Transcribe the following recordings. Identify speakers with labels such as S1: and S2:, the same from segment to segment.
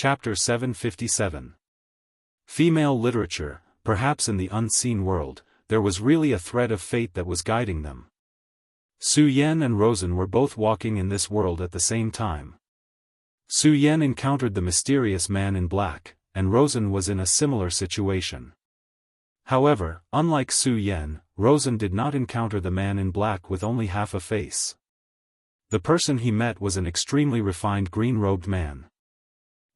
S1: Chapter 757. Female literature. Perhaps in the unseen world, there was really a thread of fate that was guiding them. Su Yan and Rosen were both walking in this world at the same time. Su Yan encountered the mysterious man in black, and Rosen was in a similar situation. However, unlike Su Yan, Rosen did not encounter the man in black with only half a face. The person he met was an extremely refined green-robed man.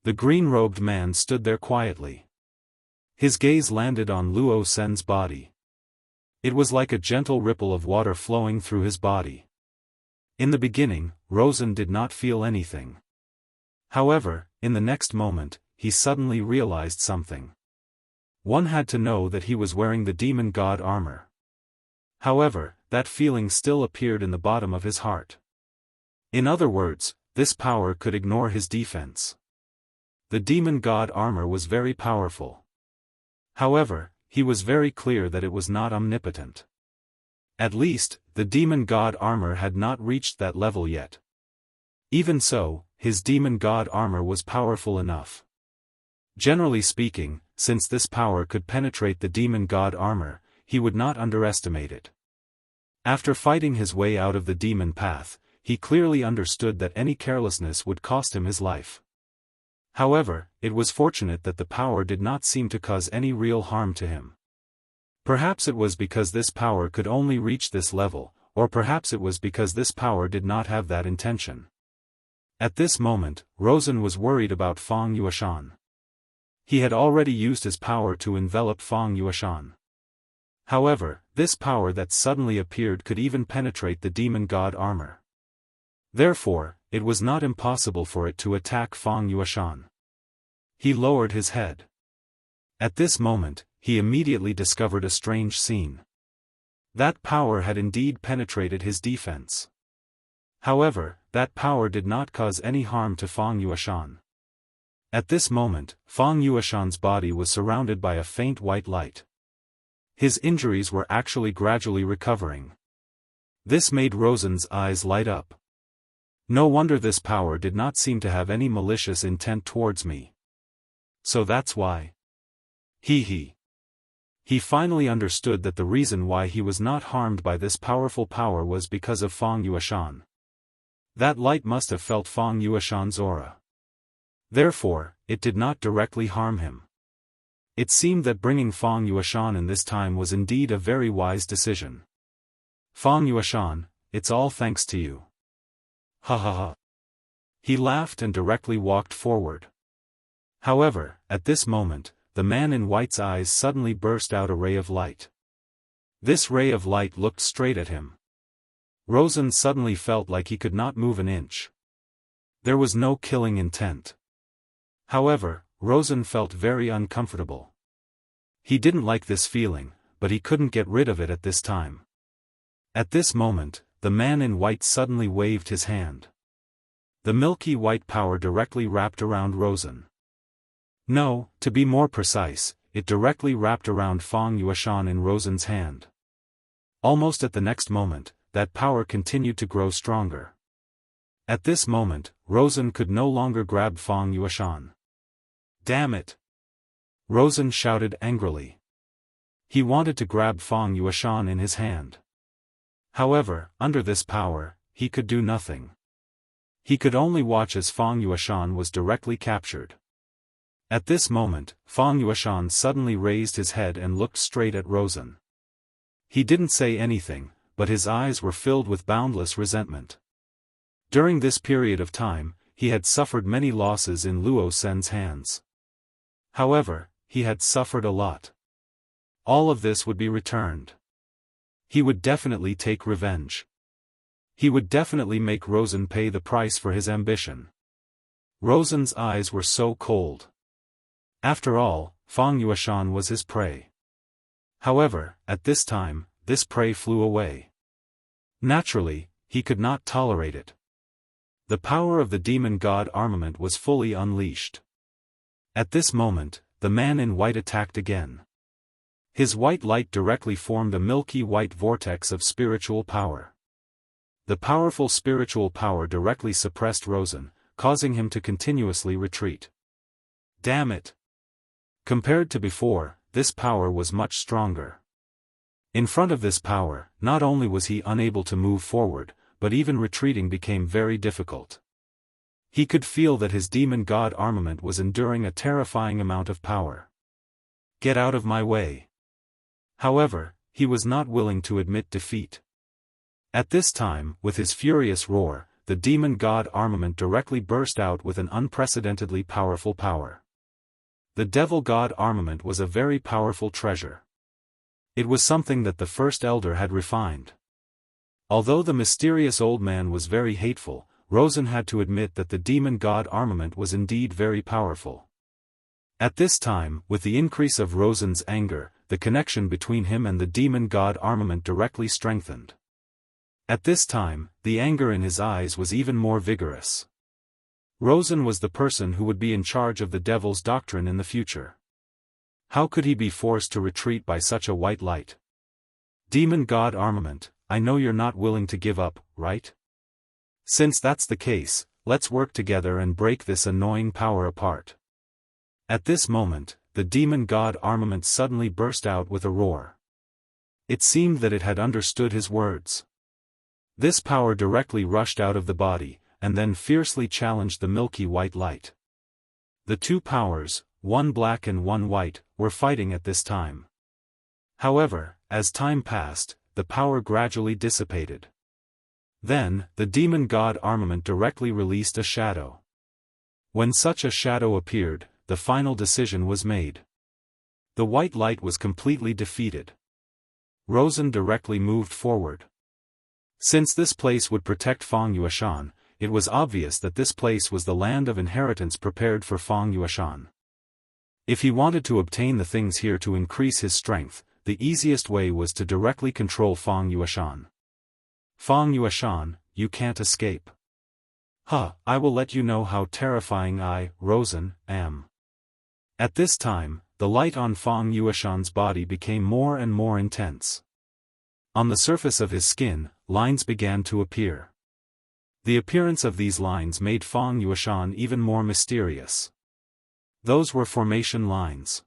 S1: The green-robed man stood there quietly. His gaze landed on Luo Sen's body. It was like a gentle ripple of water flowing through his body. In the beginning, Rosen did not feel anything. However, in the next moment, he suddenly realized something. One had to know that he was wearing the demon god armor. However, that feeling still appeared in the bottom of his heart. In other words, this power could ignore his defense. The demon god armor was very powerful. However, he was very clear that it was not omnipotent. At least, the demon god armor had not reached that level yet. Even so, his demon god armor was powerful enough. Generally speaking, since this power could penetrate the demon god armor, he would not underestimate it. After fighting his way out of the demon path, he clearly understood that any carelessness would cost him his life. However, it was fortunate that the power did not seem to cause any real harm to him. Perhaps it was because this power could only reach this level, or perhaps it was because this power did not have that intention. At this moment, Rosen was worried about Fang Yueshan. He had already used his power to envelop Fang Yueshan. However, this power that suddenly appeared could even penetrate the demon god armor. Therefore, it was not impossible for it to attack Fang Yueshan. He lowered his head. At this moment, he immediately discovered a strange scene. That power had indeed penetrated his defense. However, that power did not cause any harm to Fang Yueshan. At this moment, Fang Yueshan's body was surrounded by a faint white light. His injuries were actually gradually recovering. This made Rosen's eyes light up. No wonder this power did not seem to have any malicious intent towards me. So that's why. He finally understood that the reason why he was not harmed by this powerful power was because of Fang Yueshan. That light must have felt Fang Yueshan's aura. Therefore, it did not directly harm him. It seemed that bringing Fang Yueshan in this time was indeed a very wise decision. Fang Yueshan, it's all thanks to you. Ha ha ha. He laughed and directly walked forward. However, at this moment, the man in white's eyes suddenly burst out a ray of light. This ray of light looked straight at him. Rosen suddenly felt like he could not move an inch. There was no killing intent. However, Rosen felt very uncomfortable. He didn't like this feeling, but he couldn't get rid of it at this time. At this moment, the man in white suddenly waved his hand. The milky white power directly wrapped around Rosen. No, to be more precise, it directly wrapped around Fang Yueshan in Rosen's hand. Almost at the next moment, that power continued to grow stronger. At this moment, Rosen could no longer grab Fang Yueshan. Damn it! Rosen shouted angrily. He wanted to grab Fang Yueshan in his hand. However, under this power, he could do nothing. He could only watch as Fang Yueshan was directly captured. At this moment, Fang Yueshan suddenly raised his head and looked straight at Rosen. He didn't say anything, but his eyes were filled with boundless resentment. During this period of time, he had suffered many losses in Luo Sen's hands. However, he had suffered a lot. All of this would be returned. He would definitely take revenge. He would definitely make Rosen pay the price for his ambition. Rosen's eyes were so cold. After all, Fang Yueshan was his prey. However, at this time, this prey flew away. Naturally, he could not tolerate it. The power of the demon god armament was fully unleashed. At this moment, the man in white attacked again. His white light directly formed a milky white vortex of spiritual power. The powerful spiritual power directly suppressed Rosen, causing him to continuously retreat. Damn it! Compared to before, this power was much stronger. In front of this power, not only was he unable to move forward, but even retreating became very difficult. He could feel that his demon god armament was enduring a terrifying amount of power. Get out of my way! However, he was not willing to admit defeat. At this time, with his furious roar, the demon god armament directly burst out with an unprecedentedly powerful power. The devil god armament was a very powerful treasure. It was something that the first elder had refined. Although the mysterious old man was very hateful, Rosen had to admit that the demon god armament was indeed very powerful. At this time, with the increase of Rosen's anger, the connection between him and the demon god armament directly strengthened. At this time, the anger in his eyes was even more vigorous. Rosen was the person who would be in charge of the devil's doctrine in the future. How could he be forced to retreat by such a white light? Demon god armament, I know you're not willing to give up, right? Since that's the case, let's work together and break this annoying power apart. At this moment, the demon god armament suddenly burst out with a roar. It seemed that it had understood his words. This power directly rushed out of the body, and then fiercely challenged the milky white light. The two powers, one black and one white, were fighting at this time. However, as time passed, the power gradually dissipated. Then, the demon god armament directly released a shadow. When such a shadow appeared, the final decision was made. The white light was completely defeated. Rosen directly moved forward. Since this place would protect Fang Yuashan, it was obvious that this place was the land of inheritance prepared for Fang Yuashan. If he wanted to obtain the things here to increase his strength, the easiest way was to directly control Fang Yuashan. Fang Yuashan, you can't escape. I will let you know how terrifying I, Rosen, am. At this time, the light on Fang Yuashan's body became more and more intense. On the surface of his skin, lines began to appear. The appearance of these lines made Fang Yuashan even more mysterious. Those were formation lines.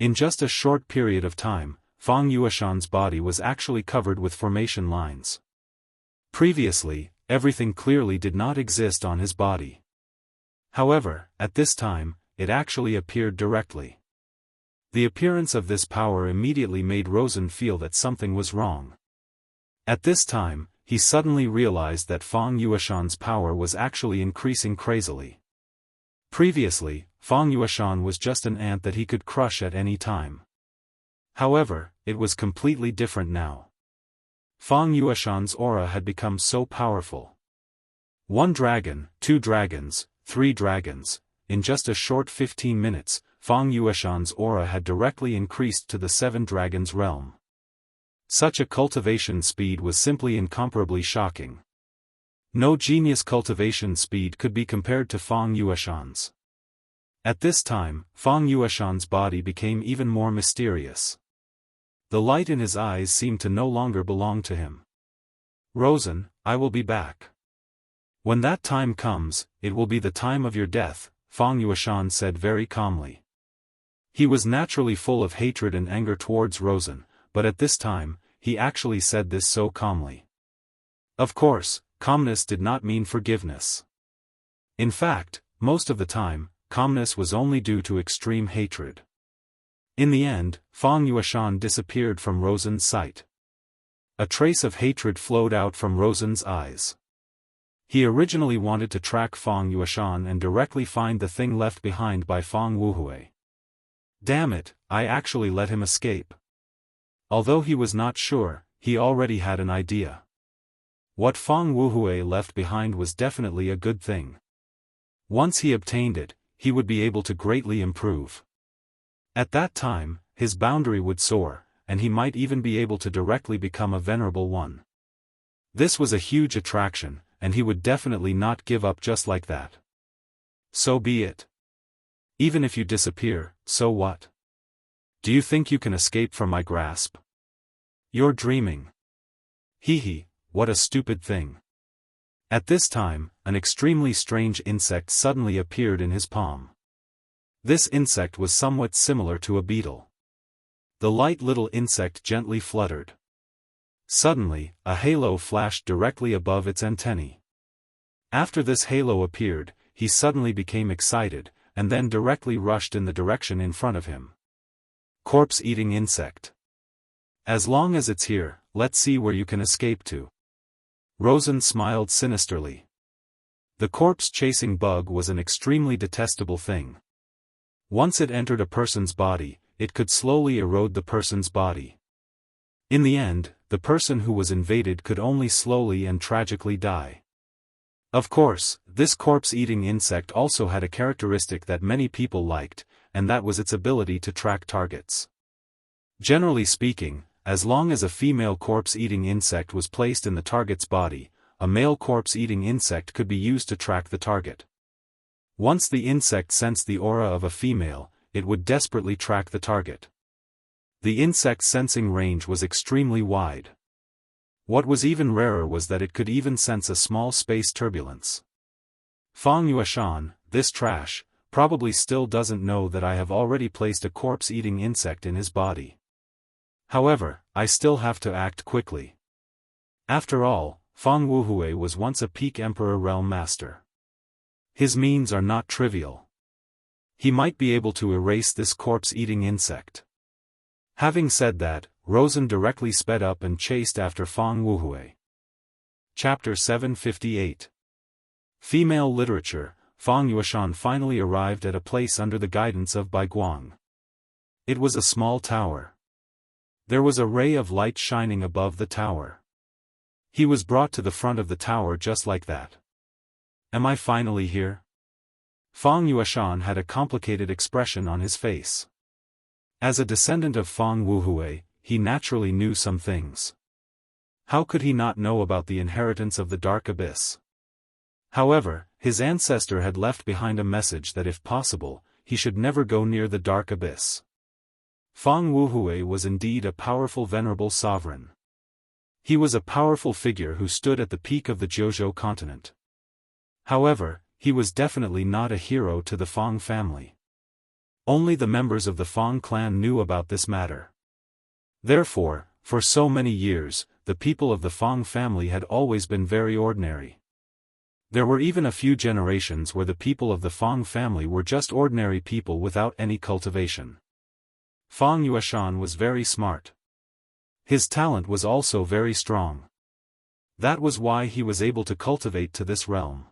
S1: In just a short period of time, Fang Yuashan's body was actually covered with formation lines. Previously, everything clearly did not exist on his body. However, at this time, it actually appeared directly. The appearance of this power immediately made Rosen feel that something was wrong. At this time, he suddenly realized that Fang Yuashan's power was actually increasing crazily. Previously, Fang Yuashan was just an ant that he could crush at any time. However, it was completely different now. Fang Yuashan's aura had become so powerful. 1 dragon, 2 dragons, 3 dragons, in just a short 15 minutes, Fang Yuashan's aura had directly increased to the 7 dragons realm. Such a cultivation speed was simply incomparably shocking. No genius cultivation speed could be compared to Fang Yuashan's. At this time, Fang Yuashan's body became even more mysterious. The light in his eyes seemed to no longer belong to him. Rosen, I will be back. When that time comes, it will be the time of your death, Fang Yuashan said very calmly. He was naturally full of hatred and anger towards Rosen, but at this time, he actually said this so calmly. Of course, calmness did not mean forgiveness. In fact, most of the time, calmness was only due to extreme hatred. In the end, Fang Yuashan disappeared from Rosen's sight. A trace of hatred flowed out from Rosen's eyes. He originally wanted to track Fang Yuashan and directly find the thing left behind by Fang Wuhui. Damn it, I actually let him escape. Although he was not sure, he already had an idea. What Fang Wuhui left behind was definitely a good thing. Once he obtained it, he would be able to greatly improve. At that time, his boundary would soar, and he might even be able to directly become a venerable one. This was a huge attraction, and he would definitely not give up just like that. So be it. Even if you disappear, so what? Do you think you can escape from my grasp? You're dreaming. Hee, what a stupid thing. At this time, an extremely strange insect suddenly appeared in his palm. This insect was somewhat similar to a beetle. The light little insect gently fluttered. Suddenly, a halo flashed directly above its antennae. After this halo appeared, he suddenly became excited, and then directly rushed in the direction in front of him. Corpse-eating insect. As long as it's here, let's see where you can escape to. Rosen smiled sinisterly. The corpse-chasing bug was an extremely detestable thing. Once it entered a person's body, it could slowly erode the person's body. In the end, the person who was invaded could only slowly and tragically die. Of course, this corpse-eating insect also had a characteristic that many people liked, and that was its ability to track targets. Generally speaking, as long as a female corpse-eating insect was placed in the target's body, a male corpse-eating insect could be used to track the target. Once the insect sensed the aura of a female, it would desperately track the target. The insect's sensing range was extremely wide. What was even rarer was that it could even sense a small space turbulence. Fang Yueshan, this trash, probably still doesn't know that I have already placed a corpse-eating insect in his body. However, I still have to act quickly. After all, Fang Wuhui was once a peak Emperor Realm Master. His means are not trivial. He might be able to erase this corpse-eating insect. Having said that, Rosen directly sped up and chased after Fang Wuhui. Chapter 758. Female Literature. Fang Yueshan finally arrived at a place under the guidance of Bai Guang. It was a small tower. There was a ray of light shining above the tower. He was brought to the front of the tower just like that. Am I finally here? Fang Yueshan had a complicated expression on his face. As a descendant of Fang Wuhui, he naturally knew some things. How could he not know about the inheritance of the Dark Abyss? However, his ancestor had left behind a message that if possible, he should never go near the Dark Abyss. Fang Wuhui was indeed a powerful venerable sovereign. He was a powerful figure who stood at the peak of the Jiuzhou continent. However, he was definitely not a hero to the Fang family. Only the members of the Fang clan knew about this matter. Therefore, for so many years, the people of the Fang family had always been very ordinary. There were even a few generations where the people of the Fang family were just ordinary people without any cultivation. Fang Yueshan was very smart. His talent was also very strong. That was why he was able to cultivate to this realm.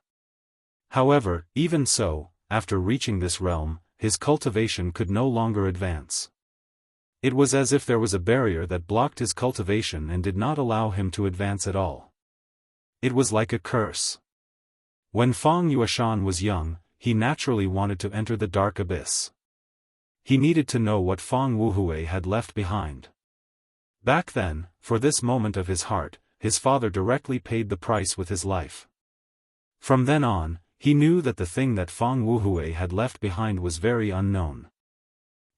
S1: However, even so, after reaching this realm, his cultivation could no longer advance. It was as if there was a barrier that blocked his cultivation and did not allow him to advance at all. It was like a curse. When Fang Yueshan was young, he naturally wanted to enter the Dark Abyss. He needed to know what Fang Wuhui had left behind. Back then, for this moment of his heart, his father directly paid the price with his life. From then on, he knew that the thing that Fang Wuhui had left behind was very unknown.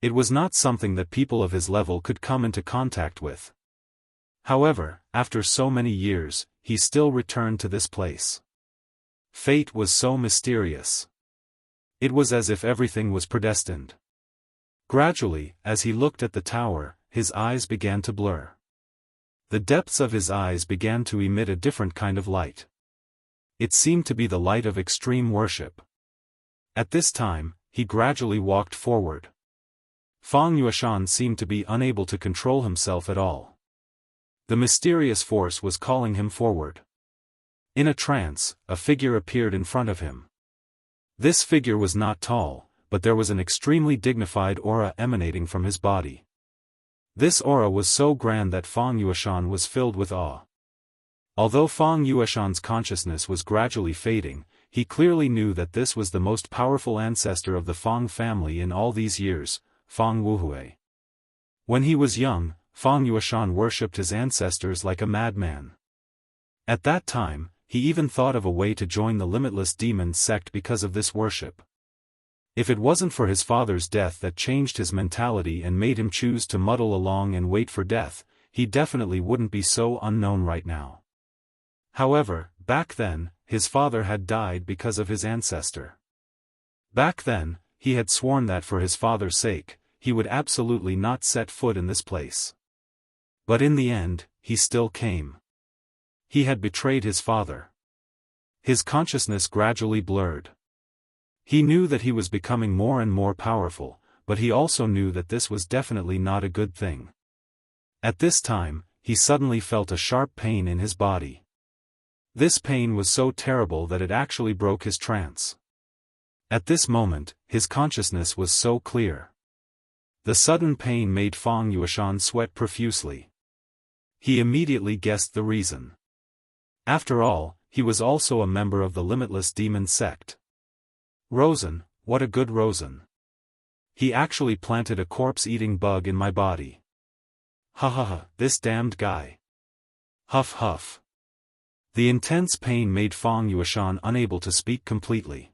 S1: It was not something that people of his level could come into contact with. However, after so many years, he still returned to this place. Fate was so mysterious. It was as if everything was predestined. Gradually, as he looked at the tower, his eyes began to blur. The depths of his eyes began to emit a different kind of light. It seemed to be the light of extreme worship. At this time, he gradually walked forward. Fang Yueshan seemed to be unable to control himself at all. The mysterious force was calling him forward. In a trance, a figure appeared in front of him. This figure was not tall, but there was an extremely dignified aura emanating from his body. This aura was so grand that Fang Yueshan was filled with awe. Although Fang Yueshan's consciousness was gradually fading, he clearly knew that this was the most powerful ancestor of the Fang family in all these years, Fang Wuhui. When he was young, Fang Yueshan worshipped his ancestors like a madman. At that time, he even thought of a way to join the Limitless Demon sect because of this worship. If it wasn't for his father's death that changed his mentality and made him choose to muddle along and wait for death, he definitely wouldn't be so unknown right now. However, back then, his father had died because of his ancestor. Back then, he had sworn that for his father's sake, he would absolutely not set foot in this place. But in the end, he still came. He had betrayed his father. His consciousness gradually blurred. He knew that he was becoming more and more powerful, but he also knew that this was definitely not a good thing. At this time, he suddenly felt a sharp pain in his body. This pain was so terrible that it actually broke his trance. At this moment, his consciousness was so clear. The sudden pain made Fang Yueshan sweat profusely. He immediately guessed the reason. After all, he was also a member of the Limitless Demon sect. Rosen, what a good Rosen. He actually planted a corpse-eating bug in my body. Ha ha ha, this damned guy. Huff huff. The intense pain made Fang Yueshan unable to speak completely.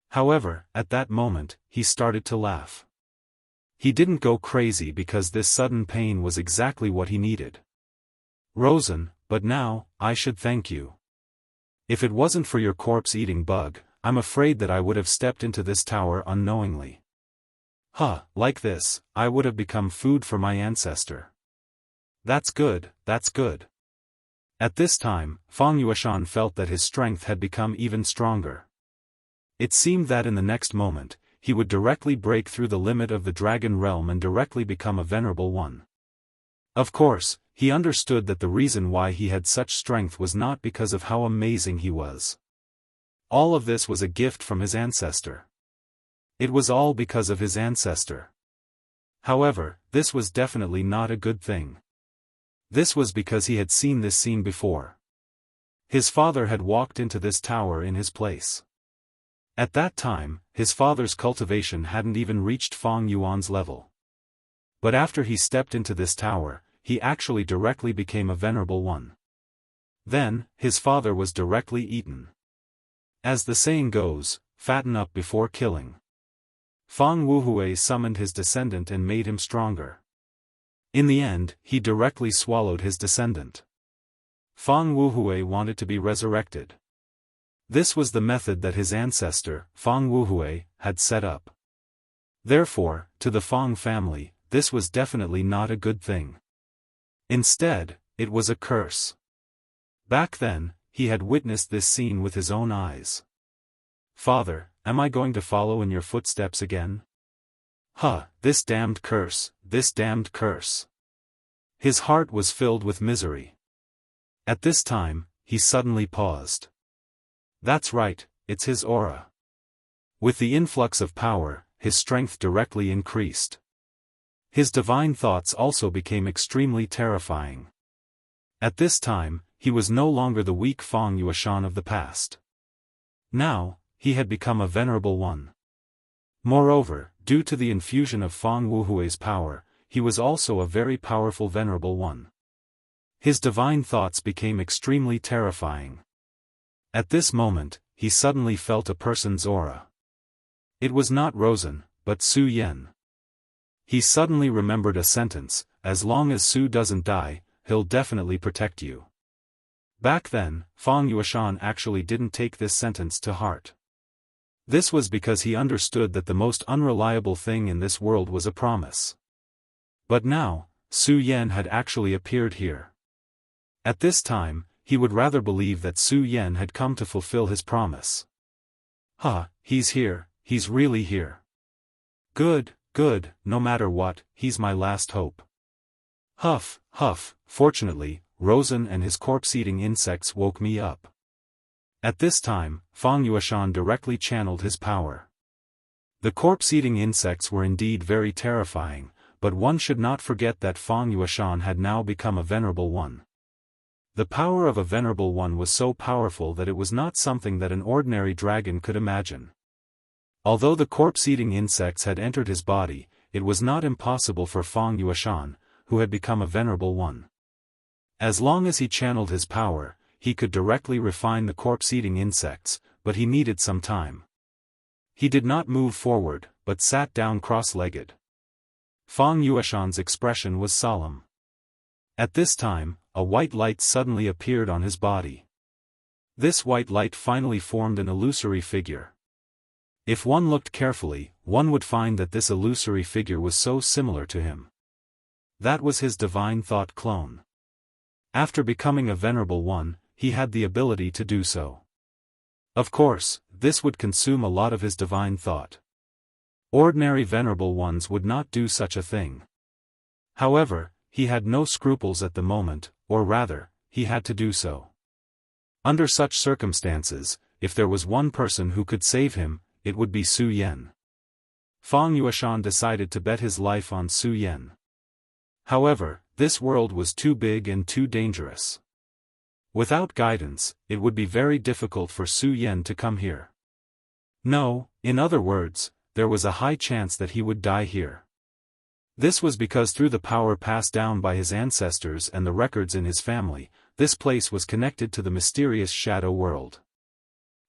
S1: However, at that moment, he started to laugh. He didn't go crazy because this sudden pain was exactly what he needed. Rosen, but now, I should thank you. If it wasn't for your corpse-eating bug, I'm afraid that I would have stepped into this tower unknowingly. Like this, I would have become food for my ancestor. That's good, that's good. At this time, Fang Yueshan felt that his strength had become even stronger. It seemed that in the next moment, he would directly break through the limit of the dragon realm and directly become a venerable one. Of course, he understood that the reason why he had such strength was not because of how amazing he was. All of this was a gift from his ancestor. It was all because of his ancestor. However, this was definitely not a good thing. This was because he had seen this scene before. His father had walked into this tower in his place. At that time, his father's cultivation hadn't even reached Fang Yuan's level. But after he stepped into this tower, he actually directly became a venerable one. Then, his father was directly eaten. As the saying goes, fatten up before killing. Fang Wuhui summoned his descendant and made him stronger. In the end, he directly swallowed his descendant. Fang Wuhui wanted to be resurrected. This was the method that his ancestor, Fang Wuhui, had set up. Therefore, to the Fang family, this was definitely not a good thing. Instead, it was a curse. Back then, he had witnessed this scene with his own eyes. Father, am I going to follow in your footsteps again? This damned curse, this damned curse. His heart was filled with misery. At this time, he suddenly paused. That's right, it's his aura. With the influx of power, his strength directly increased. His divine thoughts also became extremely terrifying. At this time, he was no longer the weak Fang Yueshan of the past. Now, he had become a venerable one. Moreover, due to the infusion of Fang Wuhui's power, he was also a very powerful venerable one. His divine thoughts became extremely terrifying. At this moment, he suddenly felt a person's aura. It was not Rosen, but Su Yan. He suddenly remembered a sentence, as long as Su doesn't die, he'll definitely protect you. Back then, Fang Yueshan actually didn't take this sentence to heart. This was because he understood that the most unreliable thing in this world was a promise. But now, Su Yan had actually appeared here. At this time, he would rather believe that Su Yan had come to fulfill his promise. He's here, he's really here. Good, no matter what, he's my last hope. Huff, fortunately, Rosen and his corpse-eating insects woke me up. At this time, Fang Yueshan directly channeled his power. The corpse-eating insects were indeed very terrifying, but one should not forget that Fang Yueshan had now become a venerable one. The power of a venerable one was so powerful that it was not something that an ordinary dragon could imagine. Although the corpse-eating insects had entered his body, it was not impossible for Fang Yueshan, who had become a venerable one. As long as he channeled his power, he could directly refine the corpse-eating insects, but he needed some time. He did not move forward, but sat down cross-legged. Fang Yueshan's expression was solemn. At this time, a white light suddenly appeared on his body. This white light finally formed an illusory figure. If one looked carefully, one would find that this illusory figure was so similar to him. That was his divine thought clone. After becoming a venerable one, he had the ability to do so. Of course, this would consume a lot of his divine thought. Ordinary venerable ones would not do such a thing. However, he had no scruples at the moment, or rather, he had to do so. Under such circumstances, if there was one person who could save him, it would be Su Yan. Fang Yueshan decided to bet his life on Su Yan. However, this world was too big and too dangerous. Without guidance, it would be very difficult for Su Yan to come here. No, in other words, there was a high chance that he would die here. This was because through the power passed down by his ancestors and the records in his family, this place was connected to the mysterious shadow world.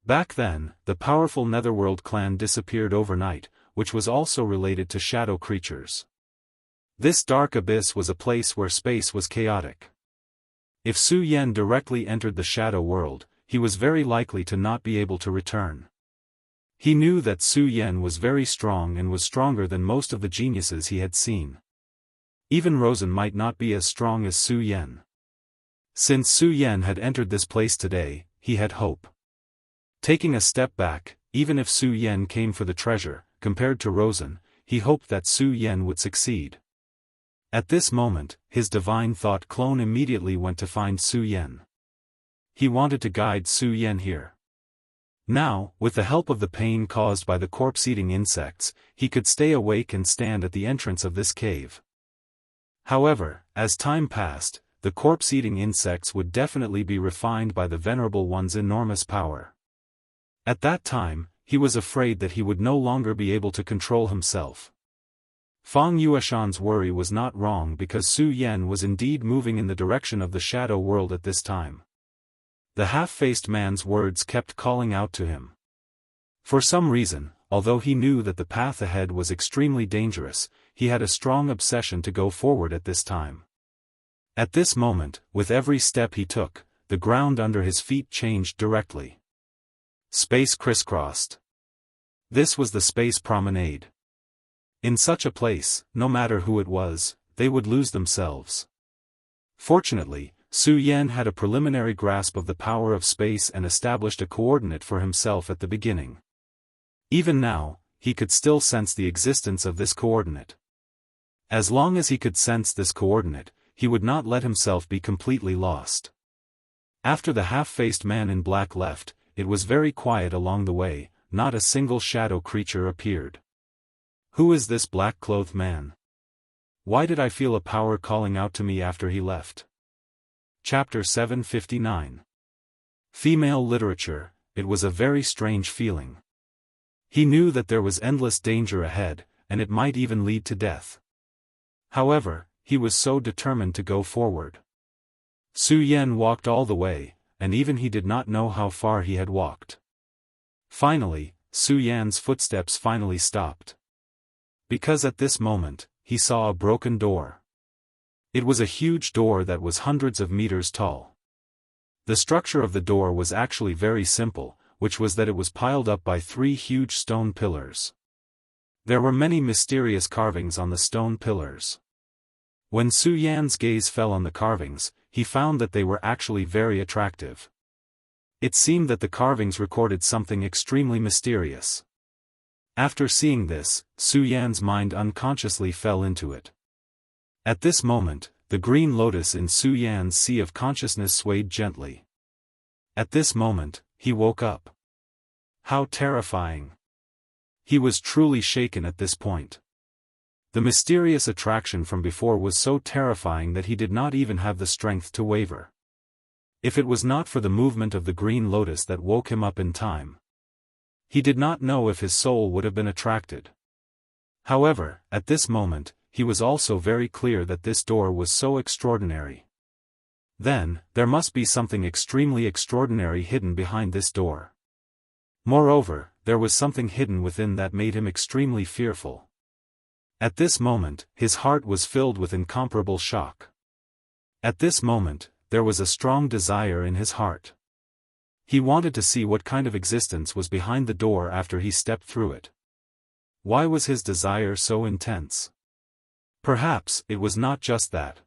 S1: Back then, the powerful Netherworld clan disappeared overnight, which was also related to shadow creatures. This dark abyss was a place where space was chaotic. If Su Yan directly entered the shadow world, he was very likely to not be able to return. He knew that Su Yan was very strong and was stronger than most of the geniuses he had seen. Even Rosen might not be as strong as Su Yan. Since Su Yan had entered this place today, he had hope. Taking a step back, even if Su Yan came for the treasure, compared to Rosen, he hoped that Su Yan would succeed. At this moment, his divine thought clone immediately went to find Su Yan. He wanted to guide Su Yan here. Now, with the help of the pain caused by the corpse-eating insects, he could stay awake and stand at the entrance of this cave. However, as time passed, the corpse-eating insects would definitely be refined by the Venerable One's enormous power. At that time, he was afraid that he would no longer be able to control himself. Fang Yueshan's worry was not wrong because Su Yan was indeed moving in the direction of the shadow world at this time. The half-faced man's words kept calling out to him. For some reason, although he knew that the path ahead was extremely dangerous, he had a strong obsession to go forward at this time. At this moment, with every step he took, the ground under his feet changed directly. Space crisscrossed. This was the space promenade. In such a place, no matter who it was, they would lose themselves. Fortunately, Su Yan had a preliminary grasp of the power of space and established a coordinate for himself at the beginning. Even now, he could still sense the existence of this coordinate. As long as he could sense this coordinate, he would not let himself be completely lost. After the half-faced man in black left, it was very quiet along the way, not a single shadow creature appeared. Who is this black-clothed man? Why did I feel a power calling out to me after he left? Chapter 759. Female Literature. It was a very strange feeling. He knew that there was endless danger ahead, and it might even lead to death. However, he was so determined to go forward. Su Yan walked all the way, and even he did not know how far he had walked. Finally, Su Yan's footsteps finally stopped. Because at this moment, he saw a broken door. It was a huge door that was hundreds of meters tall. The structure of the door was actually very simple, which was that it was piled up by 3 huge stone pillars. There were many mysterious carvings on the stone pillars. When Su Yan's gaze fell on the carvings, he found that they were actually very attractive. It seemed that the carvings recorded something extremely mysterious. After seeing this, Su Yan's mind unconsciously fell into it. At this moment, the green lotus in Su Yan's sea of consciousness swayed gently. At this moment, he woke up. How terrifying! He was truly shaken at this point. The mysterious attraction from before was so terrifying that he did not even have the strength to waver. If it was not for the movement of the green lotus that woke him up in time, he did not know if his soul would have been attracted. However, at this moment, he was also very clear that this door was so extraordinary. Then, there must be something extremely extraordinary hidden behind this door. Moreover, there was something hidden within that made him extremely fearful. At this moment, his heart was filled with incomparable shock. At this moment, there was a strong desire in his heart. He wanted to see what kind of existence was behind the door after he stepped through it. Why was his desire so intense? Perhaps it was not just that.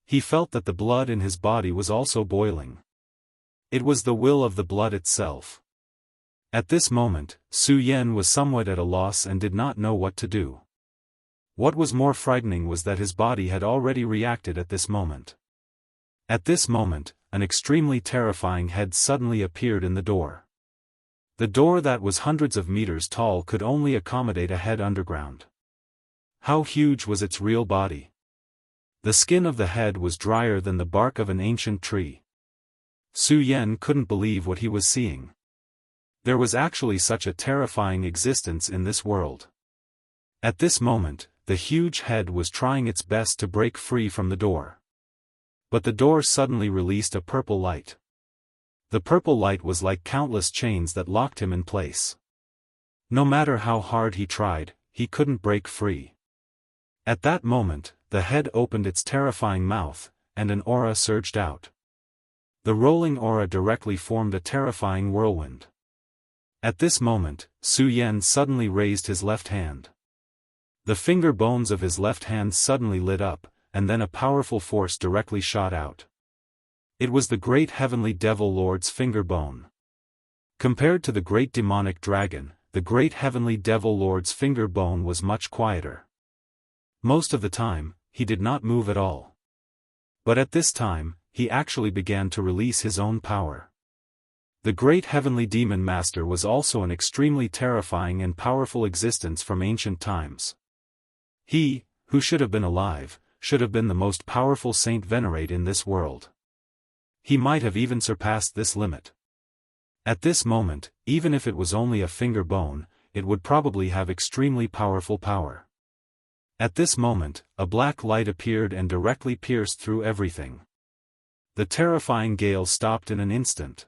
S1: He felt that the blood in his body was also boiling. It was the will of the blood itself. At this moment, Su Yan was somewhat at a loss and did not know what to do. What was more frightening was that his body had already reacted at this moment. At this moment, an extremely terrifying head suddenly appeared in the door. The door that was hundreds of meters tall could only accommodate a head underground. How huge was its real body? The skin of the head was drier than the bark of an ancient tree. Su Yan couldn't believe what he was seeing. There was actually such a terrifying existence in this world. At this moment, the huge head was trying its best to break free from the door. But the door suddenly released a purple light. The purple light was like countless chains that locked him in place. No matter how hard he tried, he couldn't break free. At that moment, the head opened its terrifying mouth, and an aura surged out. The rolling aura directly formed a terrifying whirlwind. At this moment, Su Yan suddenly raised his left hand. The finger bones of his left hand suddenly lit up, and then a powerful force directly shot out. It was the great heavenly devil lord's finger bone. Compared to the great demonic dragon, the great heavenly devil lord's finger bone was much quieter. Most of the time, he did not move at all. But at this time, he actually began to release his own power. The great heavenly demon master was also an extremely terrifying and powerful existence from ancient times. He, who should have been alive, should have been the most powerful saint venerate in this world. He might have even surpassed this limit. At this moment, even if it was only a finger bone, it would probably have extremely powerful power. At this moment, a black light appeared and directly pierced through everything. The terrifying gale stopped in an instant.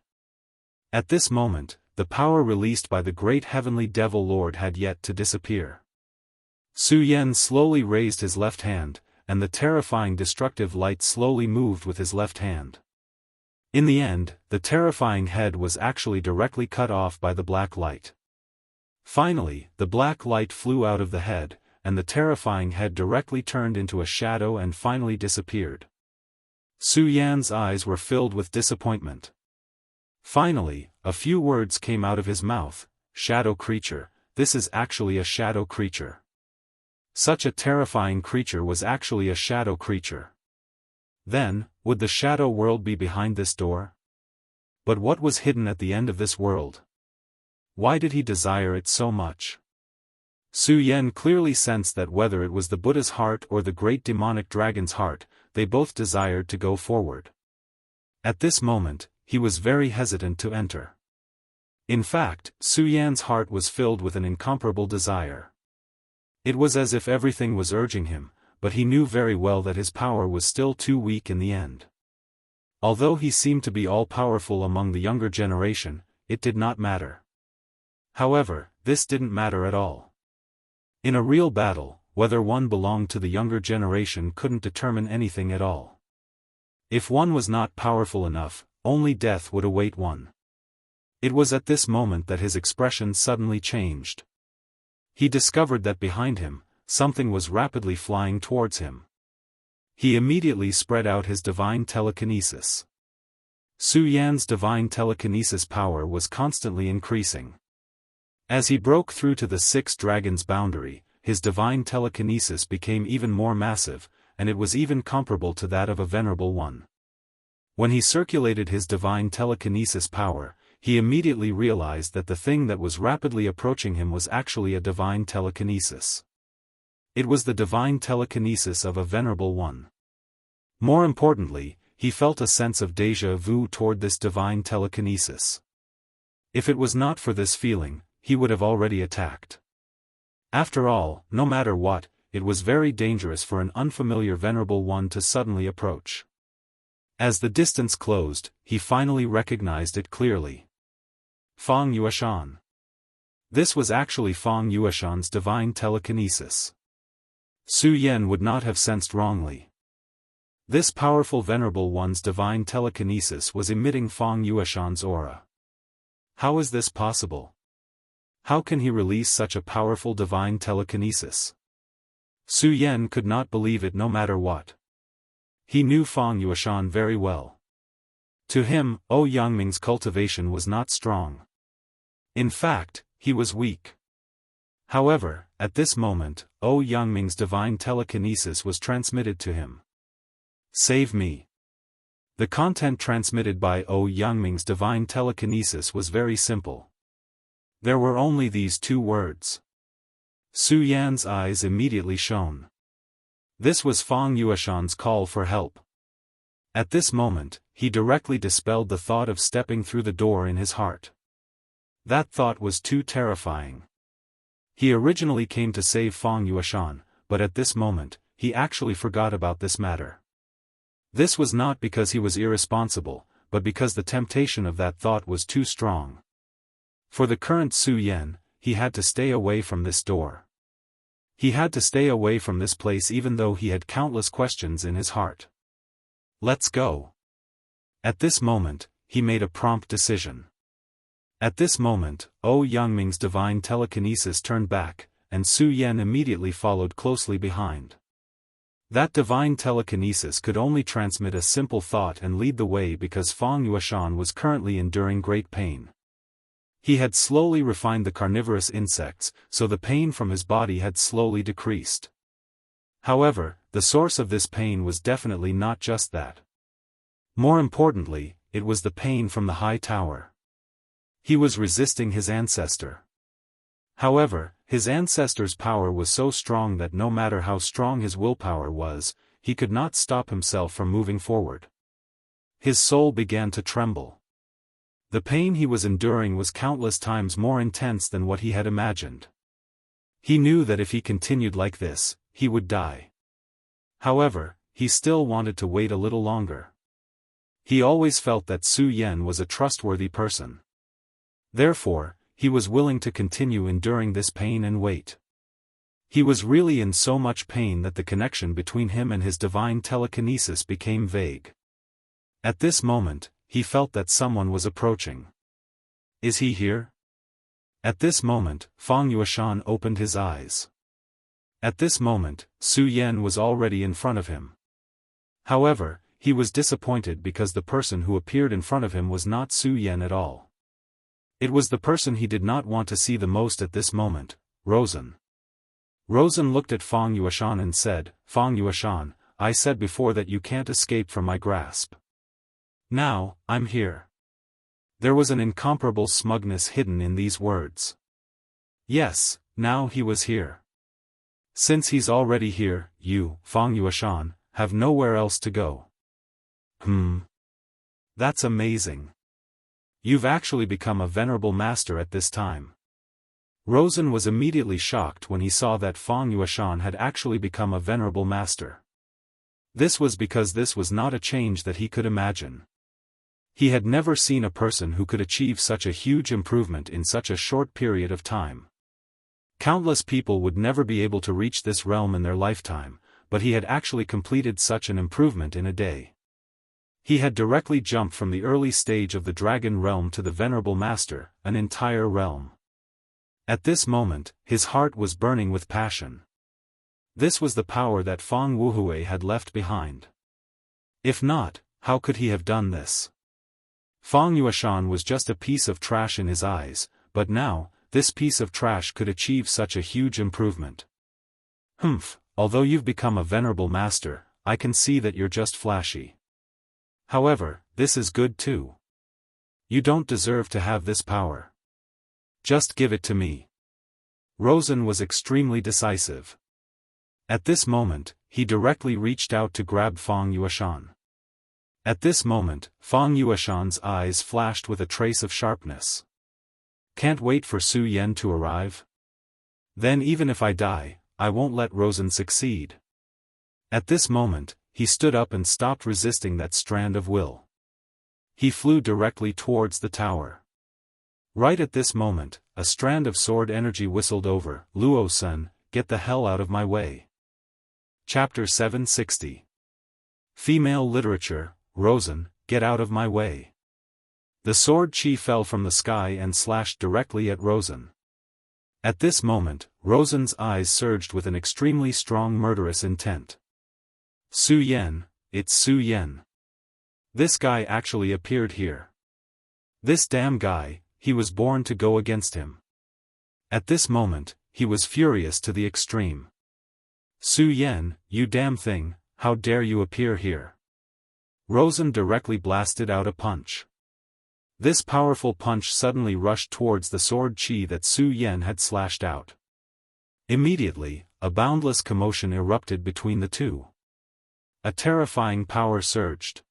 S1: At this moment, the power released by the great heavenly devil lord had yet to disappear. Su Yan slowly raised his left hand, and the terrifying destructive light slowly moved with his left hand. In the end, the terrifying head was actually directly cut off by the black light. Finally, the black light flew out of the head, and the terrifying head directly turned into a shadow and finally disappeared. Su Yan's eyes were filled with disappointment. Finally, a few words came out of his mouth. Shadow creature, this is actually a shadow creature. Such a terrifying creature was actually a shadow creature. Then, would the shadow world be behind this door? But what was hidden at the end of this world? Why did he desire it so much? Su Yan clearly sensed that whether it was the Buddha's heart or the great demonic dragon's heart, they both desired to go forward. At this moment, he was very hesitant to enter. In fact, Su Yan's heart was filled with an incomparable desire. It was as if everything was urging him, but he knew very well that his power was still too weak in the end. Although he seemed to be all-powerful among the younger generation, it did not matter. However, this didn't matter at all. In a real battle, whether one belonged to the younger generation couldn't determine anything at all. If one was not powerful enough, only death would await one. It was at this moment that his expression suddenly changed. He discovered that behind him, something was rapidly flying towards him. He immediately spread out his divine telekinesis. Su Yan's divine telekinesis power was constantly increasing. As he broke through to the sixth dragon's boundary, his divine telekinesis became even more massive, and it was even comparable to that of a venerable one. When he circulated his divine telekinesis power, he immediately realized that the thing that was rapidly approaching him was actually a divine telekinesis. It was the divine telekinesis of a venerable one. More importantly, he felt a sense of déjà vu toward this divine telekinesis. If it was not for this feeling, he would have already attacked. After all, no matter what, it was very dangerous for an unfamiliar venerable one to suddenly approach. As the distance closed, he finally recognized it clearly. Fang Yueshan. This was actually Fang Yueshan's divine telekinesis. Su Yan would not have sensed wrongly. This powerful venerable one's divine telekinesis was emitting Fang Yueshan's aura. How is this possible? How can he release such a powerful divine telekinesis? Su Yan could not believe it no matter what. He knew Fang Yueshan very well. To him, Yangming's cultivation was not strong. In fact, he was weak. However, at this moment, Yangming's divine telekinesis was transmitted to him. Save me. The content transmitted by Yangming's divine telekinesis was very simple. There were only these two words. Su Yan's eyes immediately shone. This was Fang Yueshan's call for help. At this moment, he directly dispelled the thought of stepping through the door in his heart. That thought was too terrifying. He originally came to save Fang Yueshan, but at this moment, he actually forgot about this matter. This was not because he was irresponsible, but because the temptation of that thought was too strong. For the current Su Yan, he had to stay away from this door. He had to stay away from this place even though he had countless questions in his heart. Let's go. At this moment, he made a prompt decision. At this moment, Yangming's divine telekinesis turned back, and Su Yan immediately followed closely behind. That divine telekinesis could only transmit a simple thought and lead the way because Fang Yueshan was currently enduring great pain. He had slowly refined the carnivorous insects, so the pain from his body had slowly decreased. However, the source of this pain was definitely not just that. More importantly, it was the pain from the high tower. He was resisting his ancestor. However, his ancestor's power was so strong that no matter how strong his willpower was, he could not stop himself from moving forward. His soul began to tremble. The pain he was enduring was countless times more intense than what he had imagined. He knew that if he continued like this, he would die. However, he still wanted to wait a little longer. He always felt that Su Yan was a trustworthy person. Therefore, he was willing to continue enduring this pain and wait. He was really in so much pain that the connection between him and his divine telekinesis became vague. At this moment, he felt that someone was approaching. Is he here? At this moment, Fang Yueshan opened his eyes. At this moment, Su Yan was already in front of him. However, he was disappointed because the person who appeared in front of him was not Su Yan at all. It was the person he did not want to see the most at this moment, Rosen. Rosen looked at Fang Yueshan and said, Fang Yueshan, I said before that you can't escape from my grasp. Now, I'm here. There was an incomparable smugness hidden in these words. Yes, now he was here. Since he's already here, you, Fang Yueshan, have nowhere else to go. That's amazing. You've actually become a venerable master at this time. Rosen was immediately shocked when he saw that Fang Yueshan had actually become a venerable master. This was because this was not a change that he could imagine. He had never seen a person who could achieve such a huge improvement in such a short period of time. Countless people would never be able to reach this realm in their lifetime, but he had actually completed such an improvement in a day. He had directly jumped from the early stage of the dragon realm to the venerable master, an entire realm. At this moment, his heart was burning with passion. This was the power that Fang Wuhui had left behind. If not, how could he have done this? Fang Yueshan was just a piece of trash in his eyes, but now, this piece of trash could achieve such a huge improvement. Although you've become a venerable master, I can see that you're just flashy. However, this is good too. You don't deserve to have this power. Just give it to me. Rosen was extremely decisive. At this moment, he directly reached out to grab Fang Yueshan. At this moment, Fang Yueshan's eyes flashed with a trace of sharpness. Can't wait for Su Yan to arrive? Then even if I die, I won't let Rosen succeed. At this moment, he stood up and stopped resisting that strand of will. He flew directly towards the tower. Right at this moment, a strand of sword energy whistled over. Luo-sun, get the hell out of my way. Chapter 760. Female literature, Rosen, get out of my way. The sword chi fell from the sky and slashed directly at Rosen. At this moment, Rosen's eyes surged with an extremely strong murderous intent. Su Yan, it's Su Yan. This guy actually appeared here. This damn guy, he was born to go against him. At this moment, he was furious to the extreme. Su Yan, you damn thing, how dare you appear here? Rosen directly blasted out a punch. This powerful punch suddenly rushed towards the sword chi that Su Yan had slashed out. Immediately, a boundless commotion erupted between the two. A terrifying power surged.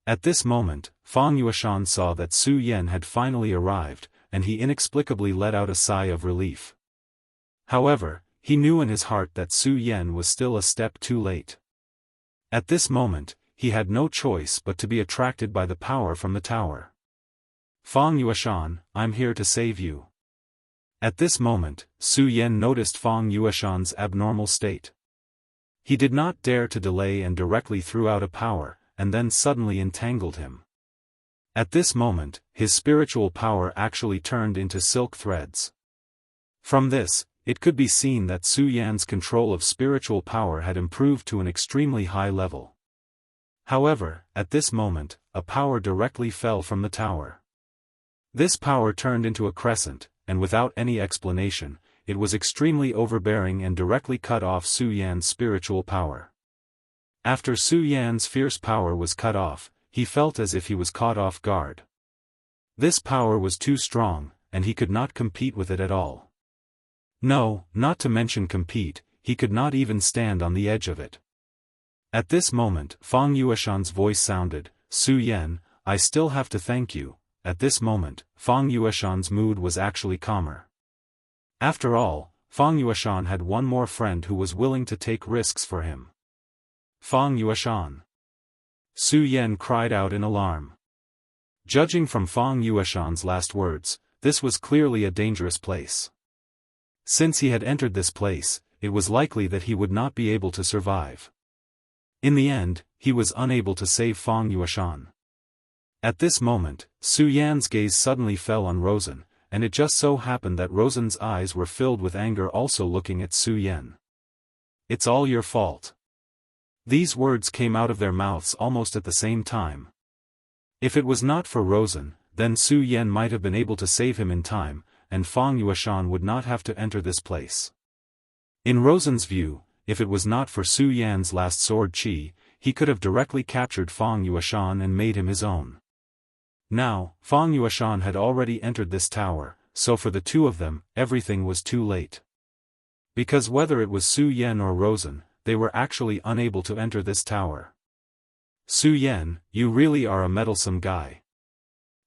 S1: At this moment, Fang Yueshan saw that Su Yan had finally arrived, and he inexplicably let out a sigh of relief. However, he knew in his heart that Su Yan was still a step too late. At this moment, he had no choice but to be attracted by the power from the tower. Fang Yueshan, I'm here to save you. At this moment, Su Yan noticed Fang Yueshan's abnormal state. He did not dare to delay and directly threw out a power, and then suddenly entangled him. At this moment, his spiritual power actually turned into silk threads. From this, it could be seen that Su Yan's control of spiritual power had improved to an extremely high level. However, at this moment, a power directly fell from the tower. This power turned into a crescent, and without any explanation, it was extremely overbearing and directly cut off Su Yan's spiritual power. After Su Yan's fierce power was cut off, he felt as if he was caught off guard. This power was too strong, and he could not compete with it at all. No, not to mention compete, he could not even stand on the edge of it. At this moment, Fang Yueshan's voice sounded, Su Yan, I still have to thank you. At this moment, Fang Yueshan's mood was actually calmer. After all, Fang Yueshan had one more friend who was willing to take risks for him. Fang Yueshan. Su Yan cried out in alarm. Judging from Fang Yueshan's last words, this was clearly a dangerous place. Since he had entered this place, it was likely that he would not be able to survive. In the end, he was unable to save Fang Yueshan. At this moment, Su Yan's gaze suddenly fell on Rosen, and it just so happened that Rosen's eyes were filled with anger also looking at Su Yan. It's all your fault. These words came out of their mouths almost at the same time. If it was not for Rosen, then Su Yan might have been able to save him in time, and Fang Yueshan would not have to enter this place. In Rosen's view, if it was not for Su Yan's last sword chi, he could have directly captured Fang Yueshan and made him his own. Now, Fang Yueshan had already entered this tower, so for the two of them, everything was too late. Because whether it was Su Yan or Rosen, they were actually unable to enter this tower. Su Yan, you really are a meddlesome guy.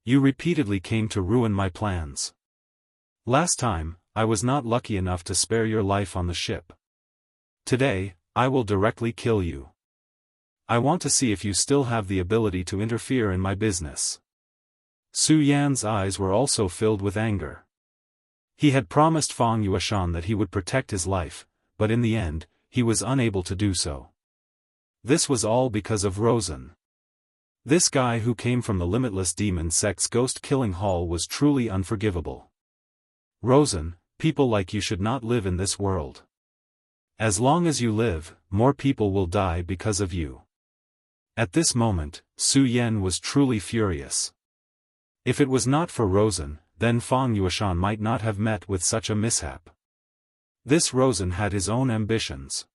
S1: You repeatedly came to ruin my plans. Last time, I was not lucky enough to spare your life on the ship. Today, I will directly kill you. I want to see if you still have the ability to interfere in my business. Su Yan's eyes were also filled with anger. He had promised Fang Yueshan that he would protect his life, but in the end, he was unable to do so. This was all because of Rosen. This guy who came from the limitless demon sect's ghost-killing hall was truly unforgivable. Rosen, people like you should not live in this world. As long as you live, more people will die because of you. At this moment, Su Yan was truly furious. If it was not for Rosen, then Fang Yueshan might not have met with such a mishap. This Rosen had his own ambitions.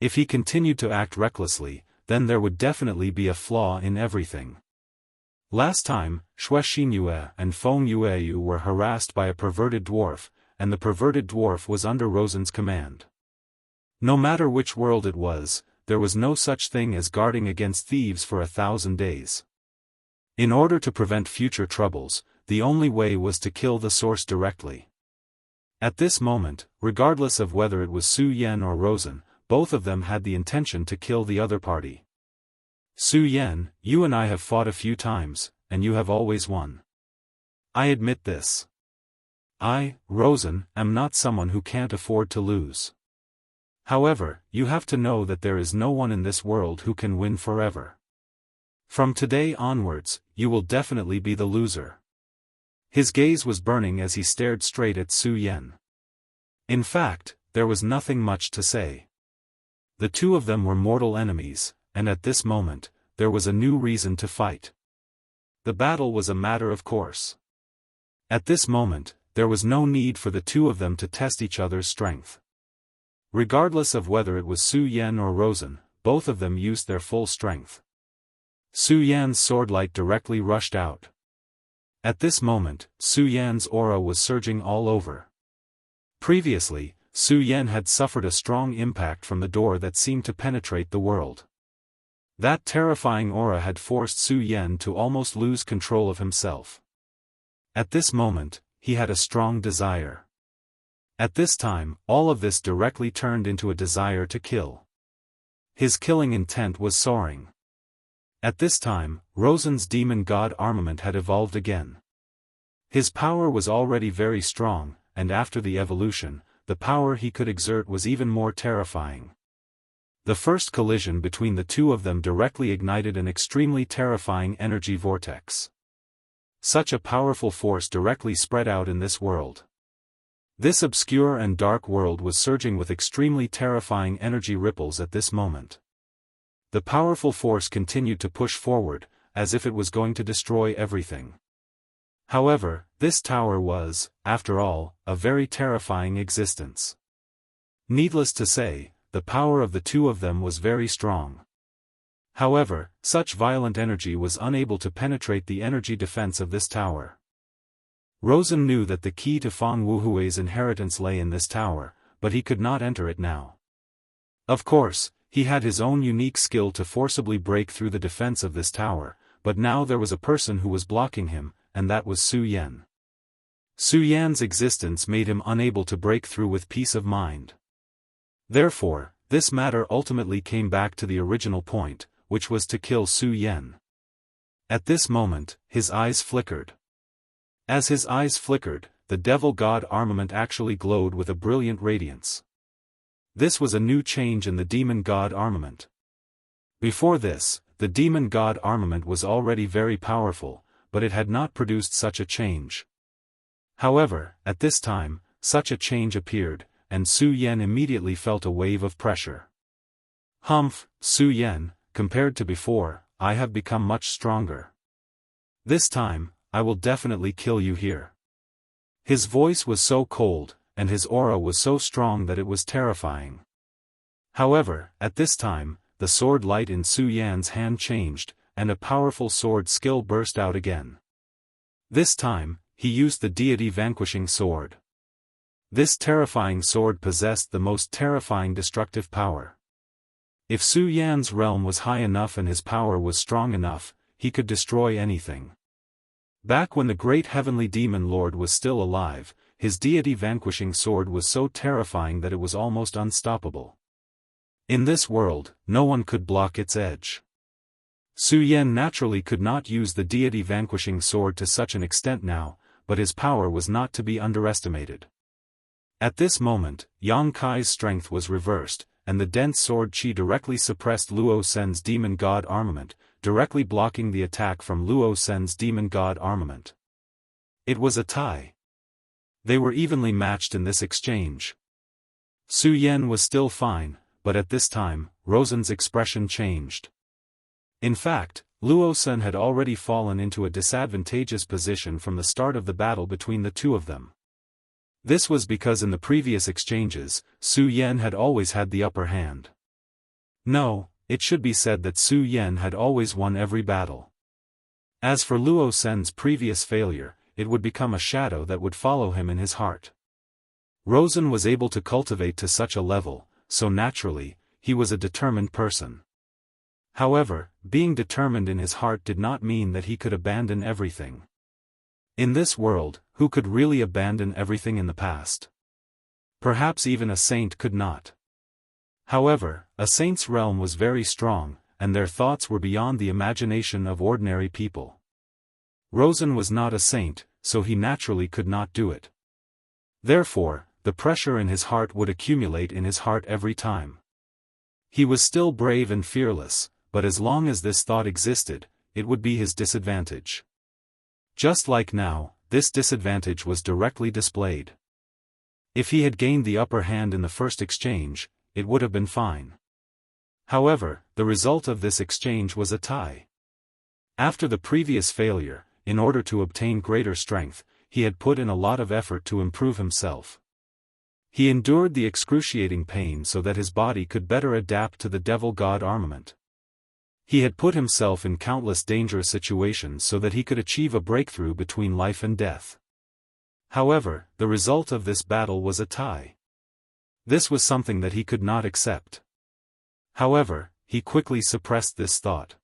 S1: If he continued to act recklessly, then there would definitely be a flaw in everything. Last time, Shui Xinyue and Feng Yueyu were harassed by a perverted dwarf, and the perverted dwarf was under Rosen's command. No matter which world it was, there was no such thing as guarding against thieves for 1,000 days. In order to prevent future troubles, the only way was to kill the source directly. At this moment, regardless of whether it was Su Yan or Rosen, both of them had the intention to kill the other party. Su Yan, you and I have fought a few times, and you have always won. I admit this. I, Rosen, am not someone who can't afford to lose. However, you have to know that there is no one in this world who can win forever. From today onwards, you will definitely be the loser. His gaze was burning as he stared straight at Su Yan. In fact, there was nothing much to say. The two of them were mortal enemies, and at this moment, there was a new reason to fight. The battle was a matter of course. At this moment, there was no need for the two of them to test each other's strength. Regardless of whether it was Su Yan or Rosen, both of them used their full strength. Su Yan's sword light directly rushed out. At this moment, Su Yan's aura was surging all over. Previously, Su Yan had suffered a strong impact from the door that seemed to penetrate the world. That terrifying aura had forced Su Yan to almost lose control of himself. At this moment, he had a strong desire. At this time, all of this directly turned into a desire to kill. His killing intent was soaring. At this time, Rosen's demon god armament had evolved again. His power was already very strong, and after the evolution, the power he could exert was even more terrifying. The first collision between the two of them directly ignited an extremely terrifying energy vortex. Such a powerful force directly spread out in this world. This obscure and dark world was surging with extremely terrifying energy ripples at this moment. The powerful force continued to push forward, as if it was going to destroy everything. However, this tower was, after all, a very terrifying existence. Needless to say, the power of the two of them was very strong. However, such violent energy was unable to penetrate the energy defense of this tower. Rosen knew that the key to Fang Wuhui's inheritance lay in this tower, but he could not enter it now. Of course, he had his own unique skill to forcibly break through the defense of this tower, but now there was a person who was blocking him, and that was Su Yan. Su Yan's existence made him unable to break through with peace of mind. Therefore, this matter ultimately came back to the original point, which was to kill Su Yan. At this moment, his eyes flickered. As his eyes flickered, the devil god armament actually glowed with a brilliant radiance. This was a new change in the demon god armament. Before this, the demon god armament was already very powerful, but it had not produced such a change. However, at this time, such a change appeared, and Su Yan immediately felt a wave of pressure. Humph, Su Yan, compared to before, I have become much stronger. This time, I will definitely kill you here. His voice was so cold, and his aura was so strong that it was terrifying. However, at this time, the sword light in Su Yan's hand changed, and a powerful sword skill burst out again. This time, he used the deity vanquishing sword. This terrifying sword possessed the most terrifying destructive power. If Su Yan's realm was high enough and his power was strong enough, he could destroy anything. Back when the great heavenly demon lord was still alive, his deity vanquishing sword was so terrifying that it was almost unstoppable. In this world, no one could block its edge. Su Yan naturally could not use the deity vanquishing sword to such an extent now, but his power was not to be underestimated. At this moment, Yang Kai's strength was reversed, and the dense sword chi directly suppressed Luo Sen's demon god armament, directly blocking the attack from Luo Sen's demon god armament. It was a tie. They were evenly matched in this exchange. Su Yan was still fine, but at this time, Rosen's expression changed. In fact, Luo Sen had already fallen into a disadvantageous position from the start of the battle between the two of them. This was because in the previous exchanges, Su Yan had always had the upper hand. No, it should be said that Su Yan had always won every battle. As for Luo Sen's previous failure, it would become a shadow that would follow him in his heart. Rosen was able to cultivate to such a level, so naturally, he was a determined person. However, being determined in his heart did not mean that he could abandon everything. In this world, who could really abandon everything in the past? Perhaps even a saint could not. However, a saint's realm was very strong, and their thoughts were beyond the imagination of ordinary people. Rosen was not a saint, so he naturally could not do it. Therefore, the pressure in his heart would accumulate in his heart every time. He was still brave and fearless, but as long as this thought existed, it would be his disadvantage. Just like now, this disadvantage was directly displayed. If he had gained the upper hand in the first exchange, it would have been fine. However, the result of this exchange was a tie. After the previous failure, in order to obtain greater strength, he had put in a lot of effort to improve himself. He endured the excruciating pain so that his body could better adapt to the devil god armament. He had put himself in countless dangerous situations so that he could achieve a breakthrough between life and death. However, the result of this battle was a tie. This was something that he could not accept. However, he quickly suppressed this thought.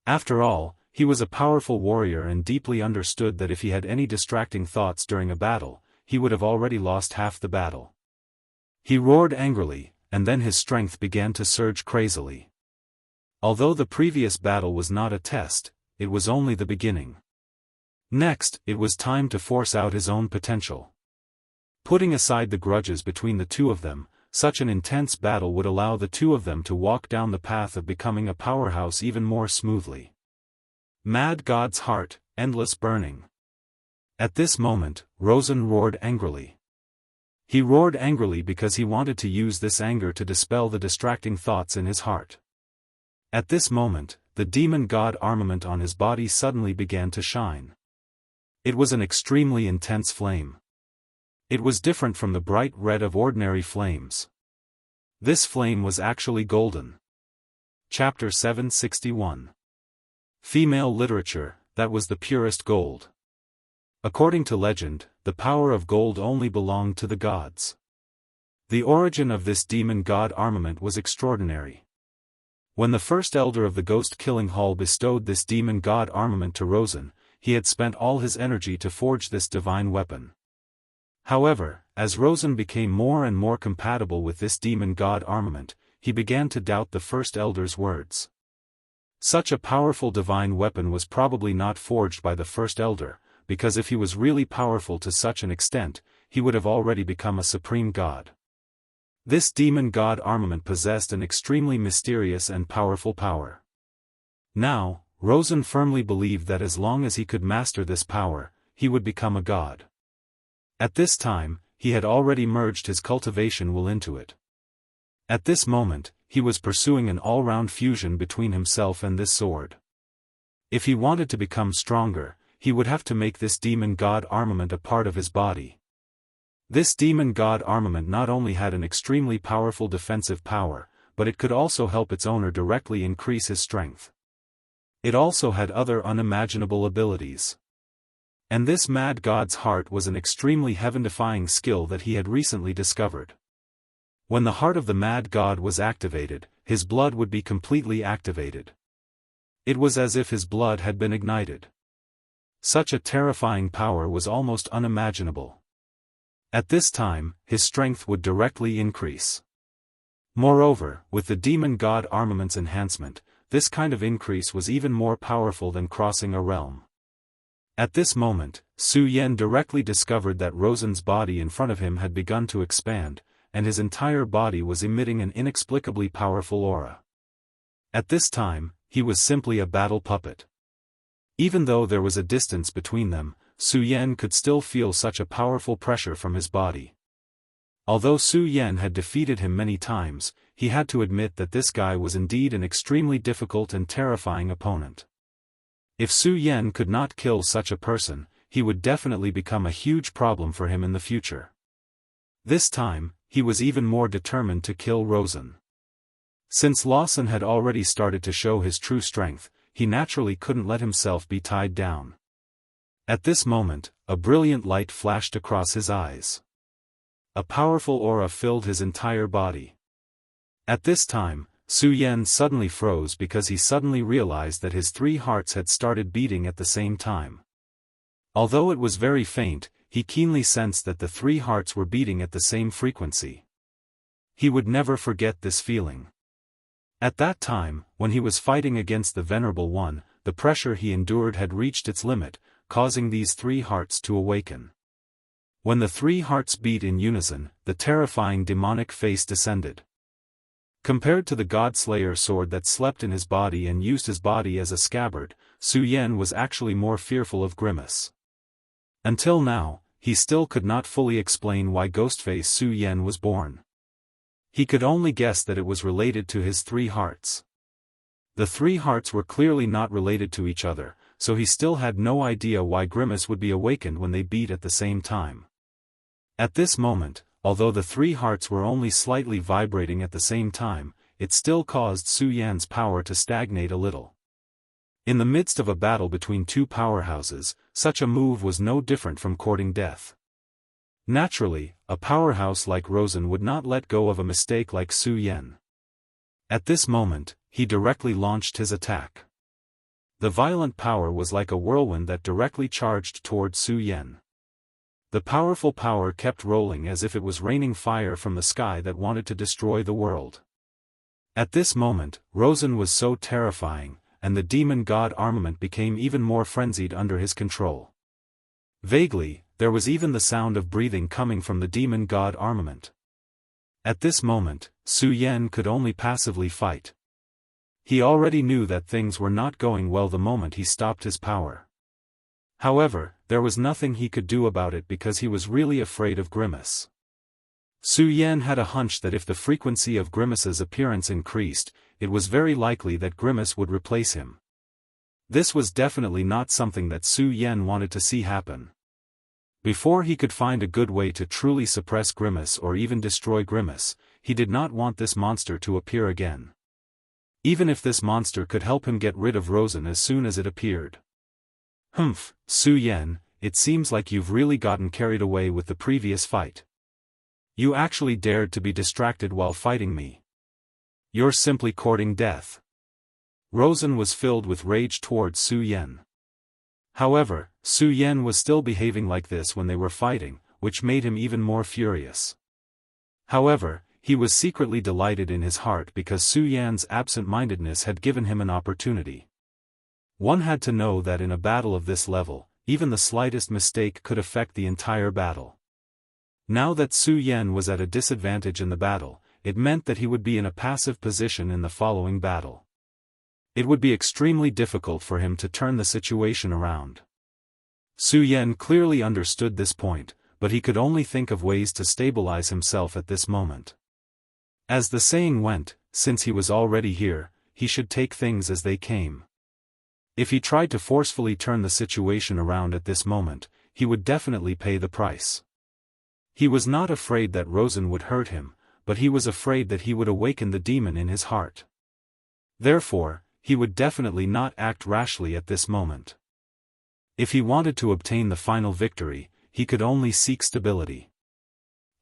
S1: After all, he was a powerful warrior and deeply understood that if he had any distracting thoughts during a battle, he would have already lost half the battle. He roared angrily, and then his strength began to surge crazily. Although the previous battle was not a test, it was only the beginning. Next, it was time to force out his own potential. Putting aside the grudges between the two of them, such an intense battle would allow the two of them to walk down the path of becoming a powerhouse even more smoothly. Mad God's heart, endless burning. At this moment, Rosen roared angrily. He roared angrily because he wanted to use this anger to dispel the distracting thoughts in his heart. At this moment, the demon god armament on his body suddenly began to shine. It was an extremely intense flame. It was different from the bright red of ordinary flames. This flame was actually golden. Chapter 761. Female literature, that was the purest gold. According to legend, the power of gold only belonged to the gods. The origin of this demon god armament was extraordinary. When the first elder of the ghost-killing hall bestowed this demon god armament to Rosen, he had spent all his energy to forge this divine weapon. However, as Rosen became more and more compatible with this demon god armament, he began to doubt the first elder's words. Such a powerful divine weapon was probably not forged by the first elder, because if he was really powerful to such an extent, he would have already become a supreme god. This demon god armament possessed an extremely mysterious and powerful power. Now, Rosen firmly believed that as long as he could master this power, he would become a god. At this time, he had already merged his cultivation will into it. At this moment, he was pursuing an all-round fusion between himself and this sword. If he wanted to become stronger, he would have to make this demon god armament a part of his body. This demon god armament not only had an extremely powerful defensive power, but it could also help its owner directly increase his strength. It also had other unimaginable abilities. And this mad god's heart was an extremely heaven-defying skill that he had recently discovered. When the heart of the mad god was activated, his blood would be completely activated. It was as if his blood had been ignited. Such a terrifying power was almost unimaginable. At this time, his strength would directly increase. Moreover, with the demon god armament's enhancement, this kind of increase was even more powerful than crossing a realm. At this moment, Su Yan directly discovered that Rosen's body in front of him had begun to expand, and his entire body was emitting an inexplicably powerful aura. At this time, he was simply a battle puppet. Even though there was a distance between them, Su Yan could still feel such a powerful pressure from his body. Although Su Yan had defeated him many times, he had to admit that this guy was indeed an extremely difficult and terrifying opponent. If Su Yan could not kill such a person, he would definitely become a huge problem for him in the future. This time, he was even more determined to kill Rosen. Since Lawson had already started to show his true strength, he naturally couldn't let himself be tied down. At this moment, a brilliant light flashed across his eyes. A powerful aura filled his entire body. At this time, Su Yan suddenly froze because he suddenly realized that his three hearts had started beating at the same time. Although it was very faint, he keenly sensed that the three hearts were beating at the same frequency. He would never forget this feeling. At that time, when he was fighting against the Venerable One, the pressure he endured had reached its limit, causing these three hearts to awaken. When the three hearts beat in unison, the terrifying demonic face descended. Compared to the God-Slayer sword that slept in his body and used his body as a scabbard, Su Yan was actually more fearful of Grimace. Until now, he still could not fully explain why Ghostface Su Yan was born. He could only guess that it was related to his three hearts. The three hearts were clearly not related to each other, so he still had no idea why Grimace would be awakened when they beat at the same time. At this moment, although the three hearts were only slightly vibrating at the same time, it still caused Su Yan's power to stagnate a little. In the midst of a battle between two powerhouses, such a move was no different from courting death. Naturally, a powerhouse like Rosen would not let go of a mistake like Su Yan. At this moment, he directly launched his attack. The violent power was like a whirlwind that directly charged toward Su Yan. The powerful power kept rolling as if it was raining fire from the sky that wanted to destroy the world. At this moment, Rosen was so terrifying, and the demon god armament became even more frenzied under his control. Vaguely, there was even the sound of breathing coming from the demon god armament. At this moment, Su Yan could only passively fight. He already knew that things were not going well the moment he stopped his power. However, there was nothing he could do about it because he was really afraid of Grimace. Su Yan had a hunch that if the frequency of Grimace's appearance increased, it was very likely that Grimace would replace him. This was definitely not something that Su Yan wanted to see happen. Before he could find a good way to truly suppress Grimace or even destroy Grimace, he did not want this monster to appear again. Even if this monster could help him get rid of Rosen as soon as it appeared. Humph, Su Yan, it seems like you've really gotten carried away with the previous fight. You actually dared to be distracted while fighting me. You're simply courting death. Rosen was filled with rage towards Su Yan. However, Su Yan was still behaving like this when they were fighting, which made him even more furious. However, he was secretly delighted in his heart because Su Yan's absent-mindedness had given him an opportunity. One had to know that in a battle of this level, even the slightest mistake could affect the entire battle. Now that Su Yan was at a disadvantage in the battle, it meant that he would be in a passive position in the following battle. It would be extremely difficult for him to turn the situation around. Su Yan clearly understood this point, but he could only think of ways to stabilize himself at this moment. As the saying went, since he was already here, he should take things as they came. If he tried to forcefully turn the situation around at this moment, he would definitely pay the price. He was not afraid that Rosen would hurt him, but he was afraid that he would awaken the demon in his heart. Therefore, he would definitely not act rashly at this moment. If he wanted to obtain the final victory, he could only seek stability.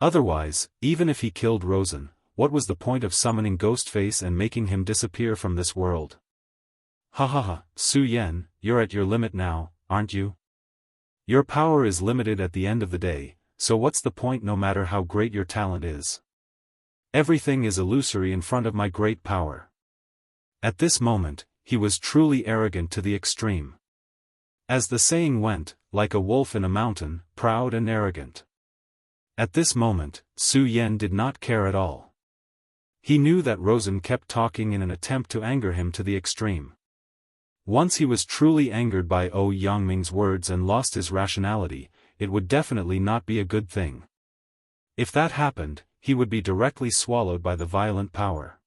S1: Otherwise, even if he killed Rosen, what was the point of summoning Ghostface and making him disappear from this world? Ha ha ha, Su Yan, you're at your limit now, aren't you? Your power is limited at the end of the day, so what's the point no matter how great your talent is? Everything is illusory in front of my great power. At this moment, he was truly arrogant to the extreme. As the saying went, like a wolf in a mountain, proud and arrogant. At this moment, Su Yan did not care at all. He knew that Rosen kept talking in an attempt to anger him to the extreme. Once he was truly angered by Yangming's words and lost his rationality, it would definitely not be a good thing. If that happened, he would be directly swallowed by the violent power.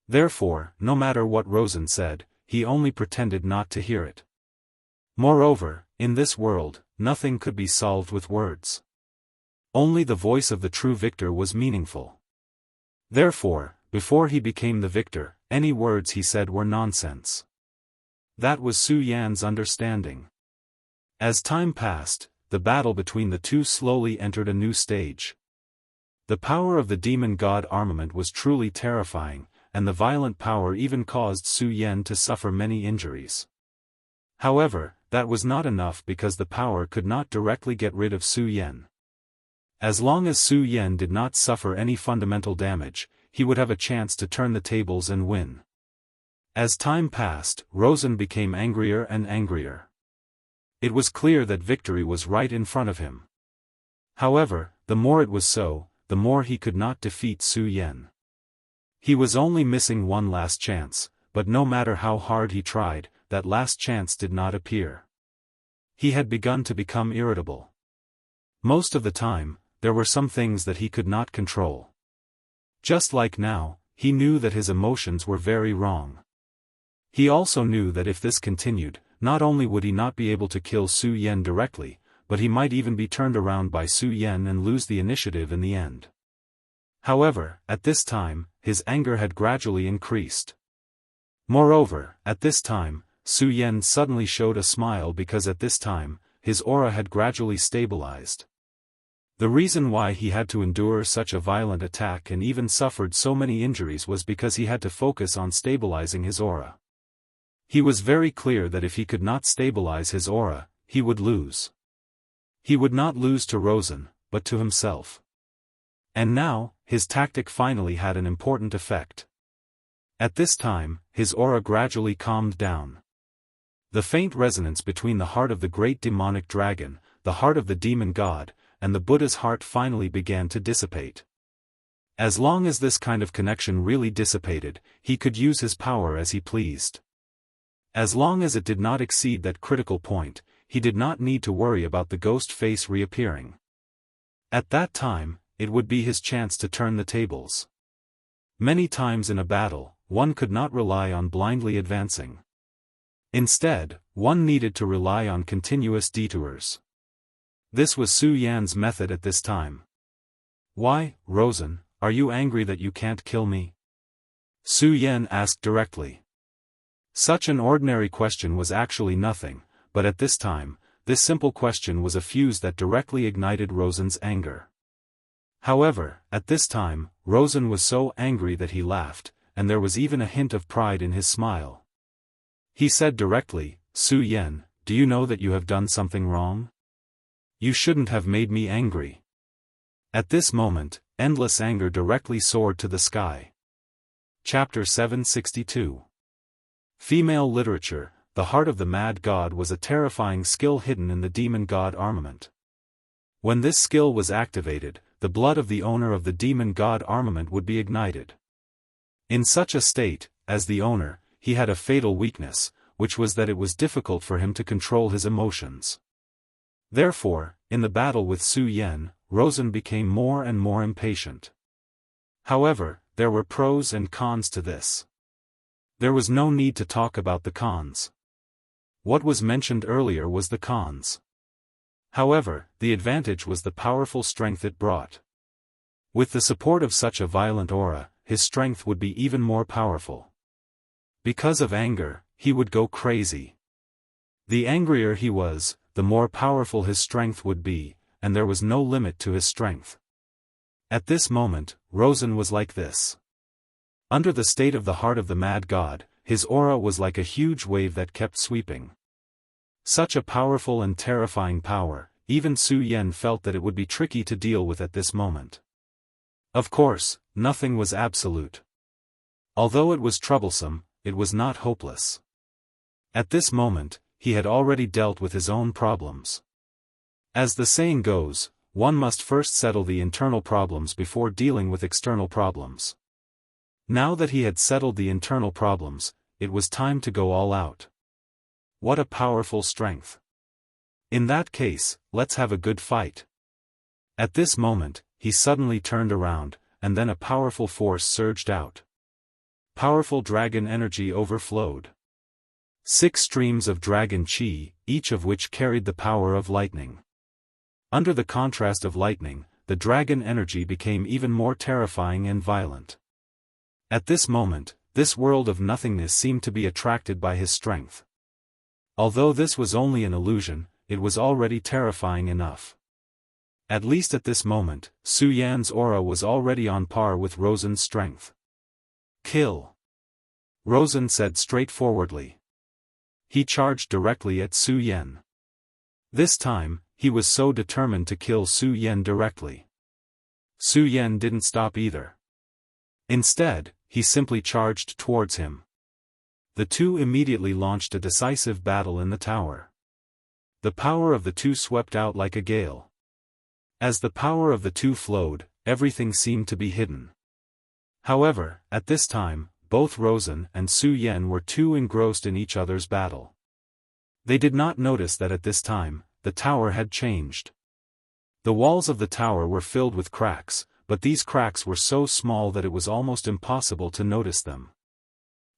S1: Therefore, no matter what Rosen said, he only pretended not to hear it. Moreover, in this world, nothing could be solved with words. Only the voice of the true victor was meaningful. Therefore, before he became the victor, any words he said were nonsense. That was Su Yan's understanding. As time passed, the battle between the two slowly entered a new stage. The power of the demon god armament was truly terrifying, and the violent power even caused Su Yan to suffer many injuries. However, that was not enough because the power could not directly get rid of Su Yan. As long as Su Yan did not suffer any fundamental damage, he would have a chance to turn the tables and win. As time passed, Rosen became angrier and angrier. It was clear that victory was right in front of him. However, the more it was so, the more he could not defeat Su Yan. He was only missing one last chance, but no matter how hard he tried, that last chance did not appear. He had begun to become irritable. Most of the time, there were some things that he could not control. Just like now, he knew that his emotions were very wrong. He also knew that if this continued, not only would he not be able to kill Su Yan directly, but he might even be turned around by Su Yan and lose the initiative in the end. However, at this time, his anger had gradually increased. Moreover, at this time, Su Yan suddenly showed a smile because at this time, his aura had gradually stabilized. The reason why he had to endure such a violent attack and even suffered so many injuries was because he had to focus on stabilizing his aura. He was very clear that if he could not stabilize his aura, he would lose. He would not lose to Rosen, but to himself. And now, his tactic finally had an important effect. At this time, his aura gradually calmed down. The faint resonance between the heart of the great demonic dragon, the heart of the demon god, and the Buddha's heart finally began to dissipate. As long as this kind of connection really dissipated, he could use his power as he pleased. As long as it did not exceed that critical point, he did not need to worry about the ghost face reappearing. At that time, it would be his chance to turn the tables. Many times in a battle, one could not rely on blindly advancing. Instead, one needed to rely on continuous detours. This was Su Yan's method at this time. "Why, Rosen, are you angry that you can't kill me?" Su Yan asked directly. Such an ordinary question was actually nothing, but at this time, this simple question was a fuse that directly ignited Rosen's anger. However, at this time, Rosen was so angry that he laughed, and there was even a hint of pride in his smile. He said directly, "Su Yan, do you know that you have done something wrong? You shouldn't have made me angry." At this moment, endless anger directly soared to the sky. Chapter 762. Female literature. The heart of the mad god was a terrifying skill hidden in the demon god armament. When this skill was activated, the blood of the owner of the demon god armament would be ignited. In such a state, as the owner, he had a fatal weakness, which was that it was difficult for him to control his emotions. Therefore, in the battle with Su Yan, Rosen became more and more impatient. However, there were pros and cons to this. There was no need to talk about the cons. What was mentioned earlier was the cons. However, the advantage was the powerful strength it brought. With the support of such a violent aura, his strength would be even more powerful. Because of anger, he would go crazy. The angrier he was, the more powerful his strength would be, and there was no limit to his strength. At this moment, Rosen was like this. Under the state of the heart of the mad god, his aura was like a huge wave that kept sweeping. Such a powerful and terrifying power, even Su Yan felt that it would be tricky to deal with at this moment. Of course, nothing was absolute. Although it was troublesome, it was not hopeless. At this moment, he had already dealt with his own problems. As the saying goes, one must first settle the internal problems before dealing with external problems. Now that he had settled the internal problems, it was time to go all out. What a powerful strength. In that case, let's have a good fight. At this moment, he suddenly turned around, and then a powerful force surged out. Powerful dragon energy overflowed. 6 streams of dragon chi, each of which carried the power of lightning. Under the contrast of lightning, the dragon energy became even more terrifying and violent. At this moment, this world of nothingness seemed to be attracted by his strength. Although this was only an illusion, it was already terrifying enough. At least at this moment, Su Yan's aura was already on par with Rosen's strength. "Kill!" Rosen said straightforwardly. He charged directly at Su Yan. This time, he was so determined to kill Su Yan directly. Su Yan didn't stop either. Instead, he simply charged towards him. The two immediately launched a decisive battle in the tower. The power of the two swept out like a gale. As the power of the two flowed, everything seemed to be hidden. However, at this time, both Rosen and Su Yan were too engrossed in each other's battle. They did not notice that at this time, the tower had changed. The walls of the tower were filled with cracks, but these cracks were so small that it was almost impossible to notice them.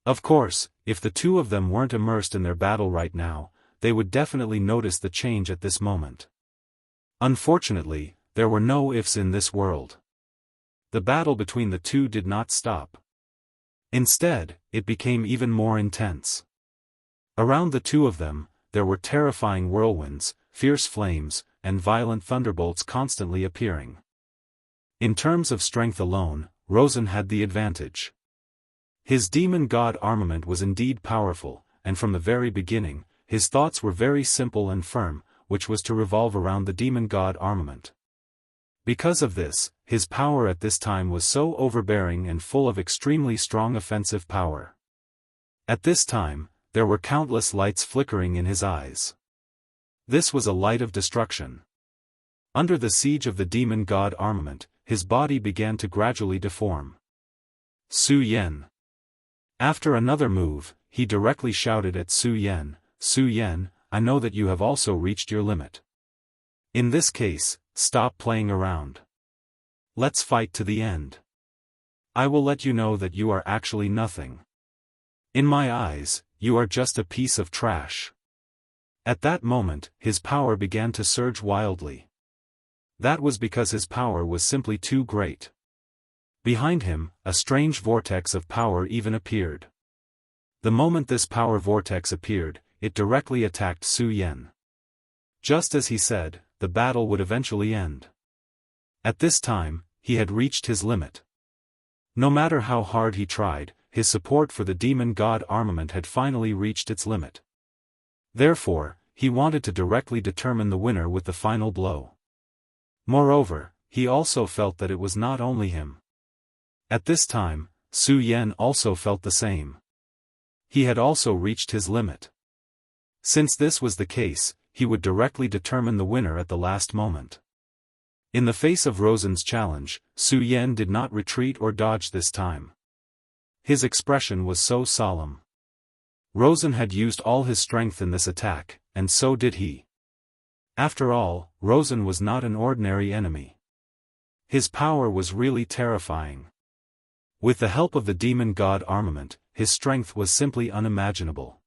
S1: Of course, if the two of them weren't immersed in their battle right now, they would definitely notice the change at this moment. Unfortunately, there were no ifs in this world. The battle between the two did not stop. Instead, it became even more intense. Around the two of them, there were terrifying whirlwinds, fierce flames, and violent thunderbolts constantly appearing. In terms of strength alone, Rosen had the advantage. His demon god armament was indeed powerful, and from the very beginning, his thoughts were very simple and firm, which was to revolve around the demon god armament. Because of this, his power at this time was so overbearing and full of extremely strong offensive power. At this time, there were countless lights flickering in his eyes. This was a light of destruction. Under the siege of the demon god armament, his body began to gradually deform. Su Yan. After another move, he directly shouted at Su Yan, "Su Yan, I know that you have also reached your limit. In this case, stop playing around. Let's fight to the end. I will let you know that you are actually nothing. In my eyes, you are just a piece of trash." At that moment, his power began to surge wildly. That was because his power was simply too great. Behind him, a strange vortex of power even appeared. The moment this power vortex appeared, it directly attacked Su Yan. Just as he said, the battle would eventually end. At this time, he had reached his limit. No matter how hard he tried, his support for the demon god armament had finally reached its limit. Therefore, he wanted to directly determine the winner with the final blow. Moreover, he also felt that it was not only him. At this time, Su Yan also felt the same. He had also reached his limit. Since this was the case, he would directly determine the winner at the last moment. In the face of Rosen's challenge, Su Yan did not retreat or dodge this time. His expression was so solemn. Rosen had used all his strength in this attack, and so did he. After all, Rosen was not an ordinary enemy. His power was really terrifying. With the help of the demon god armament, his strength was simply unimaginable.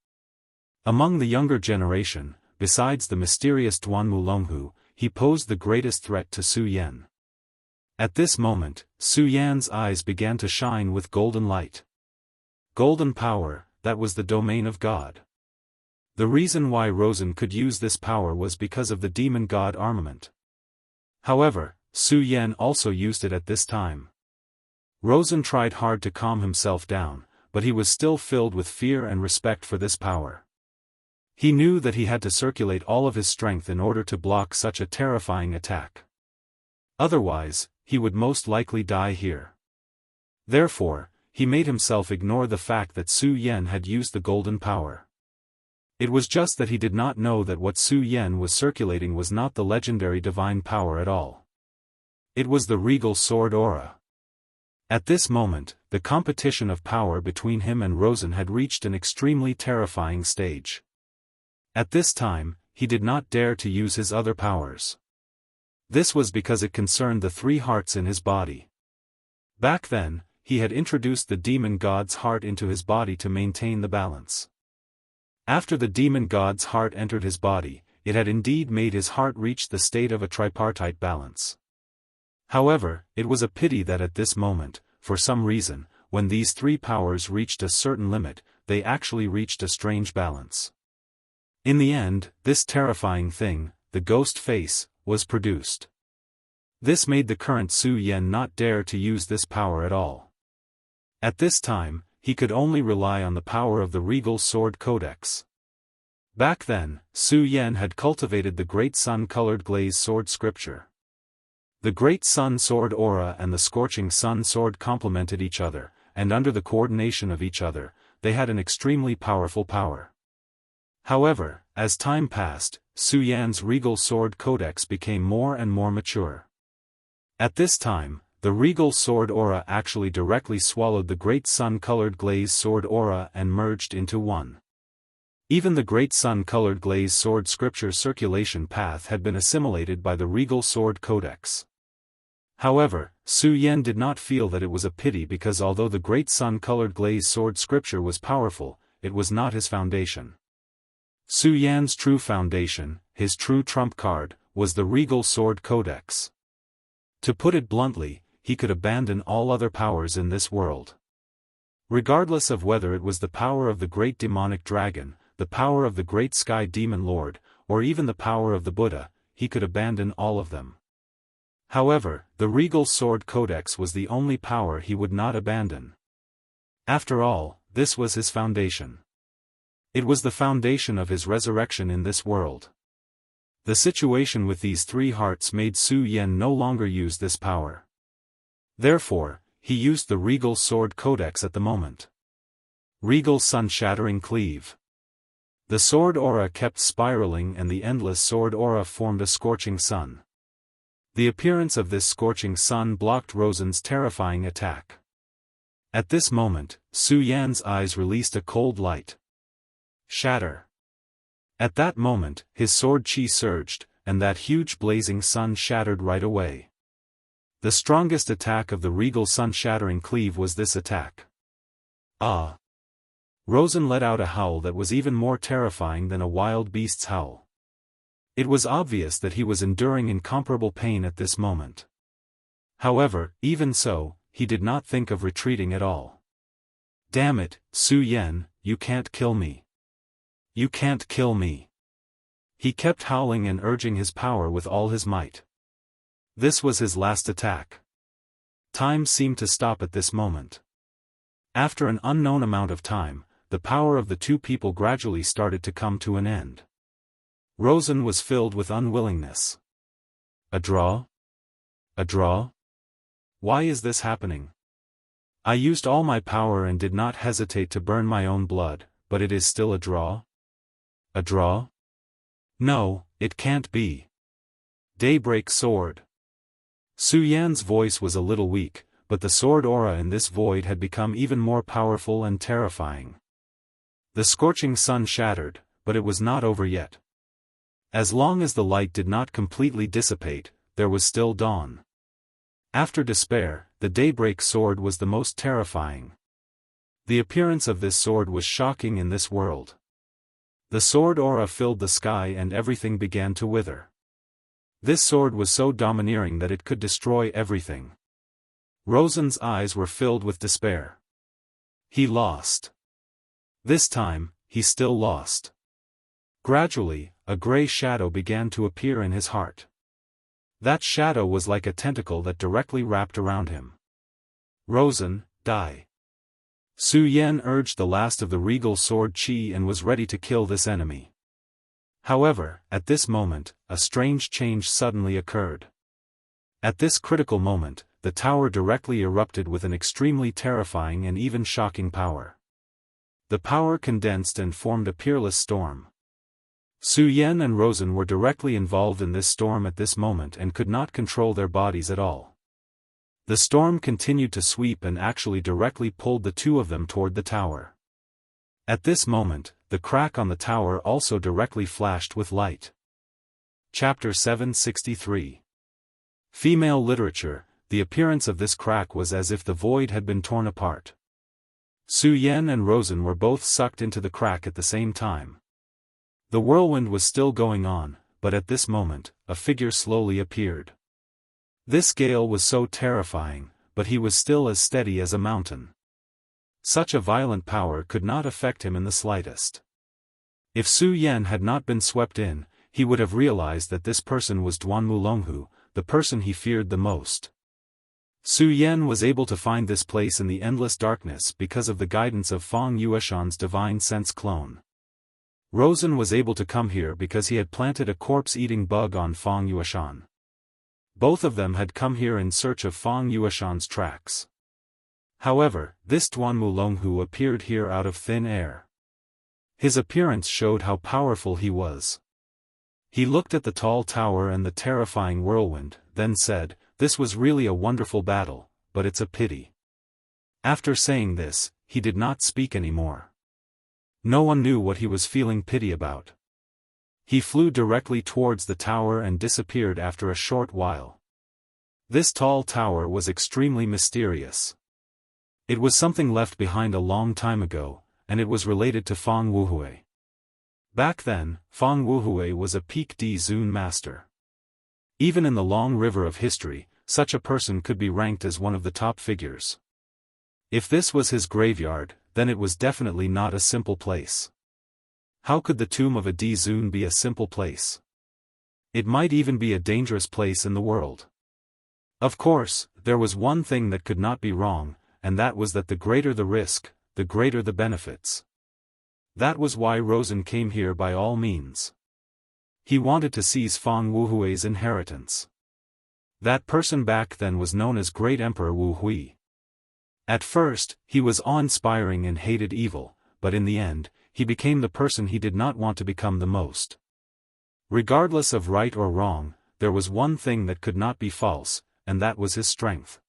S1: Among the younger generation, besides the mysterious Duan Mulonghu, he posed the greatest threat to Su Yan. At this moment, Su Yan's eyes began to shine with golden light. Golden power, that was the domain of God. The reason why Rosen could use this power was because of the demon god armament. However, Su Yan also used it at this time. Rosen tried hard to calm himself down, but he was still filled with fear and respect for this power. He knew that he had to circulate all of his strength in order to block such a terrifying attack. Otherwise, he would most likely die here. Therefore, he made himself ignore the fact that Su Yan had used the golden power. It was just that he did not know that what Su Yan was circulating was not the legendary divine power at all. It was the regal sword aura. At this moment, the competition of power between him and Rosen had reached an extremely terrifying stage. At this time, he did not dare to use his other powers. This was because it concerned the three hearts in his body. Back then, he had introduced the demon god's heart into his body to maintain the balance. After the demon god's heart entered his body, it had indeed made his heart reach the state of a tripartite balance. However, it was a pity that at this moment, for some reason, when these three powers reached a certain limit, they actually reached a strange balance. In the end, this terrifying thing, the ghost face, was produced. This made the current Su Yan not dare to use this power at all. At this time, he could only rely on the power of the regal sword codex. Back then, Su Yan had cultivated the great sun-colored glaze sword scripture. The great sun sword aura and the scorching sun sword complemented each other, and under the coordination of each other, they had an extremely powerful power. However, as time passed, Su Yan's regal sword codex became more and more mature. At this time, the regal sword aura actually directly swallowed the great sun-colored glaze sword aura and merged into one. Even the great sun-colored glaze sword scripture circulation path had been assimilated by the regal sword codex. However, Su Yan did not feel that it was a pity because although the great sun-colored glaze sword scripture was powerful, it was not his foundation. Su Yan's true foundation, his true trump card, was the regal sword codex. To put it bluntly, he could abandon all other powers in this world. Regardless of whether it was the power of the great demonic dragon, the power of the great sky demon lord, or even the power of the Buddha, he could abandon all of them. However, the regal sword codex was the only power he would not abandon. After all, this was his foundation. It was the foundation of his resurrection in this world. The situation with these three hearts made Su Yan no longer use this power. Therefore, he used the regal sword codex at the moment. Regal sun-shattering cleave. The sword aura kept spiraling and the endless sword aura formed a scorching sun. The appearance of this scorching sun blocked Rosen's terrifying attack. At this moment, Su Yan's eyes released a cold light. Shatter. At that moment, his sword chi surged, and that huge blazing sun shattered right away. The strongest attack of the regal sun-shattering cleave was this attack. Ah! Rosen let out a howl that was even more terrifying than a wild beast's howl. It was obvious that he was enduring incomparable pain at this moment. However, even so, he did not think of retreating at all. Damn it, Su Yan, you can't kill me. You can't kill me. He kept howling and urging his power with all his might. This was his last attack. Time seemed to stop at this moment. After an unknown amount of time, the power of the two people gradually started to come to an end. Rosen was filled with unwillingness. A draw? A draw? Why is this happening? I used all my power and did not hesitate to burn my own blood, but it is still a draw? A draw? No, it can't be. Daybreak sword. Su Yan's voice was a little weak, but the sword aura in this void had become even more powerful and terrifying. The scorching sun shattered, but it was not over yet. As long as the light did not completely dissipate, there was still dawn. After despair, the daybreak sword was the most terrifying. The appearance of this sword was shocking in this world. The sword aura filled the sky and everything began to wither. This sword was so domineering that it could destroy everything. Rosen's eyes were filled with despair. He lost. This time, he still lost. Gradually, a gray shadow began to appear in his heart. That shadow was like a tentacle that directly wrapped around him. Rosen, die. Su Yan urged the last of the regal sword chi and was ready to kill this enemy. However, at this moment, a strange change suddenly occurred. At this critical moment, the tower directly erupted with an extremely terrifying and even shocking power. The power condensed and formed a peerless storm. Su Yan and Rosen were directly involved in this storm at this moment and could not control their bodies at all. The storm continued to sweep and actually directly pulled the two of them toward the tower. At this moment, the crack on the tower also directly flashed with light. Chapter 763. Female literature. The appearance of this crack was as if the void had been torn apart. Su Yan and Rosen were both sucked into the crack at the same time. The whirlwind was still going on, but at this moment, a figure slowly appeared. This gale was so terrifying, but he was still as steady as a mountain. Such a violent power could not affect him in the slightest. If Su Yan had not been swept in, he would have realized that this person was Duanmu Longhu, the person he feared the most. Su Yan was able to find this place in the endless darkness because of the guidance of Feng Yueshan's divine sense clone. Rosen was able to come here because he had planted a corpse-eating bug on Feng Yueshan. Both of them had come here in search of Feng Yueshan's tracks. However, this Duanmu Longhu appeared here out of thin air. His appearance showed how powerful he was. He looked at the tall tower and the terrifying whirlwind, then said, "This was really a wonderful battle, but it's a pity." After saying this, he did not speak anymore. No one knew what he was feeling pity about. He flew directly towards the tower and disappeared after a short while. This tall tower was extremely mysterious. It was something left behind a long time ago, and it was related to Fang Wuhui. Back then, Fang Wuhui was a peak D Zun master. Even in the long river of history, such a person could be ranked as one of the top figures. If this was his graveyard, then it was definitely not a simple place. How could the tomb of a D Zun be a simple place? It might even be a dangerous place in the world. Of course, there was one thing that could not be wrong, and that was that the greater the risk, the greater the benefits. That was why Rosen came here by all means. He wanted to seize Fang Wuhui's inheritance. That person back then was known as Great Emperor Wu Hui. At first, he was awe-inspiring and hated evil, but in the end, he became the person he did not want to become the most. Regardless of right or wrong, there was one thing that could not be false, and that was his strength.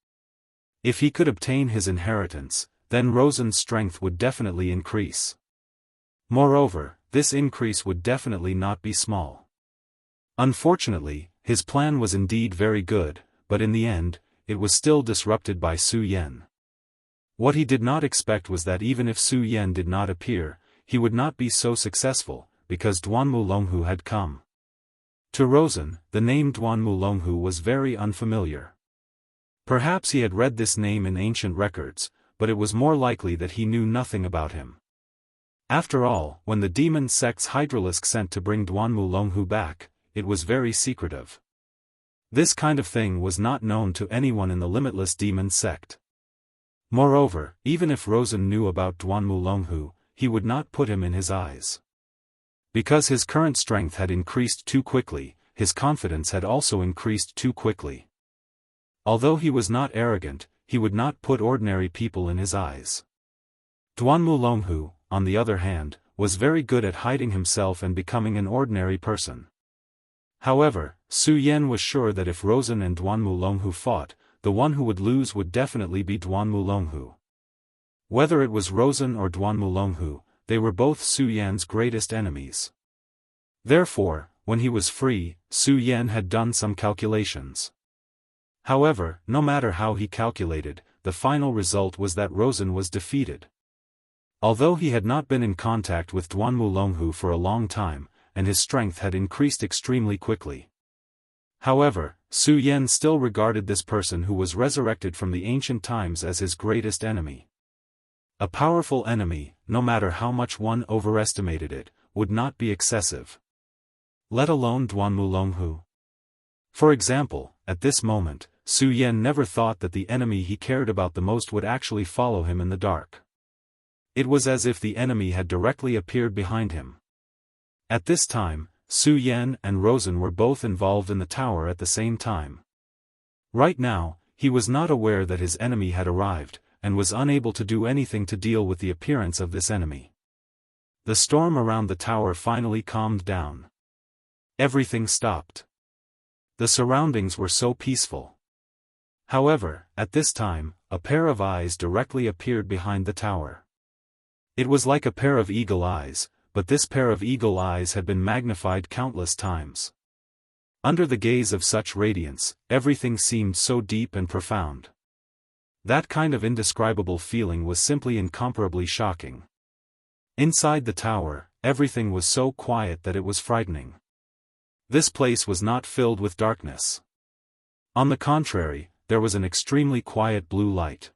S1: If he could obtain his inheritance, then Rosen's strength would definitely increase. Moreover, this increase would definitely not be small. Unfortunately, his plan was indeed very good, but in the end, it was still disrupted by Su Yan. What he did not expect was that even if Su Yan did not appear, he would not be so successful, because Duanmu Longhu had come. To Rosen, the name Duanmu Longhu was very unfamiliar. Perhaps he had read this name in ancient records, but it was more likely that he knew nothing about him. After all, when the demon sect's Hydralisk sent to bring Duanmu Longhu back, it was very secretive. This kind of thing was not known to anyone in the limitless demon sect. Moreover, even if Rosen knew about Duanmu Longhu, he would not put him in his eyes. Because his current strength had increased too quickly, his confidence had also increased too quickly. Although he was not arrogant, he would not put ordinary people in his eyes. Duanmu Longhu, on the other hand, was very good at hiding himself and becoming an ordinary person. However, Su Yan was sure that if Rosen and Duanmu Longhu fought, the one who would lose would definitely be Duanmu Longhu. Whether it was Rosen or Duanmu Longhu, they were both Su Yan's greatest enemies. Therefore, when he was free, Su Yan had done some calculations. However, no matter how he calculated, the final result was that Rosen was defeated. Although he had not been in contact with Duanmu Longhu for a long time, and his strength had increased extremely quickly. However, Su Yan still regarded this person who was resurrected from the ancient times as his greatest enemy. A powerful enemy, no matter how much one overestimated it, would not be excessive. Let alone Duanmu Longhu. For example, at this moment, Su Yan never thought that the enemy he cared about the most would actually follow him in the dark. It was as if the enemy had directly appeared behind him. At this time, Su Yan and Rosen were both involved in the tower at the same time. Right now, he was not aware that his enemy had arrived, and was unable to do anything to deal with the appearance of this enemy. The storm around the tower finally calmed down. Everything stopped. The surroundings were so peaceful. However, at this time, a pair of eyes directly appeared behind the tower. It was like a pair of eagle eyes, but this pair of eagle eyes had been magnified countless times. Under the gaze of such radiance, everything seemed so deep and profound. That kind of indescribable feeling was simply incomparably shocking. Inside the tower, everything was so quiet that it was frightening. This place was not filled with darkness. On the contrary, there was an extremely quiet blue light.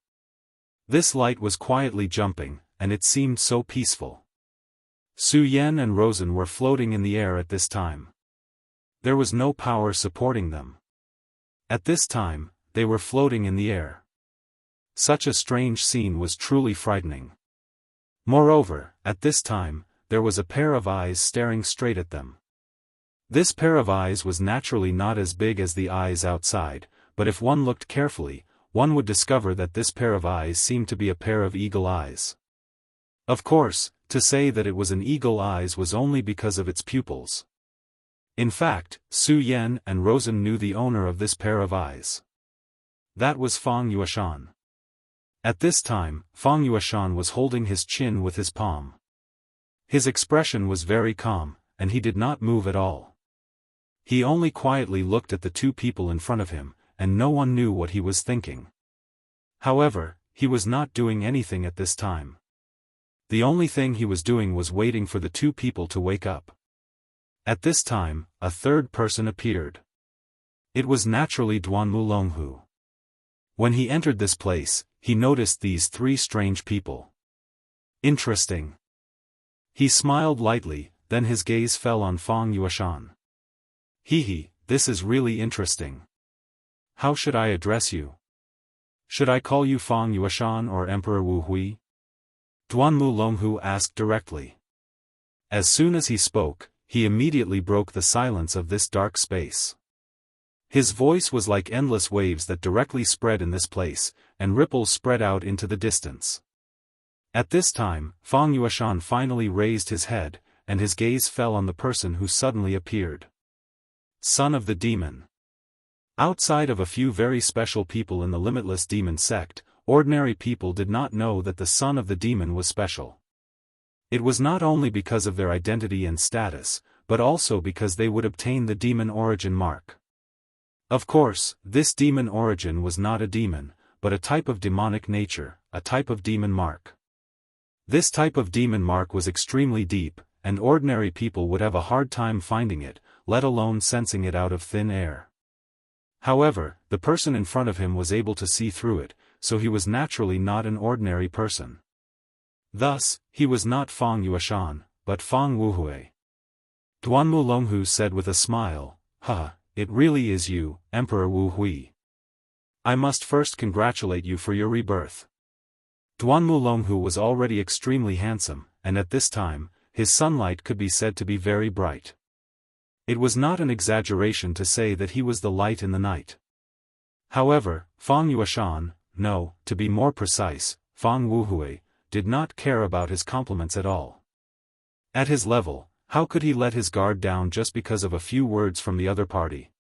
S1: This light was quietly jumping, and it seemed so peaceful. Su Yan and Rosen were floating in the air at this time. There was no power supporting them. At this time, they were floating in the air. Such a strange scene was truly frightening. Moreover, at this time, there was a pair of eyes staring straight at them. This pair of eyes was naturally not as big as the eyes outside, but if one looked carefully, one would discover that this pair of eyes seemed to be a pair of eagle eyes. Of course, to say that it was an eagle eyes was only because of its pupils. In fact, Su Yan and Rosen knew the owner of this pair of eyes. That was Fang Yueshan. At this time, Fang Yueshan was holding his chin with his palm. His expression was very calm, and he did not move at all. He only quietly looked at the two people in front of him, and no one knew what he was thinking. However, he was not doing anything at this time. The only thing he was doing was waiting for the two people to wake up. At this time, a third person appeared. It was naturally Duanmu Longhu. When he entered this place, he noticed these three strange people. Interesting. He smiled lightly, then his gaze fell on Fang Yueshan. Hehe, this is really interesting. How should I address you? Should I call you Fang Yueshan or Emperor Wu Hui? Duanmu Longhu asked directly. As soon as he spoke, he immediately broke the silence of this dark space. His voice was like endless waves that directly spread in this place, and ripples spread out into the distance. At this time, Fang Yueshan finally raised his head, and his gaze fell on the person who suddenly appeared. Son of the Demon. Outside of a few very special people in the Limitless Demon sect, ordinary people did not know that the Son of the Demon was special. It was not only because of their identity and status, but also because they would obtain the demon origin mark. Of course, this demon origin was not a demon, but a type of demonic nature, a type of demon mark. This type of demon mark was extremely deep, and ordinary people would have a hard time finding it, let alone sensing it out of thin air. However, the person in front of him was able to see through it, so he was naturally not an ordinary person. Thus, he was not Fang Yueshan, but Fang Wuhui. Duanmu Longhu said with a smile, it really is you, Emperor Wu Hui. I must first congratulate you for your rebirth. Duanmu Longhu was already extremely handsome, and at this time, his sunlight could be said to be very bright. It was not an exaggeration to say that he was the light in the night. However, Fang Yueshan, no, to be more precise, Fang Wuhui, did not care about his compliments at all. At his level, how could he let his guard down just because of a few words from the other party?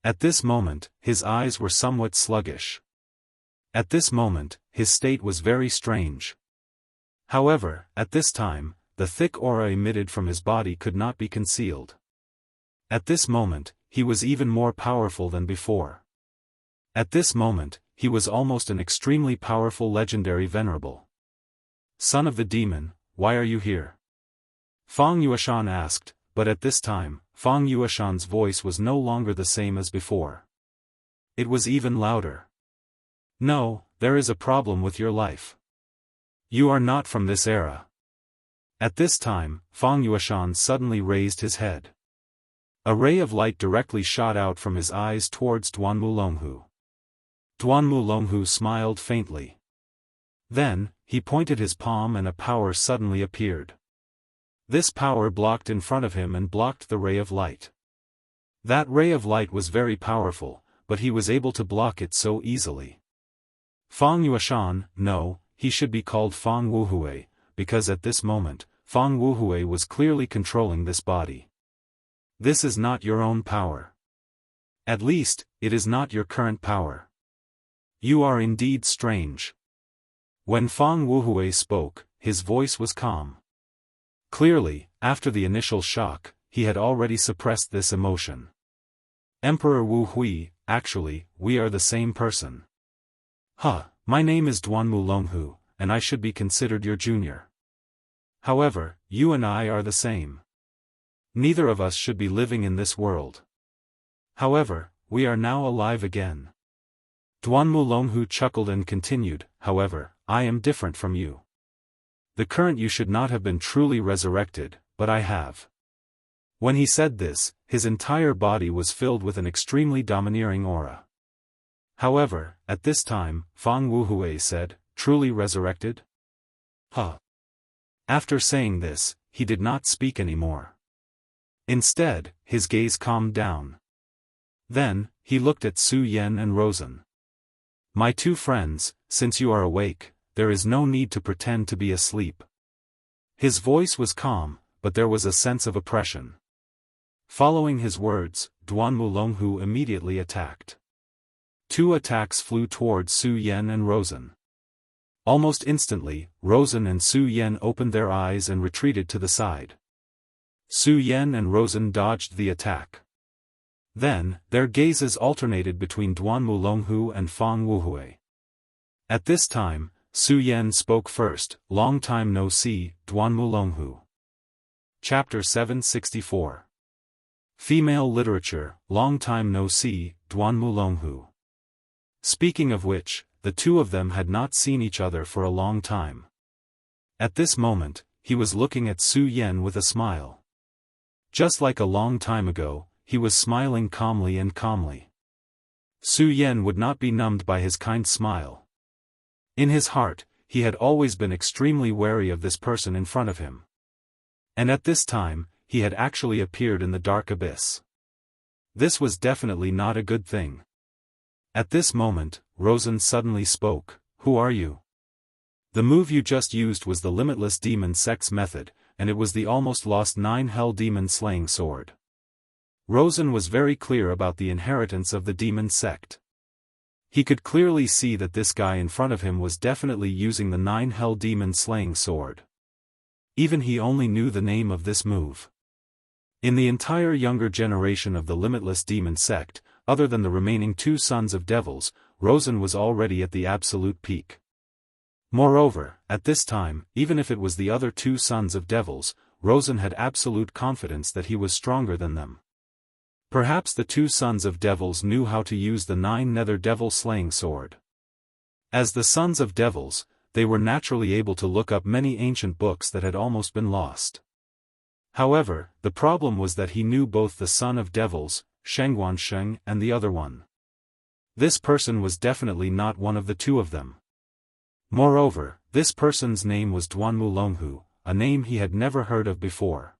S1: At this moment, his eyes were somewhat sluggish. At this moment, his state was very strange. However, at this time, the thick aura emitted from his body could not be concealed. At this moment, he was even more powerful than before. At this moment, he was almost an extremely powerful legendary venerable. Son of the Demon, why are you here? Fang Yueshan asked, but at this time, Fang Yueshan's voice was no longer the same as before. It was even louder. No, there is a problem with your life. You are not from this era. At this time, Fang Yueshan suddenly raised his head. A ray of light directly shot out from his eyes towards Duanmu Longhu. Duanmu Longhu smiled faintly. Then, he pointed his palm and a power suddenly appeared. This power blocked in front of him and blocked the ray of light. That ray of light was very powerful, but he was able to block it so easily. Fang Yueshan, no, he should be called Fang Wuhui, because at this moment, Fang Wuhui was clearly controlling this body. This is not your own power. At least, it is not your current power. You are indeed strange. When Fang Wuhui spoke, his voice was calm. Clearly, after the initial shock, he had already suppressed this emotion. Emperor Wu Hui, actually, we are the same person. My name is Duanmu Longhu, and I should be considered your junior. However, you and I are the same. Neither of us should be living in this world. However, we are now alive again. Duanmu Longhu chuckled and continued, however, I am different from you. The current you should not have been truly resurrected, but I have. When he said this, his entire body was filled with an extremely domineering aura. However, at this time, Fang Wuhui said, truly resurrected? After saying this, he did not speak anymore. Instead, his gaze calmed down. Then, he looked at Su Yan and Rosen. My two friends, since you are awake, there is no need to pretend to be asleep. His voice was calm, but there was a sense of oppression. Following his words, Duanmu Longhu immediately attacked. 2 attacks flew towards Su Yan and Rosen. Almost instantly, Rosen and Su Yan opened their eyes and retreated to the side. Su Yan and Rosen dodged the attack. Then, their gazes alternated between Duanmu Longhu and Fang Wuhui. At this time, Su Yan spoke first. Long time no see, Duanmu Longhu. Chapter 764. Female Literature, Long time no see, Duanmu Longhu. Speaking of which, the two of them had not seen each other for a long time. At this moment, he was looking at Su Yan with a smile. Just like a long time ago, he was smiling calmly and calmly. Su Yan would not be numbed by his kind smile. In his heart, he had always been extremely wary of this person in front of him. And at this time, he had actually appeared in the dark abyss. This was definitely not a good thing. At this moment, Rosen suddenly spoke. Who are you? The move you just used was the limitless demon sects method, and it was the almost lost 9 hell demon slaying sword. Rosen was very clear about the inheritance of the demon sect. He could clearly see that this guy in front of him was definitely using the 9 hell demon slaying sword. Even he only knew the name of this move. In the entire younger generation of the limitless demon sect, other than the remaining 2 sons of devils, Rosen was already at the absolute peak. Moreover, at this time, even if it was the other 2 sons of devils, Rosen had absolute confidence that he was stronger than them. Perhaps the 2 sons of devils knew how to use the 9 nether devil slaying sword. As the sons of devils, they were naturally able to look up many ancient books that had almost been lost. However, the problem was that he knew both the son of devils, Shengguansheng, and the other one. This person was definitely not one of the 2 of them. Moreover, this person's name was Duanmu Longhu, a name he had never heard of before.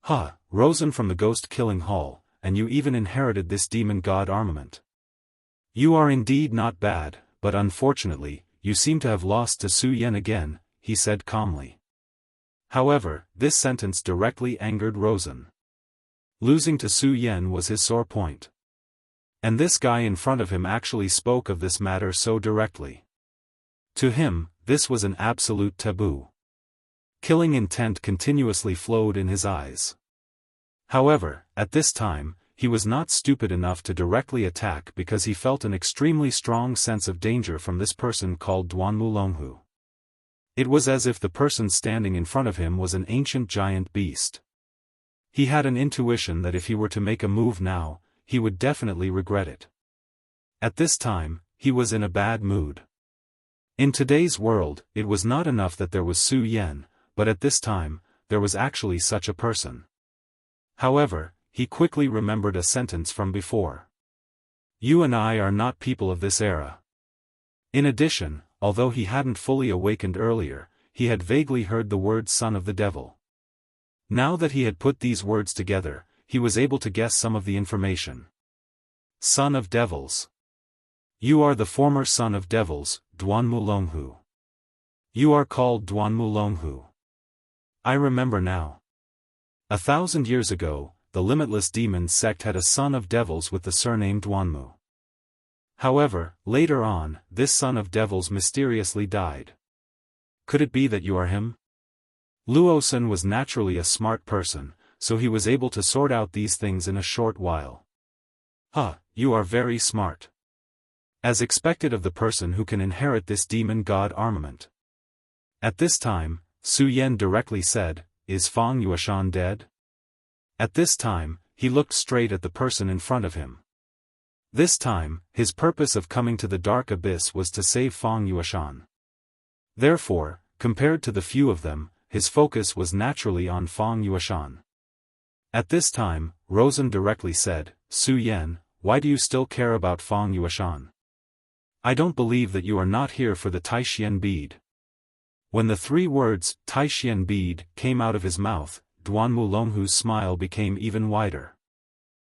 S1: Ha, Rosen from the ghost-killing hall, and you even inherited this demon god armament. You are indeed not bad, but unfortunately, you seem to have lost to Su Yan again, he said calmly. However, this sentence directly angered Rosen. Losing to Su Yan was his sore point. And this guy in front of him actually spoke of this matter so directly. To him, this was an absolute taboo. Killing intent continuously flowed in his eyes. However, at this time, he was not stupid enough to directly attack because he felt an extremely strong sense of danger from this person called Duanmu Longhu. It was as if the person standing in front of him was an ancient giant beast. He had an intuition that if he were to make a move now, he would definitely regret it. At this time, he was in a bad mood. In today's world, it was not enough that there was Su Yan, but at this time, there was actually such a person. However, he quickly remembered a sentence from before. You and I are not people of this era. In addition, although he hadn't fully awakened earlier, he had vaguely heard the word son of the devil. Now that he had put these words together, he was able to guess some of the information. Son of devils. You are the former son of devils, Duanmu Longhu. You are called Duanmu Longhu. I remember now. 1,000 years ago, the limitless demon sect had a son of devils with the surname Duanmu. However, later on, this son of devils mysteriously died. Could it be that you are him? Luosen was naturally a smart person, so he was able to sort out these things in a short while. You are very smart. As expected of the person who can inherit this demon god armament. At this time, Su Yan directly said, Is Fang Yuashan dead? At this time, he looked straight at the person in front of him. This time, his purpose of coming to the dark abyss was to save Fang Yuashan. Therefore, compared to the few of them, his focus was naturally on Fang Yuashan. At this time, Rosen directly said, Su Yan, why do you still care about Fang Yuashan? I don't believe that you are not here for the Taishian bead. When the 3 words, Taishian bead, came out of his mouth, Duanmu Longhu's smile became even wider.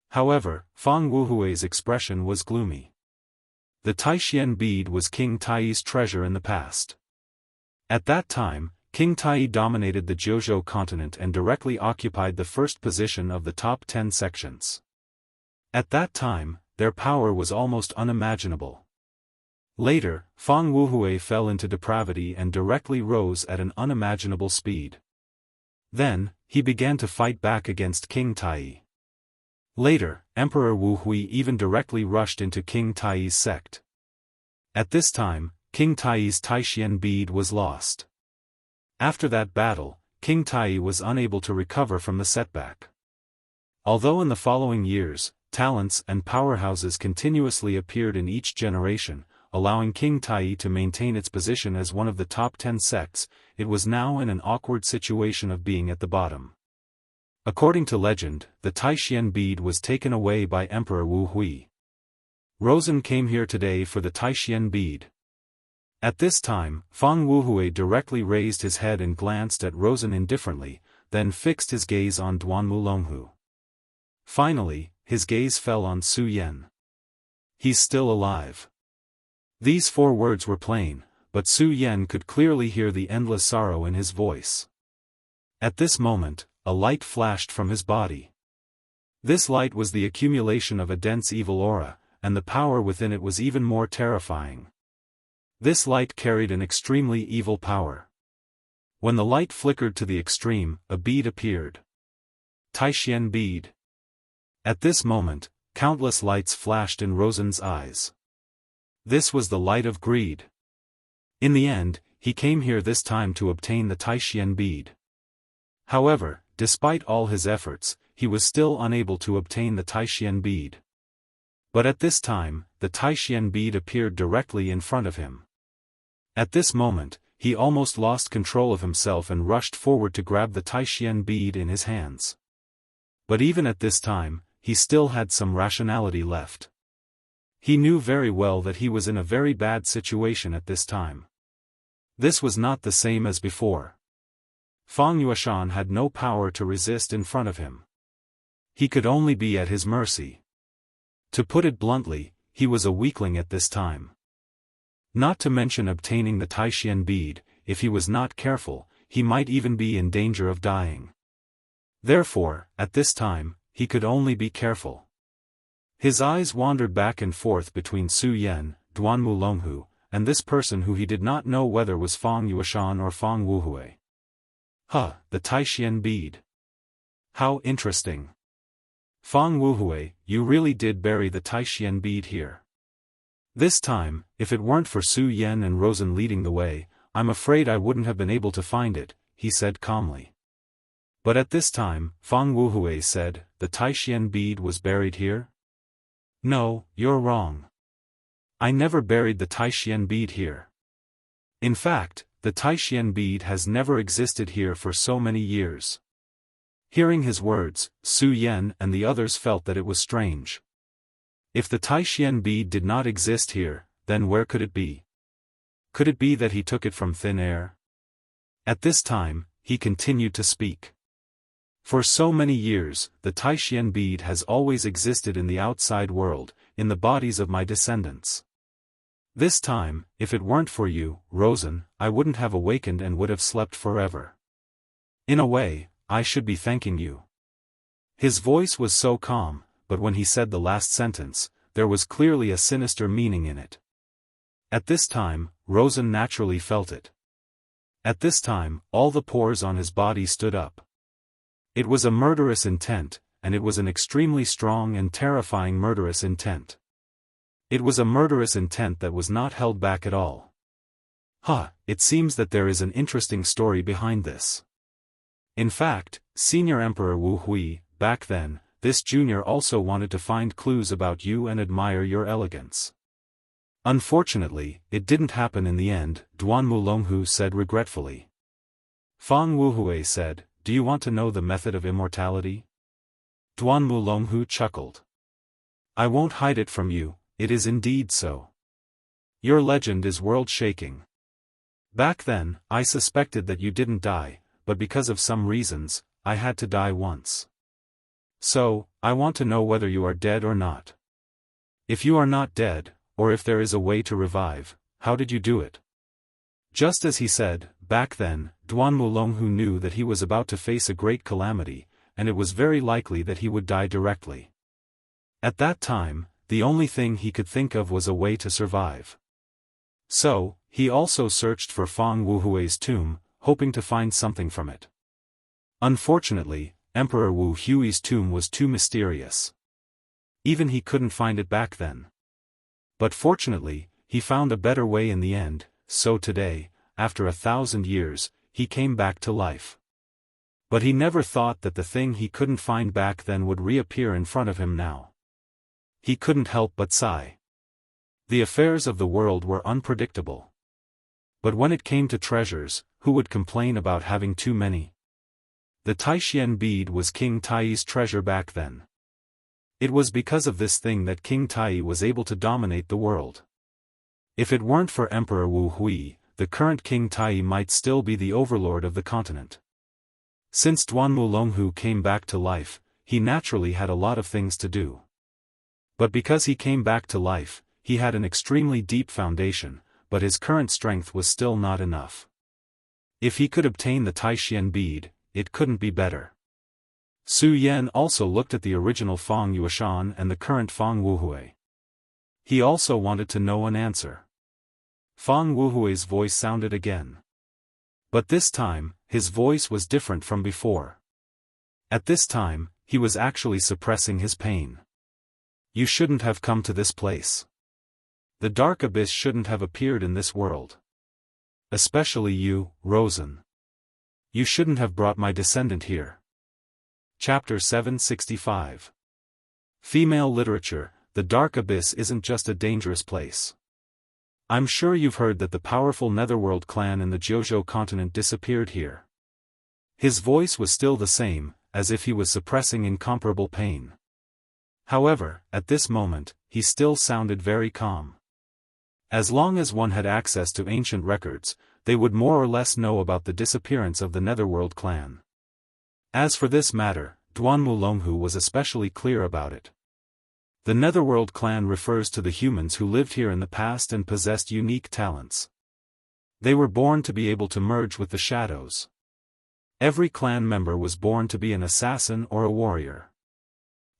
S1: However, Fang Wuhui's expression was gloomy. The Taishian bead was King Tai's treasure in the past. At that time, King Tai dominated the Jianghu continent and directly occupied the first position of the top 10 sections. At that time, their power was almost unimaginable. Later, Fang Wuhui fell into depravity and directly rose at an unimaginable speed. Then, he began to fight back against King Tai. Later, Emperor Wu Hui even directly rushed into King Tai's sect. At this time, King Tai's Taishian bead was lost. After that battle, King Tai was unable to recover from the setback. Although in the following years, talents and powerhouses continuously appeared in each generation, allowing King Tai to maintain its position as one of the top 10 sects, it was now in an awkward situation of being at the bottom. According to legend, the Taishian bead was taken away by Emperor Wu Hui. Rosen came here today for the Taishian bead. At this time, Fang Wuhui directly raised his head and glanced at Rosen indifferently, then fixed his gaze on Duanmu Longhu. Finally, his gaze fell on Su Yan. He's still alive. These 4 words were plain, but Su Yan could clearly hear the endless sorrow in his voice. At this moment, a light flashed from his body. This light was the accumulation of a dense evil aura, and the power within it was even more terrifying. This light carried an extremely evil power. When the light flickered to the extreme, a bead appeared. Taishian bead. At this moment, countless lights flashed in Rosen's eyes. This was the light of greed. In the end, he came here this time to obtain the Taishian bead. However, despite all his efforts, he was still unable to obtain the Taishian bead. But at this time, the Taishian bead appeared directly in front of him. At this moment, he almost lost control of himself and rushed forward to grab the Taishian bead in his hands. But even at this time, he still had some rationality left. He knew very well that he was in a very bad situation at this time. This was not the same as before. Fang Yuashan had no power to resist in front of him. He could only be at his mercy. To put it bluntly, he was a weakling at this time. Not to mention obtaining the Taishian bead, if he was not careful, he might even be in danger of dying. Therefore, at this time, he could only be careful. His eyes wandered back and forth between Su Yan, Duanmu Longhu, and this person who he did not know whether was Fang Yuashan or Fang Wuhui. The Taishian bead. How interesting. Fang Wuhui, you really did bury the Taishian bead here. This time, if it weren't for Su Yan and Rosen leading the way, I'm afraid I wouldn't have been able to find it, he said calmly. But at this time, Fang Wuhui said, the Taishian bead was buried here? No, you're wrong. I never buried the Taishian bead here. In fact, the Taishian bead has never existed here for so many years. Hearing his words, Su Yan and the others felt that it was strange. If the Taishian bead did not exist here, then where could it be? Could it be that he took it from thin air? At this time, he continued to speak. For so many years, the Taishian bead has always existed in the outside world, in the bodies of my descendants. This time, if it weren't for you, Rosen, I wouldn't have awakened and would have slept forever. In a way, I should be thanking you. His voice was so calm, but when he said the last sentence, there was clearly a sinister meaning in it. At this time, Rosen naturally felt it. At this time, all the pores on his body stood up. It was a murderous intent, and it was an extremely strong and terrifying murderous intent. It was a murderous intent that was not held back at all. It seems that there is an interesting story behind this. In fact, Senior Emperor Wu Hui, back then, this junior also wanted to find clues about you and admire your elegance. Unfortunately, it didn't happen in the end, Duanmu Longhu said regretfully. Fang Wuhui said, do you want to know the method of immortality? Duanmu Longhu chuckled. I won't hide it from you, it is indeed so. Your legend is world-shaking. Back then, I suspected that you didn't die, but because of some reasons, I had to die once. So, I want to know whether you are dead or not. If you are not dead, or if there is a way to revive, how did you do it? Just as he said, back then, Duan Wulonghu knew that he was about to face a great calamity, and it was very likely that he would die directly. At that time, the only thing he could think of was a way to survive. So, he also searched for Fang Wuhui's tomb, hoping to find something from it. Unfortunately, Emperor Wu Hui's tomb was too mysterious. Even he couldn't find it back then. But fortunately, he found a better way in the end, so today, after 1,000 years, he came back to life. But he never thought that the thing he couldn't find back then would reappear in front of him now. He couldn't help but sigh. The affairs of the world were unpredictable. But when it came to treasures, who would complain about having too many? The Taishian bead was King Tai's treasure back then. It was because of this thing that King Tai was able to dominate the world. If it weren't for Emperor Wu Hui, the current King Tai might still be the overlord of the continent. Since Duan Wulonghu came back to life, he naturally had a lot of things to do. But because he came back to life, he had an extremely deep foundation, but his current strength was still not enough. If he could obtain the Taishian bead, it couldn't be better. Su Yan also looked at the original Fang Yuashan and the current Fang Wuhui. He also wanted to know an answer. Fang Wuhui's voice sounded again. But this time, his voice was different from before. At this time, he was actually suppressing his pain. You shouldn't have come to this place. The dark abyss shouldn't have appeared in this world. Especially you, Rosen. You shouldn't have brought my descendant here. Chapter 765. Female literature, the dark abyss isn't just a dangerous place. I'm sure you've heard that the powerful Netherworld clan in the Jianghu continent disappeared here. His voice was still the same, as if he was suppressing incomparable pain. However, at this moment, he still sounded very calm. As long as one had access to ancient records, they would more or less know about the disappearance of the Netherworld clan. As for this matter, Duan Wulonghu was especially clear about it. The Netherworld clan refers to the humans who lived here in the past and possessed unique talents. They were born to be able to merge with the shadows. Every clan member was born to be an assassin or a warrior.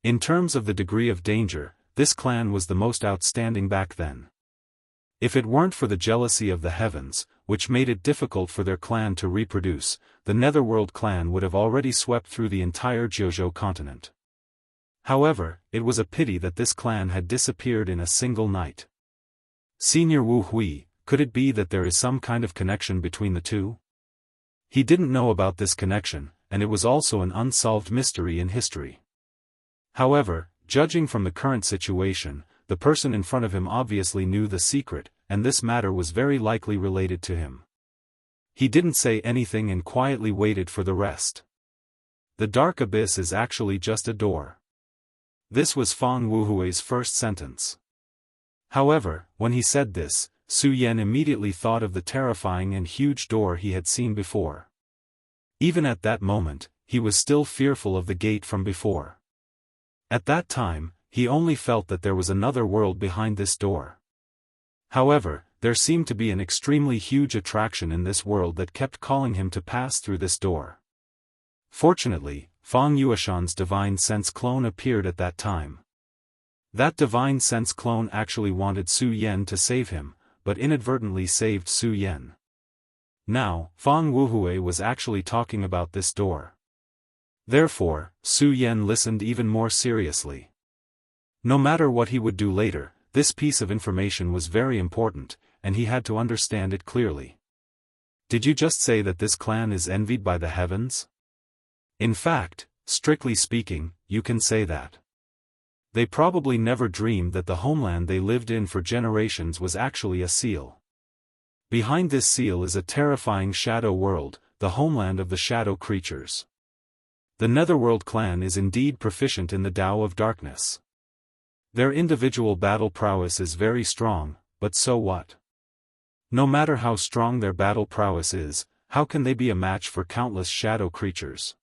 S1: In terms of the degree of danger, this clan was the most outstanding back then. If it weren't for the jealousy of the heavens, which made it difficult for their clan to reproduce, the Netherworld clan would have already swept through the entire Jianghu continent. However, it was a pity that this clan had disappeared in a single night. Senior Wu Hui, could it be that there is some kind of connection between the two? He didn't know about this connection, and it was also an unsolved mystery in history. However, judging from the current situation, the person in front of him obviously knew the secret, and this matter was very likely related to him. He didn't say anything and quietly waited for the rest. The dark abyss is actually just a door. This was Fang Wuhui's first sentence. However, when he said this, Su Yan immediately thought of the terrifying and huge door he had seen before. Even at that moment, he was still fearful of the gate from before. At that time, he only felt that there was another world behind this door. However, there seemed to be an extremely huge attraction in this world that kept calling him to pass through this door. Fortunately, Fang Yuashan's divine sense clone appeared at that time. That divine sense clone actually wanted Su Yan to save him, but inadvertently saved Su Yan. Now, Fang Wuhui was actually talking about this door. Therefore, Su Yan listened even more seriously. No matter what he would do later, this piece of information was very important, and he had to understand it clearly. Did you just say that this clan is envied by the heavens? In fact, strictly speaking, you can say that. They probably never dreamed that the homeland they lived in for generations was actually a seal. Behind this seal is a terrifying shadow world, the homeland of the shadow creatures. The Netherworld clan is indeed proficient in the Tao of Darkness. Their individual battle prowess is very strong, but so what? No matter how strong their battle prowess is, how can they be a match for countless shadow creatures?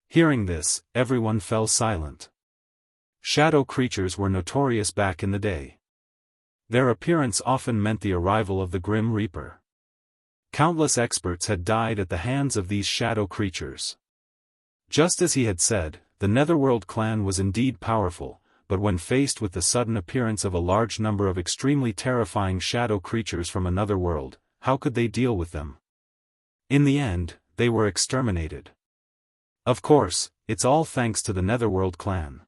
S1: Hearing this, everyone fell silent. Shadow creatures were notorious back in the day. Their appearance often meant the arrival of the Grim Reaper. Countless experts had died at the hands of these shadow creatures. Just as he had said, the Netherworld clan was indeed powerful, but when faced with the sudden appearance of a large number of extremely terrifying shadow creatures from another world, how could they deal with them? In the end, they were exterminated. Of course, it's all thanks to the Netherworld clan.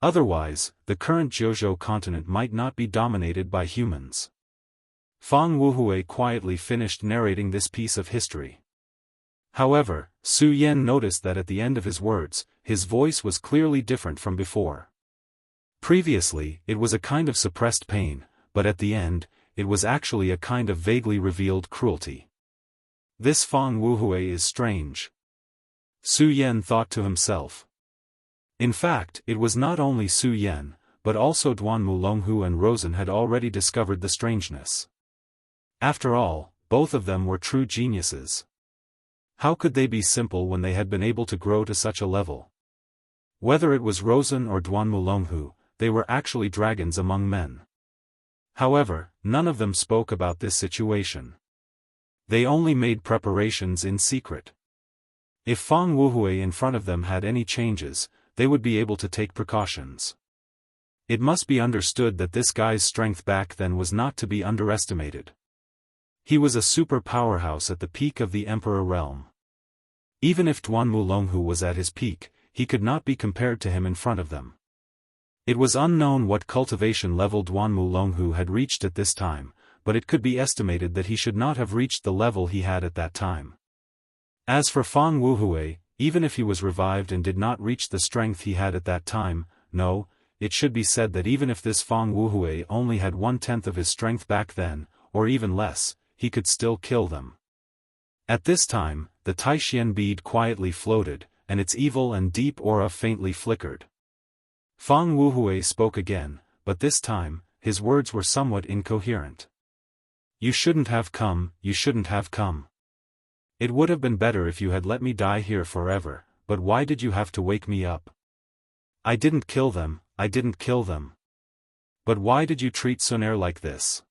S1: Otherwise, the current Jiuzhou continent might not be dominated by humans. Fang Wuhui quietly finished narrating this piece of history. However, Su Yan noticed that at the end of his words, his voice was clearly different from before. Previously, it was a kind of suppressed pain, but at the end, it was actually a kind of vaguely revealed cruelty. This Fang Wuhui is strange. Su Yan thought to himself. In fact, it was not only Su Yan, but also Duan Mulonghu and Rosen had already discovered the strangeness. After all, both of them were true geniuses. How could they be simple when they had been able to grow to such a level? Whether it was Rosen or Duan Mulonghu, they were actually dragons among men. However, none of them spoke about this situation. They only made preparations in secret. If Fang Wuhui in front of them had any changes, they would be able to take precautions. It must be understood that this guy's strength back then was not to be underestimated. He was a super powerhouse at the peak of the Emperor realm. Even if Duan Mulonghu was at his peak, he could not be compared to him in front of them. It was unknown what cultivation level Duan Mulonghu had reached at this time, but it could be estimated that he should not have reached the level he had at that time. As for Fang Wuhui, even if he was revived and did not reach the strength he had at that time, no, it should be said that even if this Fang Wuhui only had 1/10 of his strength back then, or even less, he could still kill them. At this time, the Taishian bead quietly floated, and its evil and deep aura faintly flickered. Fang Wuhui spoke again, but this time, his words were somewhat incoherent. You shouldn't have come, you shouldn't have come. It would have been better if you had let me die here forever, but why did you have to wake me up? I didn't kill them, I didn't kill them. But why did you treat Sunair like this?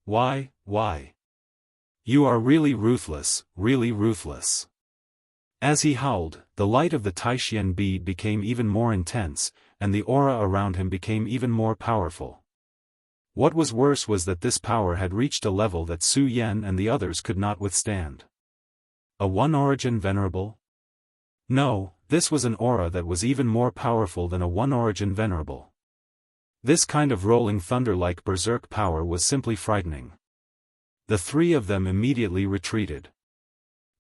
S1: Why? You are really ruthless, really ruthless. As he howled, the light of the Taishian bead became even more intense, and the aura around him became even more powerful. What was worse was that this power had reached a level that Su Yan and the others could not withstand. A one-origin venerable? No, this was an aura that was even more powerful than a one-origin venerable. This kind of rolling thunder-like berserk power was simply frightening. The three of them immediately retreated.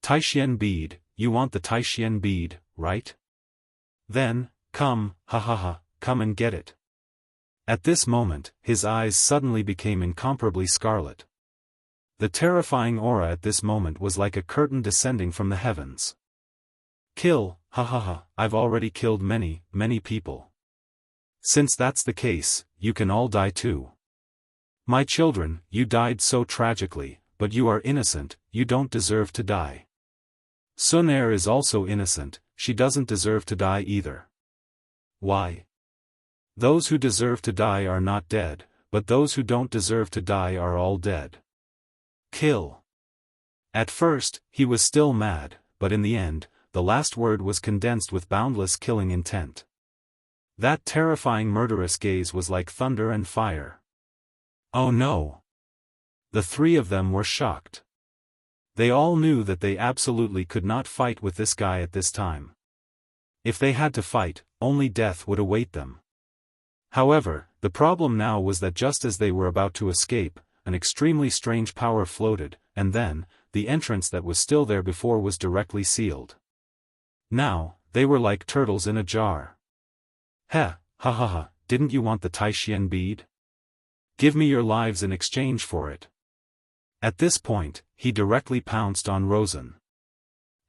S1: Taishian bead, you want the Taishian bead, right? Then, come, come and get it. At this moment, his eyes suddenly became incomparably scarlet. The terrifying aura at this moment was like a curtain descending from the heavens. Kill, I've already killed many people. Since that's the case, you can all die too. My children, you died so tragically, but you are innocent, you don't deserve to die. Sunair is also innocent, she doesn't deserve to die either. Why? Those who deserve to die are not dead, but those who don't deserve to die are all dead. Kill. At first, he was still mad, but in the end, the last word was condensed with boundless killing intent. That terrifying murderous gaze was like thunder and fire. Oh no! The three of them were shocked. They all knew that they absolutely could not fight with this guy at this time. If they had to fight, only death would await them. However, the problem now was that just as they were about to escape, an extremely strange power floated, and then, the entrance that was still there before was directly sealed. Now, they were like turtles in a jar. Didn't you want the Taishian bead? Give me your lives in exchange for it. At this point, he directly pounced on Rosen.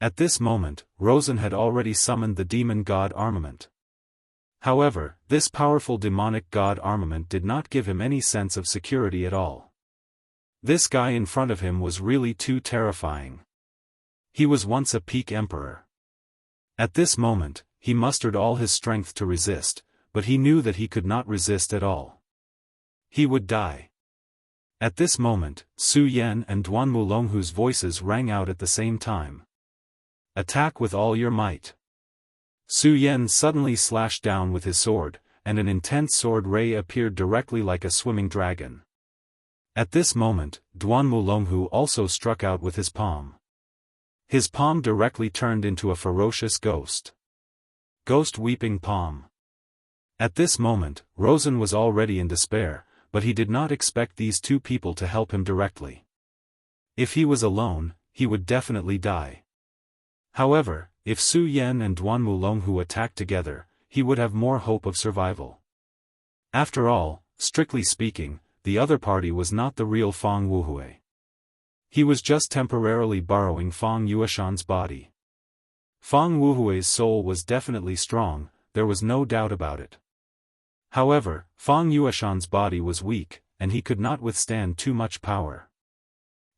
S1: At this moment, Rosen had already summoned the demon god armament. However, this powerful demonic god armament did not give him any sense of security at all. This guy in front of him was really too terrifying. He was once a peak emperor. At this moment, he mustered all his strength to resist, but he knew that he could not resist at all. He would die. At this moment, Su Yan and Duan Mulonghu's voices rang out at the same time. Attack with all your might. Su Yan suddenly slashed down with his sword, and an intense sword ray appeared directly like a swimming dragon. At this moment, Duan Mulonghu also struck out with his palm. His palm directly turned into a ferocious ghost. Ghost weeping palm. At this moment, Rosen was already in despair, but he did not expect these two people to help him directly. If he was alone, he would definitely die. However, if Su Yan and Duan Mulonghu attacked together, he would have more hope of survival. After all, strictly speaking, the other party was not the real Fang Wuhui. He was just temporarily borrowing Fang Yueshan's body. Fang Wuhui's soul was definitely strong, there was no doubt about it. However, Fang Yueshan's body was weak, and he could not withstand too much power.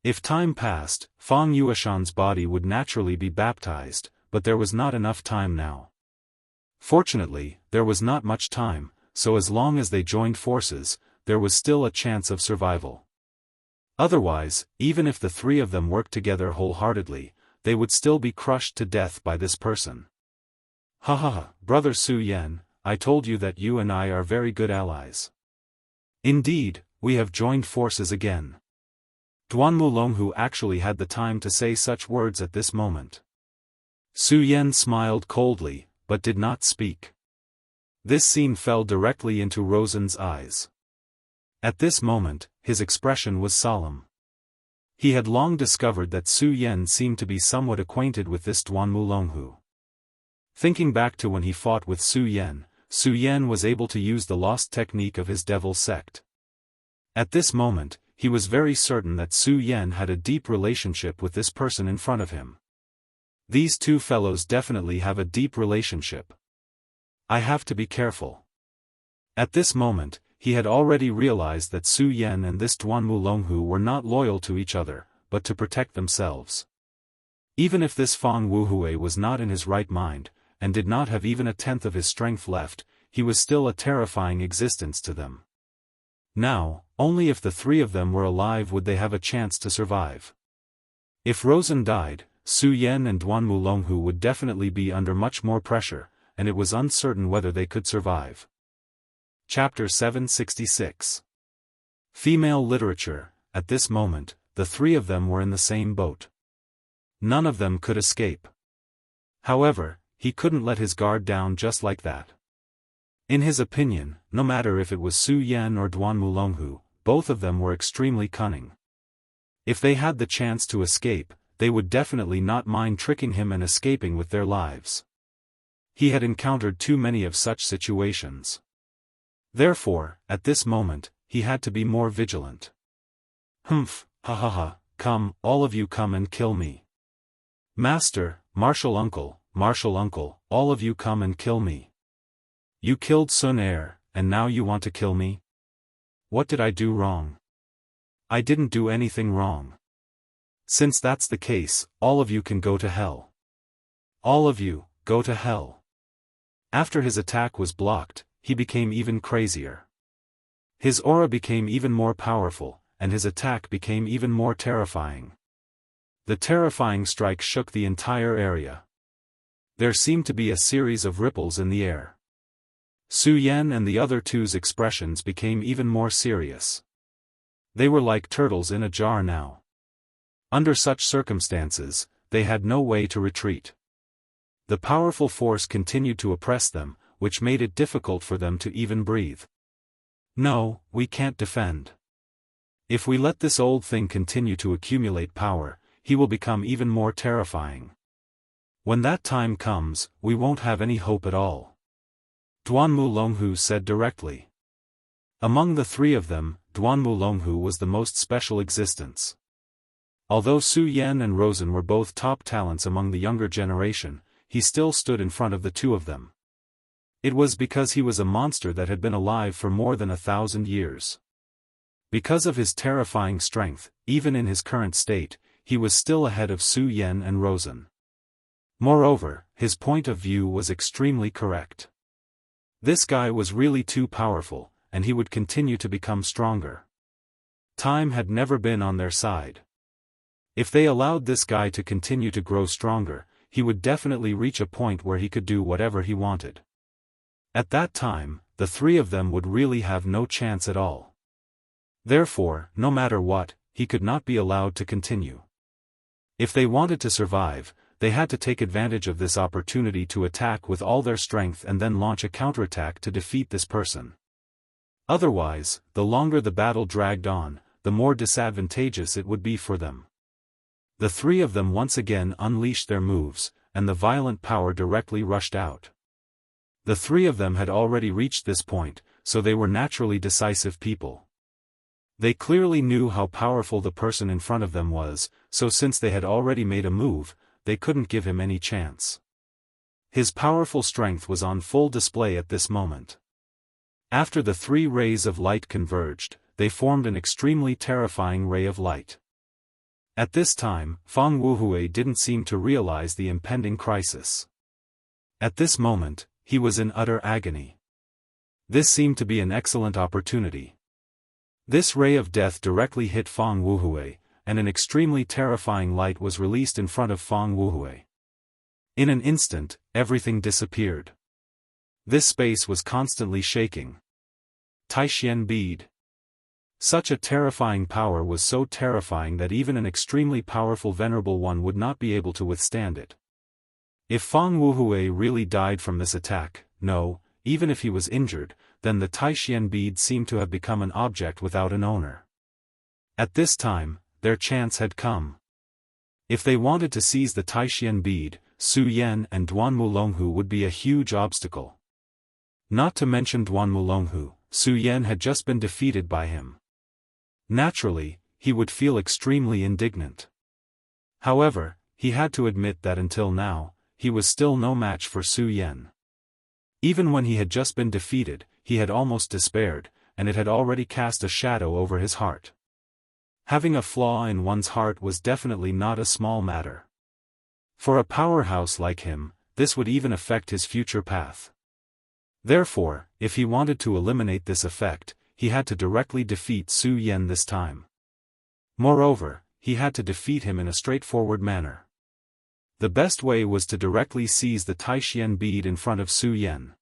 S1: If time passed, Fang Yueshan's body would naturally be baptized, but there was not enough time now. Fortunately, there was not much time, so as long as they joined forces, there was still a chance of survival. Otherwise, even if the three of them worked together wholeheartedly, they would still be crushed to death by this person. Ha ha ha, Brother Su Yan, I told you that you and I are very good allies. Indeed, we have joined forces again. Duan Mulonghu actually had the time to say such words at this moment. Su Yan smiled coldly, but did not speak. This scene fell directly into Rosen's eyes. At this moment, his expression was solemn. He had long discovered that Su Yan seemed to be somewhat acquainted with this Duan Mulonghu. Thinking back to when he fought with Su Yan was able to use the lost technique of his devil sect. At this moment, he was very certain that Su Yan had a deep relationship with this person in front of him. These two fellows definitely have a deep relationship. I have to be careful. At this moment, he had already realized that Su Yan and this Duan Mulonghu were not loyal to each other, but to protect themselves. Even if this Fang Wuhui was not in his right mind, and did not have even a tenth of his strength left, he was still a terrifying existence to them. Now, only if the three of them were alive would they have a chance to survive. If Rosen died, Su Yan and Duan Mulonghu would definitely be under much more pressure, and it was uncertain whether they could survive. Chapter 766. Female Literature. At this moment, the three of them were in the same boat. None of them could escape. However, he couldn't let his guard down just like that. In his opinion, no matter if it was Su Yan or Duan Mulonghu, both of them were extremely cunning. If they had the chance to escape, they would definitely not mind tricking him and escaping with their lives. He had encountered too many of such situations. Therefore, at this moment, he had to be more vigilant. Humph, ha ha ha, come, all of you come and kill me. Master, martial uncle, all of you come and kill me. You killed Sun Er, and now you want to kill me? What did I do wrong? I didn't do anything wrong. Since that's the case, all of you can go to hell. All of you, go to hell. After his attack was blocked, he became even crazier. His aura became even more powerful, and his attack became even more terrifying. The terrifying strike shook the entire area. There seemed to be a series of ripples in the air. Su Yan and the other two's expressions became even more serious. They were like turtles in a jar now. Under such circumstances, they had no way to retreat. The powerful force continued to oppress them, which made it difficult for them to even breathe. No, we can't defend. If we let this old thing continue to accumulate power, he will become even more terrifying. When that time comes, we won't have any hope at all. Duan Mulonghu said directly. Among the three of them, Duan Mulonghu was the most special existence. Although Su Yan and Rosen were both top talents among the younger generation, he still stood in front of the two of them. It was because he was a monster that had been alive for more than 1,000 years. Because of his terrifying strength, even in his current state, he was still ahead of Su Yan and Rosen. Moreover, his point of view was extremely correct. This guy was really too powerful, and he would continue to become stronger. Time had never been on their side. If they allowed this guy to continue to grow stronger, he would definitely reach a point where he could do whatever he wanted. At that time, the three of them would really have no chance at all. Therefore, no matter what, he could not be allowed to continue. If they wanted to survive, they had to take advantage of this opportunity to attack with all their strength and then launch a counterattack to defeat this person. Otherwise, the longer the battle dragged on, the more disadvantageous it would be for them. The three of them once again unleashed their moves, and the violent power directly rushed out. The three of them had already reached this point, so they were naturally decisive people. They clearly knew how powerful the person in front of them was, so since they had already made a move, they couldn't give him any chance. His powerful strength was on full display at this moment. After the three rays of light converged, they formed an extremely terrifying ray of light. At this time, Fang Wuhui didn't seem to realize the impending crisis. At this moment, he was in utter agony. This seemed to be an excellent opportunity. This ray of death directly hit Fang Wuhui, and an extremely terrifying light was released in front of Fang Wuhui. In an instant, everything disappeared. This space was constantly shaking. Taishian bead. Such a terrifying power was so terrifying that even an extremely powerful venerable one would not be able to withstand it. If Fang Wuhui really died from this attack, no, even if he was injured, then the Taishian bead seemed to have become an object without an owner. At this time, their chance had come. If they wanted to seize the Taishian bead, Su Yan and Duan Mulonghu would be a huge obstacle. Not to mention Duan Mulonghu, Su Yan had just been defeated by him. Naturally, he would feel extremely indignant. However, he had to admit that until now, he was still no match for Su Yan. Even when he had just been defeated, he had almost despaired, and it had already cast a shadow over his heart. Having a flaw in one's heart was definitely not a small matter. For a powerhouse like him, this would even affect his future path. Therefore, if he wanted to eliminate this effect, he had to directly defeat Su Yan this time. Moreover, he had to defeat him in a straightforward manner. The best way was to directly seize the Taishian bead in front of Su Yan.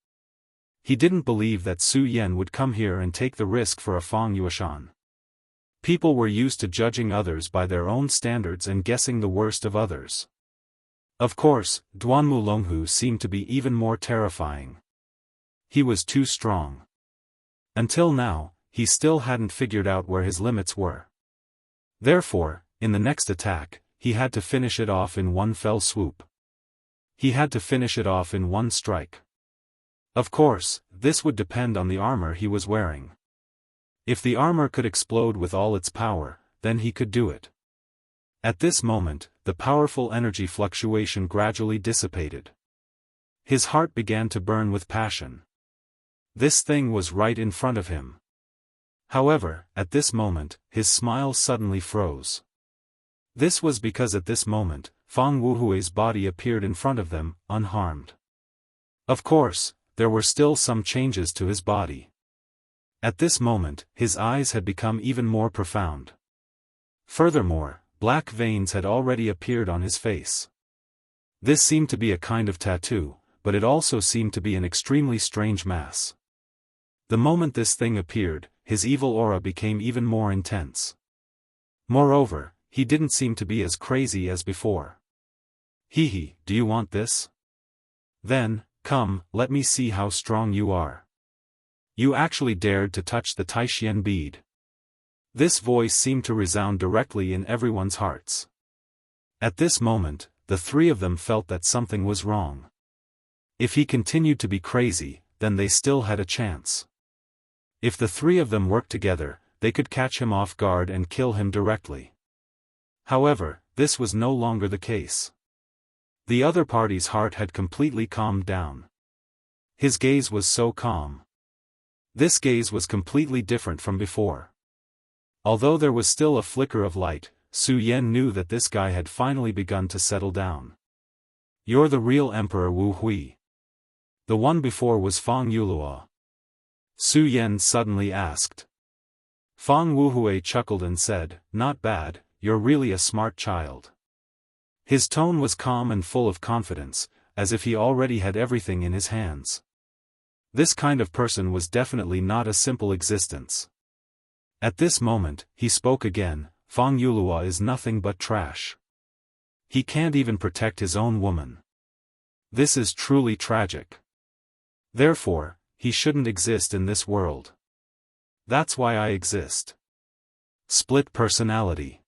S1: He didn't believe that Su Yan would come here and take the risk for a Fang Yueshan. People were used to judging others by their own standards and guessing the worst of others. Of course, Duan Mulonghu seemed to be even more terrifying. He was too strong. Until now, he still hadn't figured out where his limits were. Therefore, in the next attack, he had to finish it off in one fell swoop. He had to finish it off in one strike. Of course, this would depend on the armor he was wearing. If the armor could explode with all its power, then he could do it. At this moment, the powerful energy fluctuation gradually dissipated. His heart began to burn with passion. This thing was right in front of him. However, at this moment, his smile suddenly froze. This was because at this moment, Fang Wuhui's body appeared in front of them, unharmed. Of course, there were still some changes to his body. At this moment, his eyes had become even more profound. Furthermore, black veins had already appeared on his face. This seemed to be a kind of tattoo, but it also seemed to be an extremely strange mass. The moment this thing appeared, his evil aura became even more intense. Moreover, he didn't seem to be as crazy as before. Hee, do you want this? Then, come, let me see how strong you are. You actually dared to touch the Taishian bead. This voice seemed to resound directly in everyone's hearts. At this moment, the three of them felt that something was wrong. If he continued to be crazy, then they still had a chance. If the three of them worked together, they could catch him off guard and kill him directly. However, this was no longer the case. The other party's heart had completely calmed down. His gaze was so calm. This gaze was completely different from before. Although there was still a flicker of light, Su Yan knew that this guy had finally begun to settle down. You're the real Emperor Wu Hui. The one before was Fang Yuluo. Su Yan suddenly asked. Fang Wuhui chuckled and said, "Not bad, you're really a smart child." His tone was calm and full of confidence, as if he already had everything in his hands. This kind of person was definitely not a simple existence. At this moment, he spoke again, "Fang Yulua is nothing but trash. He can't even protect his own woman. This is truly tragic. Therefore, he shouldn't exist in this world. That's why I exist." Split personality.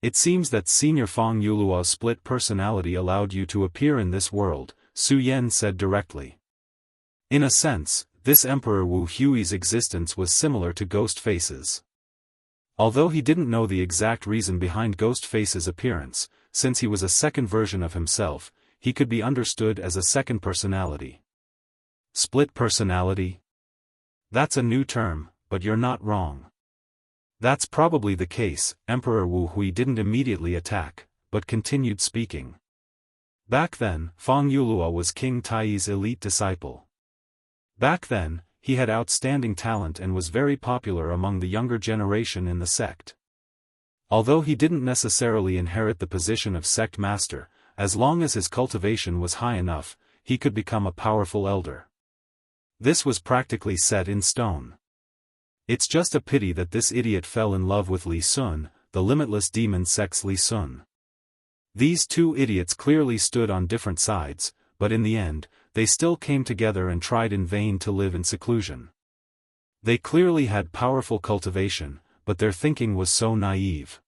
S1: It seems that Senior Fang Yulua's split personality allowed you to appear in this world, Su Yan said directly. In a sense, this Emperor Wu Hui's existence was similar to Ghost Face's. Although he didn't know the exact reason behind Ghost Face's appearance, since he was a second version of himself, he could be understood as a second personality. Split personality? That's a new term, but you're not wrong. That's probably the case. Emperor Wu Hui didn't immediately attack, but continued speaking. Back then, Fang Yulua was King Tai's elite disciple. Back then, he had outstanding talent and was very popular among the younger generation in the sect. Although he didn't necessarily inherit the position of sect master, as long as his cultivation was high enough, he could become a powerful elder. This was practically set in stone. It's just a pity that this idiot fell in love with Li Sun, the limitless demon sect's Li Sun. These two idiots clearly stood on different sides, but in the end, they still came together and tried in vain to live in seclusion. They clearly had powerful cultivation, but their thinking was so naive.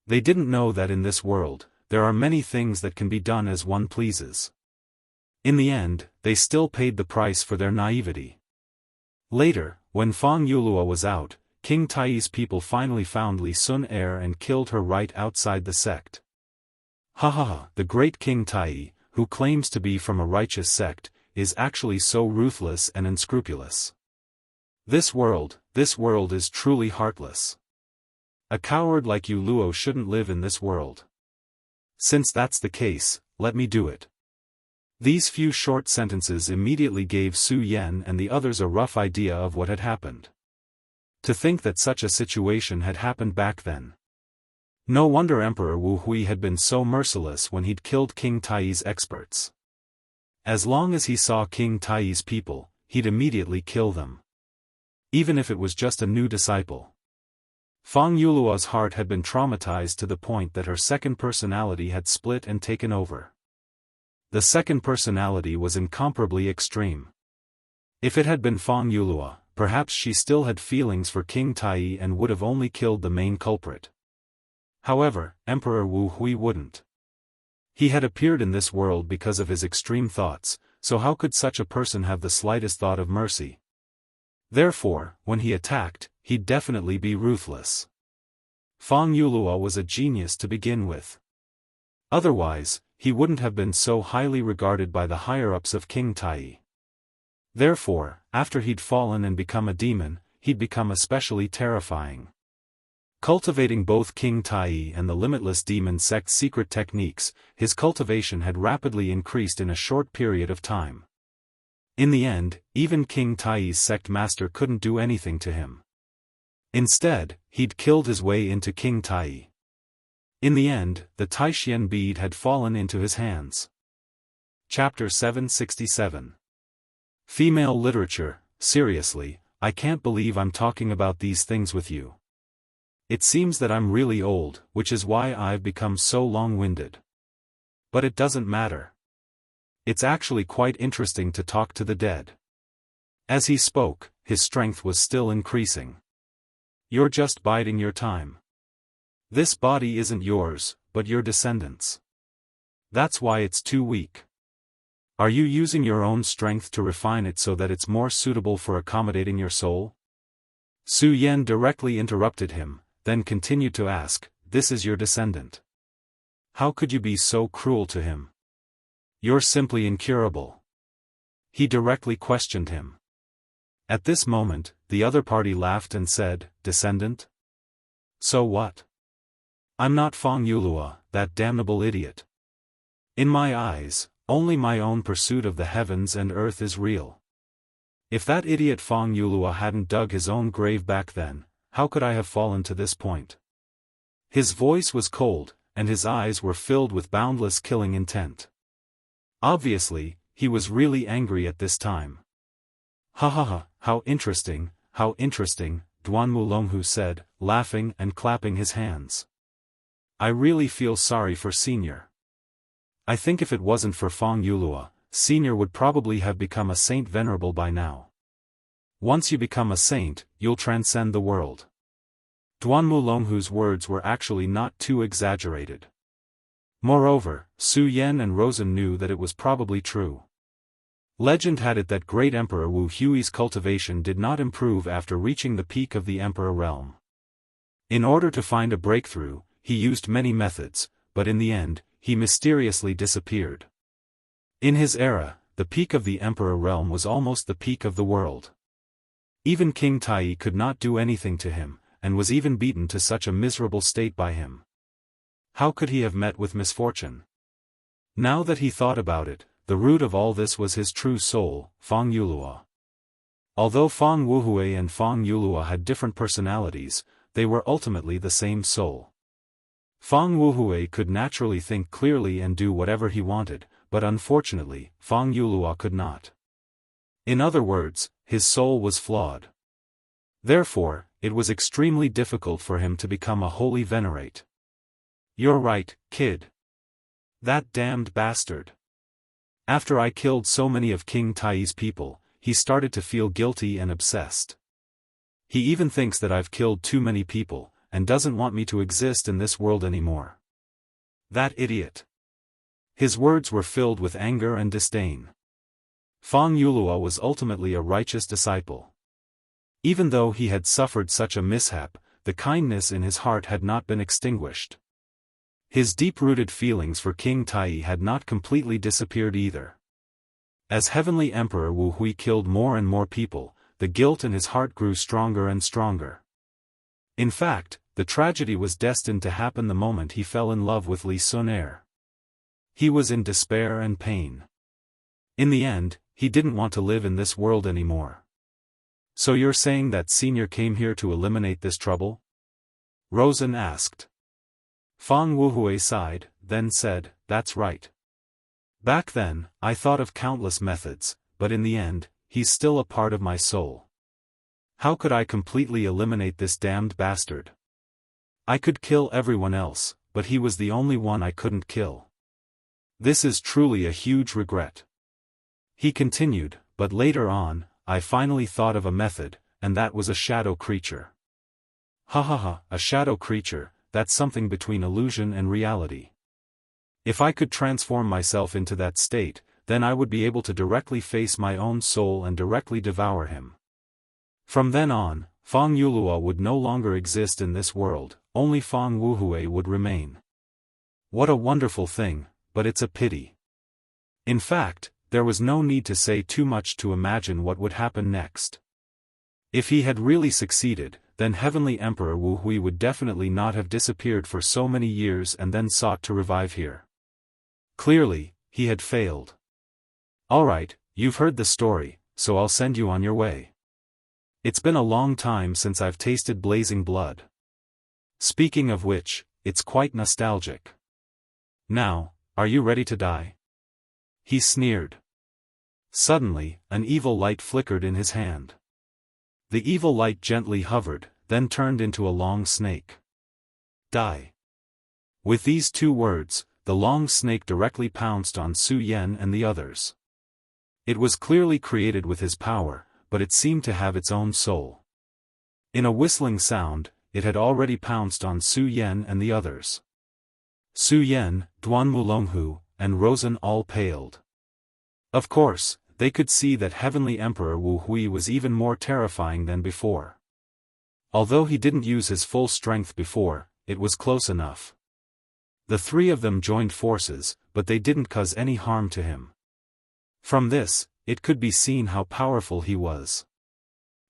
S1: They didn't know that in this world, there are many things that can be done as one pleases. In the end, they still paid the price for their naivety. Later, when Fang Yulua was out, King Tai's people finally found Li Sun heir and killed her right outside the sect. Ha ha ha, the great King Tai, who claims to be from a righteous sect, is actually so ruthless and unscrupulous. This world is truly heartless. A coward like you Luo shouldn't live in this world. Since that's the case, let me do it. These few short sentences immediately gave Su Yan and the others a rough idea of what had happened. To think that such a situation had happened back then. No wonder Emperor Wu Hui had been so merciless when he'd killed King Tai's experts. As long as he saw King Tai's people, he'd immediately kill them. Even if it was just a new disciple. Fang Yulua's heart had been traumatized to the point that her second personality had split and taken over. The second personality was incomparably extreme. If it had been Fang Yulua, perhaps she still had feelings for King Tai and would have only killed the main culprit. However, Emperor Wu Hui wouldn't. He had appeared in this world because of his extreme thoughts, so how could such a person have the slightest thought of mercy? Therefore, when he attacked, he'd definitely be ruthless. Fang Yulua was a genius to begin with. Otherwise, he wouldn't have been so highly regarded by the higher-ups of King Tai. Therefore, after he'd fallen and become a demon, he'd become especially terrifying. Cultivating both King Tai and the limitless demon sect's secret techniques, his cultivation had rapidly increased in a short period of time. In the end, even King Tai's sect master couldn't do anything to him. Instead, he'd killed his way into King Tai. In the end, the Taishian bead had fallen into his hands. Chapter 767. Female literature. Seriously, I can't believe I'm talking about these things with you. It seems that I'm really old, which is why I've become so long-winded. But it doesn't matter. It's actually quite interesting to talk to the dead. As he spoke, his strength was still increasing. You're just biding your time. This body isn't yours, but your descendants'. That's why it's too weak. Are you using your own strength to refine it so that it's more suitable for accommodating your soul? Su Yan directly interrupted him, then continued to ask, "This is your descendant. How could you be so cruel to him? You're simply incurable." He directly questioned him. At this moment, the other party laughed and said, "Descendant? So what? I'm not Fang Yulua, that damnable idiot. In my eyes, only my own pursuit of the heavens and earth is real. If that idiot Fang Yulua hadn't dug his own grave back then, how could I have fallen to this point? His voice was cold, and his eyes were filled with boundless killing intent. Obviously, he was really angry at this time. Ha ha ha, how interesting, Duan Mulonghu said, laughing and clapping his hands. I really feel sorry for Senior. I think if it wasn't for Fong Yulua, Senior would probably have become a saint venerable by now. Once you become a saint, you'll transcend the world. Duan Mulonghu's words were actually not too exaggerated. Moreover, Su Yan and Rosen knew that it was probably true. Legend had it that great Emperor Wu Hui's cultivation did not improve after reaching the peak of the Emperor realm. In order to find a breakthrough, he used many methods, but in the end, he mysteriously disappeared. In his era, the peak of the Emperor realm was almost the peak of the world. Even King Tai could not do anything to him, and was even beaten to such a miserable state by him. How could he have met with misfortune? Now that he thought about it, the root of all this was his true soul, Fong Yulua. Although Fong Wuhui and Fong Yulua had different personalities, they were ultimately the same soul. Fong Wuhui could naturally think clearly and do whatever he wanted, but unfortunately, Fong Yulua could not. In other words, his soul was flawed. Therefore, it was extremely difficult for him to become a holy venerate. You're right, kid. That damned bastard. After I killed so many of King Tai's people, he started to feel guilty and obsessed. He even thinks that I've killed too many people, and doesn't want me to exist in this world anymore. That idiot. His words were filled with anger and disdain. Fong Yulua was ultimately a righteous disciple. Even though he had suffered such a mishap, the kindness in his heart had not been extinguished. His deep-rooted feelings for King Tai had not completely disappeared either. As Heavenly Emperor Wu Hui killed more and more people, the guilt in his heart grew stronger and stronger. In fact, the tragedy was destined to happen the moment he fell in love with Li Sun-er. He was in despair and pain. In the end, he didn't want to live in this world anymore. So you're saying that Senior came here to eliminate this trouble? Rosen asked. Fong Wuhui sighed, then said, that's right. Back then, I thought of countless methods, but in the end, he's still a part of my soul. How could I completely eliminate this damned bastard? I could kill everyone else, but he was the only one I couldn't kill. This is truly a huge regret. He continued, but later on, I finally thought of a method, and that was a shadow creature. Ha ha ha, a shadow creature. That's something between illusion and reality. If I could transform myself into that state, then I would be able to directly face my own soul and directly devour him. From then on, Fong Yulua would no longer exist in this world, only Fong Wuhui would remain. What a wonderful thing, but it's a pity. In fact, there was no need to say too much to imagine what would happen next. If he had really succeeded, then Heavenly Emperor Wu Hui would definitely not have disappeared for so many years and then sought to revive here. Clearly, he had failed. Alright, you've heard the story, so I'll send you on your way. It's been a long time since I've tasted blazing blood. Speaking of which, it's quite nostalgic. Now, are you ready to die? He sneered. Suddenly, an evil light flickered in his hand. The evil light gently hovered, then turned into a long snake. Die. With these two words, the long snake directly pounced on Su Yan and the others. It was clearly created with his power, but it seemed to have its own soul. In a whistling sound, it had already pounced on Su Yan and the others. Su Yan, Duan Mulonghu, and Rosen all paled. Of course, they could see that Heavenly Emperor Wu Hui was even more terrifying than before. Although he didn't use his full strength before, it was close enough. The three of them joined forces, but they didn't cause any harm to him. From this, it could be seen how powerful he was.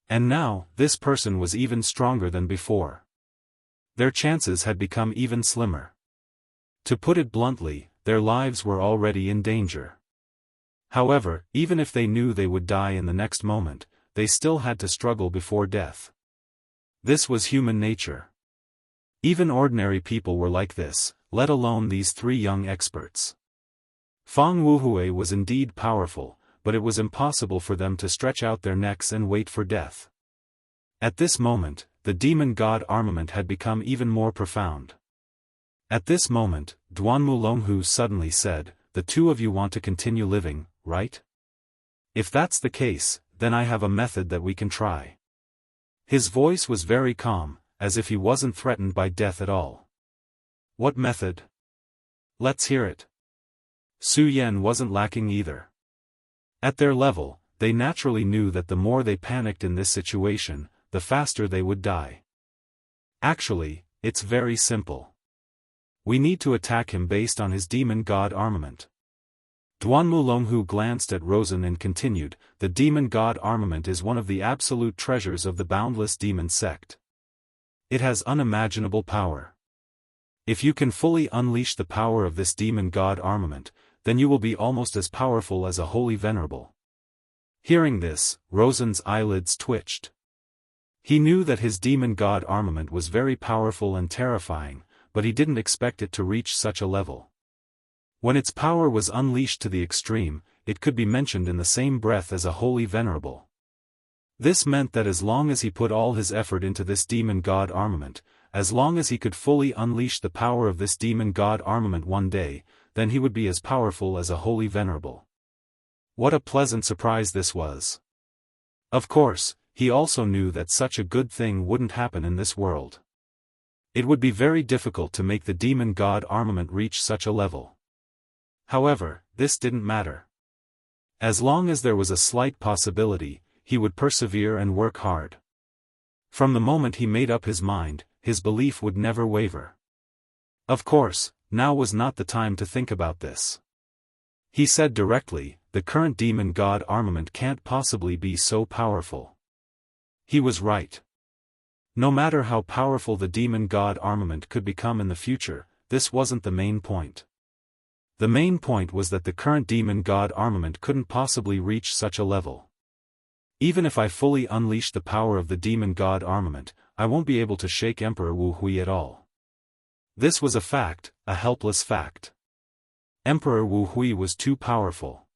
S1: And now, this person was even stronger than before. Their chances had become even slimmer. To put it bluntly, their lives were already in danger. However, even if they knew they would die in the next moment, they still had to struggle before death. This was human nature. Even ordinary people were like this, let alone these three young experts. Fang Wuhui was indeed powerful, but it was impossible for them to stretch out their necks and wait for death. At this moment, the demon god armament had become even more profound. At this moment, Duanmu Longhu suddenly said, "The two of you want to continue living, right? If that's the case, then I have a method that we can try." His voice was very calm, as if he wasn't threatened by death at all. "What method? Let's hear it." Su Yan wasn't lacking either. At their level, they naturally knew that the more they panicked in this situation, the faster they would die. "Actually, it's very simple. We need to attack him based on his demon god armament." Duanmu Longhu glanced at Rosen and continued, "The demon god armament is one of the absolute treasures of the boundless demon sect. It has unimaginable power. If you can fully unleash the power of this demon god armament, then you will be almost as powerful as a holy venerable." Hearing this, Rosen's eyelids twitched. He knew that his demon god armament was very powerful and terrifying, but he didn't expect it to reach such a level. When its power was unleashed to the extreme, it could be mentioned in the same breath as a holy venerable. This meant that as long as he put all his effort into this demon god armament, as long as he could fully unleash the power of this demon god armament one day, then he would be as powerful as a holy venerable. What a pleasant surprise this was. Of course, he also knew that such a good thing wouldn't happen in this world. It would be very difficult to make the demon god armament reach such a level. However, this didn't matter. As long as there was a slight possibility, he would persevere and work hard. From the moment he made up his mind, his belief would never waver. Of course, now was not the time to think about this. He said directly, "The current demon god armament can't possibly be so powerful." He was right. No matter how powerful the demon god armament could become in the future, this wasn't the main point. The main point was that the current demon god armament couldn't possibly reach such a level. "Even if I fully unleash the power of the demon god armament, I won't be able to shake Emperor Wu Hui at all." This was a fact, a helpless fact. Emperor Wu Hui was too powerful.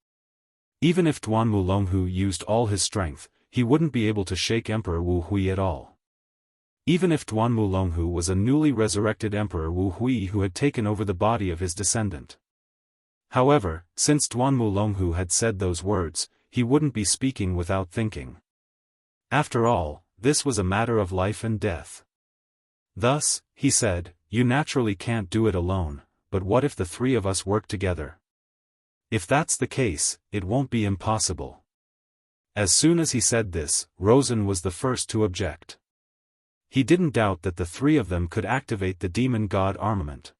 S1: Even if Duanmu Longhu used all his strength, he wouldn't be able to shake Emperor Wu Hui at all. Even if Duanmu Longhu was a newly resurrected Emperor Wu Hui who had taken over the body of his descendant. However, since Duanmu Longhu had said those words, he wouldn't be speaking without thinking. After all, this was a matter of life and death. Thus, he said, "You naturally can't do it alone, but what if the three of us work together? If that's the case, it won't be impossible." As soon as he said this, Rosen was the first to object. He didn't doubt that the three of them could activate the demon god armament.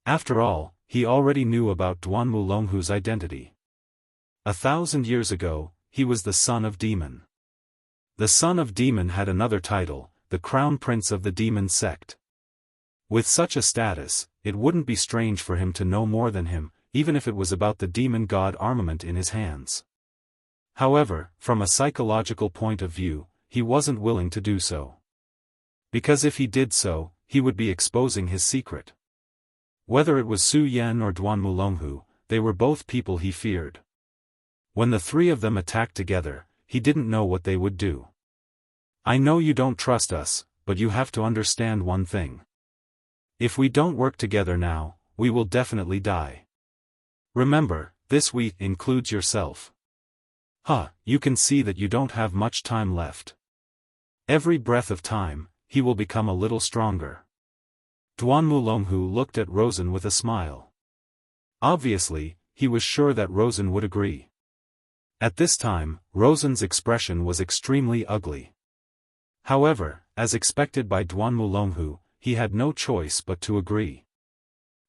S1: After all, he already knew about Duanmu Longhu's identity. 1,000 years ago, he was the son of demon. The son of demon had another title, the crown prince of the demon sect. With such a status, it wouldn't be strange for him to know more than him, even if it was about the demon god armament in his hands. However, from a psychological point of view, he wasn't willing to do so. Because if he did so, he would be exposing his secret. Whether it was Su Yan or Duanmu Longhu, they were both people he feared. When the three of them attacked together, he didn't know what they would do. "I know you don't trust us, but you have to understand one thing. If we don't work together now, we will definitely die. Remember, this we includes yourself. You can see that you don't have much time left. Every breath of time, he will become a little stronger." Duanmu Longhu looked at Rosen with a smile. Obviously, he was sure that Rosen would agree. At this time, Rosen's expression was extremely ugly. However, as expected by Duanmu Longhu, he had no choice but to agree.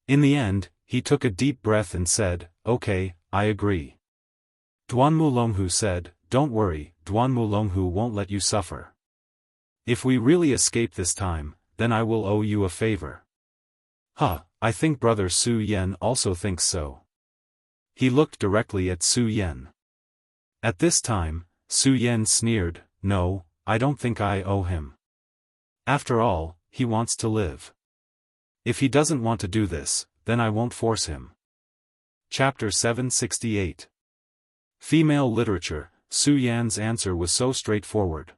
S1: In the end, he took a deep breath and said, "Okay, I agree." Duanmu Longhu said, "Don't worry, Duanmu Longhu won't let you suffer. If we really escape this time, then I will owe you a favor." I think brother Su Yan also thinks so." He looked directly at Su Yan. At this time, Su Yan sneered, "No, I don't think I owe him." After all, he wants to live. If he doesn't want to do this, then I won't force him. Chapter 768. Female Literature. Su Yan's answer was so straightforward.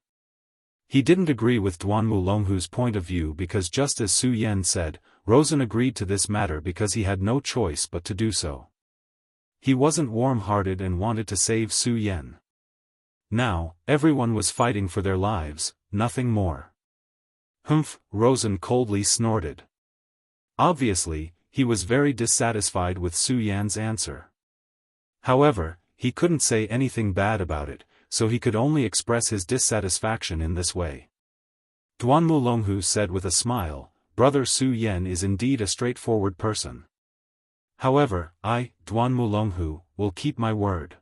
S1: He didn't agree with Duanmu Longhu's point of view because, just as Su Yan said, Rosen agreed to this matter because he had no choice but to do so. He wasn't warm-hearted and wanted to save Su Yan. Now, everyone was fighting for their lives, nothing more. Humph, Rosen coldly snorted. Obviously, he was very dissatisfied with Su Yan's answer. However, he couldn't say anything bad about it, so he could only express his dissatisfaction in this way. Duanmu Longhu said with a smile, "Brother Su Yan is indeed a straightforward person. However, I, Duanmu Longhu, will keep my word.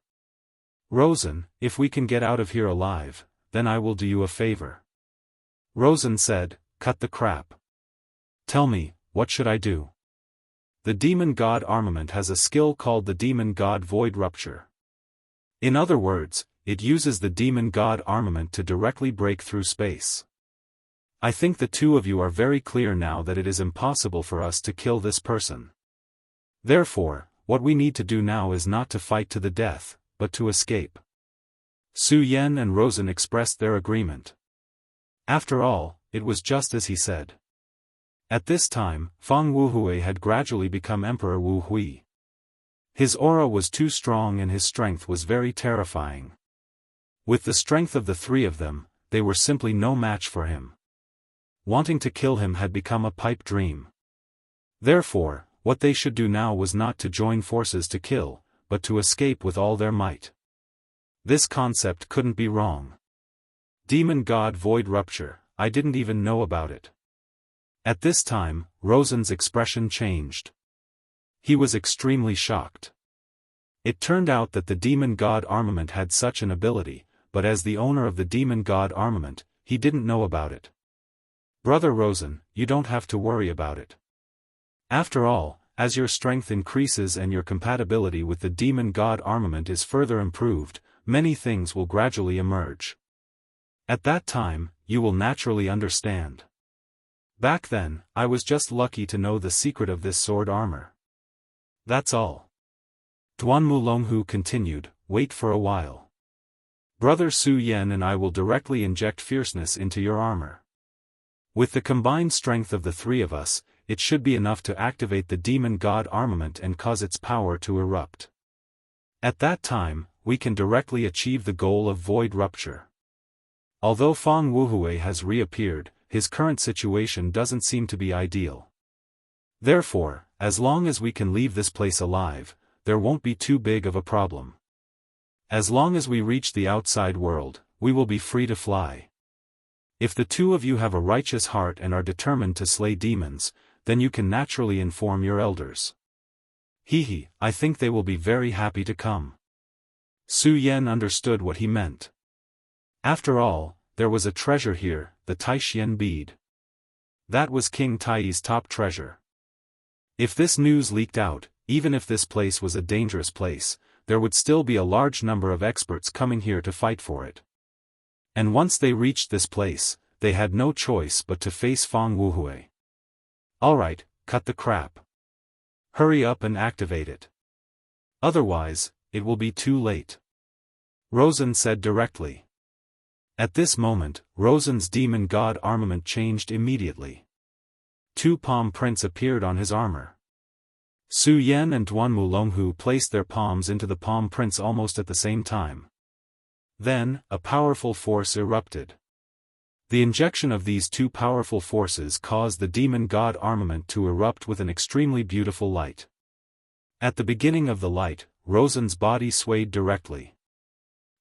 S1: Rosen, if we can get out of here alive, then I will do you a favor." Rosen said, "Cut the crap. Tell me, what should I do?" The demon god armament has a skill called the demon god void rupture. In other words, it uses the demon god armament to directly break through space. I think the two of you are very clear now that it is impossible for us to kill this person. Therefore, what we need to do now is not to fight to the death, but to escape. Su Yan and Rosen expressed their agreement. After all, it was just as he said. At this time, Feng Wuhui had gradually become Emperor Wu Hui. His aura was too strong and his strength was very terrifying. With the strength of the three of them, they were simply no match for him. Wanting to kill him had become a pipe dream. Therefore, what they should do now was not to join forces to kill, but to escape with all their might. This concept couldn't be wrong. Demon God Void Rupture, I didn't even know about it. At this time, Rosen's expression changed. He was extremely shocked. It turned out that the demon god armament had such an ability, but as the owner of the demon god armament, he didn't know about it. Brother Rosen, you don't have to worry about it. After all, as your strength increases and your compatibility with the demon god armament is further improved, many things will gradually emerge. At that time, you will naturally understand. Back then, I was just lucky to know the secret of this sword armor. That's all. Duanmu Longhu continued, "Wait for a while. Brother Su Yan and I will directly inject fierceness into your armor. With the combined strength of the three of us, it should be enough to activate the demon god armament and cause its power to erupt. At that time, we can directly achieve the goal of void rupture." Although Feng Wuhui has reappeared, his current situation doesn't seem to be ideal. Therefore, as long as we can leave this place alive, there won't be too big of a problem. As long as we reach the outside world, we will be free to fly. If the two of you have a righteous heart and are determined to slay demons, then you can naturally inform your elders. I think they will be very happy to come. Su Yan understood what he meant. After all, there was a treasure here, the Taixian bead. That was King Tai's top treasure. If this news leaked out, even if this place was a dangerous place, there would still be a large number of experts coming here to fight for it. And once they reached this place, they had no choice but to face Feng Wuhui. Alright, cut the crap. Hurry up and activate it. Otherwise, it will be too late. Rosen said directly. At this moment, Rosen's demon god armament changed immediately. 2 palm prints appeared on his armor. Su Yan and Duanmu Longhu placed their palms into the palm prints almost at the same time. Then, a powerful force erupted. The injection of these 2 powerful forces caused the demon god armament to erupt with an extremely beautiful light. At the beginning of the light, Rosen's body swayed directly.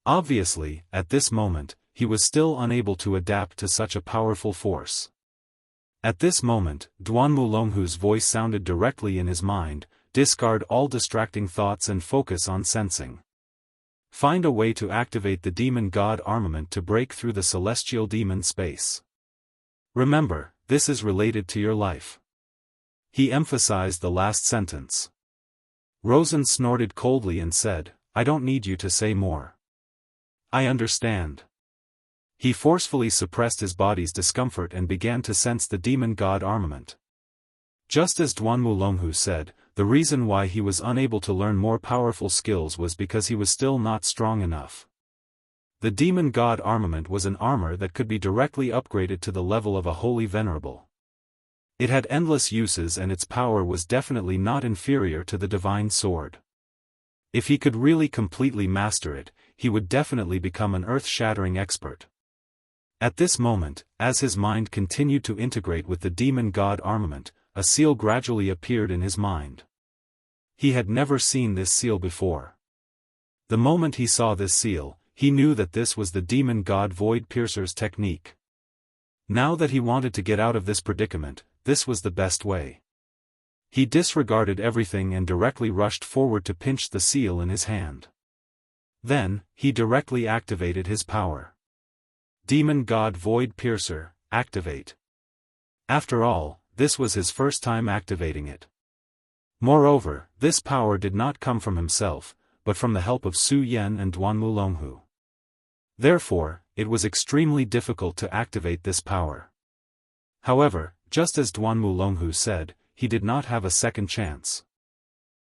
S1: Obviously, at this moment, he was still unable to adapt to such a powerful force. At this moment, Duanmu Longhu's voice sounded directly in his mind, "Discard all distracting thoughts and focus on sensing. Find a way to activate the demon god armament to break through the celestial demon space. Remember, this is related to your life." He emphasized the last sentence. Rosen snorted coldly and said, "I don't need you to say more. I understand." He forcefully suppressed his body's discomfort and began to sense the demon god armament. Just as Duanmulonghu said, the reason why he was unable to learn more powerful skills was because he was still not strong enough. The demon god armament was an armor that could be directly upgraded to the level of a holy venerable. It had endless uses and its power was definitely not inferior to the divine sword. If he could really completely master it, he would definitely become an earth-shattering expert. At this moment, as his mind continued to integrate with the demon god armament, a seal gradually appeared in his mind. He had never seen this seal before. The moment he saw this seal, he knew that this was the demon god Void Piercer's technique. Now that he wanted to get out of this predicament, this was the best way. He disregarded everything and directly rushed forward to pinch the seal in his hand. Then, he directly activated his power. Demon God Void Piercer, activate. After all, this was his first time activating it. Moreover, this power did not come from himself, but from the help of Su Yan and Duanmulonghu. Therefore, it was extremely difficult to activate this power. However, just as Duanmulonghu said, he did not have a second chance.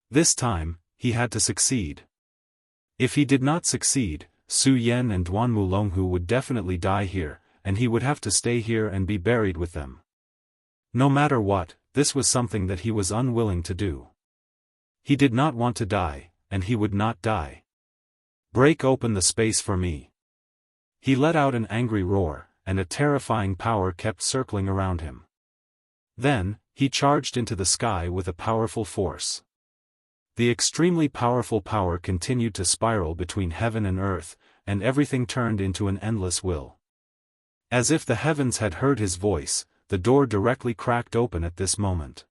S1: This time, he had to succeed. If he did not succeed, Su Yan and Duanmulonghu would definitely die here, and he would have to stay here and be buried with them. No matter what, this was something that he was unwilling to do. He did not want to die, and he would not die. Break open the space for me. He let out an angry roar, and a terrifying power kept circling around him. Then, he charged into the sky with a powerful force. The extremely powerful power continued to spiral between heaven and earth, and everything turned into an endless will. As if the heavens had heard his voice, the door directly cracked open at this moment.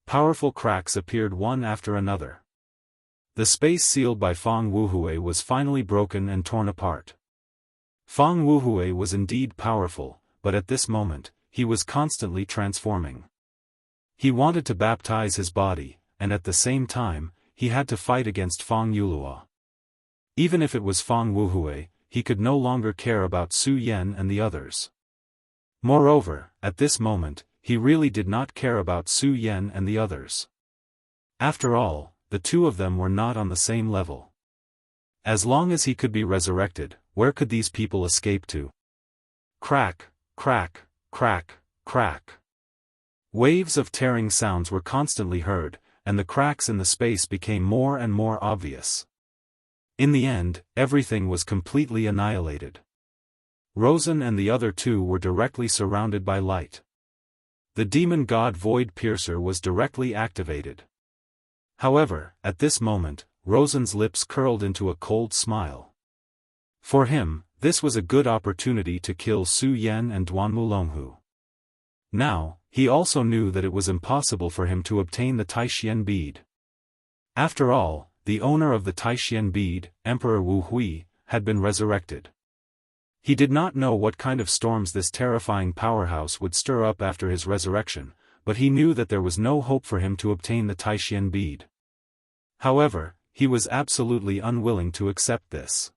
S1: Powerful cracks appeared one after another. The space sealed by Feng Wuhui was finally broken and torn apart. Feng Wuhui was indeed powerful, but at this moment, he was constantly transforming. He wanted to baptize his body, and at the same time, he had to fight against Feng Yulua. Even if it was Feng Wuhui, he could no longer care about Su Yan and the others. Moreover, at this moment, he really did not care about Su Yan and the others. After all, the two of them were not on the same level. As long as he could be resurrected, where could these people escape to? Crack, crack, crack, crack. Waves of tearing sounds were constantly heard, and the cracks in the space became more and more obvious. In the end, everything was completely annihilated. Rosen and the other two were directly surrounded by light. The demon god Void Piercer was directly activated. However, at this moment, Rosen's lips curled into a cold smile. For him, this was a good opportunity to kill Su Yan and Duanmulonghu. Now, he also knew that it was impossible for him to obtain the Taishian bead. After all, the owner of the Taishian bead, Emperor Wu Hui, had been resurrected. He did not know what kind of storms this terrifying powerhouse would stir up after his resurrection, but he knew that there was no hope for him to obtain the Taishian bead. However, he was absolutely unwilling to accept this.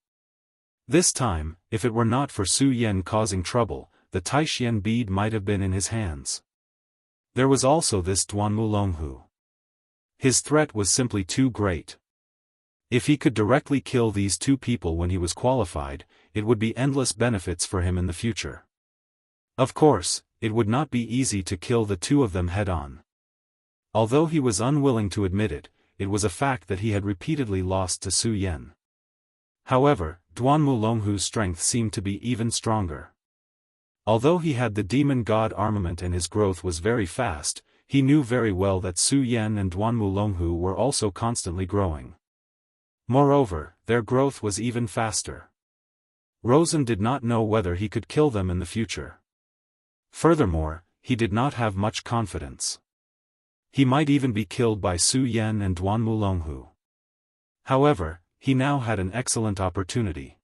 S1: This time, if it were not for Su Yan causing trouble, the Taishian bead might have been in his hands. There was also this Duanmulonghu. His threat was simply too great. If he could directly kill these two people when he was qualified, it would be endless benefits for him in the future. Of course, it would not be easy to kill the two of them head-on. Although he was unwilling to admit it, it was a fact that he had repeatedly lost to Su Yan. However, Duanmulonghu's strength seemed to be even stronger. Although he had the demon god armament and his growth was very fast, he knew very well that Su Yan and Duanmulonghu were also constantly growing. Moreover, their growth was even faster. Rosen did not know whether he could kill them in the future. Furthermore, he did not have much confidence. He might even be killed by Su Yan and Duanmulonghu. However, he now had an excellent opportunity.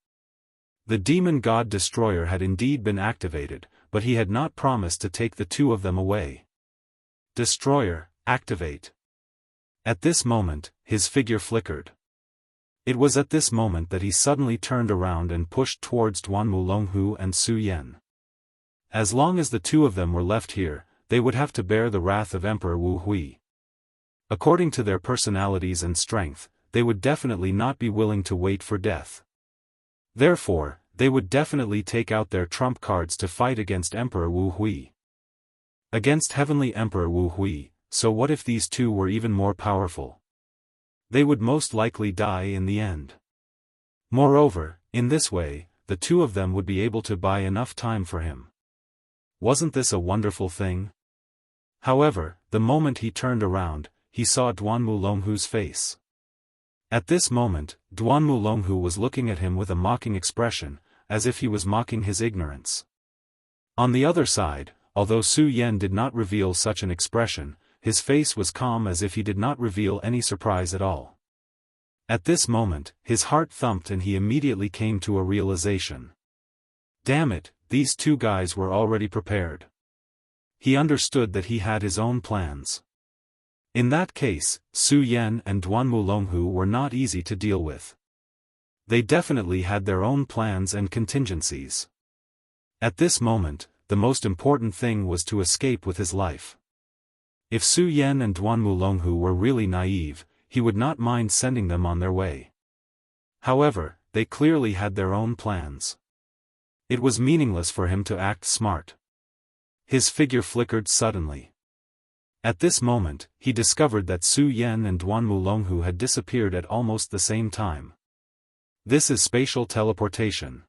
S1: The demon god destroyer had indeed been activated, but he had not promised to take the two of them away. Destroyer, activate. At this moment, his figure flickered. It was at this moment that he suddenly turned around and pushed towards Duanmulonghu and Su Yan. As long as the two of them were left here, they would have to bear the wrath of Emperor Wu Hui. According to their personalities and strength, they would definitely not be willing to wait for death. Therefore, they would definitely take out their trump cards to fight against Emperor Wu Hui. Against Heavenly Emperor Wu Hui, so what if these two were even more powerful? They would most likely die in the end. Moreover, in this way, the two of them would be able to buy enough time for him. Wasn't this a wonderful thing? However, the moment he turned around, he saw Duanmulonghu's face. At this moment, Duanmulonghu was looking at him with a mocking expression, as if he was mocking his ignorance. On the other side, although Su Yan did not reveal such an expression, his face was calm as if he did not reveal any surprise at all. At this moment, his heart thumped and he immediately came to a realization. Damn it, these two guys were already prepared. He understood that he had his own plans. In that case, Su Yan and Duanmulonghu were not easy to deal with. They definitely had their own plans and contingencies. At this moment, the most important thing was to escape with his life. If Su Yan and Duanmulonghu were really naive, he would not mind sending them on their way. However, they clearly had their own plans. It was meaningless for him to act smart. His figure flickered suddenly. At this moment, he discovered that Su Yan and Duanmulonghu had disappeared at almost the same time. This is spatial teleportation.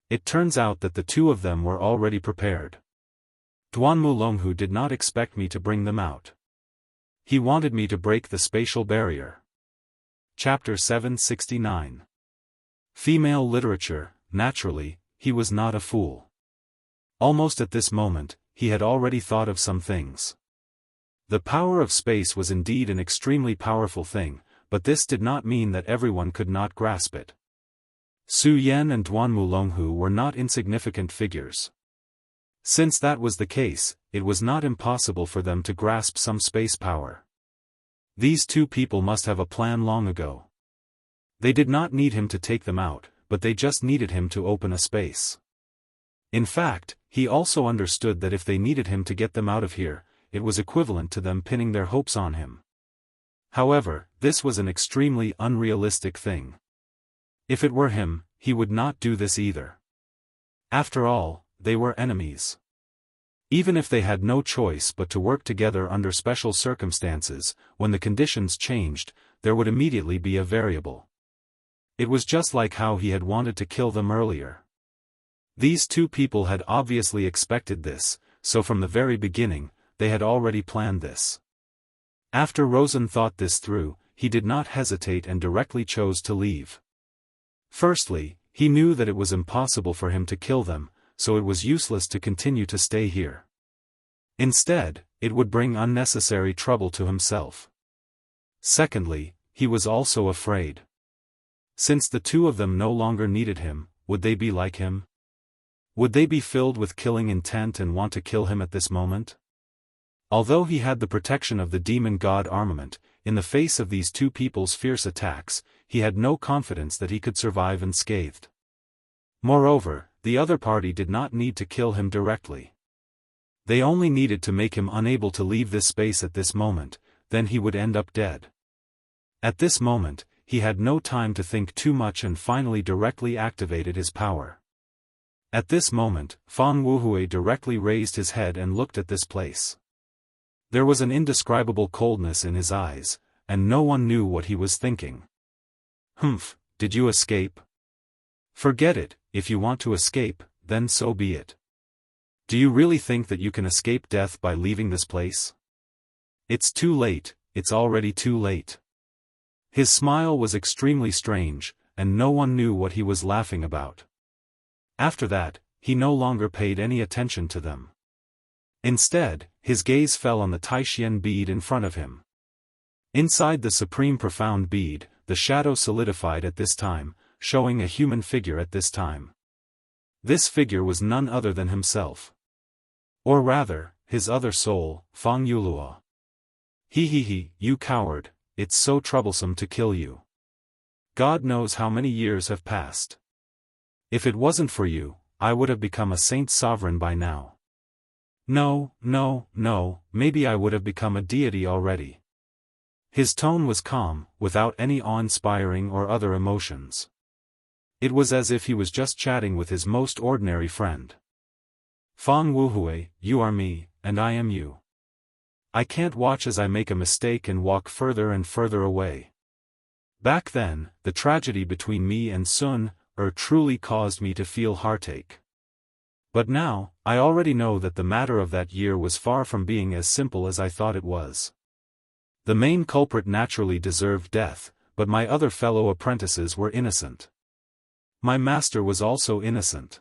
S1: It turns out that the two of them were already prepared. Duanmulonghu did not expect me to bring them out. He wanted me to break the spatial barrier. Chapter 769. Female Literature. Naturally, he was not a fool. Almost at this moment, he had already thought of some things. The power of space was indeed an extremely powerful thing, but this did not mean that everyone could not grasp it. Su Yan and Duanmulonghu were not insignificant figures. Since that was the case, it was not impossible for them to grasp some space power. These two people must have a plan long ago. They did not need him to take them out, but they just needed him to open a space. In fact, he also understood that if they needed him to get them out of here, it was equivalent to them pinning their hopes on him. However, this was an extremely unrealistic thing. If it were him, he would not do this either. After all, they were enemies. Even if they had no choice but to work together under special circumstances, when the conditions changed, there would immediately be a variable. It was just like how he had wanted to kill them earlier. These two people had obviously expected this, so from the very beginning, they had already planned this. After Rosen thought this through, he did not hesitate and directly chose to leave. Firstly, he knew that it was impossible for him to kill them, so it was useless to continue to stay here. Instead, it would bring unnecessary trouble to himself. Secondly, he was also afraid. Since the two of them no longer needed him, would they be like him? Would they be filled with killing intent and want to kill him at this moment? Although he had the protection of the demon god armament, in the face of these two people's fierce attacks, he had no confidence that he could survive unscathed. Moreover, the other party did not need to kill him directly. They only needed to make him unable to leave this space at this moment, then he would end up dead. At this moment, he had no time to think too much and finally directly activated his power. At this moment, Fan Wuhui directly raised his head and looked at this place. There was an indescribable coldness in his eyes, and no one knew what he was thinking. Humph, did you escape? Forget it, if you want to escape, then so be it. Do you really think that you can escape death by leaving this place? It's too late, it's already too late. His smile was extremely strange, and no one knew what he was laughing about. After that, he no longer paid any attention to them. Instead, his gaze fell on the Taishian bead in front of him. Inside the supreme profound bead, the shadow solidified at this time, showing a human figure at this time. This figure was none other than himself. Or rather, his other soul, Fang Yulua. He, you coward, it's so troublesome to kill you. God knows how many years have passed. If it wasn't for you, I would have become a saint sovereign by now. No, maybe I would have become a deity already. His tone was calm, without any awe-inspiring or other emotions. It was as if he was just chatting with his most ordinary friend. Fang Wuhui, you are me, and I am you. I can't watch as I make a mistake and walk further and further away. Back then, the tragedy between me and Sun truly caused me to feel heartache. But now, I already know that the matter of that year was far from being as simple as I thought it was. The main culprit naturally deserved death, but my other fellow apprentices were innocent. My master was also innocent.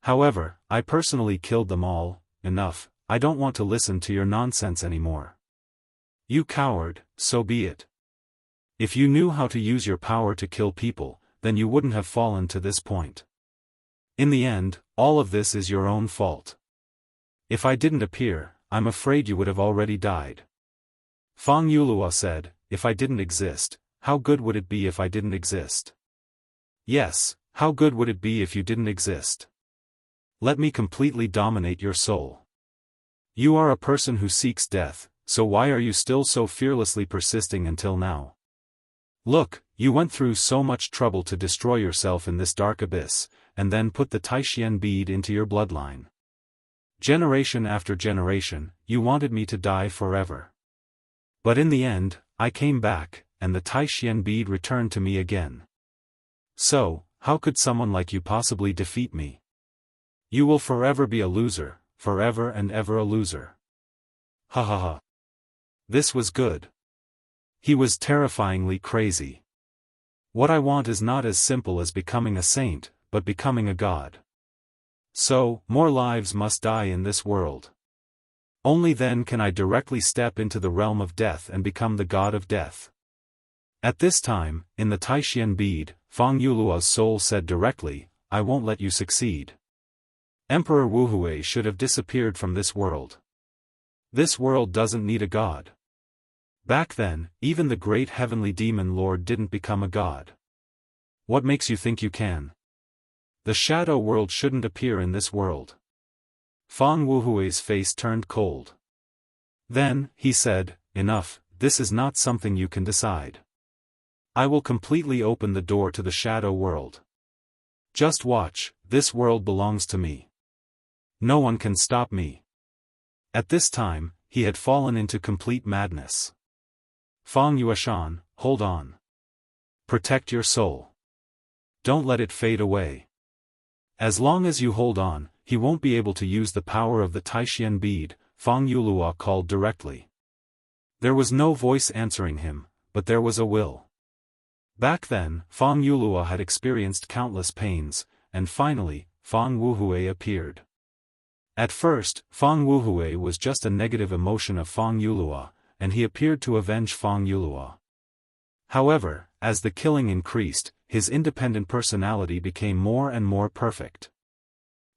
S1: However, I personally killed them all. Enough, I don't want to listen to your nonsense anymore. You coward, so be it. If you knew how to use your power to kill people, then you wouldn't have fallen to this point. In the end, all of this is your own fault. If I didn't appear, I'm afraid you would have already died. Fang Yulua said, if I didn't exist, how good would it be if I didn't exist? Yes, how good would it be if you didn't exist? Let me completely dominate your soul. You are a person who seeks death, so why are you still so fearlessly persisting until now? Look, you went through so much trouble to destroy yourself in this dark abyss, and then put the Taishian bead into your bloodline. Generation after generation, you wanted me to die forever. But in the end, I came back, and the Taishian bead returned to me again. So, how could someone like you possibly defeat me? You will forever be a loser, forever and ever a loser. Ha ha ha. This was good. He was terrifyingly crazy. What I want is not as simple as becoming a saint, but becoming a god. So, more lives must die in this world. Only then can I directly step into the realm of death and become the god of death. At this time, in the Taishian bead, Fang Yulua's soul said directly, I won't let you succeed. Emperor Wuhui should have disappeared from this world. This world doesn't need a god. Back then, even the great heavenly demon lord didn't become a god. What makes you think you can? The shadow world shouldn't appear in this world. Fang Wuhui's face turned cold. Then, he said, enough, this is not something you can decide. I will completely open the door to the shadow world. Just watch, this world belongs to me. No one can stop me. At this time, he had fallen into complete madness. Fang Yuashan, hold on. Protect your soul. Don't let it fade away. As long as you hold on, he won't be able to use the power of the Taishian bead, Fang Yulua called directly. There was no voice answering him, but there was a will. Back then, Fang Yulua had experienced countless pains, and finally, Fang Wuhui appeared. At first, Fang Wuhui was just a negative emotion of Fang Yulua, and he appeared to avenge Fang Yulua. However, as the killing increased, his independent personality became more and more perfect.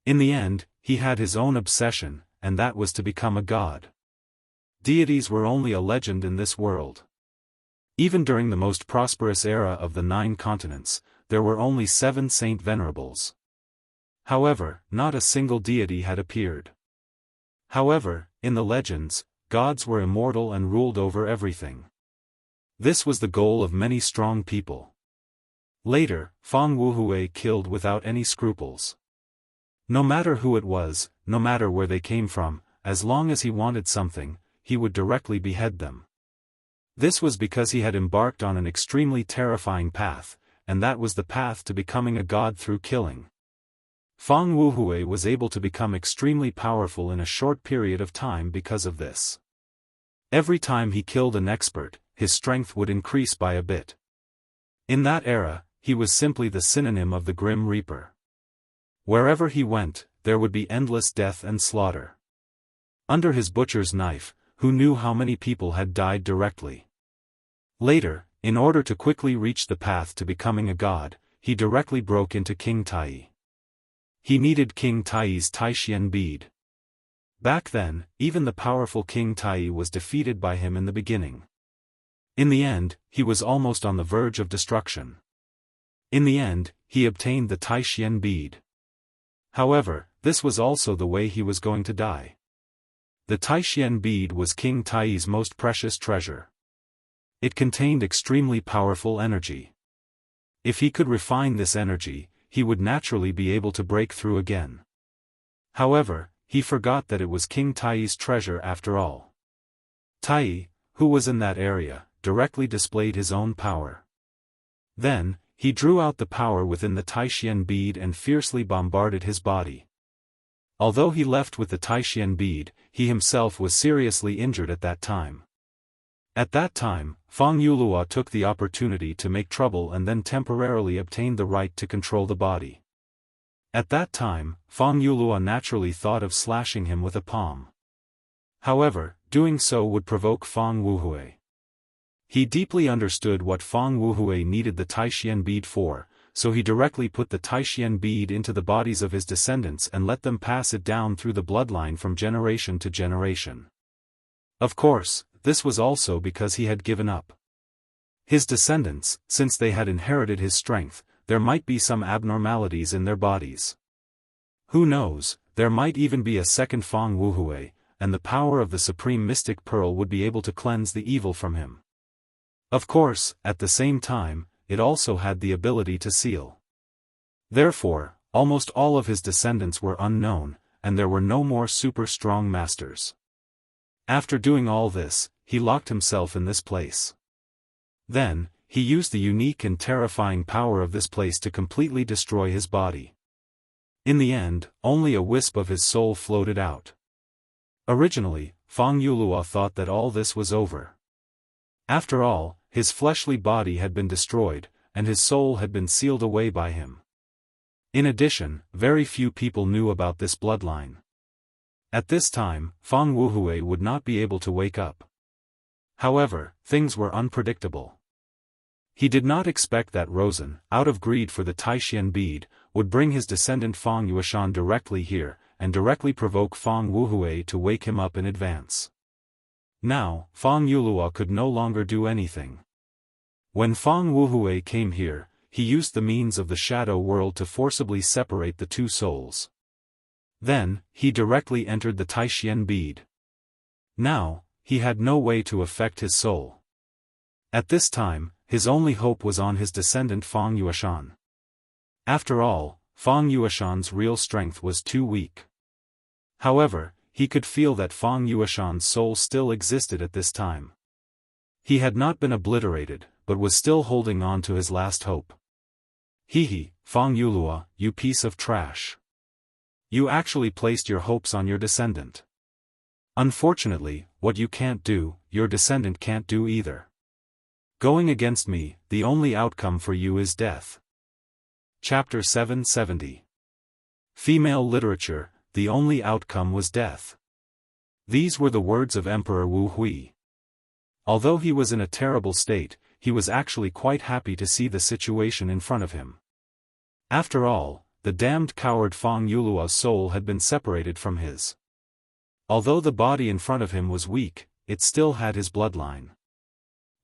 S1: In the end, he had his own obsession, and that was to become a god. Deities were only a legend in this world. Even during the most prosperous era of the 9 continents, there were only 7 saint venerables. However, not a single deity had appeared. However, in the legends, gods were immortal and ruled over everything. This was the goal of many strong people. Later, Fang Wuhui killed without any scruples. No matter who it was, no matter where they came from, as long as he wanted something, he would directly behead them. This was because he had embarked on an extremely terrifying path, and that was the path to becoming a god through killing. Fang Wuhui was able to become extremely powerful in a short period of time because of this. Every time he killed an expert, his strength would increase by a bit. In that era, he was simply the synonym of the Grim Reaper. Wherever he went, there would be endless death and slaughter. Under his butcher's knife, who knew how many people had died directly? Later, in order to quickly reach the path to becoming a god, he directly broke into King Tai. He needed King Tai's Taishian bead. Back then, even the powerful King Tai was defeated by him in the beginning. In the end, he was almost on the verge of destruction. In the end, he obtained the Taishian bead. However, this was also the way he was going to die. The Taishian bead was King Tai's most precious treasure. It contained extremely powerful energy. If he could refine this energy, he would naturally be able to break through again. However, he forgot that it was King Tai's treasure after all. Tai, who was in that area, directly displayed his own power. Then, he drew out the power within the Taishian bead and fiercely bombarded his body. Although he left with the Taishian bead, he himself was seriously injured at that time. At that time, Fang Yulua took the opportunity to make trouble and then temporarily obtained the right to control the body. At that time, Fang Yulua naturally thought of slashing him with a palm. However, doing so would provoke Fang Wuhui. He deeply understood what Fang Wuhui needed the Taishian bead for, so he directly put the Taishian bead into the bodies of his descendants and let them pass it down through the bloodline from generation to generation. Of course, this was also because he had given up. His descendants, since they had inherited his strength, there might be some abnormalities in their bodies. Who knows, there might even be a second Fang Wuhui, and the power of the Supreme Mystic Pearl would be able to cleanse the evil from him. Of course, at the same time, it also had the ability to seal. Therefore, almost all of his descendants were unknown, and there were no more super strong masters. After doing all this, he locked himself in this place. Then, he used the unique and terrifying power of this place to completely destroy his body. In the end, only a wisp of his soul floated out. Originally, Fang Yulua thought that all this was over. After all, his fleshly body had been destroyed, and his soul had been sealed away by him. In addition, very few people knew about this bloodline. At this time, Fang Wuhui would not be able to wake up. However, things were unpredictable. He did not expect that Rosen, out of greed for the Taishian bead, would bring his descendant Fang Yueshan directly here, and directly provoke Fang Wuhui to wake him up in advance. Now, Fang Yulua could no longer do anything. When Fang Wuhui came here, he used the means of the shadow world to forcibly separate the two souls. Then, he directly entered the Taishian bead. Now, he had no way to affect his soul. At this time, his only hope was on his descendant Fang Yueshan. After all, Fang Yueshan's real strength was too weak. However, he could feel that Fang Yueshan's soul still existed at this time. He had not been obliterated, but was still holding on to his last hope. Hehe, Fang Yulua, you piece of trash. You actually placed your hopes on your descendant. Unfortunately, what you can't do, your descendant can't do either. Going against me, the only outcome for you is death. Chapter 770. Female Literature, the only outcome was death. These were the words of Emperor Wu Hui. Although he was in a terrible state, he was actually quite happy to see the situation in front of him. After all, the damned coward Fang Yulua's soul had been separated from his. Although the body in front of him was weak, it still had his bloodline.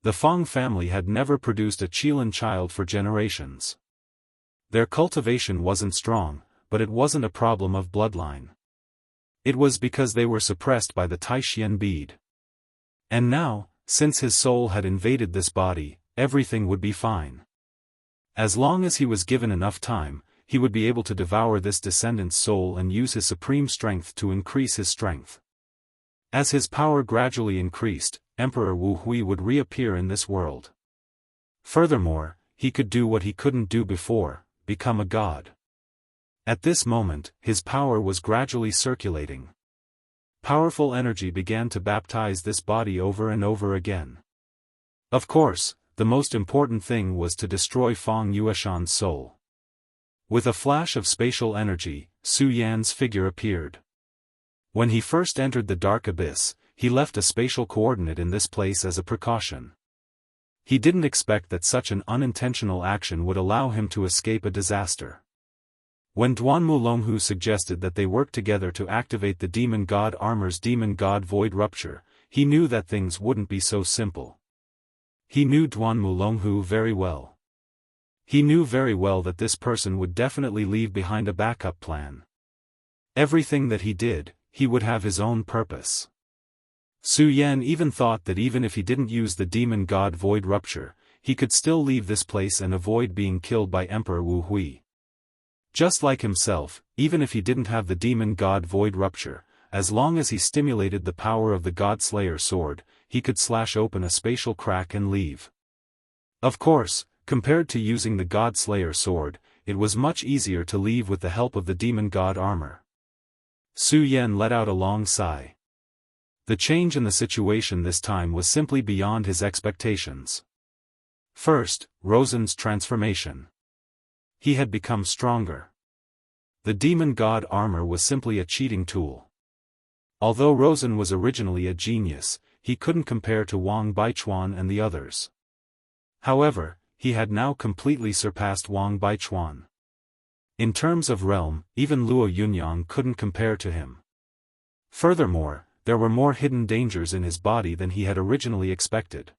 S1: The Fang family had never produced a Qilin child for generations. Their cultivation wasn't strong, but it wasn't a problem of bloodline. It was because they were suppressed by the Taishian bead. And now, since his soul had invaded this body, everything would be fine. As long as he was given enough time, he would be able to devour this descendant's soul and use his supreme strength to increase his strength. As his power gradually increased, Emperor Wu Hui would reappear in this world. Furthermore, he could do what he couldn't do before, become a god. At this moment, his power was gradually circulating. Powerful energy began to baptize this body over and over again. Of course, the most important thing was to destroy Fang Yueshan's soul. With a flash of spatial energy, Su Yan's figure appeared. When he first entered the dark abyss, he left a spatial coordinate in this place as a precaution. He didn't expect that such an unintentional action would allow him to escape a disaster. When Duanmu Longhu suggested that they work together to activate the demon god armor's demon god void rupture, he knew that things wouldn't be so simple. He knew Duan Mulonghu very well. He knew very well that this person would definitely leave behind a backup plan. Everything that he did, he would have his own purpose. Su Yan even thought that even if he didn't use the demon god Void Rupture, he could still leave this place and avoid being killed by Emperor Wu Hui. Just like himself, even if he didn't have the demon god Void Rupture, as long as he stimulated the power of the God Slayer sword, he could slash open a spatial crack and leave. Of course, compared to using the God Slayer sword, it was much easier to leave with the help of the demon god armor. Su Yan let out a long sigh. The change in the situation this time was simply beyond his expectations. First, Rosen's transformation. He had become stronger. The demon god armor was simply a cheating tool. Although Rosen was originally a genius, he couldn't compare to Wang Baichuan and the others. However, he had now completely surpassed Wang Baichuan. In terms of realm, even Luo Yunyang couldn't compare to him. Furthermore, there were more hidden dangers in his body than he had originally expected.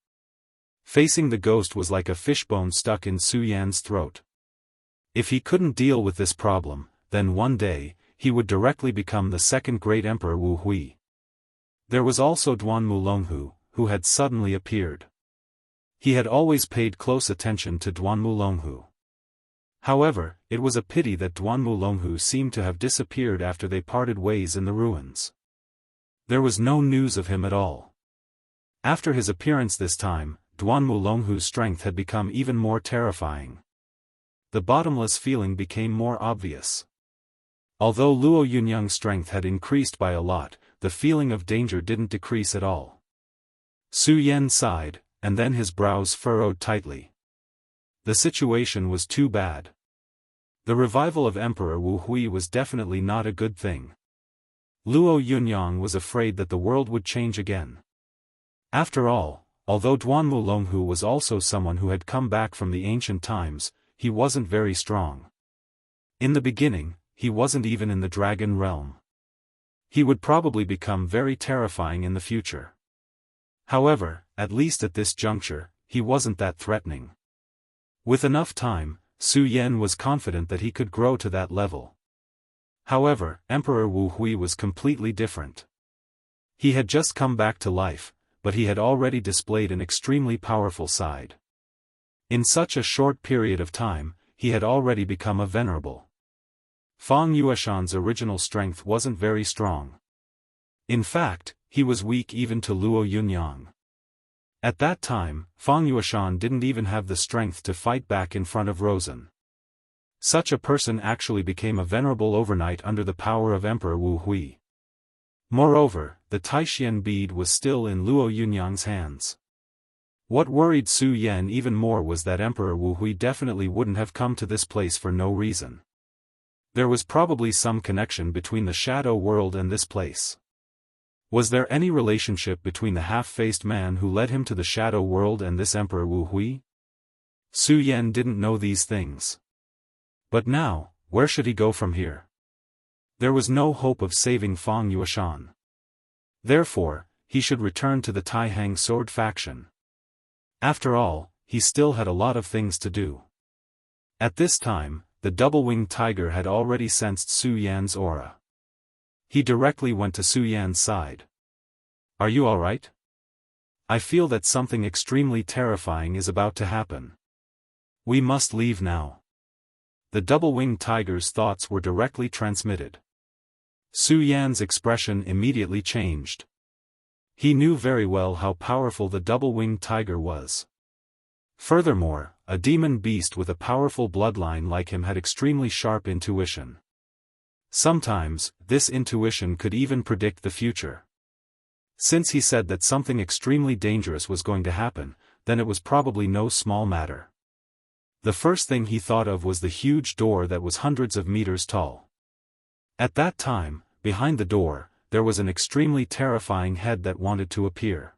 S1: Facing the ghost was like a fishbone stuck in Su Yan's throat. If he couldn't deal with this problem, then one day, he would directly become the second great emperor Wu Hui. There was also Duan Mulonghu, who had suddenly appeared. He had always paid close attention to Duan Mulonghu. However, it was a pity that Duan Mulonghu seemed to have disappeared after they parted ways in the ruins. There was no news of him at all. After his appearance this time, Duan Mulonghu's strength had become even more terrifying. The bottomless feeling became more obvious. Although Luo Yunyang's strength had increased by a lot, the feeling of danger didn't decrease at all. Su Yan sighed, and then his brows furrowed tightly. The situation was too bad. The revival of Emperor Wu Hui was definitely not a good thing. Luo Yunyang was afraid that the world would change again. After all, although Duan Mulonghu was also someone who had come back from the ancient times, he wasn't very strong. In the beginning, he wasn't even in the dragon realm. He would probably become very terrifying in the future. However, at least at this juncture, he wasn't that threatening. With enough time, Su Yan was confident that he could grow to that level. However, Emperor Wu Hui was completely different. He had just come back to life, but he had already displayed an extremely powerful side. In such a short period of time, he had already become a venerable. Fang Yueshan's original strength wasn't very strong. In fact, he was weak even to Luo Yunyang. At that time, Fang Yueshan didn't even have the strength to fight back in front of Rosen. Such a person actually became a venerable overnight under the power of Emperor Wu Hui. Moreover, the Taixian bead was still in Luo Yunyang's hands. What worried Su Yan even more was that Emperor Wu Hui definitely wouldn't have come to this place for no reason. There was probably some connection between the shadow world and this place. Was there any relationship between the half-faced man who led him to the shadow world and this Emperor Wu Hui? Su Yan didn't know these things. But now, where should he go from here? There was no hope of saving Fang Yueshan. Therefore, he should return to the Taihang sword faction. After all, he still had a lot of things to do. At this time, the double-winged tiger had already sensed Su Yan's aura. He directly went to Su Yan's side. "Are you alright? I feel that something extremely terrifying is about to happen. We must leave now." The double-winged tiger's thoughts were directly transmitted. Su Yan's expression immediately changed. He knew very well how powerful the double-winged tiger was. Furthermore, a demon beast with a powerful bloodline like him had extremely sharp intuition. Sometimes, this intuition could even predict the future. Since he said that something extremely dangerous was going to happen, then it was probably no small matter. The first thing he thought of was the huge door that was hundreds of meters tall. At that time, behind the door, there was an extremely terrifying head that wanted to appear.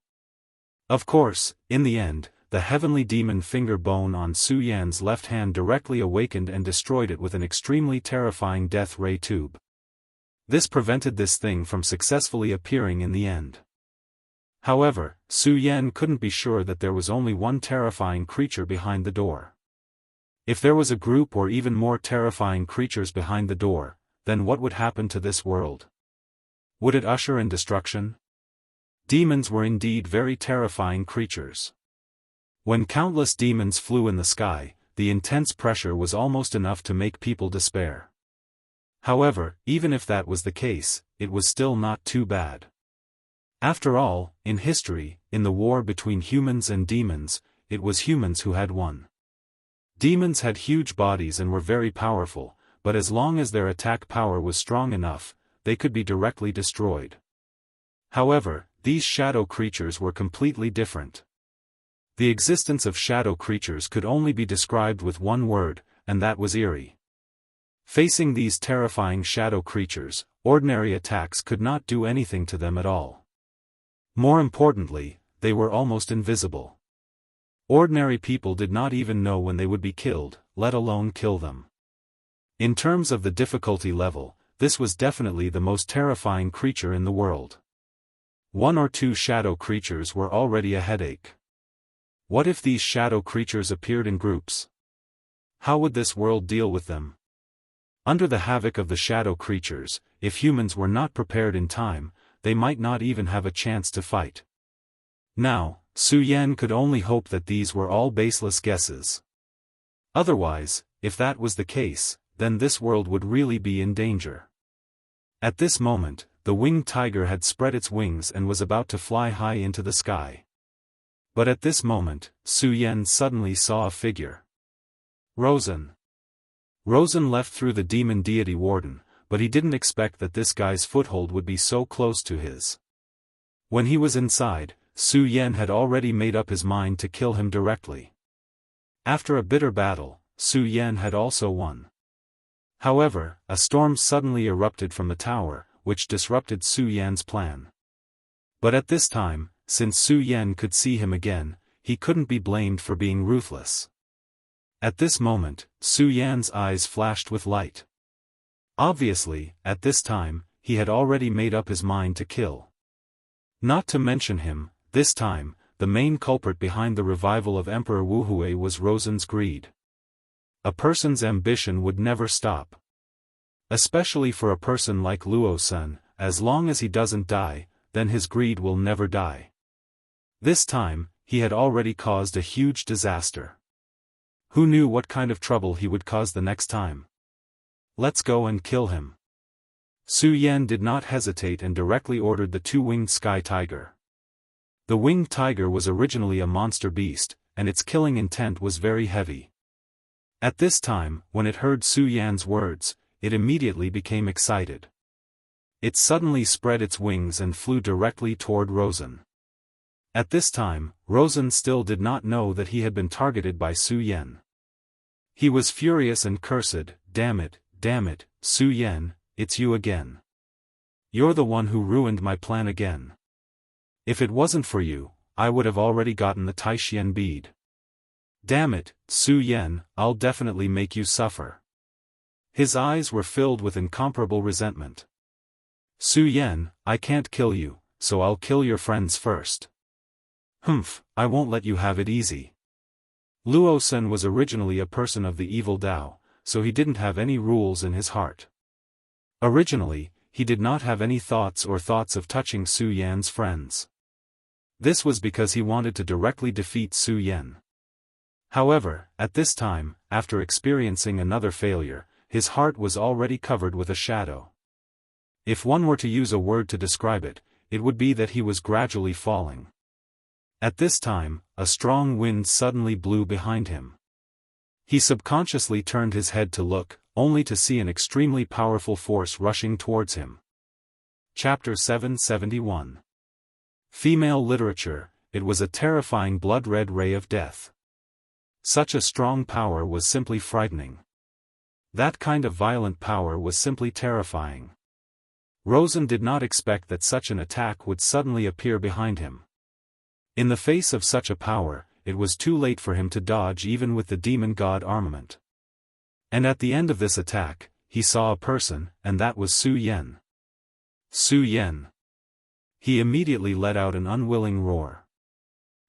S1: Of course, in the end, the heavenly demon finger bone on Su Yan's left hand directly awakened and destroyed it with an extremely terrifying death ray tube. This prevented this thing from successfully appearing in the end. However, Su Yan couldn't be sure that there was only one terrifying creature behind the door. If there was a group or even more terrifying creatures behind the door, then what would happen to this world? Would it usher in destruction? Demons were indeed very terrifying creatures. When countless demons flew in the sky, the intense pressure was almost enough to make people despair. However, even if that was the case, it was still not too bad. After all, in history, in the war between humans and demons, it was humans who had won. Demons had huge bodies and were very powerful, but as long as their attack power was strong enough, they could be directly destroyed. However, these shadow creatures were completely different. The existence of shadow creatures could only be described with one word, and that was eerie. Facing these terrifying shadow creatures, ordinary attacks could not do anything to them at all. More importantly, they were almost invisible. Ordinary people did not even know when they would be killed, let alone kill them. In terms of the difficulty level, this was definitely the most terrifying creature in the world. One or two shadow creatures were already a headache. What if these shadow creatures appeared in groups? How would this world deal with them? Under the havoc of the shadow creatures, if humans were not prepared in time, they might not even have a chance to fight. Now, Su Yan could only hope that these were all baseless guesses. Otherwise, if that was the case, then this world would really be in danger. At this moment, the winged tiger had spread its wings and was about to fly high into the sky. But at this moment, Su Yan suddenly saw a figure. Rosen. Rosen left through the demon deity warden, but he didn't expect that this guy's foothold would be so close to his. When he was inside, Su Yan had already made up his mind to kill him directly. After a bitter battle, Su Yan had also won. However, a storm suddenly erupted from the tower, which disrupted Su Yan's plan. But at this time, since Su Yan could see him again, he couldn't be blamed for being ruthless. At this moment, Su Yan's eyes flashed with light. Obviously, at this time, he had already made up his mind to kill. Not to mention him, this time, the main culprit behind the revival of Emperor Wuhui was Rosen's greed. A person's ambition would never stop. Especially for a person like Luo-san, as long as he doesn't die, then his greed will never die. This time, he had already caused a huge disaster. Who knew what kind of trouble he would cause the next time? Let's go and kill him. Su Yan did not hesitate and directly ordered the two-winged sky tiger. The winged tiger was originally a monster beast, and its killing intent was very heavy. At this time, when it heard Su Yan's words, it immediately became excited. It suddenly spread its wings and flew directly toward Rosen. At this time, Rosen still did not know that he had been targeted by Su Yan. He was furious and cursed, damn it, Su Yan, it's you again. You're the one who ruined my plan again. If it wasn't for you, I would have already gotten the Taishian bead. Damn it, Su Yan, I'll definitely make you suffer. His eyes were filled with incomparable resentment. Su Yan, I can't kill you, so I'll kill your friends first. Humph, I won't let you have it easy. Luo-san was originally a person of the evil Dao, so he didn't have any rules in his heart. Originally, he did not have any thoughts of touching Su Yan's friends. This was because he wanted to directly defeat Su Yan. However, at this time, after experiencing another failure, his heart was already covered with a shadow. If one were to use a word to describe it, it would be that he was gradually falling. At this time, a strong wind suddenly blew behind him. He subconsciously turned his head to look, only to see an extremely powerful force rushing towards him. Chapter 771. Female Literature. It was a terrifying blood-red ray of death. Such a strong power was simply frightening. That kind of violent power was simply terrifying. Rosen did not expect that such an attack would suddenly appear behind him. In the face of such a power, it was too late for him to dodge even with the demon god armament. And at the end of this attack, he saw a person, and that was Su Yan. Su Yan. he immediately let out an unwilling roar.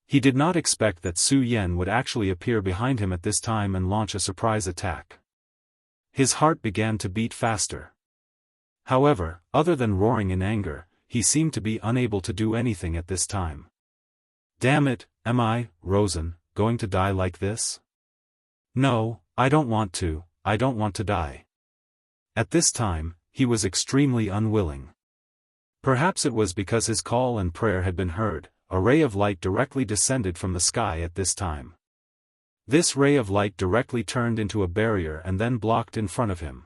S1: He did not expect that Su Yan would actually appear behind him at this time and launch a surprise attack. His heart began to beat faster. However, other than roaring in anger, he seemed to be unable to do anything at this time. Damn it, am I, Rosen, going to die like this? No, I don't want to die. At this time, he was extremely unwilling. Perhaps it was because his call and prayer had been heard. A ray of light directly descended from the sky at this time. This ray of light directly turned into a barrier and then blocked in front of him.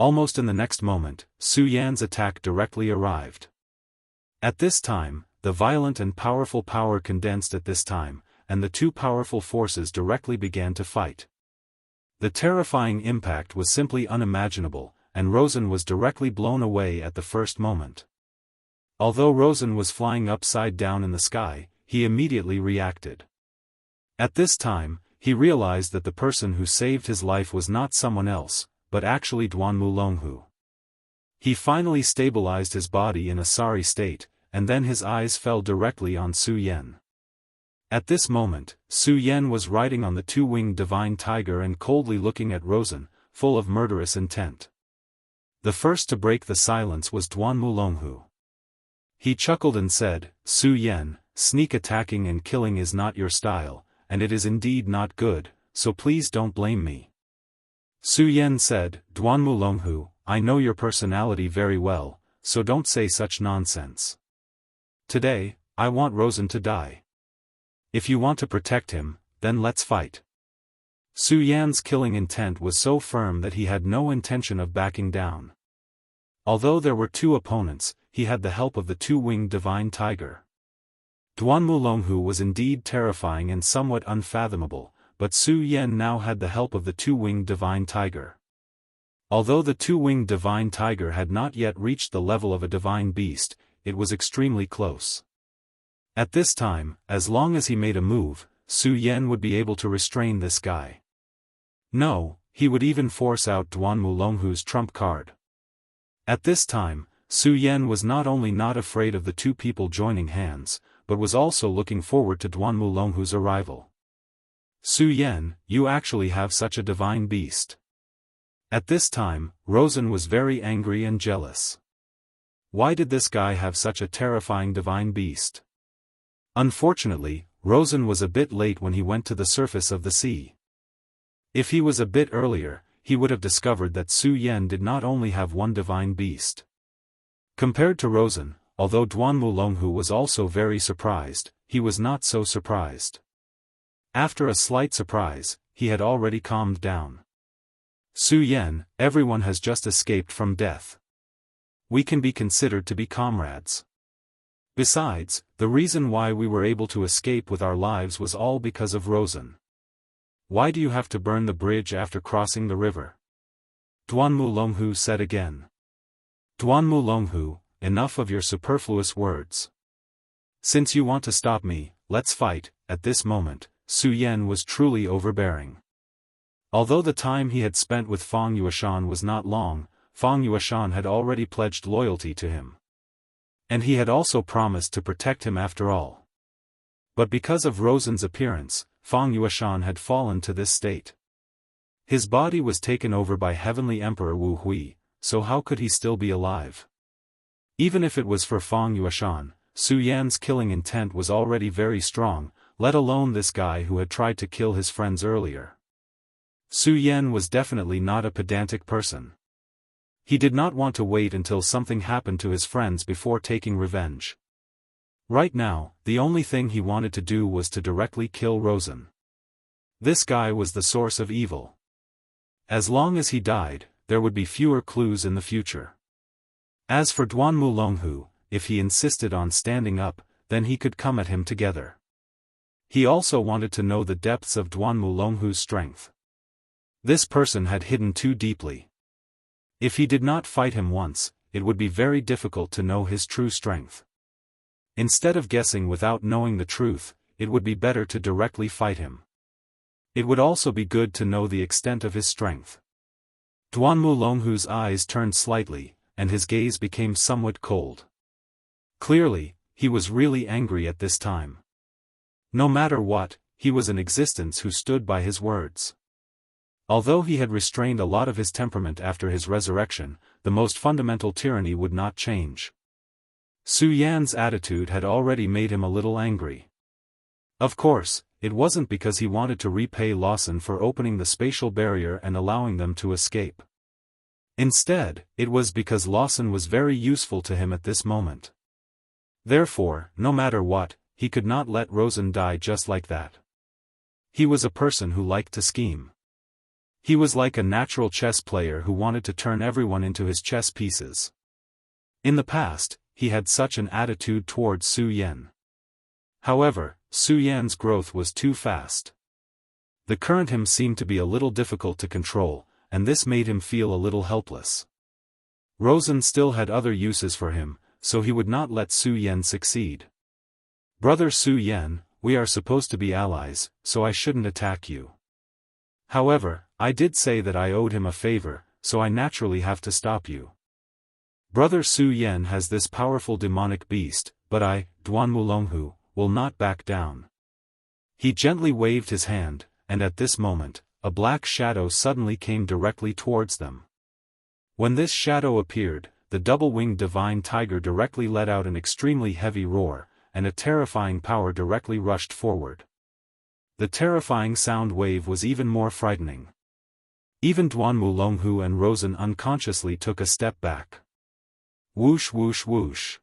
S1: Almost in the next moment, Su Yan's attack directly arrived. At this time, the violent and powerful power condensed at this time, and the two powerful forces directly began to fight. The terrifying impact was simply unimaginable, and Rosen was directly blown away at the first moment. Although Rosen was flying upside down in the sky, he immediately reacted. At this time, he realized that the person who saved his life was not someone else, but actually Duanmu. He finally stabilized his body in a sorry state, and then his eyes fell directly on Su Yan. At this moment, Su Yan was riding on the two-winged divine tiger and coldly looking at Rosen, full of murderous intent. The first to break the silence was Duanmu. He chuckled and said, Su Yan, sneak attacking and killing is not your style, and it is indeed not good, so please don't blame me. Su Yan said, Duanmu, I know your personality very well, so don't say such nonsense. Today, I want Rosen to die. If you want to protect him, then let's fight. Su Yan's killing intent was so firm that he had no intention of backing down. Although there were two opponents, he had the help of the two-winged divine tiger. Duanmu was indeed terrifying and somewhat unfathomable, but Su Yan now had the help of the two-winged divine tiger. Although the two-winged divine tiger had not yet reached the level of a divine beast, it was extremely close. At this time, as long as he made a move, Su Yan would be able to restrain this guy. No, he would even force out Duanmu's trump card. At this time, Su Yan was not only not afraid of the two people joining hands, but was also looking forward to Duanmu's arrival. Su Yan, you actually have such a divine beast. At this time, Rosen was very angry and jealous. Why did this guy have such a terrifying divine beast? Unfortunately, Rosen was a bit late when he went to the surface of the sea. If he was a bit earlier, he would have discovered that Su Yan did not only have one divine beast. Compared to Rosen, although Duanmu was also very surprised, he was not so surprised. After a slight surprise, he had already calmed down. Su Yan, everyone has just escaped from death. We can be considered to be comrades. Besides, the reason why we were able to escape with our lives was all because of Rosen. Why do you have to burn the bridge after crossing the river? Duanmu said again. Duanmu, enough of your superfluous words. Since you want to stop me, let's fight. At this moment, Su Yan was truly overbearing. Although the time he had spent with Fang Yuashan was not long, Fang Yuashan had already pledged loyalty to him. And he had also promised to protect him after all. But because of Rosen's appearance, Fang Yuashan had fallen to this state. His body was taken over by Heavenly Emperor Wu Hui, so how could he still be alive? Even if it was for Fang Yuashan, Su Yan's killing intent was already very strong, let alone this guy who had tried to kill his friends earlier. Su Yan was definitely not a pedantic person. He did not want to wait until something happened to his friends before taking revenge. Right now, the only thing he wanted to do was to directly kill Rosen. This guy was the source of evil. As long as he died, there would be fewer clues in the future. As for Duanmu, if he insisted on standing up, then he could come at him together. He also wanted to know the depths of Duanmu's strength. This person had hidden too deeply. If he did not fight him once, it would be very difficult to know his true strength. Instead of guessing without knowing the truth, it would be better to directly fight him. It would also be good to know the extent of his strength. Duanmu's eyes turned slightly, and his gaze became somewhat cold. Clearly, he was really angry at this time. No matter what, he was an existence who stood by his words. Although he had restrained a lot of his temperament after his resurrection, the most fundamental tyranny would not change. Su Yan's attitude had already made him a little angry. Of course, it wasn't because he wanted to repay Lawson for opening the spatial barrier and allowing them to escape. Instead, it was because Lawson was very useful to him at this moment. Therefore, no matter what, he could not let Rosen die just like that. He was a person who liked to scheme. He was like a natural chess player who wanted to turn everyone into his chess pieces. In the past, he had such an attitude towards Su Yan. However, Su Yan's growth was too fast. The current him seemed to be a little difficult to control, and this made him feel a little helpless. Rosen still had other uses for him, so he would not let Su Yan succeed. "Brother Su Yan, we are supposed to be allies, so I shouldn't attack you. However, I did say that I owed him a favor, so I naturally have to stop you. Brother Su Yan has this powerful demonic beast, but I, Duan Mulonghu, will not back down." He gently waved his hand, and at this moment, a black shadow suddenly came directly towards them. When this shadow appeared, the double-winged divine tiger directly let out an extremely heavy roar, and a terrifying power directly rushed forward. The terrifying sound wave was even more frightening. Even Duan Mulonghu and Rosen unconsciously took a step back. Whoosh whoosh whoosh.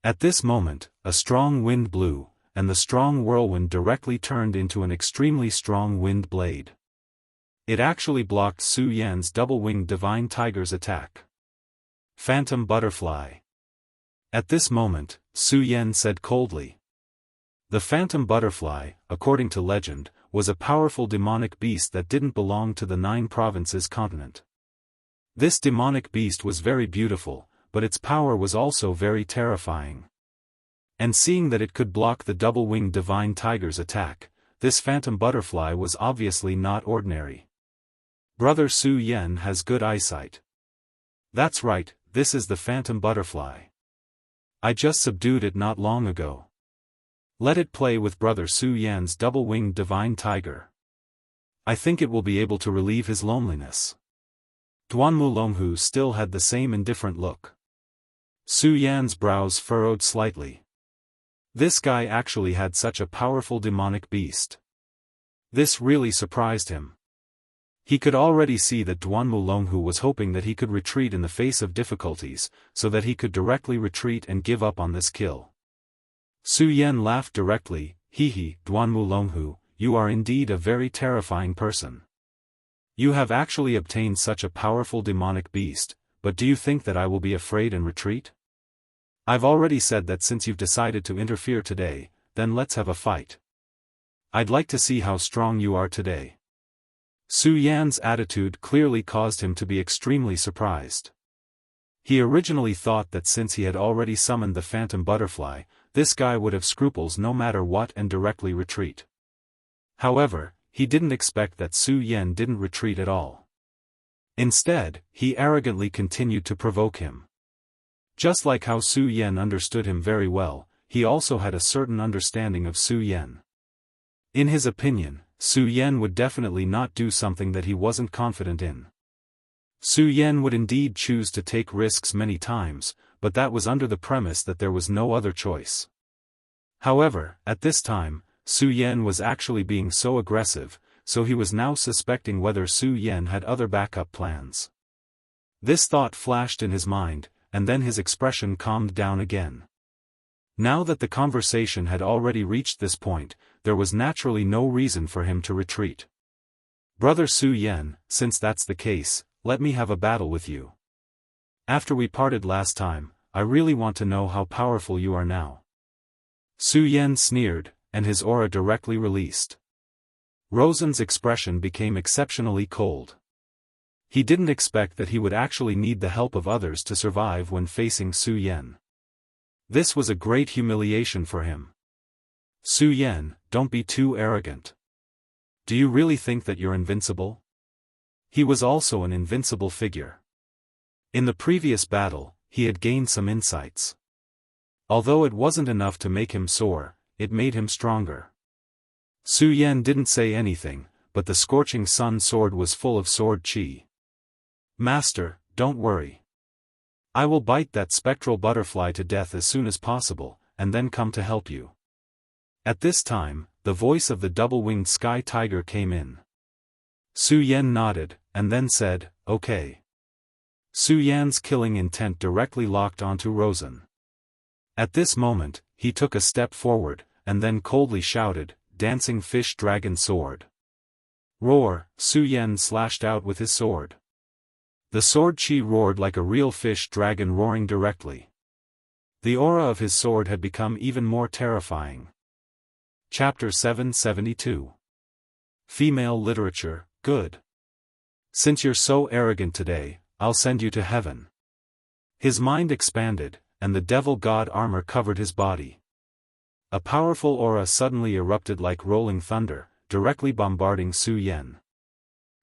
S1: At this moment, a strong wind blew, and the strong whirlwind directly turned into an extremely strong wind blade. It actually blocked Su Yan's double-winged divine tiger's attack. Phantom butterfly. At this moment, Su Yan said coldly. The phantom butterfly, according to legend, was a powerful demonic beast that didn't belong to the 9 provinces continent. This demonic beast was very beautiful, but its power was also very terrifying. And seeing that it could block the double-winged divine tiger's attack, this phantom butterfly was obviously not ordinary. Brother Su Yan has good eyesight. That's right, this is the phantom butterfly. I just subdued it not long ago. Let it play with Brother Su Yan's double-winged divine tiger. I think it will be able to relieve his loneliness. Duan Mulonghu still had the same indifferent look. Su Yan's brows furrowed slightly. This guy actually had such a powerful demonic beast. This really surprised him. He could already see that Duan Mulonghu was hoping that he could retreat in the face of difficulties, so that he could directly retreat and give up on this kill. Su Yan laughed directly. Hee, Duan Mulonghu, you are indeed a very terrifying person. You have actually obtained such a powerful demonic beast, but do you think that I will be afraid and retreat? I've already said that since you've decided to interfere today, then let's have a fight. I'd like to see how strong you are today. Su Yan's attitude clearly caused him to be extremely surprised. He originally thought that since he had already summoned the phantom butterfly, this guy would have scruples no matter what and directly retreat. However, he didn't expect that Su Yan didn't retreat at all. Instead, he arrogantly continued to provoke him. Just like how Su Yan understood him very well, he also had a certain understanding of Su Yan. In his opinion, Su Yan would definitely not do something that he wasn't confident in. Su Yan would indeed choose to take risks many times, but that was under the premise that there was no other choice. However, at this time, Su Yan was actually being so aggressive, so he was now suspecting whether Su Yan had other backup plans. This thought flashed in his mind, and then his expression calmed down again. Now that the conversation had already reached this point, there was naturally no reason for him to retreat. Brother Su Yan, since that's the case, let me have a battle with you. After we parted last time, I really want to know how powerful you are now. Su Yan sneered, and his aura directly released. Rosen's expression became exceptionally cold. He didn't expect that he would actually need the help of others to survive when facing Su Yan. This was a great humiliation for him. Su Yan, don't be too arrogant. Do you really think that you're invincible? He was also an invincible figure. In the previous battle, he had gained some insights. Although it wasn't enough to make him soar, it made him stronger. Su Yan didn't say anything, but the scorching sun sword was full of sword chi. Master, don't worry. I will bite that spectral butterfly to death as soon as possible, and then come to help you. At this time, the voice of the double-winged sky tiger came in. Su Yan nodded, and then said, okay. Su Yan's killing intent directly locked onto Rosen. At this moment, he took a step forward, and then coldly shouted, dancing fish dragon sword. Roar, Su Yan slashed out with his sword. The sword chi roared like a real fish dragon roaring directly. The aura of his sword had become even more terrifying. Chapter 772. Female Literature, Good. Since you're so arrogant today, I'll send you to heaven. His mind expanded, and the devil god armor covered his body. A powerful aura suddenly erupted like rolling thunder, directly bombarding Su Yan.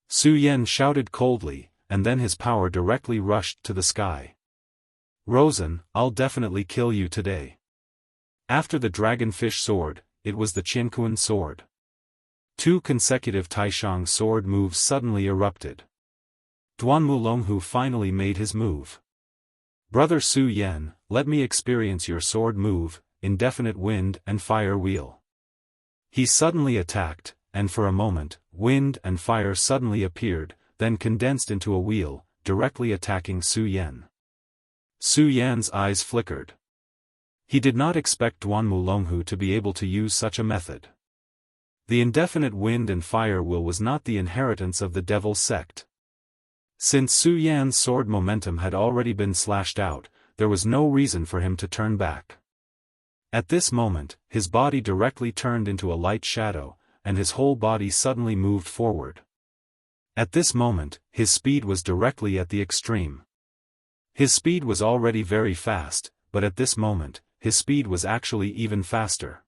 S1: Su Yan shouted coldly, and then his power directly rushed to the sky. Rosen, I'll definitely kill you today. After the dragonfish sword, it was the Qianquan sword. 2 consecutive Taishang sword moves suddenly erupted. Duan Mulonghu finally made his move. Brother Su Yan, let me experience your sword move, indefinite wind and fire wheel. He suddenly attacked, and for a moment, wind and fire suddenly appeared, then condensed into a wheel, directly attacking Su Yan. Su Yan's eyes flickered. He did not expect Duan Mulonghu to be able to use such a method. The indefinite wind and fire wheel was not the inheritance of the Devil's sect. Since Su Yan's sword momentum had already been slashed out, there was no reason for him to turn back. At this moment, his body directly turned into a light shadow, and his whole body suddenly moved forward. At this moment, his speed was directly at the extreme. His speed was already very fast, but at this moment, his speed was actually even faster.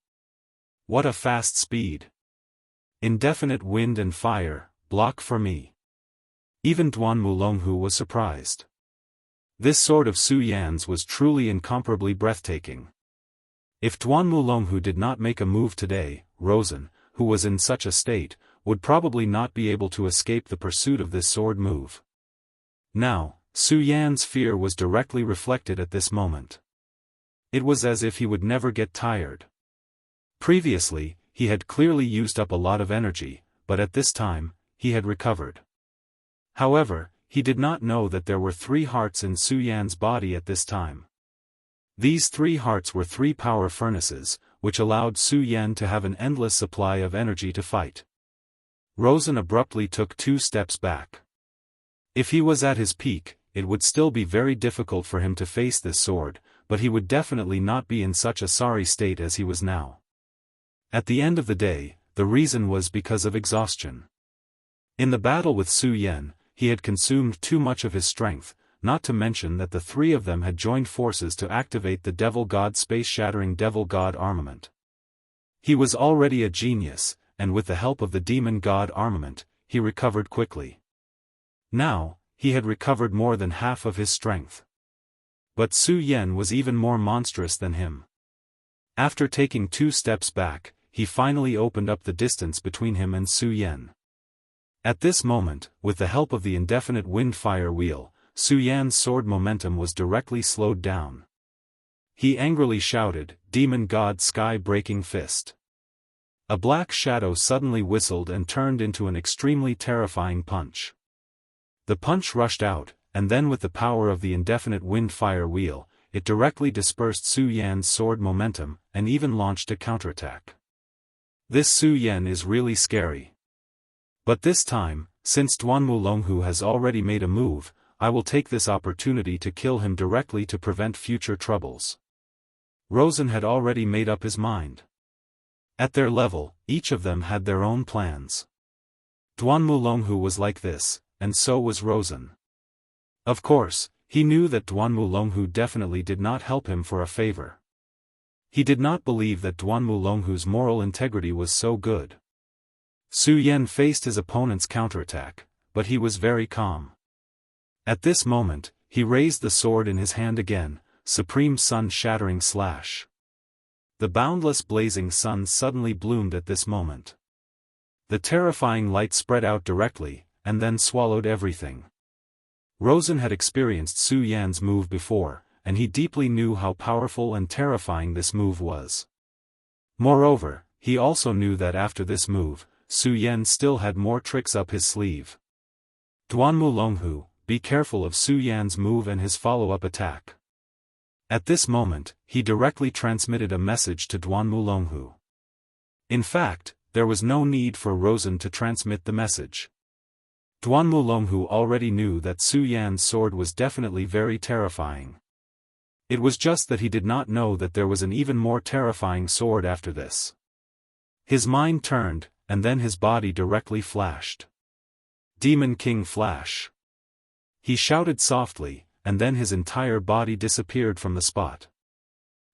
S1: What a fast speed! Indefinite wind and fire, block for me. Even Duan Mulonghu was surprised. This sword of Su Yan's was truly incomparably breathtaking. If Duan Mulonghu did not make a move today, Rosen, who was in such a state, would probably not be able to escape the pursuit of this sword move. Now, Su Yan's fear was directly reflected at this moment. It was as if he would never get tired. Previously, he had clearly used up a lot of energy, but at this time, he had recovered. However, he did not know that there were 3 hearts in Su Yan's body at this time. These 3 hearts were 3 power furnaces, which allowed Su Yan to have an endless supply of energy to fight. Rosen abruptly took 2 steps back. If he was at his peak, it would still be very difficult for him to face this sword, but he would definitely not be in such a sorry state as he was now. At the end of the day, the reason was because of exhaustion. In the battle with Su Yan, he had consumed too much of his strength, not to mention that the 3 of them had joined forces to activate the Devil God space-shattering Devil God armament. He was already a genius, and with the help of the Demon God armament, he recovered quickly. Now, he had recovered more than half of his strength. But Su Yan was even more monstrous than him. After taking 2 steps back, he finally opened up the distance between him and Su Yan. At this moment, with the help of the indefinite wind-fire wheel, Su Yan's sword momentum was directly slowed down. He angrily shouted, Demon God Sky-breaking fist. A black shadow suddenly whistled and turned into an extremely terrifying punch. The punch rushed out, and then with the power of the indefinite wind-fire wheel, it directly dispersed Su Yan's sword momentum, and even launched a counterattack. This Su Yan is really scary. But this time, since Duan Mulonghu has already made a move, I will take this opportunity to kill him directly to prevent future troubles. Rosen had already made up his mind. At their level, each of them had their own plans. Duan Mulonghu was like this, and so was Rosen. Of course, he knew that Duan Mulonghu definitely did not help him for a favor. He did not believe that Duan Mulonghu's moral integrity was so good. Su Yan faced his opponent's counterattack, but he was very calm. At this moment, he raised the sword in his hand again, supreme sun-shattering slash. The boundless blazing sun suddenly bloomed at this moment. The terrifying light spread out directly, and then swallowed everything. Rosen had experienced Su Yan's move before, and he deeply knew how powerful and terrifying this move was. Moreover, he also knew that after this move, Su Yan still had more tricks up his sleeve. Duanmu Longhu, be careful of Su Yan's move and his follow-up attack. At this moment, he directly transmitted a message to Duanmu Longhu. In fact, there was no need for Rosen to transmit the message. Duanmu Longhu already knew that Su Yan's sword was definitely very terrifying. It was just that he did not know that there was an even more terrifying sword after this. His mind turned, and then his body directly flashed. Demon King Flash. He shouted softly, and then his entire body disappeared from the spot.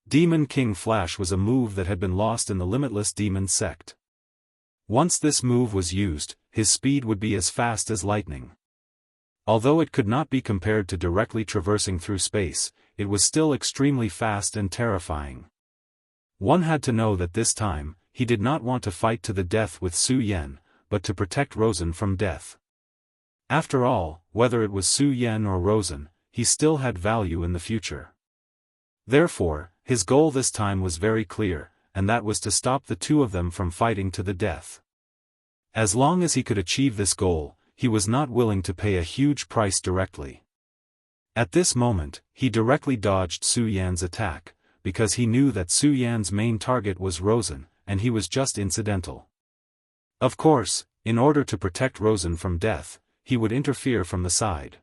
S1: Demon King Flash was a move that had been lost in the limitless demon sect. Once this move was used, his speed would be as fast as lightning. Although it could not be compared to directly traversing through space, it was still extremely fast and terrifying. One had to know that this time, he did not want to fight to the death with Su Yan, but to protect Rosen from death. After all, whether it was Su Yan or Rosen, he still had value in the future. Therefore, his goal this time was very clear, and that was to stop the two of them from fighting to the death. As long as he could achieve this goal, he was not willing to pay a huge price directly. At this moment, he directly dodged Su Yan's attack, because he knew that Su Yan's main target was Rosen, and he was just incidental. Of course, in order to protect Rosen from death, he would interfere from the side.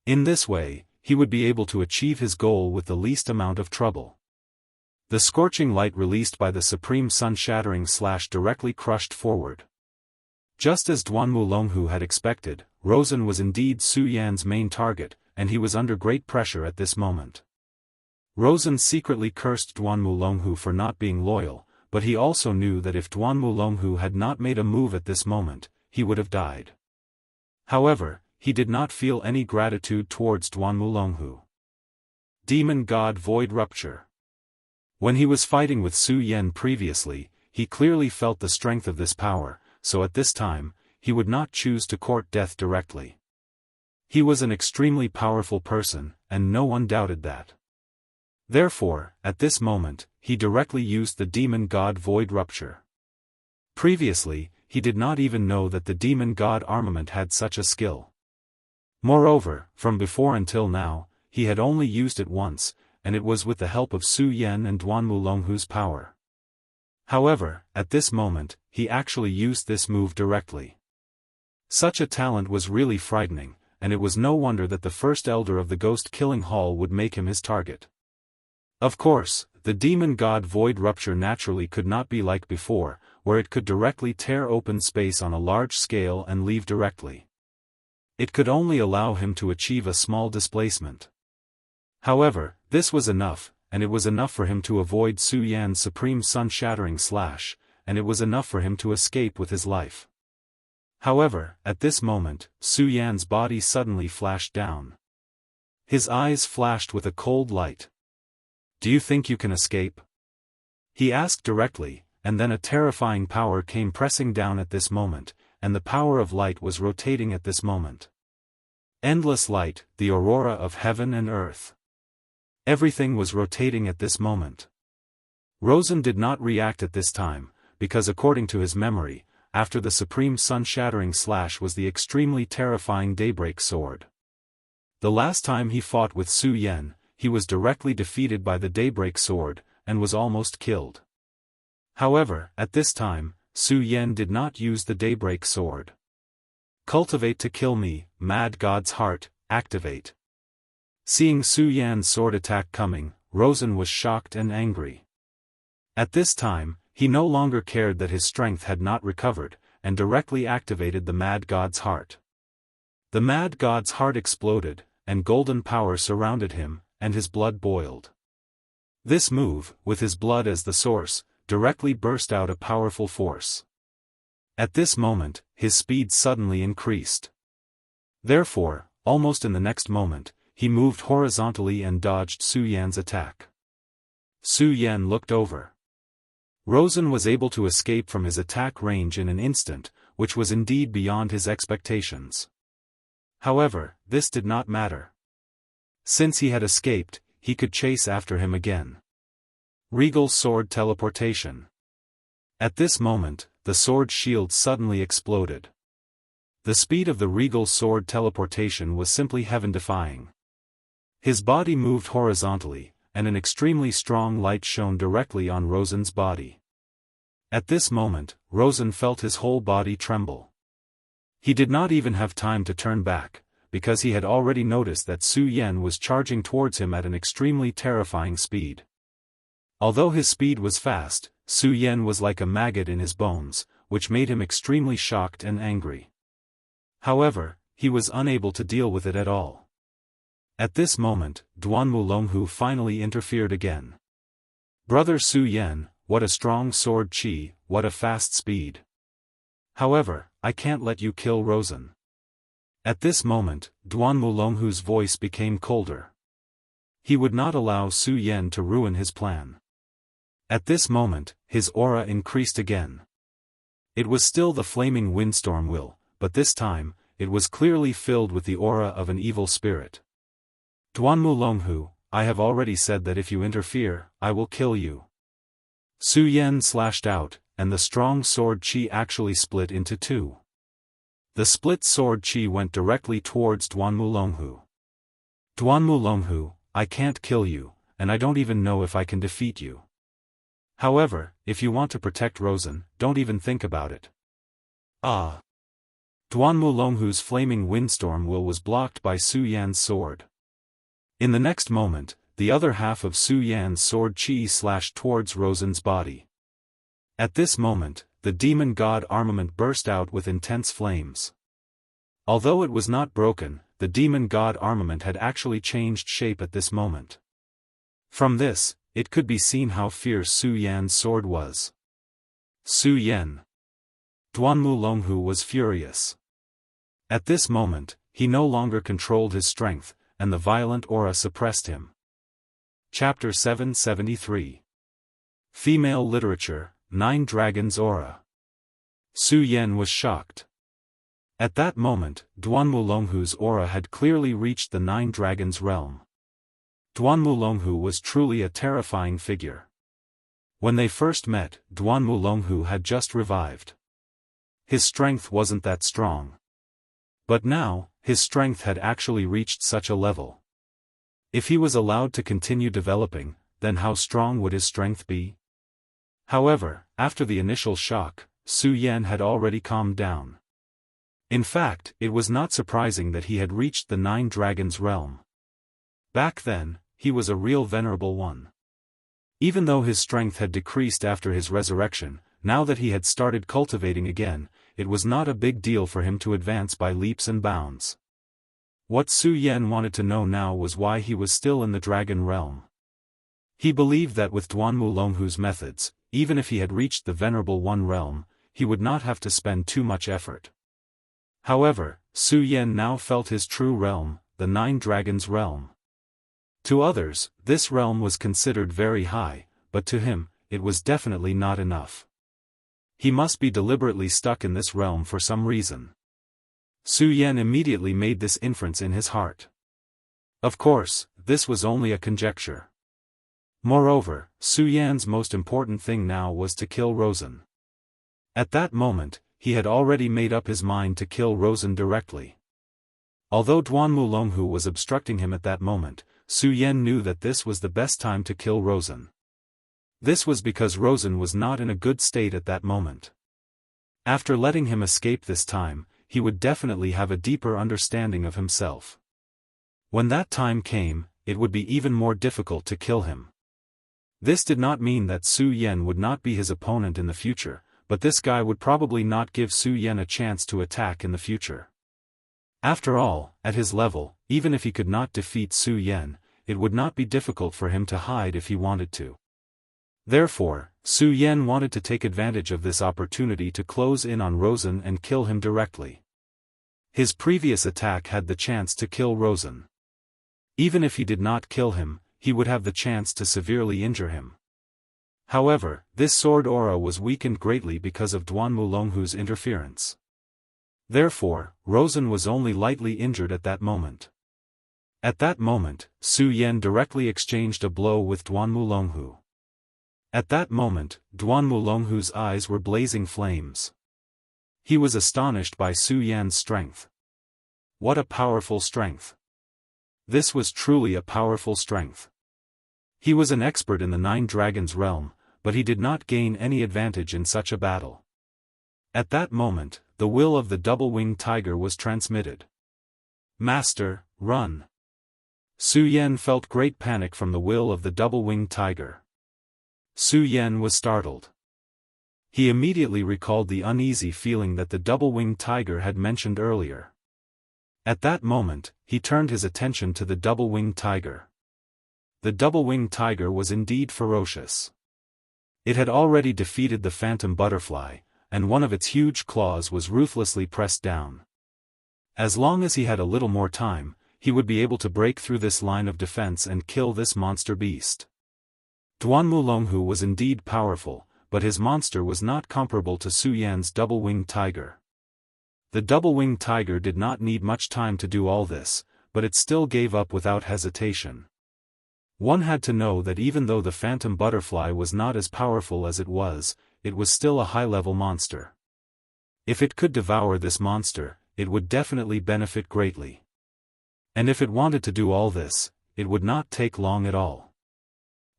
S1: In this way, he would be able to achieve his goal with the least amount of trouble. The scorching light released by the supreme sun-shattering slash directly crushed forward. Just as Duanmu Longhu had expected, Rosen was indeed Su Yan's main target, and he was under great pressure at this moment. Rosen secretly cursed Duanmu Longhu for not being loyal, but he also knew that if Duanmu Longhu had not made a move at this moment, he would have died. However, he did not feel any gratitude towards Duanmu Longhu. Demon God Void Rupture. When he was fighting with Su Yan previously, he clearly felt the strength of this power, so at this time, he would not choose to court death directly. He was an extremely powerful person, and no one doubted that. Therefore, at this moment, he directly used the Demon God Void Rupture. Previously, he did not even know that the Demon God armament had such a skill. Moreover, from before until now, he had only used it once, and it was with the help of Su Yan and Duanmu Longhu's power. However, at this moment, he actually used this move directly. Such a talent was really frightening, and it was no wonder that the first elder of the Ghost Killing Hall would make him his target. Of course, the Demon God Void Rupture naturally could not be like before, where it could directly tear open space on a large scale and leave directly. It could only allow him to achieve a small displacement. However, this was enough, and it was enough for him to avoid Su Yan's supreme sun-shattering slash, and it was enough for him to escape with his life. However, at this moment, Su Yan's body suddenly flashed down. His eyes flashed with a cold light. "Do you think you can escape?" he asked directly, and then a terrifying power came pressing down at this moment, and the power of light was rotating at this moment. Endless light, the aurora of heaven and earth. Everything was rotating at this moment. Rosen did not react at this time, because according to his memory, after the supreme sun-shattering slash was the extremely terrifying Daybreak Sword. The last time he fought with Su Yan, he was directly defeated by the Daybreak Sword, and was almost killed. However, at this time, Su Yan did not use the Daybreak Sword. Cultivate to kill me, Mad God's Heart, activate. Seeing Su Yan's sword attack coming, Rosen was shocked and angry. At this time, he no longer cared that his strength had not recovered, and directly activated the Mad God's Heart. The Mad God's Heart exploded, and golden power surrounded him, and his blood boiled. This move, with his blood as the source, directly burst out a powerful force. At this moment, his speed suddenly increased. Therefore, almost in the next moment, he moved horizontally and dodged Su Yan's attack. Su Yan looked over. Rosen was able to escape from his attack range in an instant, which was indeed beyond his expectations. However, this did not matter. Since he had escaped, he could chase after him again. Regal Sword Teleportation. At this moment, the sword shield suddenly exploded. The speed of the Regal Sword Teleportation was simply heaven-defying. His body moved horizontally, and an extremely strong light shone directly on Rosen's body. At this moment, Rosen felt his whole body tremble. He did not even have time to turn back, because he had already noticed that Su Yan was charging towards him at an extremely terrifying speed. Although his speed was fast, Su Yan was like a maggot in his bones, which made him extremely shocked and angry. However, he was unable to deal with it at all. At this moment, Duanmu finally interfered again. "Brother Su Yan, what a strong sword chi, what a fast speed. However, I can't let you kill Rosen." At this moment, Duanmu voice became colder. He would not allow Su Yan to ruin his plan. At this moment, his aura increased again. It was still the flaming windstorm will, but this time, it was clearly filled with the aura of an evil spirit. "Duanmu, I have already said that if you interfere, I will kill you." Su Yan slashed out, and the strong sword chi actually split into two. The split sword chi went directly towards Duanmu. "Duanmu, I can't kill you, and I don't even know if I can defeat you. However, if you want to protect Rosen, don't even think about it." "Ah!" Duanmu flaming windstorm will was blocked by Su Yan's sword. In the next moment, the other half of Su Yan's sword chi slashed towards Rosen's body. At this moment, the demon god armament burst out with intense flames. Although it was not broken, the demon god armament had actually changed shape at this moment. From this, it could be seen how fierce Su Yan's sword was. Su Yan. Duanmu was furious. At this moment, he no longer controlled his strength, and the violent aura suppressed him. Chapter 773. Female Literature, 9 Dragons Aura. Su Yan was shocked. At that moment, Duanmu aura had clearly reached the 9 Dragons realm. Duanmu was truly a terrifying figure. When they first met, Duanmu had just revived. His strength wasn't that strong. But now, his strength had actually reached such a level. If he was allowed to continue developing, then how strong would his strength be? However, after the initial shock, Su Yan had already calmed down. In fact, it was not surprising that he had reached the 9 Dragons realm. Back then, he was a real venerable one. Even though his strength had decreased after his resurrection, now that he had started cultivating again, it was not a big deal for him to advance by leaps and bounds. What Su Yan wanted to know now was why he was still in the Dragon realm. He believed that with Duanmu methods, even if he had reached the Venerable One realm, he would not have to spend too much effort. However, Su Yan now felt his true realm, the 9 Dragons realm. To others, this realm was considered very high, but to him, it was definitely not enough. He must be deliberately stuck in this realm for some reason. Su Yan immediately made this inference in his heart. Of course, this was only a conjecture. Moreover, Su Yan's most important thing now was to kill Rosen. At that moment, he had already made up his mind to kill Rosen directly. Although Duanmu was obstructing him at that moment, Su Yan knew that this was the best time to kill Rosen. This was because Rosen was not in a good state at that moment. After letting him escape this time, he would definitely have a deeper understanding of himself. When that time came, it would be even more difficult to kill him. This did not mean that Su Yan would not be his opponent in the future, but this guy would probably not give Su Yan a chance to attack in the future. After all, at his level, even if he could not defeat Su Yan, it would not be difficult for him to hide if he wanted to. Therefore, Su Yan wanted to take advantage of this opportunity to close in on Rosen and kill him directly. His previous attack had the chance to kill Rosen. Even if he did not kill him, he would have the chance to severely injure him. However, this sword aura was weakened greatly because of Duan Wulonghu's interference. Therefore, Rosen was only lightly injured at that moment. At that moment, Su Yan directly exchanged a blow with Duan Wulonghu. At that moment, Duan Wulonghu's eyes were blazing flames. He was astonished by Su Yan's strength. What a powerful strength! This was truly a powerful strength. He was an expert in the Nine Dragons realm, but he did not gain any advantage in such a battle. At that moment, the will of the double-winged tiger was transmitted. Master, run! Su Yan felt great panic from the will of the double-winged tiger. Su Yan was startled. He immediately recalled the uneasy feeling that the double-winged tiger had mentioned earlier. At that moment, he turned his attention to the double-winged tiger. The double-winged tiger was indeed ferocious. It had already defeated the phantom butterfly, and one of its huge claws was ruthlessly pressed down. As long as he had a little more time, he would be able to break through this line of defense and kill this monster beast. Duan Wulonghu was indeed powerful, but his monster was not comparable to Su Yan's double-winged tiger. The double-winged tiger did not need much time to do all this, but it still gave up without hesitation. One had to know that even though the phantom butterfly was not as powerful as it was still a high-level monster. If it could devour this monster, it would definitely benefit greatly. And if it wanted to do all this, it would not take long at all.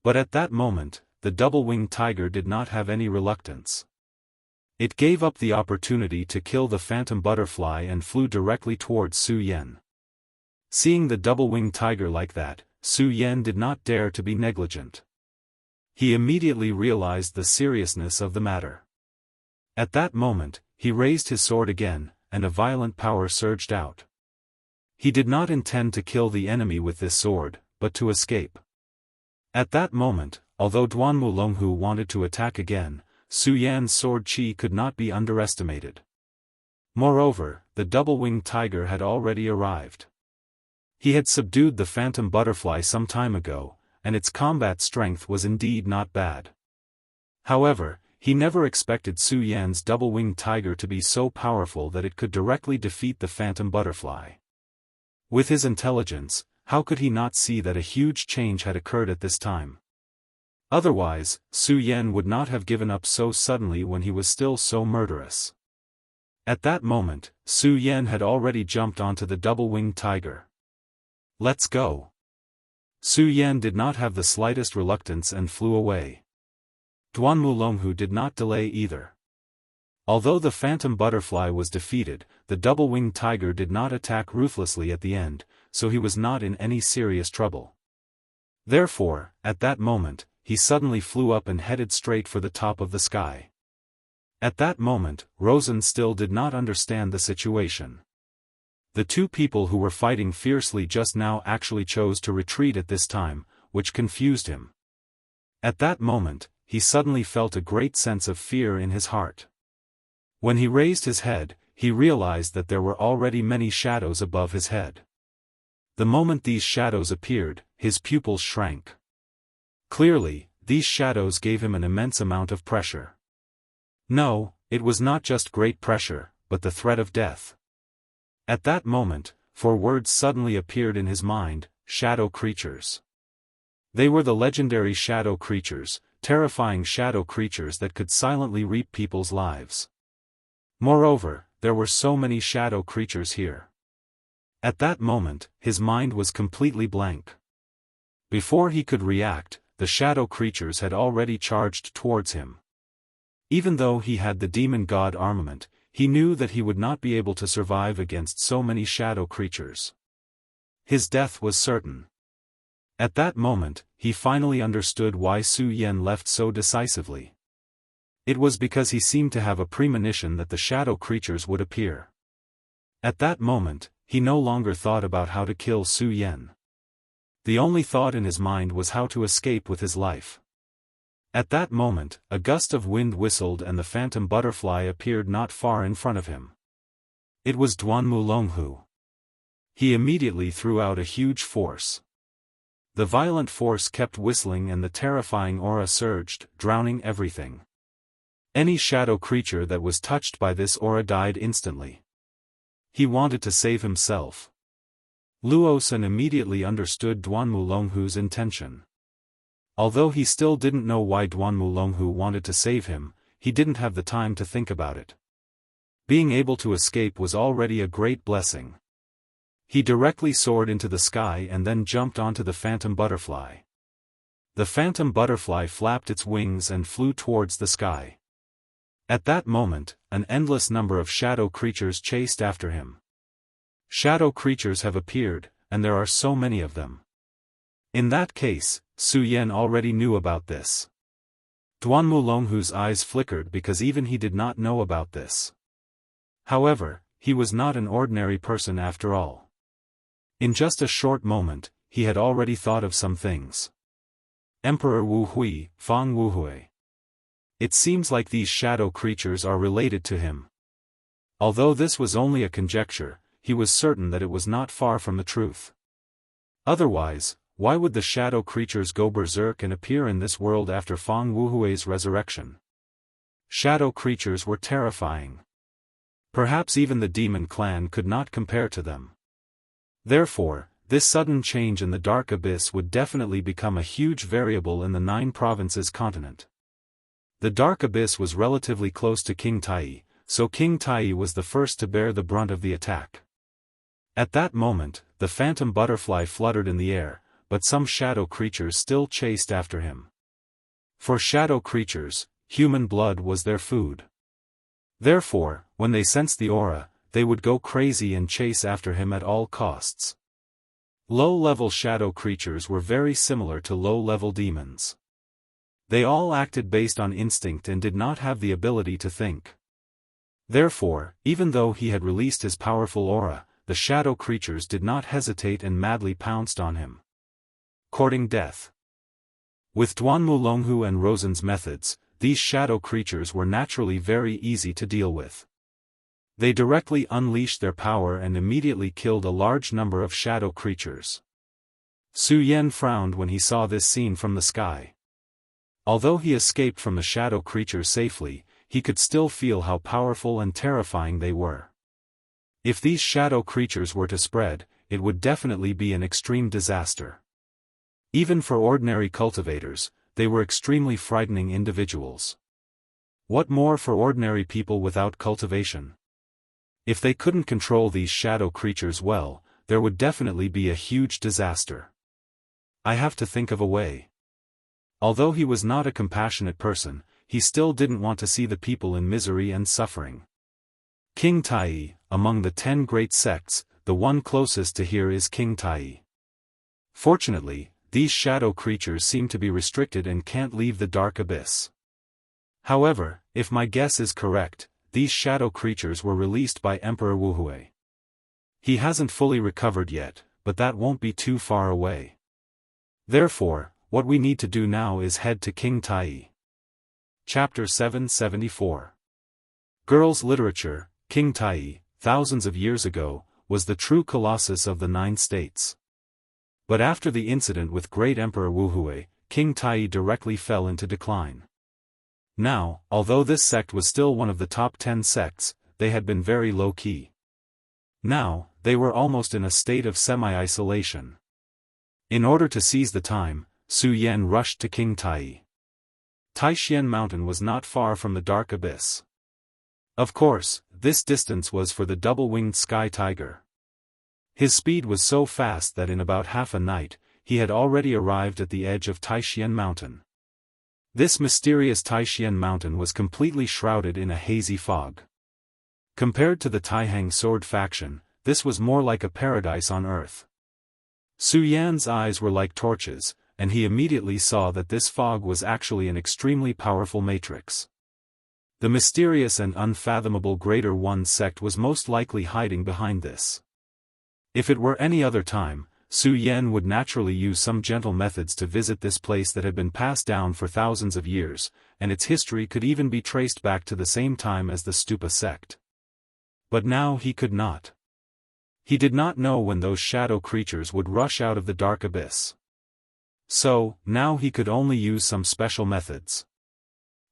S1: But at that moment, the double-winged tiger did not have any reluctance. It gave up the opportunity to kill the phantom butterfly and flew directly towards Su Yan. Seeing the double-winged tiger like that, Su Yan did not dare to be negligent. He immediately realized the seriousness of the matter. At that moment, he raised his sword again, and a violent power surged out. He did not intend to kill the enemy with this sword, but to escape. At that moment, although Duan Wulonghu wanted to attack again, Su Yan's sword chi could not be underestimated. Moreover, the double-winged tiger had already arrived. He had subdued the phantom butterfly some time ago, and its combat strength was indeed not bad. However, he never expected Su Yan's double-winged tiger to be so powerful that it could directly defeat the phantom butterfly. With his intelligence, how could he not see that a huge change had occurred at this time? Otherwise, Su Yan would not have given up so suddenly when he was still so murderous. At that moment, Su Yan had already jumped onto the double-winged tiger. Let's go! Su Yan did not have the slightest reluctance and flew away. Duan Wulonghu did not delay either. Although the phantom butterfly was defeated, the double-winged tiger did not attack ruthlessly at the end, so he was not in any serious trouble. Therefore, at that moment, he suddenly flew up and headed straight for the top of the sky. At that moment, Rosen still did not understand the situation. The two people who were fighting fiercely just now actually chose to retreat at this time, which confused him. At that moment, he suddenly felt a great sense of fear in his heart. When he raised his head, he realized that there were already many shadows above his head. The moment these shadows appeared, his pupils shrank. Clearly, these shadows gave him an immense amount of pressure. No, it was not just great pressure, but the threat of death. At that moment, 4 words suddenly appeared in his mind: shadow creatures. They were the legendary shadow creatures, terrifying shadow creatures that could silently reap people's lives. Moreover, there were so many shadow creatures here. At that moment, his mind was completely blank. Before he could react, the shadow creatures had already charged towards him. Even though he had the demon god armament, he knew that he would not be able to survive against so many shadow creatures. His death was certain. At that moment, he finally understood why Su Yan left so decisively. It was because he seemed to have a premonition that the shadow creatures would appear. At that moment, he no longer thought about how to kill Su Yan. The only thought in his mind was how to escape with his life. At that moment, a gust of wind whistled and the phantom butterfly appeared not far in front of him. It was Duan Wulonghu. He immediately threw out a huge force. The violent force kept whistling and the terrifying aura surged, drowning everything. Any shadow creature that was touched by this aura died instantly. He wanted to save himself. Luosan immediately understood Duanmulonghu's intention. Although he still didn't know why Duanmulonghu wanted to save him, he didn't have the time to think about it. Being able to escape was already a great blessing. He directly soared into the sky and then jumped onto the phantom butterfly. The phantom butterfly flapped its wings and flew towards the sky. At that moment, an endless number of shadow creatures chased after him. Shadow creatures have appeared, and there are so many of them. In that case, Su Yan already knew about this. Duanmulonghu's eyes flickered because even he did not know about this. However, he was not an ordinary person after all. In just a short moment, he had already thought of some things. Emperor Wu Hui, Fang Wu Hui. It seems like these shadow creatures are related to him. Although this was only a conjecture, he was certain that it was not far from the truth. Otherwise, why would the shadow creatures go berserk and appear in this world after Fang Wu Hui's resurrection? Shadow creatures were terrifying. Perhaps even the demon clan could not compare to them. Therefore, this sudden change in the dark abyss would definitely become a huge variable in the 9 provinces continent. The dark abyss was relatively close to King Tai, so King Tai was the first to bear the brunt of the attack. At that moment, the phantom butterfly fluttered in the air, but some shadow creatures still chased after him. For shadow creatures, human blood was their food. Therefore, when they sensed the aura, they would go crazy and chase after him at all costs. Low-level shadow creatures were very similar to low-level demons. They all acted based on instinct and did not have the ability to think. Therefore, even though he had released his powerful aura, the shadow creatures did not hesitate and madly pounced on him. Courting death. With Duanmulonghu and Rosen's methods, these shadow creatures were naturally very easy to deal with. They directly unleashed their power and immediately killed a large number of shadow creatures. Su Yan frowned when he saw this scene from the sky. Although he escaped from the shadow creatures safely, he could still feel how powerful and terrifying they were. If these shadow creatures were to spread, it would definitely be an extreme disaster. Even for ordinary cultivators, they were extremely frightening individuals. What more for ordinary people without cultivation? If they couldn't control these shadow creatures well, there would definitely be a huge disaster. I have to think of a way. Although he was not a compassionate person, he still didn't want to see the people in misery and suffering. King Tai, among the 10 great sects, the one closest to here is King Tai. Fortunately, these shadow creatures seem to be restricted and can't leave the dark abyss. However, if my guess is correct, these shadow creatures were released by Emperor Wu Hui. He hasn't fully recovered yet, but that won't be too far away. Therefore, what we need to do now is head to King Tai. Chapter 774. Girls' Literature. King Tai, thousands of years ago, was the true colossus of the 9 states. But after the incident with great Emperor Wu Hui, King Tai directly fell into decline. Now, although this sect was still one of the top 10 sects, they had been very low-key. Now, they were almost in a state of semi-isolation. In order to seize the time, Su Yan rushed to King Tai. Taishan Mountain was not far from the dark abyss. Of course, this distance was for the double-winged sky tiger. His speed was so fast that in about half a night, he had already arrived at the edge of Taishan Mountain. This mysterious Taishan Mountain was completely shrouded in a hazy fog. Compared to the Taihang sword faction, this was more like a paradise on earth. Su Yan's eyes were like torches, and he immediately saw that this fog was actually an extremely powerful matrix. The mysterious and unfathomable Greater One sect was most likely hiding behind this. If it were any other time, Su Yan would naturally use some gentle methods to visit this place that had been passed down for thousands of years, and its history could even be traced back to the same time as the Stupa sect. But now he could not. He did not know when those shadow creatures would rush out of the dark abyss. So, now he could only use some special methods.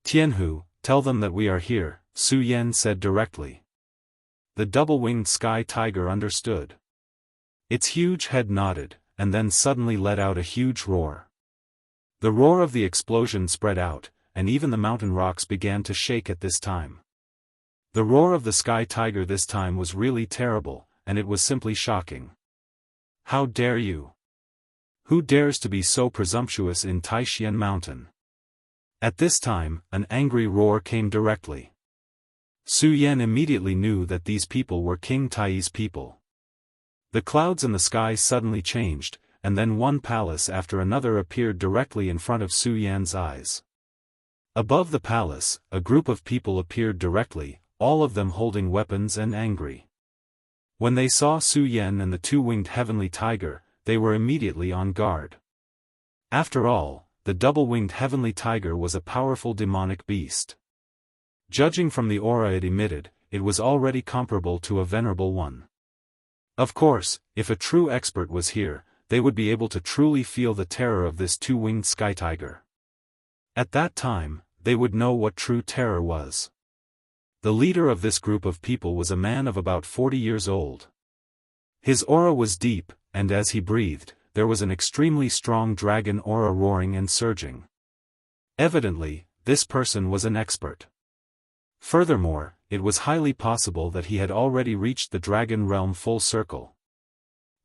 S1: Tianhu, tell them that we are here, Su Yan said directly. The double-winged sky tiger understood. Its huge head nodded, and then suddenly let out a huge roar. The roar of the explosion spread out, and even the mountain rocks began to shake at this time. The roar of the sky tiger this time was really terrible, and it was simply shocking. How dare you? Who dares to be so presumptuous in Taishan Mountain? At this time, an angry roar came directly. Su Yan immediately knew that these people were King Tai's people. The clouds in the sky suddenly changed, and then one palace after another appeared directly in front of Su Yan's eyes. Above the palace, a group of people appeared directly, all of them holding weapons and angry. When they saw Su Yan and the two-winged heavenly tiger, they were immediately on guard. After all, the double-winged heavenly tiger was a powerful demonic beast. Judging from the aura it emitted, it was already comparable to a venerable one. Of course, if a true expert was here, they would be able to truly feel the terror of this two-winged sky tiger. At that time, they would know what true terror was. The leader of this group of people was a man of about 40 years old. His aura was deep, and as he breathed, there was an extremely strong dragon aura roaring and surging. Evidently, this person was an expert. Furthermore, it was highly possible that he had already reached the dragon realm full circle.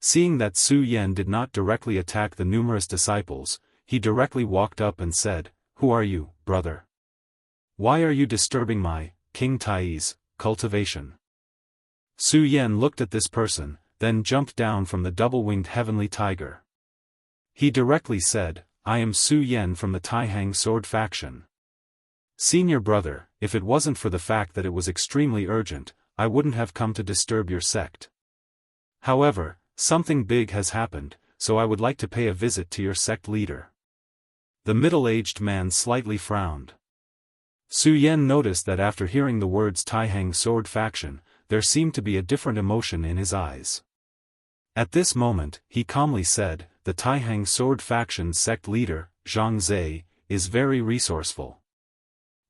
S1: Seeing that Su Yan did not directly attack the numerous disciples, he directly walked up and said, "Who are you, brother? Why are you disturbing my, King Tai's, cultivation?" Su Yan looked at this person, then jumped down from the double-winged heavenly tiger. He directly said, "I am Su Yan from the Taihang sword faction. Senior brother, if it wasn't for the fact that it was extremely urgent, I wouldn't have come to disturb your sect. However, something big has happened, so I would like to pay a visit to your sect leader." The middle-aged man slightly frowned. Su Yan noticed that after hearing the words Taihang sword faction, there seemed to be a different emotion in his eyes. At this moment, he calmly said, "The Taihang sword faction sect leader, Zhang Zhe, is very resourceful.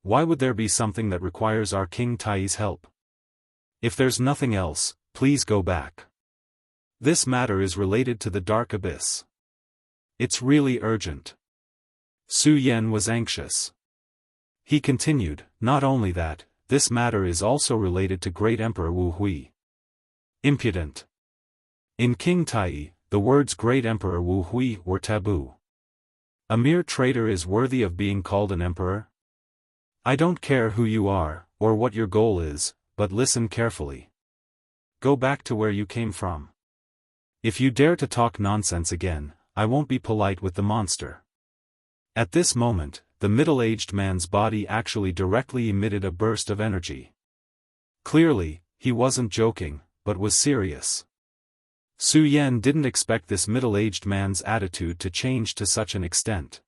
S1: Why would there be something that requires our King Tai's help? If there's nothing else, please go back. This matter is related to the Dark Abyss. It's really urgent." Su Yan was anxious. He continued, "Not only that, this matter is also related to Great Emperor Wu Hui." Impudent. In King Tai, the words Great Emperor Wu Hui were taboo. A mere traitor is worthy of being called an emperor? I don't care who you are, or what your goal is, but listen carefully. Go back to where you came from. If you dare to talk nonsense again, I won't be polite with the monster." At this moment, the middle-aged man's body actually directly emitted a burst of energy. Clearly, he wasn't joking, but was serious. Su Yan didn't expect this middle-aged man's attitude to change to such an extent.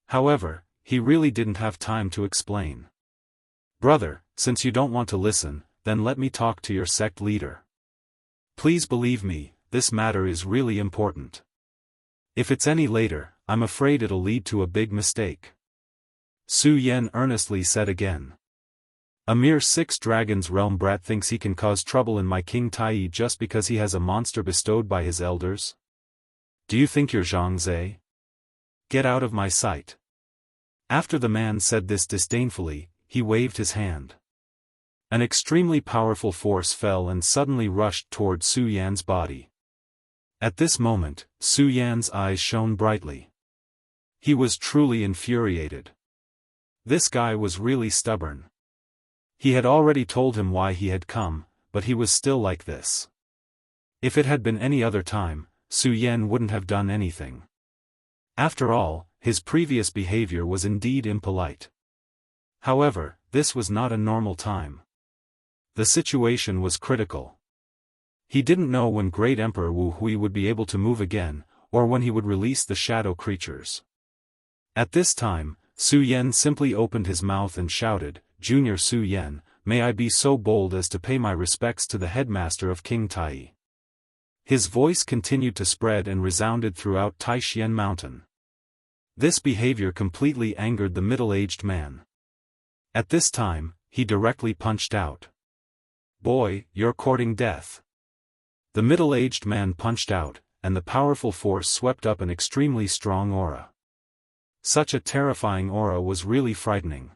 S1: However, he really didn't have time to explain. "Brother, since you don't want to listen, then let me talk to your sect leader. Please believe me, this matter is really important. If it's any later, I'm afraid it'll lead to a big mistake." Su Yan earnestly said again. "A mere 6 dragons realm brat thinks he can cause trouble in my King Tai just because he has a monster bestowed by his elders? Do you think you're Zhang Zhe? Get out of my sight." After the man said this disdainfully, he waved his hand. An extremely powerful force fell and suddenly rushed toward Su Yan's body. At this moment, Su Yan's eyes shone brightly. He was truly infuriated. This guy was really stubborn. He had already told him why he had come, but he was still like this. If it had been any other time, Su Yan wouldn't have done anything. After all, his previous behavior was indeed impolite. However, this was not a normal time. The situation was critical. He didn't know when Great Emperor Wu Hui would be able to move again, or when he would release the shadow creatures. At this time, Su Yan simply opened his mouth and shouted, "Junior Su Yan, may I be so bold as to pay my respects to the headmaster of King Tai." His voice continued to spread and resounded throughout Taishan Mountain. This behavior completely angered the middle-aged man. At this time, he directly punched out. "Boy, you're courting death." The middle-aged man punched out, and the powerful force swept up an extremely strong aura. Such a terrifying aura was really frightening.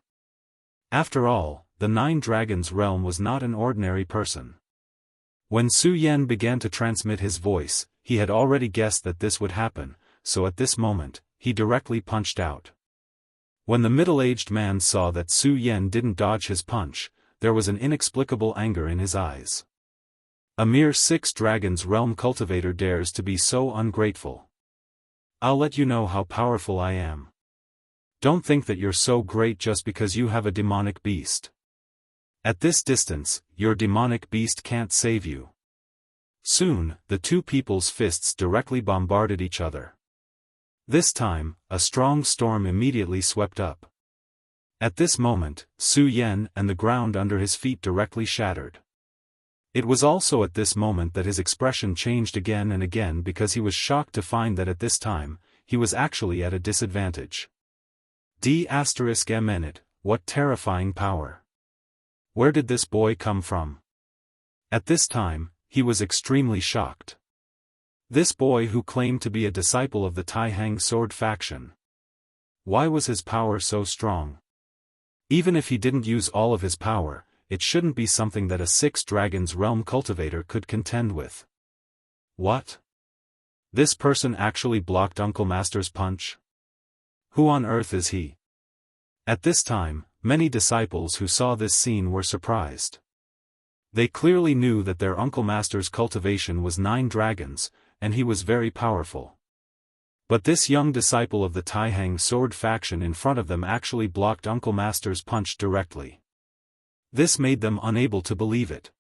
S1: After all, the Nine Dragons realm was not an ordinary person. When Su Yan began to transmit his voice, he had already guessed that this would happen, so at this moment, he directly punched out. When the middle-aged man saw that Su Yan didn't dodge his punch, there was an inexplicable anger in his eyes. A mere 6 Dragons realm cultivator dares to be so ungrateful. "I'll let you know how powerful I am. Don't think that you're so great just because you have a demonic beast. At this distance, your demonic beast can't save you." Soon, the two people's fists directly bombarded each other. This time, a strong storm immediately swept up. At this moment, Su Yan and the ground under his feet directly shattered. It was also at this moment that his expression changed again and again because he was shocked to find that at this time, he was actually at a disadvantage. D****, what terrifying power. Where did this boy come from? At this time, he was extremely shocked. This boy who claimed to be a disciple of the Taihang sword faction. Why was his power so strong? Even if he didn't use all of his power, it shouldn't be something that a 6 Dragons realm cultivator could contend with. What? This person actually blocked Uncle Master's punch? Who on earth is he? At this time, many disciples who saw this scene were surprised. They clearly knew that their Uncle Master's cultivation was 9 dragons, and he was very powerful. But this young disciple of the Taihang sword faction in front of them actually blocked Uncle Master's punch directly. This made them unable to believe it.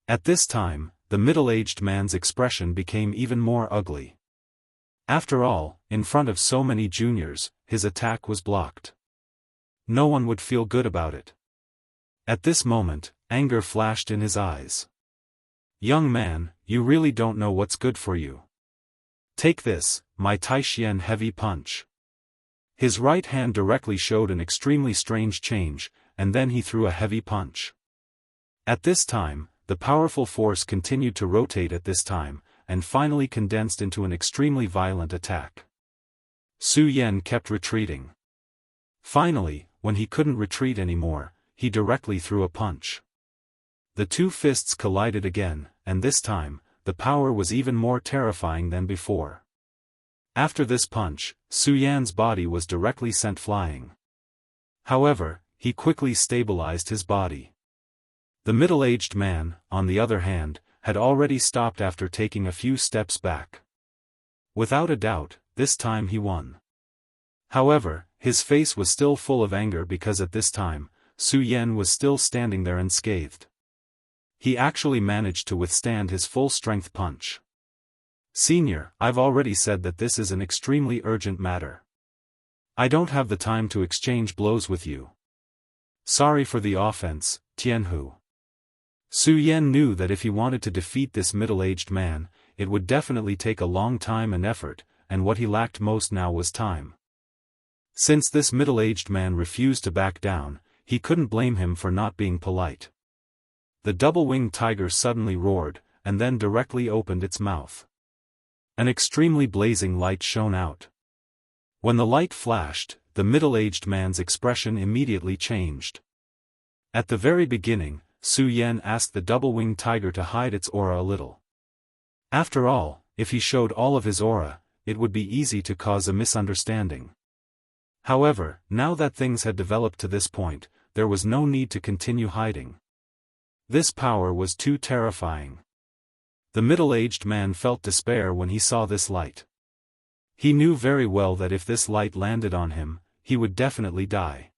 S1: At this time, the middle-aged man's expression became even more ugly. After all, in front of so many juniors, his attack was blocked. No one would feel good about it. At this moment, anger flashed in his eyes. "Young man, you really don't know what's good for you. Take this, my Taishian heavy punch." His right hand directly showed an extremely strange change, and then he threw a heavy punch. At this time, the powerful force continued to rotate at this time, and finally condensed into an extremely violent attack. Su Yan kept retreating. Finally, when he couldn't retreat anymore, he directly threw a punch. The two fists collided again, and this time, the power was even more terrifying than before. After this punch, Su Yan's body was directly sent flying. However, he quickly stabilized his body. The middle-aged man, on the other hand, had already stopped after taking a few steps back. Without a doubt, this time he won. However, his face was still full of anger because at this time, Su Yan was still standing there unscathed. He actually managed to withstand his full-strength punch. "Senior, I've already said that this is an extremely urgent matter. I don't have the time to exchange blows with you. Sorry for the offense, Jianghu." Su Yan knew that if he wanted to defeat this middle-aged man, it would definitely take a long time and effort, and what he lacked most now was time. Since this middle-aged man refused to back down, he couldn't blame him for not being polite. The double-winged tiger suddenly roared, and then directly opened its mouth. An extremely blazing light shone out. When the light flashed, the middle-aged man's expression immediately changed. At the very beginning, Su Yan asked the double-winged tiger to hide its aura a little. After all, if he showed all of his aura, it would be easy to cause a misunderstanding. However, now that things had developed to this point, there was no need to continue hiding. This power was too terrifying. The middle-aged man felt despair when he saw this light. He knew very well that if this light landed on him, he would definitely die.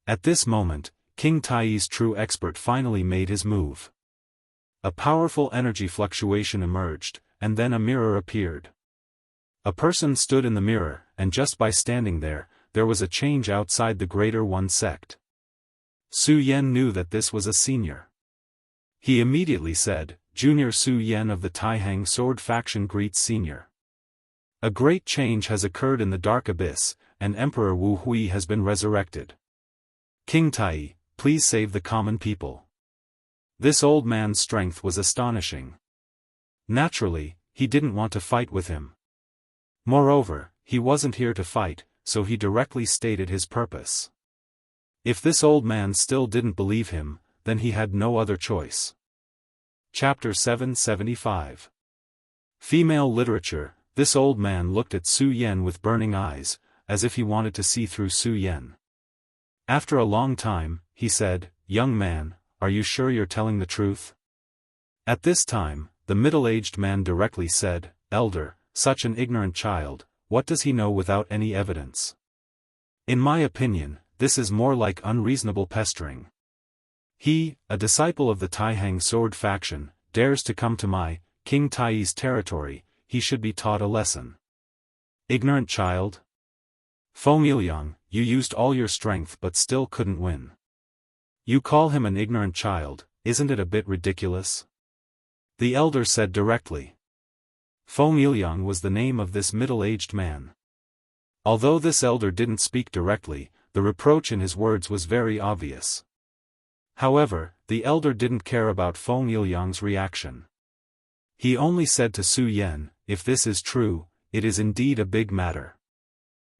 S1: At this moment, King Tai's true expert finally made his move. A powerful energy fluctuation emerged, and then a mirror appeared. A person stood in the mirror, and just by standing there was a change outside the Greater One sect. Su Yan knew that this was a senior. He immediately said, "Junior Su Yan of the Taihang sword faction greets senior." A great change has occurred in the dark abyss, and Emperor Wu Hui has been resurrected. King Tai, please save the common people. This old man's strength was astonishing. Naturally, he didn't want to fight with him. Moreover, he wasn't here to fight, so he directly stated his purpose. If this old man still didn't believe him, then he had no other choice. Chapter 775. Female Literature. This old man looked at Su Yan with burning eyes, as if he wanted to see through Su Yan. After a long time, he said, "Young man, are you sure you're telling the truth?" At this time, the middle-aged man directly said, "Elder, such an ignorant child, what does he know without any evidence? In my opinion, this is more like unreasonable pestering. He, a disciple of the Taihang sword faction, dares to come to my, King Tai's territory. He should be taught a lesson." Ignorant child? Feng Yiliang, you used all your strength but still couldn't win. You call him an ignorant child, isn't it a bit ridiculous? The elder said directly. Feng Yiliang was the name of this middle-aged man. Although this elder didn't speak directly, the reproach in his words was very obvious. However, the elder didn't care about Feng Yiliang's reaction. He only said to Su Yan, "If this is true, it is indeed a big matter.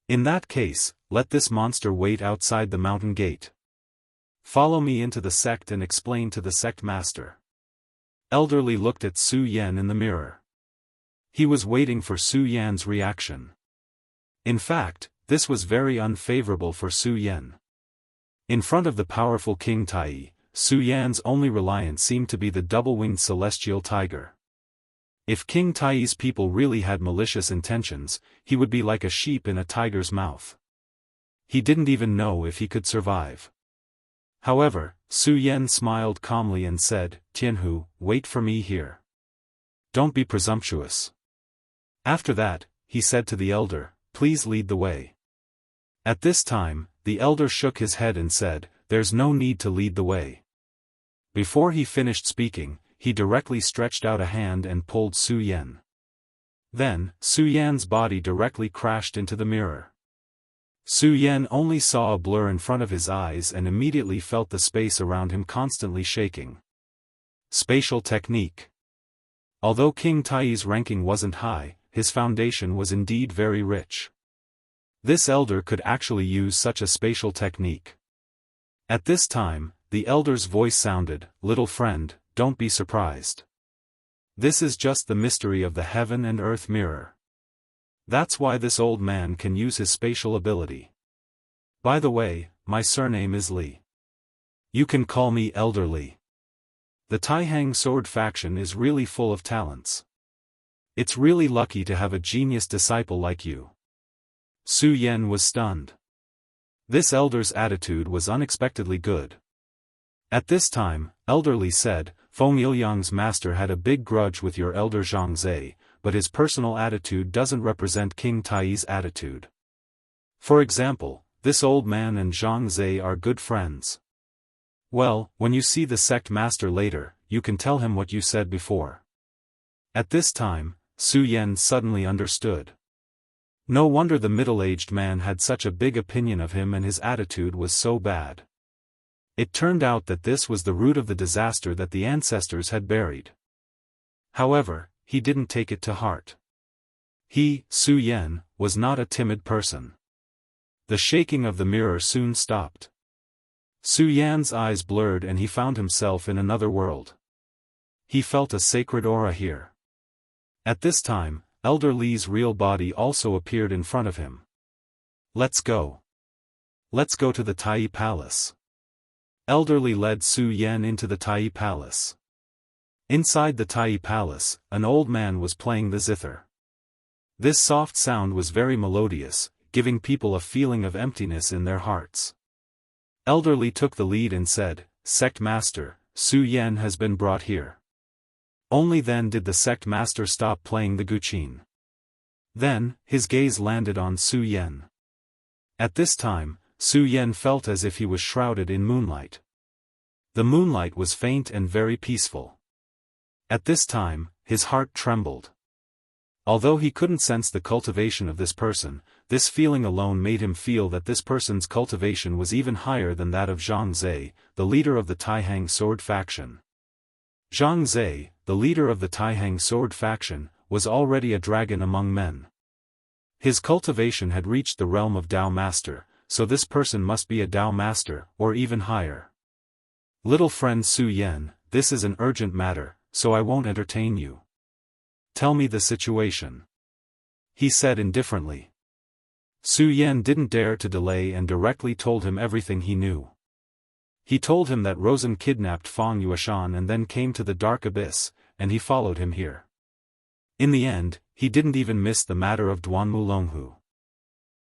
S1: In that case, let this monster wait outside the mountain gate. Follow me into the sect and explain to the sect master." Elderly looked at Su Yan in the mirror. He was waiting for Su Yan's reaction. In fact, this was very unfavorable for Su Yan. In front of the powerful King Tai, Su Yan's only reliance seemed to be the double-winged celestial tiger. If King Tai's people really had malicious intentions, he would be like a sheep in a tiger's mouth. He didn't even know if he could survive. However, Su Yan smiled calmly and said, "Tianhu, wait for me here. Don't be presumptuous." After that, he said to the elder, "Please lead the way." At this time, the elder shook his head and said, "There's no need to lead the way." Before he finished speaking, he directly stretched out a hand and pulled Su Yan. Then, Su Yan's body directly crashed into the mirror. Su Yan only saw a blur in front of his eyes and immediately felt the space around him constantly shaking. Spatial technique. Although King Tai's ranking wasn't high, his foundation was indeed very rich. This elder could actually use such a spatial technique. At this time, the elder's voice sounded, "Little friend, don't be surprised. This is just the mystery of the heaven and earth mirror. That's why this old man can use his spatial ability. By the way, my surname is Li. You can call me Elder Li. The Taihang sword faction is really full of talents. It's really lucky to have a genius disciple like you." Su Yan was stunned. This elder's attitude was unexpectedly good. At this time, Elder Li said, "Feng Yiliang's master had a big grudge with your elder Zhang, but his personal attitude doesn't represent King Tai's attitude. For example, this old man and Zhang are good friends. Well, when you see the sect master later, you can tell him what you said before." At this time, Su Yan suddenly understood. No wonder the middle-aged man had such a big opinion of him and his attitude was so bad. It turned out that this was the root of the disaster that the ancestors had buried. However, he didn't take it to heart. He, Su Yan, was not a timid person. The shaking of the mirror soon stopped. Su Yan's eyes blurred and he found himself in another world. He felt a sacred aura here. At this time, Elder Li's real body also appeared in front of him. "Let's go. Let's go to the Tai Palace." Elder Li led Su Yan into the Tai Palace. Inside the Tai Palace, an old man was playing the zither. This soft sound was very melodious, giving people a feeling of emptiness in their hearts. Elder Li took the lead and said, "Sect Master, Su Yan has been brought here." Only then did the sect master stop playing the guqin. Then, his gaze landed on Su Yan. At this time, Su Yan felt as if he was shrouded in moonlight. The moonlight was faint and very peaceful. At this time, his heart trembled. Although he couldn't sense the cultivation of this person, this feeling alone made him feel that this person's cultivation was even higher than that of Zhang Zhe, the leader of the Taihang sword faction. Zhang Zhe, the leader of the Taihang sword faction, was already a dragon among men. His cultivation had reached the realm of Dao Master, so this person must be a Dao Master, or even higher. Little friend Su Yan, this is an urgent matter, so I won't entertain you. Tell me the situation. He said indifferently. Su Yan didn't dare to delay and directly told him everything he knew. He told him that Rosen kidnapped Fang Yuashan and then came to the Dark Abyss, and he followed him here. In the end, he didn't even miss the matter of Duanmu Longhu.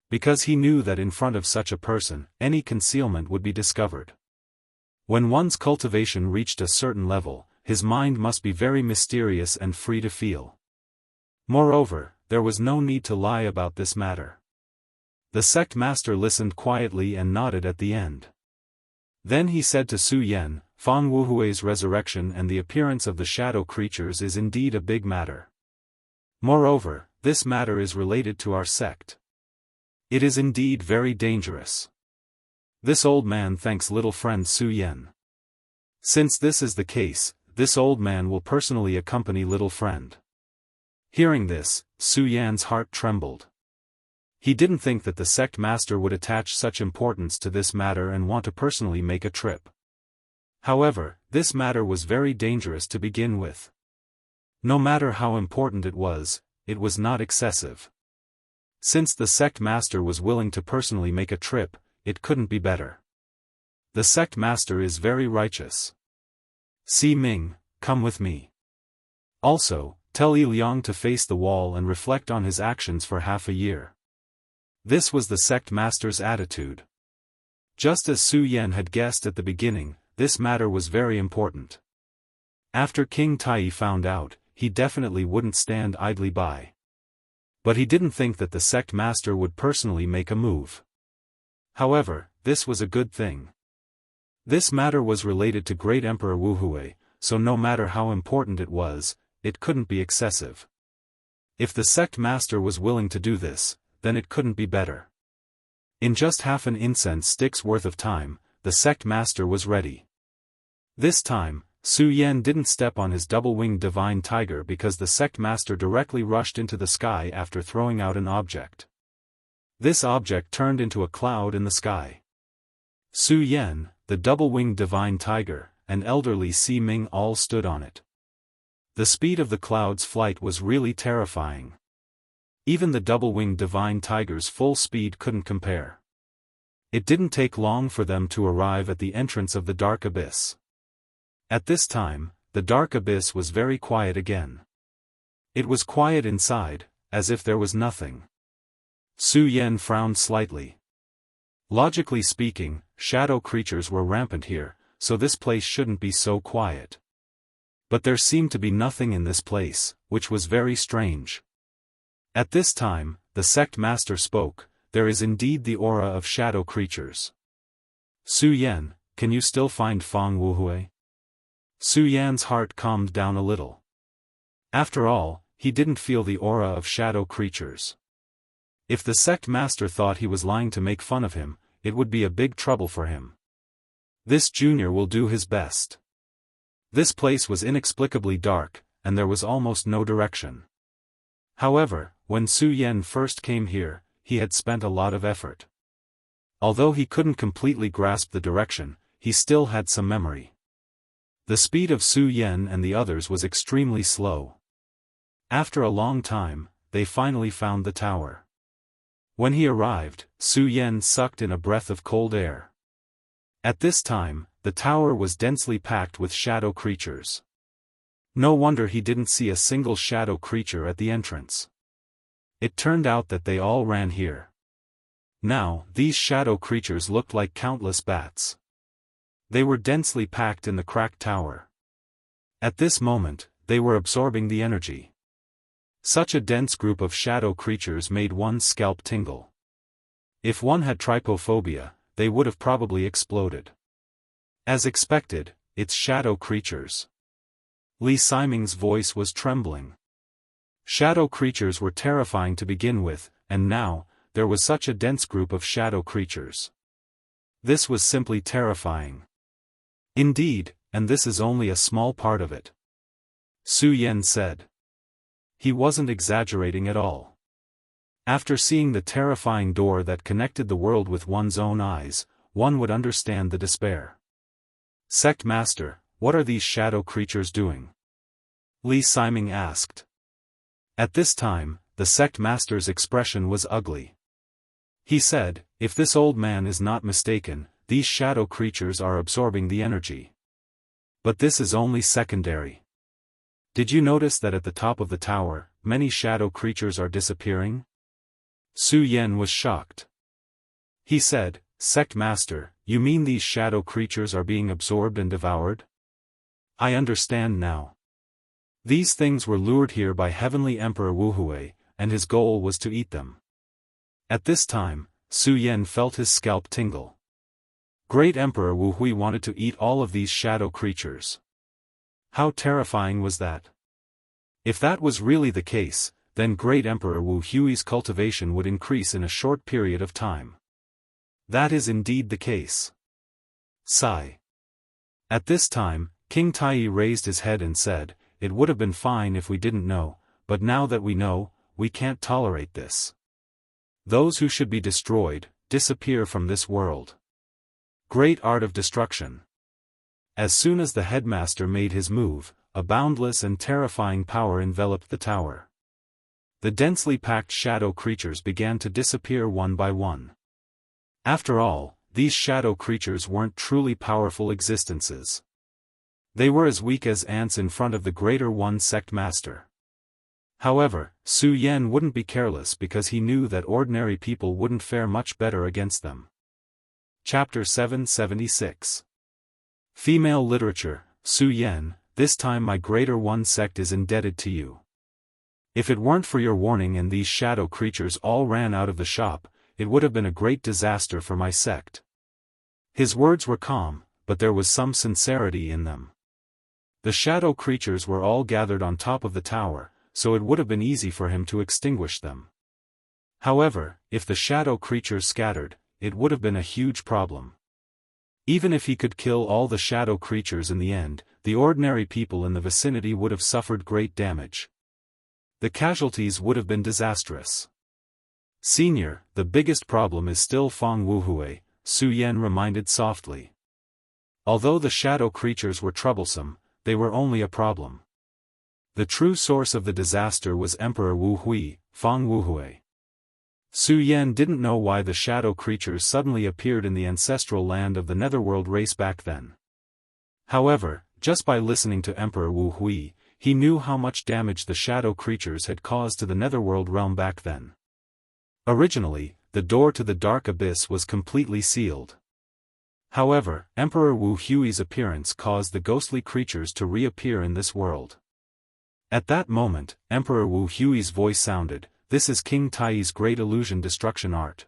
S1: Because he knew that in front of such a person, any concealment would be discovered. When one's cultivation reached a certain level, his mind must be very mysterious and free to feel. Moreover, there was no need to lie about this matter. The sect master listened quietly and nodded at the end. Then he said to Su Yan, Fang Wuhui's resurrection and the appearance of the shadow creatures is indeed a big matter. Moreover, this matter is related to our sect. It is indeed very dangerous. This old man thanks little friend Su Yan. Since this is the case, this old man will personally accompany little friend. Hearing this, Su Yan's heart trembled. He didn't think that the sect master would attach such importance to this matter and want to personally make a trip. However, this matter was very dangerous to begin with. No matter how important it was not excessive. Since the sect master was willing to personally make a trip, it couldn't be better. The sect master is very righteous. Si Ming, come with me. Also, tell Yi Liang to face the wall and reflect on his actions for half a year. This was the sect master's attitude. Just as Su Yan had guessed at the beginning, this matter was very important. After King Tai found out, he definitely wouldn't stand idly by. But he didn't think that the sect master would personally make a move. However, this was a good thing. This matter was related to Great Emperor Wu Hui, so no matter how important it was, it couldn't be excessive. If the sect master was willing to do this, then it couldn't be better. In just half an incense stick's worth of time, the sect master was ready. This time, Su Yan didn't step on his double-winged divine tiger because the sect master directly rushed into the sky after throwing out an object. This object turned into a cloud in the sky. Su Yan, the double-winged divine tiger, and elderly Si Ming all stood on it. The speed of the cloud's flight was really terrifying. Even the double-winged divine tiger's full speed couldn't compare. It didn't take long for them to arrive at the entrance of the Dark Abyss. At this time, the Dark Abyss was very quiet again. It was quiet inside, as if there was nothing. Su Yan frowned slightly. Logically speaking, shadow creatures were rampant here, so this place shouldn't be so quiet. But there seemed to be nothing in this place, which was very strange. At this time, the sect master spoke, there is indeed the aura of shadow creatures. Su Yan, can you still find Fang Wuhui? Su Yan's heart calmed down a little. After all, he didn't feel the aura of shadow creatures. If the sect master thought he was lying to make fun of him, it would be a big trouble for him. This junior will do his best. This place was inexplicably dark, and there was almost no direction. However, when Su Yan first came here, he had spent a lot of effort. Although he couldn't completely grasp the direction, he still had some memory. The speed of Su Yan and the others was extremely slow. After a long time, they finally found the tower. When he arrived, Su Yan sucked in a breath of cold air. At this time, the tower was densely packed with shadow creatures. No wonder he didn't see a single shadow creature at the entrance. It turned out that they all ran here. Now, these shadow creatures looked like countless bats. They were densely packed in the cracked tower. At this moment, they were absorbing the energy. Such a dense group of shadow creatures made one's scalp tingle. If one had trypophobia, they would have probably exploded. As expected, it's shadow creatures. Li Siming's voice was trembling. Shadow creatures were terrifying to begin with, and now, there was such a dense group of shadow creatures. This was simply terrifying. Indeed, and this is only a small part of it. Su Yan said. He wasn't exaggerating at all. After seeing the terrifying door that connected the world with one's own eyes, one would understand the despair. Sect Master, what are these shadow creatures doing? Li Siming asked. At this time, the sect master's expression was ugly. He said, if this old man is not mistaken, these shadow creatures are absorbing the energy. But this is only secondary. Did you notice that at the top of the tower, many shadow creatures are disappearing? Su Yan was shocked. He said, Sect Master, you mean these shadow creatures are being absorbed and devoured? I understand now. These things were lured here by Heavenly Emperor Wuhui, and his goal was to eat them. At this time, Su Yan felt his scalp tingle. Great Emperor Wuhui wanted to eat all of these shadow creatures. How terrifying was that? If that was really the case, then Great Emperor Wu Hui's cultivation would increase in a short period of time. That is indeed the case. Sigh. At this time, King Tai raised his head and said, it would have been fine if we didn't know, but now that we know, we can't tolerate this. Those who should be destroyed, disappear from this world. Great art of destruction. As soon as the headmaster made his move, a boundless and terrifying power enveloped the tower. The densely packed shadow creatures began to disappear one by one. After all, these shadow creatures weren't truly powerful existences. They were as weak as ants in front of the Greater One Sect Master. However, Su Yan wouldn't be careless because he knew that ordinary people wouldn't fare much better against them. Chapter 776. Female Literature, Su Yan, this time my Greater One Sect is indebted to you. If it weren't for your warning and these shadow creatures all ran out of the shop, it would have been a great disaster for my sect. His words were calm, but there was some sincerity in them. The shadow creatures were all gathered on top of the tower, so it would have been easy for him to extinguish them. However, if the shadow creatures scattered, it would have been a huge problem. Even if he could kill all the shadow creatures in the end, the ordinary people in the vicinity would have suffered great damage. The casualties would have been disastrous. Senior, the biggest problem is still Fang Wuhui, Su Yan reminded softly. Although the shadow creatures were troublesome, they were only a problem. The true source of the disaster was Emperor Wu Hui, Fang Wuhui. Su Yan didn't know why the shadow creatures suddenly appeared in the ancestral land of the Netherworld race back then. However, just by listening to Emperor Wu Hui, he knew how much damage the shadow creatures had caused to the Netherworld realm back then. Originally, the door to the Dark Abyss was completely sealed. However, Emperor Wu Hui's appearance caused the ghostly creatures to reappear in this world. At that moment, Emperor Wu Hui's voice sounded, "This is King Tai's great illusion destruction art.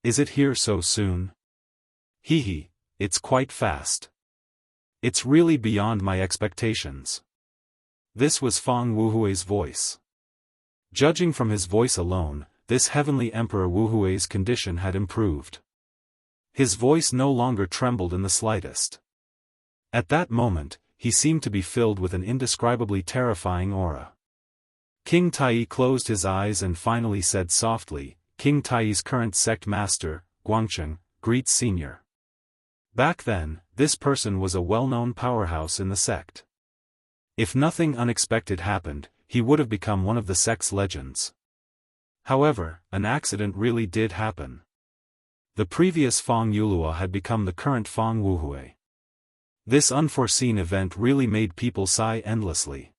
S1: Is it here so soon? Hehe, it's quite fast. It's really beyond my expectations." This was Fang Wuhui's voice. Judging from his voice alone, this heavenly Emperor Wuhui's condition had improved. His voice no longer trembled in the slightest. At that moment, he seemed to be filled with an indescribably terrifying aura. King Tai closed his eyes and finally said softly, "King Tai's current sect master, Guangcheng, greets Senior." Back then, this person was a well-known powerhouse in the sect. If nothing unexpected happened, he would have become one of the sect's legends. However, an accident really did happen. The previous Fang Yulua had become the current Fang Wuhui. This unforeseen event really made people sigh endlessly.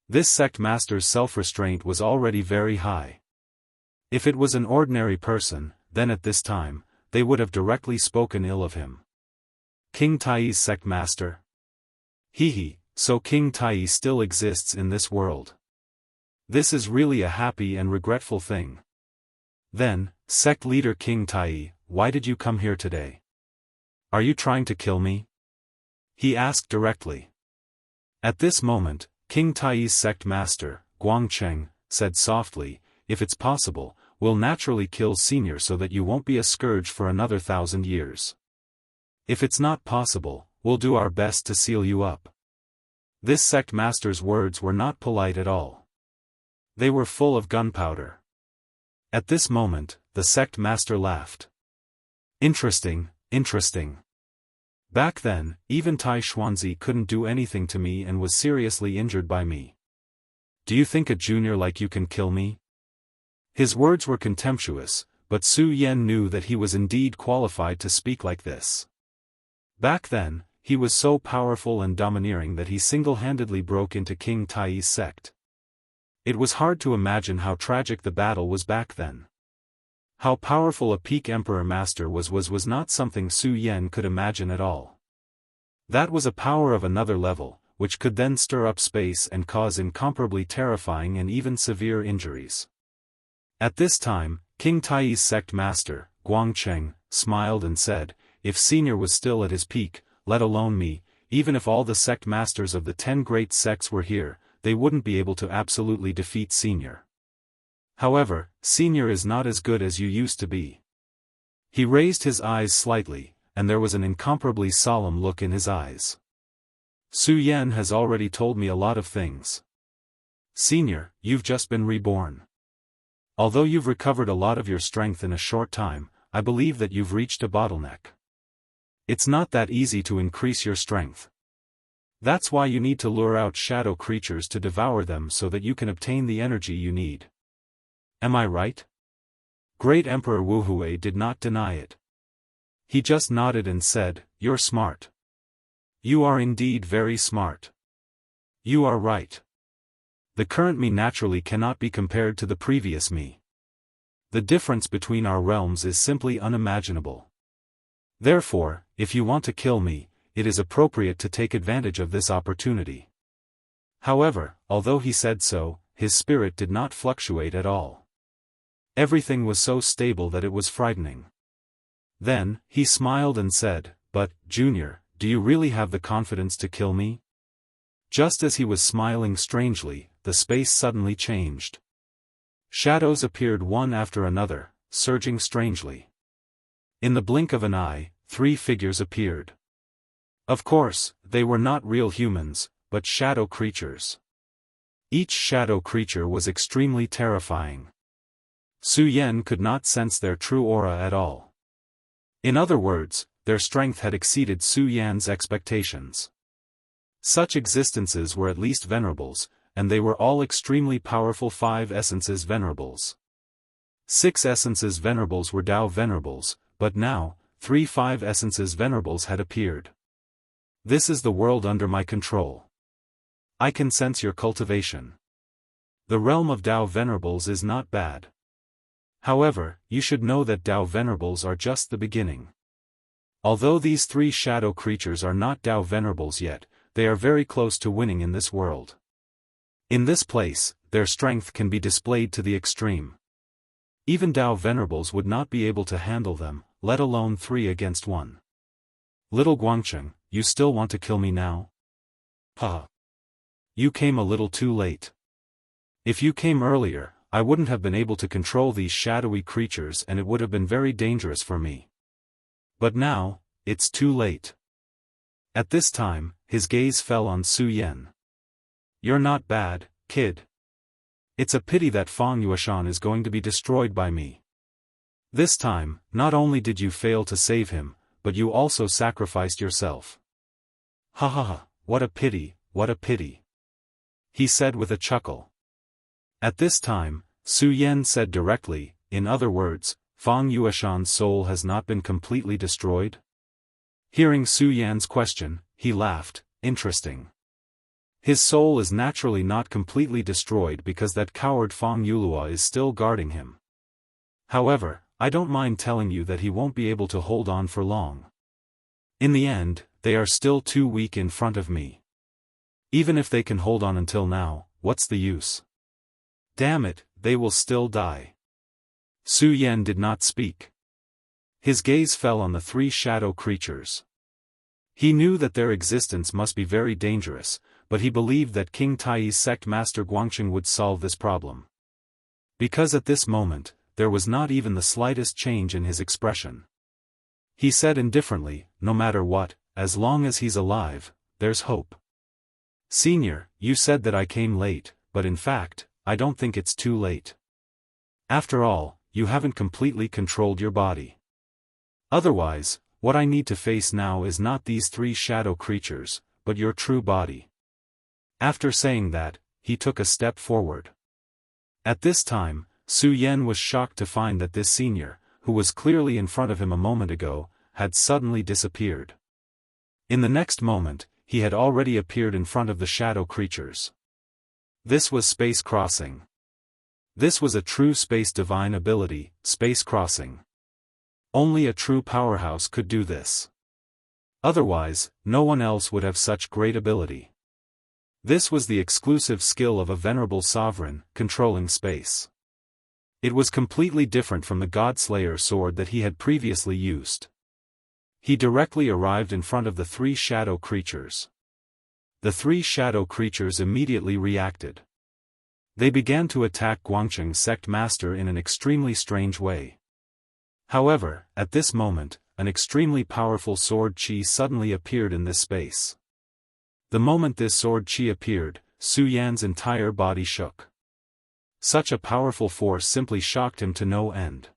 S1: This sect master's self-restraint was already very high. If it was an ordinary person, then at this time, they would have directly spoken ill of him. King Tai's sect master? Hehe, so King Tai still exists in this world. This is really a happy and regretful thing. Then, sect leader King Tai, why did you come here today? Are you trying to kill me? He asked directly. At this moment, King Tai's sect master, Guangcheng said softly, if it's possible, we'll naturally kill Senior so that you won't be a scourge for another 1,000 years. If it's not possible, we'll do our best to seal you up. This sect master's words were not polite at all. They were full of gunpowder. At this moment, the sect master laughed. Interesting, interesting. Back then, even Tai Xuanzi couldn't do anything to me and was seriously injured by me. Do you think a junior like you can kill me? His words were contemptuous, but Su Yan knew that he was indeed qualified to speak like this. Back then, he was so powerful and domineering that he single-handedly broke into King Tai's sect. It was hard to imagine how tragic the battle was back then. How powerful a peak emperor master was not something Su Yan could imagine at all. That was a power of another level, which could then stir up space and cause incomparably terrifying and even severe injuries. At this time, King Tai's sect master, Guangcheng, smiled and said, if Senior was still at his peak, let alone me, even if all the sect masters of the 10 great sects were here, they wouldn't be able to absolutely defeat Senior. However, Senior is not as good as you used to be. He raised his eyes slightly, and there was an incomparably solemn look in his eyes. Su Yan has already told me a lot of things. Senior, you've just been reborn. Although you've recovered a lot of your strength in a short time, I believe that you've reached a bottleneck. It's not that easy to increase your strength. That's why you need to lure out shadow creatures to devour them so that you can obtain the energy you need. Am I right? Great Emperor Wu Hui did not deny it. He just nodded and said, you're smart. You are indeed very smart. You are right. The current me naturally cannot be compared to the previous me. The difference between our realms is simply unimaginable. Therefore, if you want to kill me, it is appropriate to take advantage of this opportunity. However, although he said so, his spirit did not fluctuate at all. Everything was so stable that it was frightening. Then, he smiled and said, but, Junior, do you really have the confidence to kill me? Just as he was smiling strangely, the space suddenly changed. Shadows appeared one after another, surging strangely. In the blink of an eye, 3 figures appeared. Of course, they were not real humans, but shadow creatures. Each shadow creature was extremely terrifying. Su Yan could not sense their true aura at all. In other words, their strength had exceeded Su Yan's expectations. Such existences were at least venerables, and they were all extremely powerful 5 essences venerables. 6 essences venerables were Dao venerables, but now, 3 5 essences venerables had appeared. This is the world under my control. I can sense your cultivation. The realm of Dao venerables is not bad. However, you should know that Dao venerables are just the beginning. Although these 3 shadow creatures are not Dao venerables yet, they are very close to winning in this world. In this place, their strength can be displayed to the extreme. Even Dao venerables would not be able to handle them, let alone 3 against 1. Little Guangcheng, you still want to kill me now? Ha! You came a little too late. If you came earlier, I wouldn't have been able to control these shadowy creatures and it would have been very dangerous for me. But now, it's too late. At this time, his gaze fell on Su Yan. You're not bad, kid. It's a pity that Fang Yueshan is going to be destroyed by me. This time, not only did you fail to save him, but you also sacrificed yourself. Ha ha ha, what a pity, what a pity. He said with a chuckle. At this time, Su Yan said directly, in other words, Fang Yueshan's soul has not been completely destroyed? Hearing Su Yan's question, he laughed, interesting. His soul is naturally not completely destroyed because that coward Fang Yulua is still guarding him. However, I don't mind telling you that he won't be able to hold on for long. In the end, they are still too weak in front of me. Even if they can hold on until now, what's the use? Damn it, they will still die. Su Yan did not speak. His gaze fell on the 3 shadow creatures. He knew that their existence must be very dangerous, but he believed that King Tai's sect master Guangcheng would solve this problem. Because at this moment, there was not even the slightest change in his expression. He said indifferently, "No matter what, as long as he's alive, there's hope." "Senior, you said that I came late, but in fact, I don't think it's too late. After all, you haven't completely controlled your body. Otherwise, what I need to face now is not these three shadow creatures, but your true body." After saying that, he took a step forward. At this time, Su Yan was shocked to find that this senior, who was clearly in front of him a moment ago, had suddenly disappeared. In the next moment, he had already appeared in front of the shadow creatures. This was space crossing. This was a true space divine ability, space crossing. Only a true powerhouse could do this. Otherwise, no one else would have such great ability. This was the exclusive skill of a venerable sovereign, controlling space. It was completely different from the God-Slayer sword that he had previously used. He directly arrived in front of the three shadow creatures. The three shadow creatures immediately reacted. They began to attack Guangcheng's sect master in an extremely strange way. However, at this moment, an extremely powerful sword chi suddenly appeared in this space. The moment this sword chi appeared, Su Yan's entire body shook. Such a powerful force simply shocked him to no end.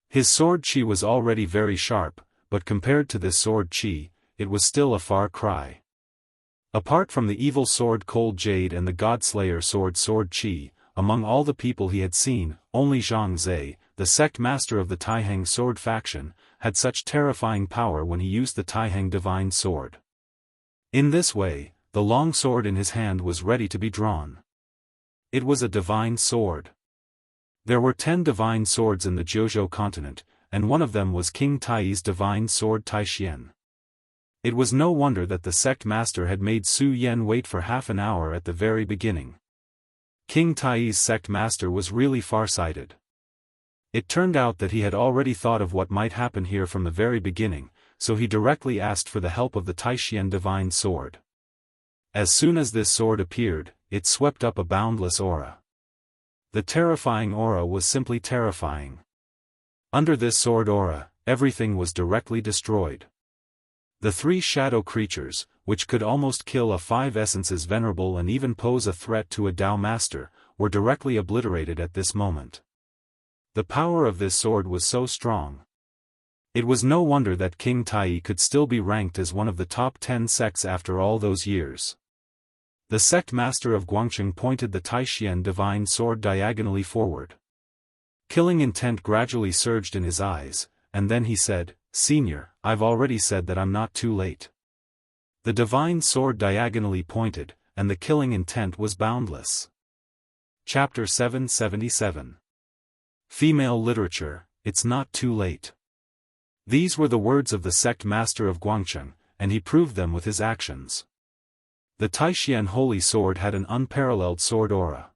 S1: His sword chi was already very sharp, but compared to this sword chi, it was still a far cry. Apart from the evil sword Cold Jade and the God-Slayer sword chi, among all the people he had seen, only Zhang Zhe, the sect master of the Taiheng sword faction, had such terrifying power when he used the Taiheng divine sword. In this way, the long sword in his hand was ready to be drawn. It was a divine sword. There were 10 divine swords in the Jiuzhou continent, and one of them was King Tai's divine sword Taixien. It was no wonder that the sect master had made Su Yan wait for half an hour at the very beginning. King Tai's sect master was really far-sighted. It turned out that he had already thought of what might happen here from the very beginning, so he directly asked for the help of the Taixien divine sword. As soon as this sword appeared, it swept up a boundless aura. The terrifying aura was simply terrifying. Under this sword aura, everything was directly destroyed. The three shadow creatures, which could almost kill a 5 essences venerable and even pose a threat to a Dao master, were directly obliterated at this moment. The power of this sword was so strong. It was no wonder that King Tai could still be ranked as one of the top 10 sects after all those years. The sect master of Guangcheng pointed the Taixien divine sword diagonally forward. Killing intent gradually surged in his eyes, and then he said, "Senior, I've already said that I'm not too late." The divine sword diagonally pointed, and the killing intent was boundless. Chapter 777. Female Literature, It's Not Too Late. These were the words of the sect master of Guangcheng, and he proved them with his actions. The Taixien holy sword had an unparalleled sword aura.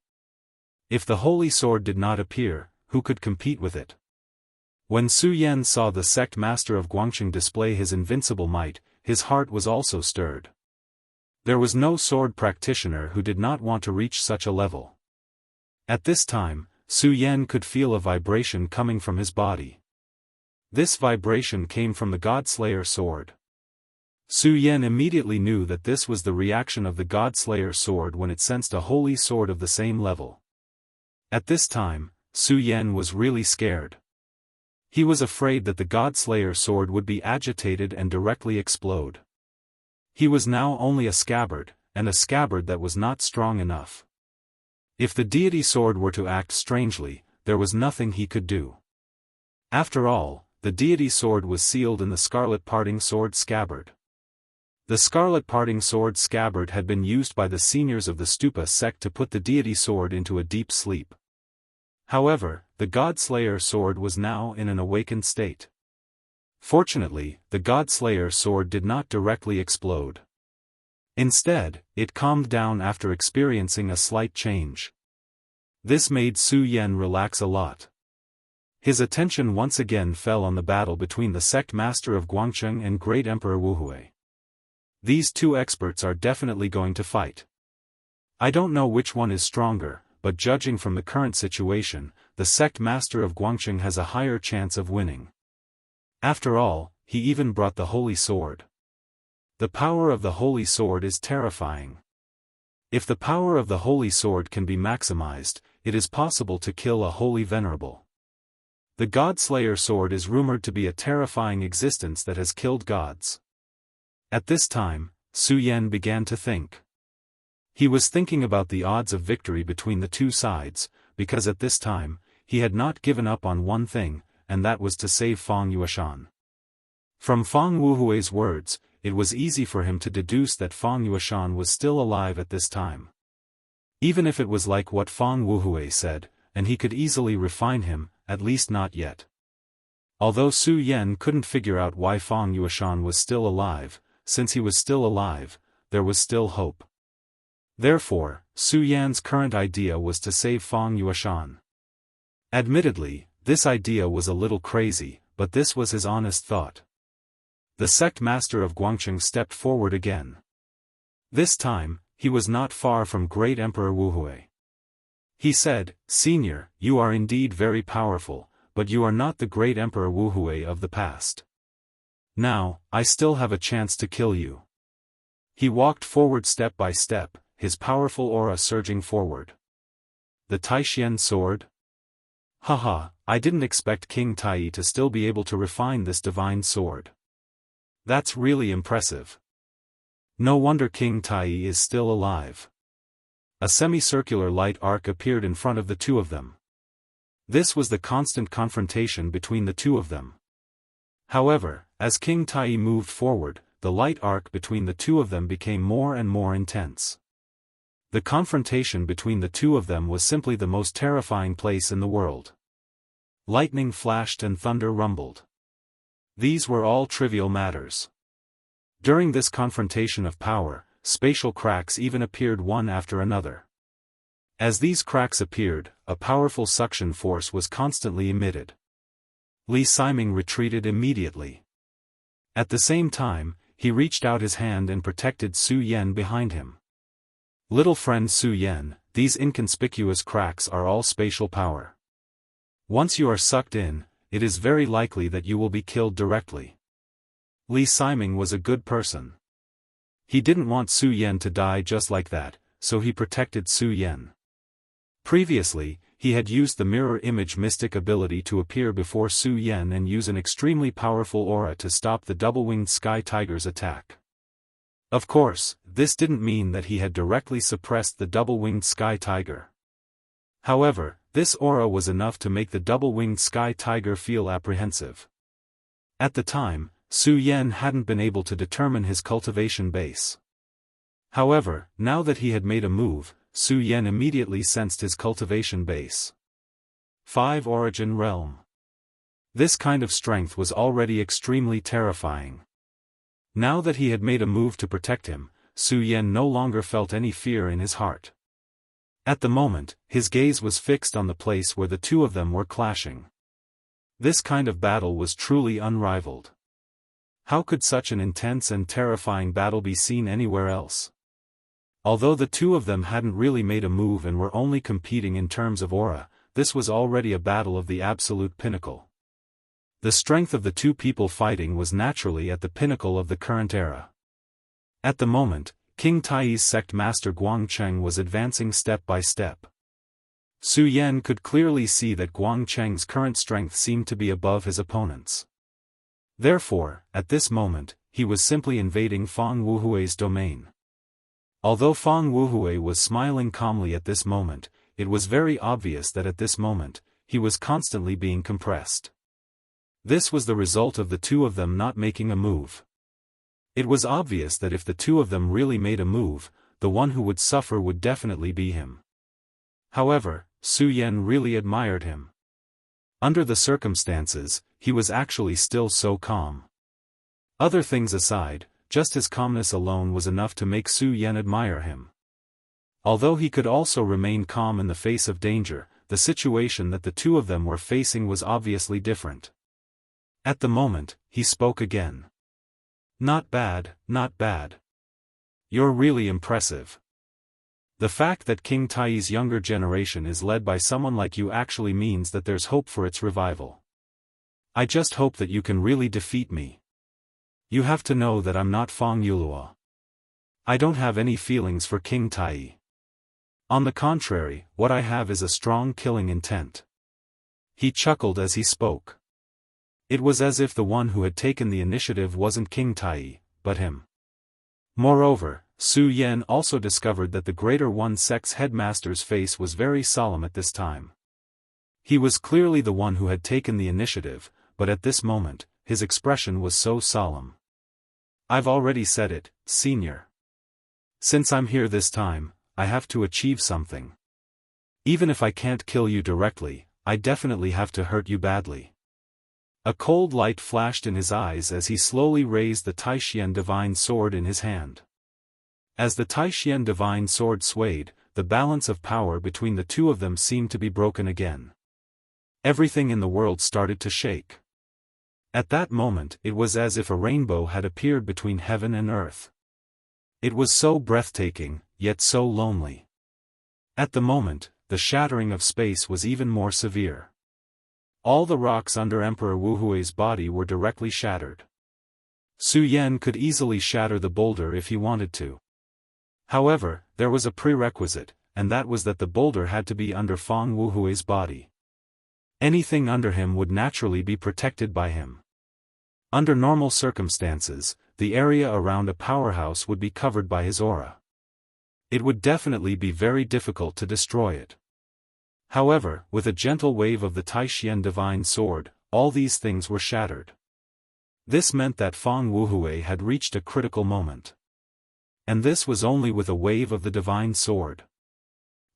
S1: If the holy sword did not appear, who could compete with it? When Su Yan saw the sect master of Guangcheng display his invincible might, his heart was also stirred. There was no sword practitioner who did not want to reach such a level. At this time, Su Yan could feel a vibration coming from his body. This vibration came from the God-Slayer sword. Su Yan immediately knew that this was the reaction of the God-Slayer sword when it sensed a holy sword of the same level. At this time, Su Yan was really scared. He was afraid that the God-Slayer sword would be agitated and directly explode. He was now only a scabbard, and a scabbard that was not strong enough. If the deity sword were to act strangely, there was nothing he could do. After all, the deity sword was sealed in the scarlet parting sword scabbard. The scarlet parting sword scabbard had been used by the seniors of the Stupa sect to put the deity sword into a deep sleep. However, the God-Slayer sword was now in an awakened state. Fortunately, the God-Slayer sword did not directly explode. Instead, it calmed down after experiencing a slight change. This made Su Yan relax a lot. His attention once again fell on the battle between the sect master of Guangcheng and Great Emperor Wuhui. These two experts are definitely going to fight. I don't know which one is stronger, but judging from the current situation, the sect master of Guangcheng has a higher chance of winning. After all, he even brought the holy sword. The power of the holy sword is terrifying. If the power of the holy sword can be maximized, it is possible to kill a holy venerable. The God-Slayer sword is rumored to be a terrifying existence that has killed gods. At this time, Su Yan began to think. He was thinking about the odds of victory between the two sides, because at this time, he had not given up on one thing, and that was to save Fang Yueshan. From Fang Wuhui's words, it was easy for him to deduce that Fang Yueshan was still alive at this time. Even if it was like what Fang Wuhui said, and he could easily refine him, at least not yet. Although Su Yan couldn't figure out why Fang Yueshan was still alive, since he was still alive, there was still hope. Therefore, Su Yan's current idea was to save Fang Yueshan. Admittedly, this idea was a little crazy, but this was his honest thought. The sect master of Guangcheng stepped forward again. This time, he was not far from Great Emperor Wuhui. He said, "Senior, you are indeed very powerful, but you are not the Great Emperor Wuhui of the past. Now, I still have a chance to kill you." He walked forward step by step, his powerful aura surging forward. The Taishian sword? Haha, I didn't expect King Tai to still be able to refine this divine sword. That's really impressive. No wonder King Tai is still alive. A semicircular light arc appeared in front of the two of them. This was the constant confrontation between the two of them. However, as King Tai moved forward, the light arc between the two of them became more and more intense. The confrontation between the two of them was simply the most terrifying place in the world. Lightning flashed and thunder rumbled. These were all trivial matters. During this confrontation of power, spatial cracks even appeared one after another. As these cracks appeared, a powerful suction force was constantly emitted. Li Siming retreated immediately. At the same time, he reached out his hand and protected Su Yan behind him. Little friend Su Yan, these inconspicuous cracks are all spatial power. Once you are sucked in, it is very likely that you will be killed directly. Li Siming was a good person. He didn't want Su Yan to die just like that, so he protected Su Yan. Previously, he had used the mirror image mystic ability to appear before Su Yan and use an extremely powerful aura to stop the double-winged sky tiger's attack. Of course, this didn't mean that he had directly suppressed the double-winged sky tiger. However, this aura was enough to make the double-winged sky tiger feel apprehensive. At the time, Su Yan hadn't been able to determine his cultivation base. However, now that he had made a move, Su Yan immediately sensed his cultivation base. 5 Origin Realm. This kind of strength was already extremely terrifying. Now that he had made a move to protect him, Su Yan no longer felt any fear in his heart. At the moment, his gaze was fixed on the place where the two of them were clashing. This kind of battle was truly unrivaled. How could such an intense and terrifying battle be seen anywhere else? Although the two of them hadn't really made a move and were only competing in terms of aura, this was already a battle of the absolute pinnacle. The strength of the two people fighting was naturally at the pinnacle of the current era. At the moment, King Tai's sect master Guangcheng was advancing step by step. Su Yan could clearly see that Guangcheng's current strength seemed to be above his opponent's. Therefore, at this moment, he was simply invading Fang Wuhui's domain. Although Fang Wuhui was smiling calmly at this moment, it was very obvious that at this moment, he was constantly being compressed. This was the result of the two of them not making a move. It was obvious that if the two of them really made a move, the one who would suffer would definitely be him. However, Su Yan really admired him. Under the circumstances, he was actually still so calm. Other things aside, just his calmness alone was enough to make Su Yan admire him. Although he could also remain calm in the face of danger, the situation that the two of them were facing was obviously different. At the moment, he spoke again. Not bad, not bad. You're really impressive. The fact that King Tai's younger generation is led by someone like you actually means that there's hope for its revival. I just hope that you can really defeat me. You have to know that I'm not Fang Yulua. I don't have any feelings for King Tai. On the contrary, what I have is a strong killing intent. He chuckled as he spoke. It was as if the one who had taken the initiative wasn't King Tai, but him. Moreover, Su Yan also discovered that the Greater One Sect's headmaster's face was very solemn at this time. He was clearly the one who had taken the initiative, but at this moment, his expression was so solemn. I've already said it, Senior. Since I'm here this time, I have to achieve something. Even if I can't kill you directly, I definitely have to hurt you badly. A cold light flashed in his eyes as he slowly raised the Taishian divine sword in his hand. As the Taishian divine sword swayed, the balance of power between the two of them seemed to be broken again. Everything in the world started to shake. At that moment it was as if a rainbow had appeared between heaven and earth. It was so breathtaking, yet so lonely. At the moment, the shattering of space was even more severe. All the rocks under Emperor Wu Hui's body were directly shattered. Su Yan could easily shatter the boulder if he wanted to. However, there was a prerequisite, and that was that the boulder had to be under Fang Wu Hui's body. Anything under him would naturally be protected by him. Under normal circumstances, the area around a powerhouse would be covered by his aura. It would definitely be very difficult to destroy it. However, with a gentle wave of the Taishian divine sword, all these things were shattered. This meant that Fang Wuhui had reached a critical moment. And this was only with a wave of the divine sword.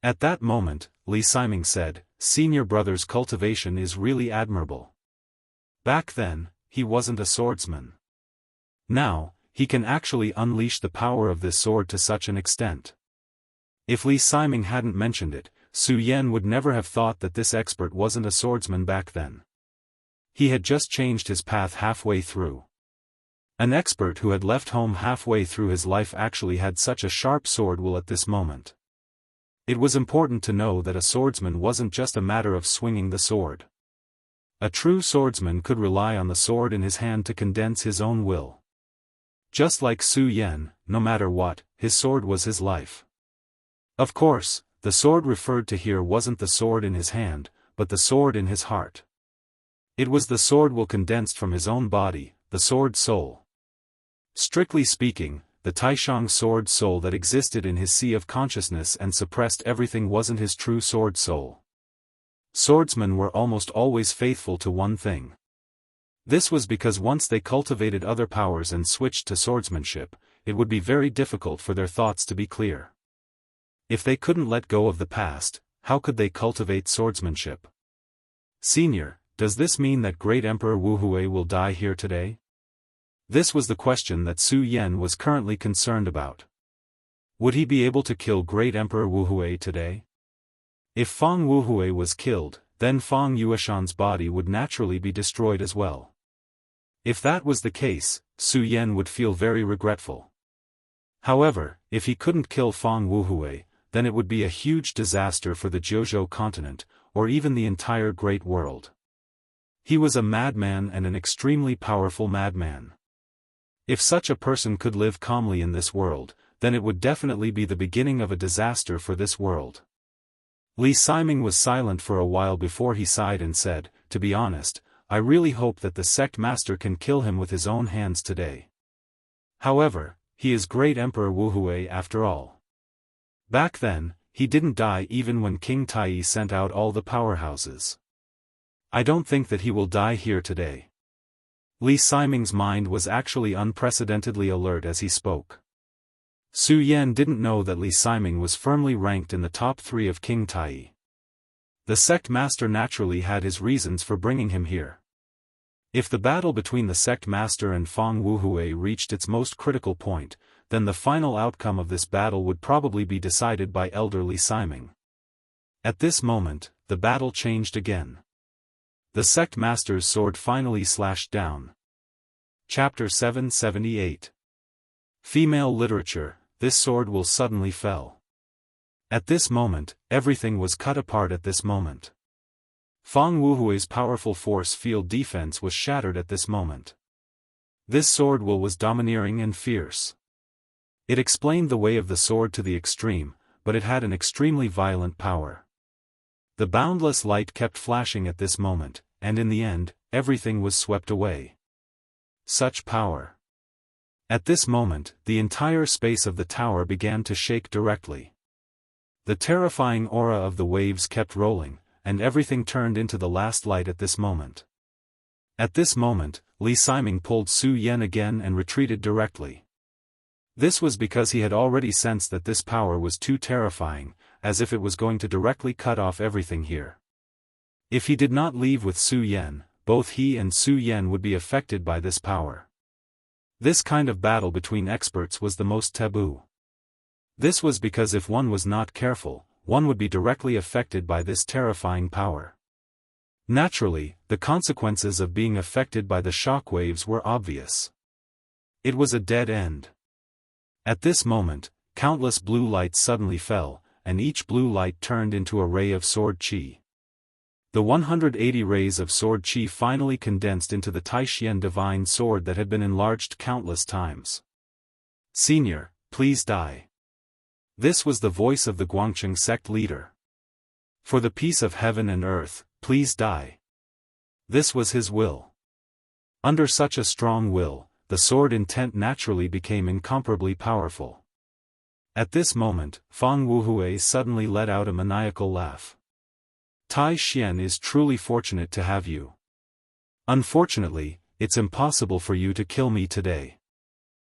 S1: At that moment, Li Siming said, "Senior brother's cultivation is really admirable. Back then, he wasn't a swordsman. Now, he can actually unleash the power of this sword to such an extent." If Li Siming hadn't mentioned it, Su Yan would never have thought that this expert wasn't a swordsman back then. He had just changed his path halfway through. An expert who had left home halfway through his life actually had such a sharp sword will at this moment. It was important to know that a swordsman wasn't just a matter of swinging the sword. A true swordsman could rely on the sword in his hand to condense his own will. Just like Su Yan, no matter what, his sword was his life. Of course, the sword referred to here wasn't the sword in his hand, but the sword in his heart. It was the sword will condensed from his own body, the sword soul. Strictly speaking, the Taishang sword soul that existed in his sea of consciousness and suppressed everything wasn't his true sword soul. Swordsmen were almost always faithful to one thing. This was because once they cultivated other powers and switched to swordsmanship, it would be very difficult for their thoughts to be clear. If they couldn't let go of the past, how could they cultivate swordsmanship? Senior, does this mean that Great Emperor Wu Hui will die here today? This was the question that Su Yan was currently concerned about. Would he be able to kill Great Emperor Wu Hui today? If Fang Wu Hui was killed, then Fang Yueshan's body would naturally be destroyed as well. If that was the case, Su Yan would feel very regretful. However, if he couldn't kill Fang Wu Hui, then it would be a huge disaster for the Jiuzhou continent, or even the entire great world. He was a madman and an extremely powerful madman. If such a person could live calmly in this world, then it would definitely be the beginning of a disaster for this world. Li Siming was silent for a while before he sighed and said, "To be honest, I really hope that the sect master can kill him with his own hands today. However, he is Great Emperor Wu Hui after all. Back then, he didn't die even when King Tai sent out all the powerhouses. I don't think that he will die here today." Li Siming's mind was actually unprecedentedly alert as he spoke. Su Yan didn't know that Li Siming was firmly ranked in the top 3 of King Tai. The sect master naturally had his reasons for bringing him here. If the battle between the sect master and Fang Wu Hui reached its most critical point, then the final outcome of this battle would probably be decided by Elder Li Siming. At this moment, the battle changed again. The sect master's sword finally slashed down. Chapter 778. Female Literature, this sword will suddenly fell. At this moment, everything was cut apart at this moment. Fang Wuhui's powerful force field defense was shattered at this moment. This sword will was domineering and fierce. It explained the way of the sword to the extreme, but it had an extremely violent power. The boundless light kept flashing at this moment, and in the end, everything was swept away. Such power. At this moment, the entire space of the tower began to shake directly. The terrifying aura of the waves kept rolling, and everything turned into the last light at this moment. At this moment, Li Siming pulled Su Yan again and retreated directly. This was because he had already sensed that this power was too terrifying, as if it was going to directly cut off everything here. If he did not leave with Su Yan, both he and Su Yan would be affected by this power. This kind of battle between experts was the most taboo. This was because if one was not careful, one would be directly affected by this terrifying power. Naturally, the consequences of being affected by the shockwaves were obvious. It was a dead end. At this moment, countless blue lights suddenly fell, and each blue light turned into a ray of sword chi. The 180 rays of sword chi finally condensed into the Taishian divine sword that had been enlarged countless times. "Senior, please die." This was the voice of the Guangcheng sect leader. "For the peace of heaven and earth, please die." This was his will. Under such a strong will, the sword intent naturally became incomparably powerful. At this moment, Fang Wuhui suddenly let out a maniacal laugh. "Tai Xian is truly fortunate to have you. Unfortunately, it's impossible for you to kill me today."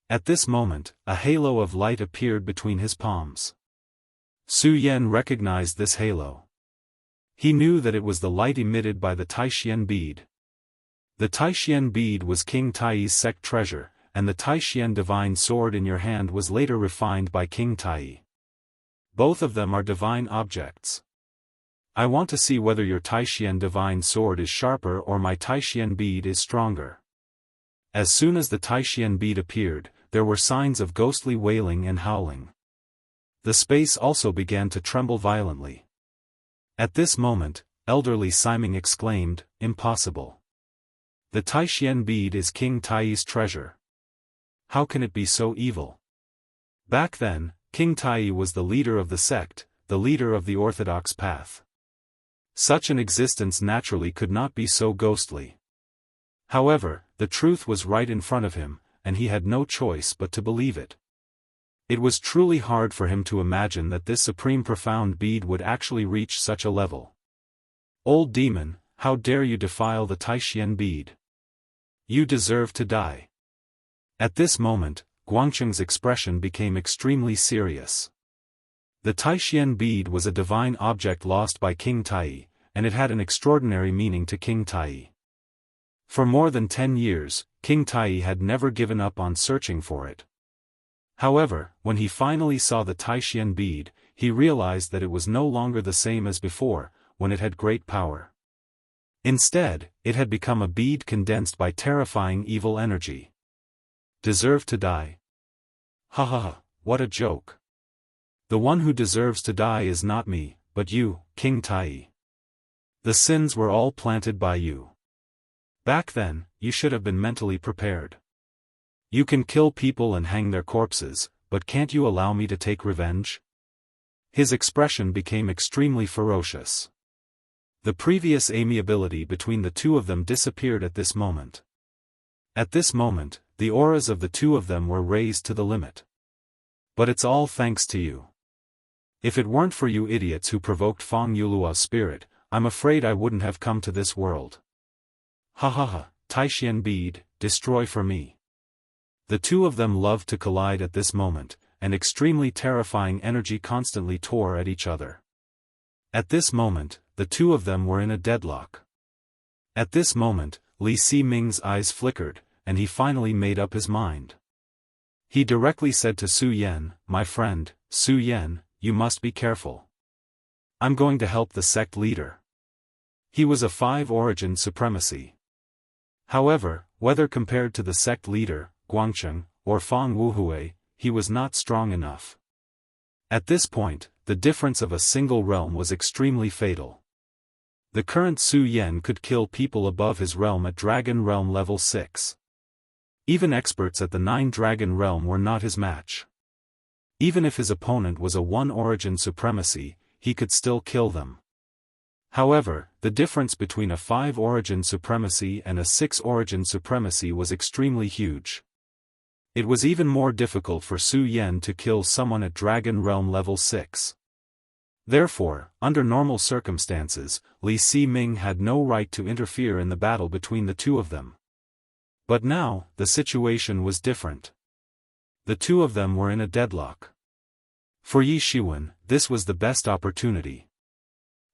S1: At this moment, a halo of light appeared between his palms. Su Yan recognized this halo. He knew that it was the light emitted by the Taishian bead. The Taishian bead was King Tai's sect treasure, and the Taishian divine sword in your hand was later refined by King Tai. Both of them are divine objects. I want to see whether your Taishian divine sword is sharper or my Taishian bead is stronger. As soon as the Taishian bead appeared, there were signs of ghostly wailing and howling. The space also began to tremble violently. At this moment, elderly Siming exclaimed, "Impossible. The Taishian bead is King Tai's treasure. How can it be so evil?" Back then, King Tai was the leader of the sect, the leader of the orthodox path. Such an existence naturally could not be so ghostly. However, the truth was right in front of him, and he had no choice but to believe it. It was truly hard for him to imagine that this supreme profound bead would actually reach such a level. "Old demon, how dare you defile the Taishian bead? You deserve to die." At this moment, Guangcheng's expression became extremely serious. The Taishian bead was a divine object lost by King Tai, and it had an extraordinary meaning to King Tai. For more than 10 years, King Tai had never given up on searching for it. However, when he finally saw the Taishian bead, he realized that it was no longer the same as before, when it had great power. Instead, it had become a bead condensed by terrifying evil energy. "Deserve to die? Ha ha ha, what a joke. The one who deserves to die is not me, but you, King Tai. The sins were all planted by you. Back then, you should have been mentally prepared. You can kill people and hang their corpses, but can't you allow me to take revenge?" His expression became extremely ferocious. The previous amiability between the two of them disappeared at this moment. At this moment, the auras of the two of them were raised to the limit. "But it's all thanks to you. If it weren't for you idiots who provoked Fang Yulua's spirit, I'm afraid I wouldn't have come to this world. Ha ha ha, Taishian bead, destroy for me." The two of them loved to collide at this moment, and extremely terrifying energy constantly tore at each other. At this moment, the two of them were in a deadlock. At this moment, Li Siming's eyes flickered, and he finally made up his mind. He directly said to Su Yan, "My friend, Su Yan, you must be careful. I'm going to help the sect leader." He was a 5-origin supremacy. However, whether compared to the sect leader, Guangcheng, or Fang Wuhui, he was not strong enough. At this point, the difference of a single realm was extremely fatal. The current Su Yan could kill people above his realm at Dragon Realm level 6. Even experts at the 9 Dragon Realm were not his match. Even if his opponent was a 1 origin supremacy, he could still kill them. However, the difference between a 5 origin supremacy and a 6 origin supremacy was extremely huge. It was even more difficult for Su Yan to kill someone at Dragon Realm level 6. Therefore, under normal circumstances, Li Siming had no right to interfere in the battle between the two of them. But now, the situation was different. The two of them were in a deadlock. For Yi Shiwen, this was the best opportunity.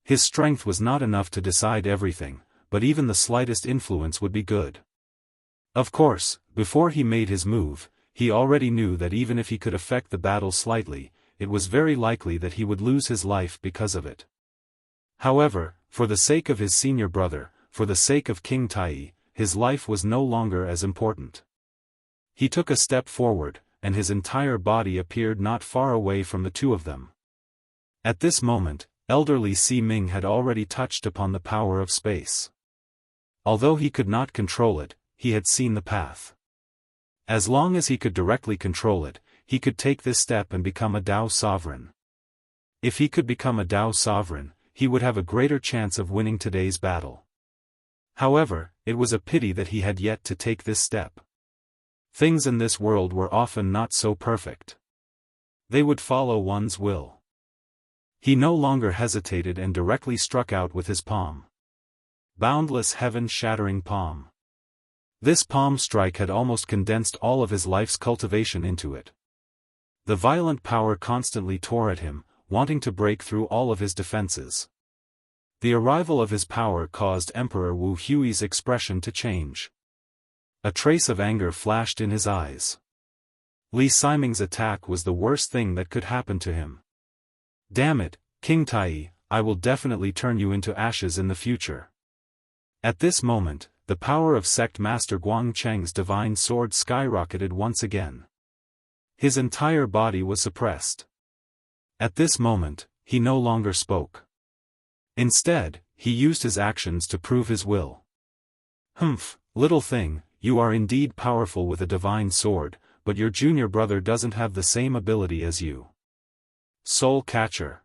S1: His strength was not enough to decide everything, but even the slightest influence would be good. Of course, before he made his move, he already knew that even if he could affect the battle slightly, it was very likely that he would lose his life because of it. However, for the sake of his senior brother, for the sake of King Tai, his life was no longer as important. He took a step forward, and his entire body appeared not far away from the two of them. At this moment, elderly Si Ming had already touched upon the power of space. Although he could not control it, he had seen the path. As long as he could directly control it, he could take this step and become a Dao sovereign. If he could become a Dao sovereign, he would have a greater chance of winning today's battle. However, it was a pity that he had yet to take this step. Things in this world were often not so perfect. They would follow one's will. He no longer hesitated and directly struck out with his palm. Boundless heaven-shattering palm. This palm strike had almost condensed all of his life's cultivation into it. The violent power constantly tore at him, wanting to break through all of his defenses. The arrival of his power caused Emperor Wu Hui's expression to change. A trace of anger flashed in his eyes. Li Siming's attack was the worst thing that could happen to him. Damn it, King Tai, I will definitely turn you into ashes in the future. At this moment, the power of Sect Master Guangcheng's divine sword skyrocketed once again. His entire body was suppressed. At this moment, he no longer spoke. Instead, he used his actions to prove his will. Humph, little thing, you are indeed powerful with a divine sword, but your junior brother doesn't have the same ability as you. Soul Catcher.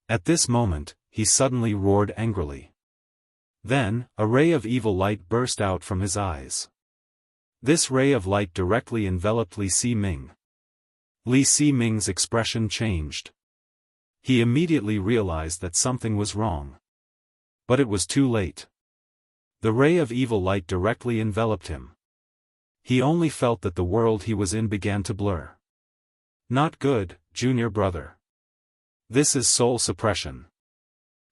S1: At this moment, he suddenly roared angrily. Then, a ray of evil light burst out from his eyes. This ray of light directly enveloped Li Siming. Li Siming's expression changed. He immediately realized that something was wrong. But it was too late. The ray of evil light directly enveloped him. He only felt that the world he was in began to blur. Not good, junior brother. This is soul suppression.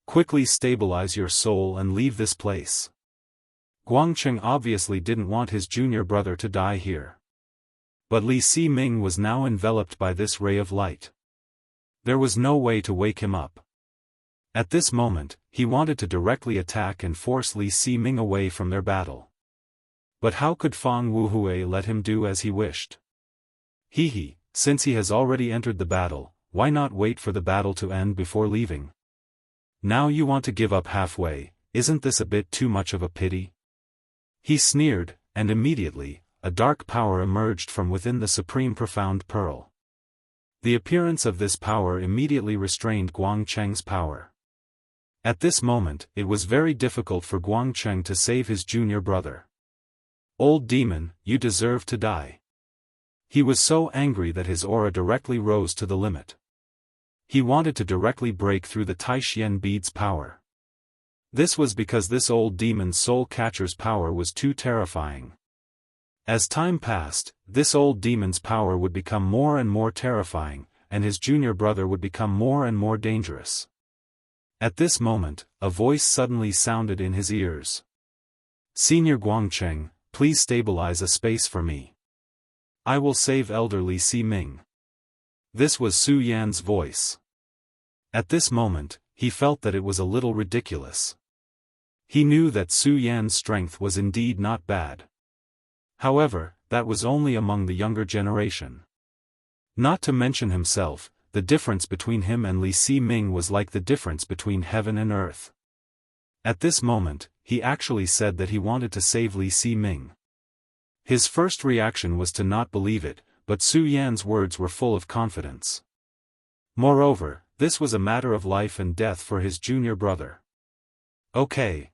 S1: Quickly stabilize your soul and leave this place. Guangcheng obviously didn't want his junior brother to die here. But Li Siming was now enveloped by this ray of light. There was no way to wake him up. At this moment, he wanted to directly attack and force Li Siming away from their battle. But how could Fang Wuhui let him do as he wished? Since he has already entered the battle, why not wait for the battle to end before leaving? Now you want to give up halfway, isn't this a bit too much of a pity? He sneered, and immediately, a dark power emerged from within the Supreme Profound Pearl. The appearance of this power immediately restrained Guangcheng's power. At this moment, it was very difficult for Guangcheng to save his junior brother. Old demon, you deserve to die. He was so angry that his aura directly rose to the limit. He wanted to directly break through the Taixuan bead's power. This was because this old demon's soul catcher's power was too terrifying. As time passed, this old demon's power would become more and more terrifying, and his junior brother would become more and more dangerous. At this moment, a voice suddenly sounded in his ears. Senior Guangcheng, please stabilize a space for me. I will save elderly Si Ming. This was Su Yan's voice. At this moment, he felt that it was a little ridiculous. He knew that Su Yan's strength was indeed not bad. However, that was only among the younger generation. Not to mention himself, the difference between him and Li Siming was like the difference between heaven and earth. At this moment, he actually said that he wanted to save Li Siming. His first reaction was to not believe it, but Su Yan's words were full of confidence. Moreover, this was a matter of life and death for his junior brother. Okay.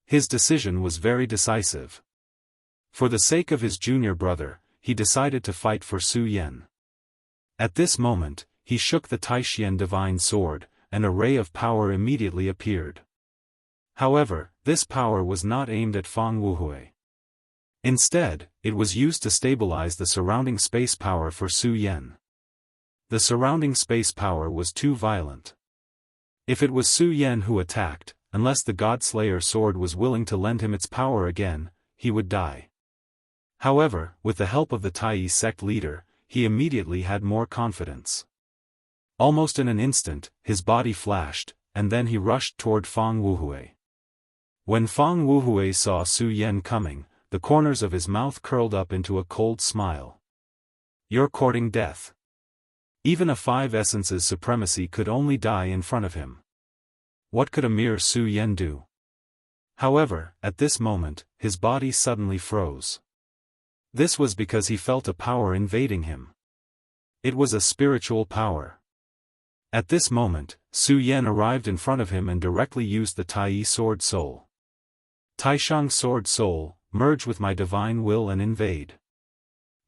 S1: His decision was very decisive. For the sake of his junior brother, he decided to fight for Su Yan. At this moment, he shook the Taishian divine sword, and a ray of power immediately appeared. However, this power was not aimed at Fang Wuhui. Instead, it was used to stabilize the surrounding space power for Su Yan. The surrounding space power was too violent. If it was Su Yan who attacked, unless the Godslayer sword was willing to lend him its power again, he would die. However, with the help of the Tai sect leader, he immediately had more confidence. Almost in an instant, his body flashed, and then he rushed toward Fang Wuhui. When Fang Wuhui saw Su Yan coming, the corners of his mouth curled up into a cold smile. You're courting death. Even a 5 essences supremacy could only die in front of him. What could a mere Su Yan do? However, at this moment, his body suddenly froze. This was because he felt a power invading him. It was a spiritual power. At this moment, Su Yan arrived in front of him and directly used the Tai Sword Soul. Taishang Sword Soul, merge with my divine will and invade.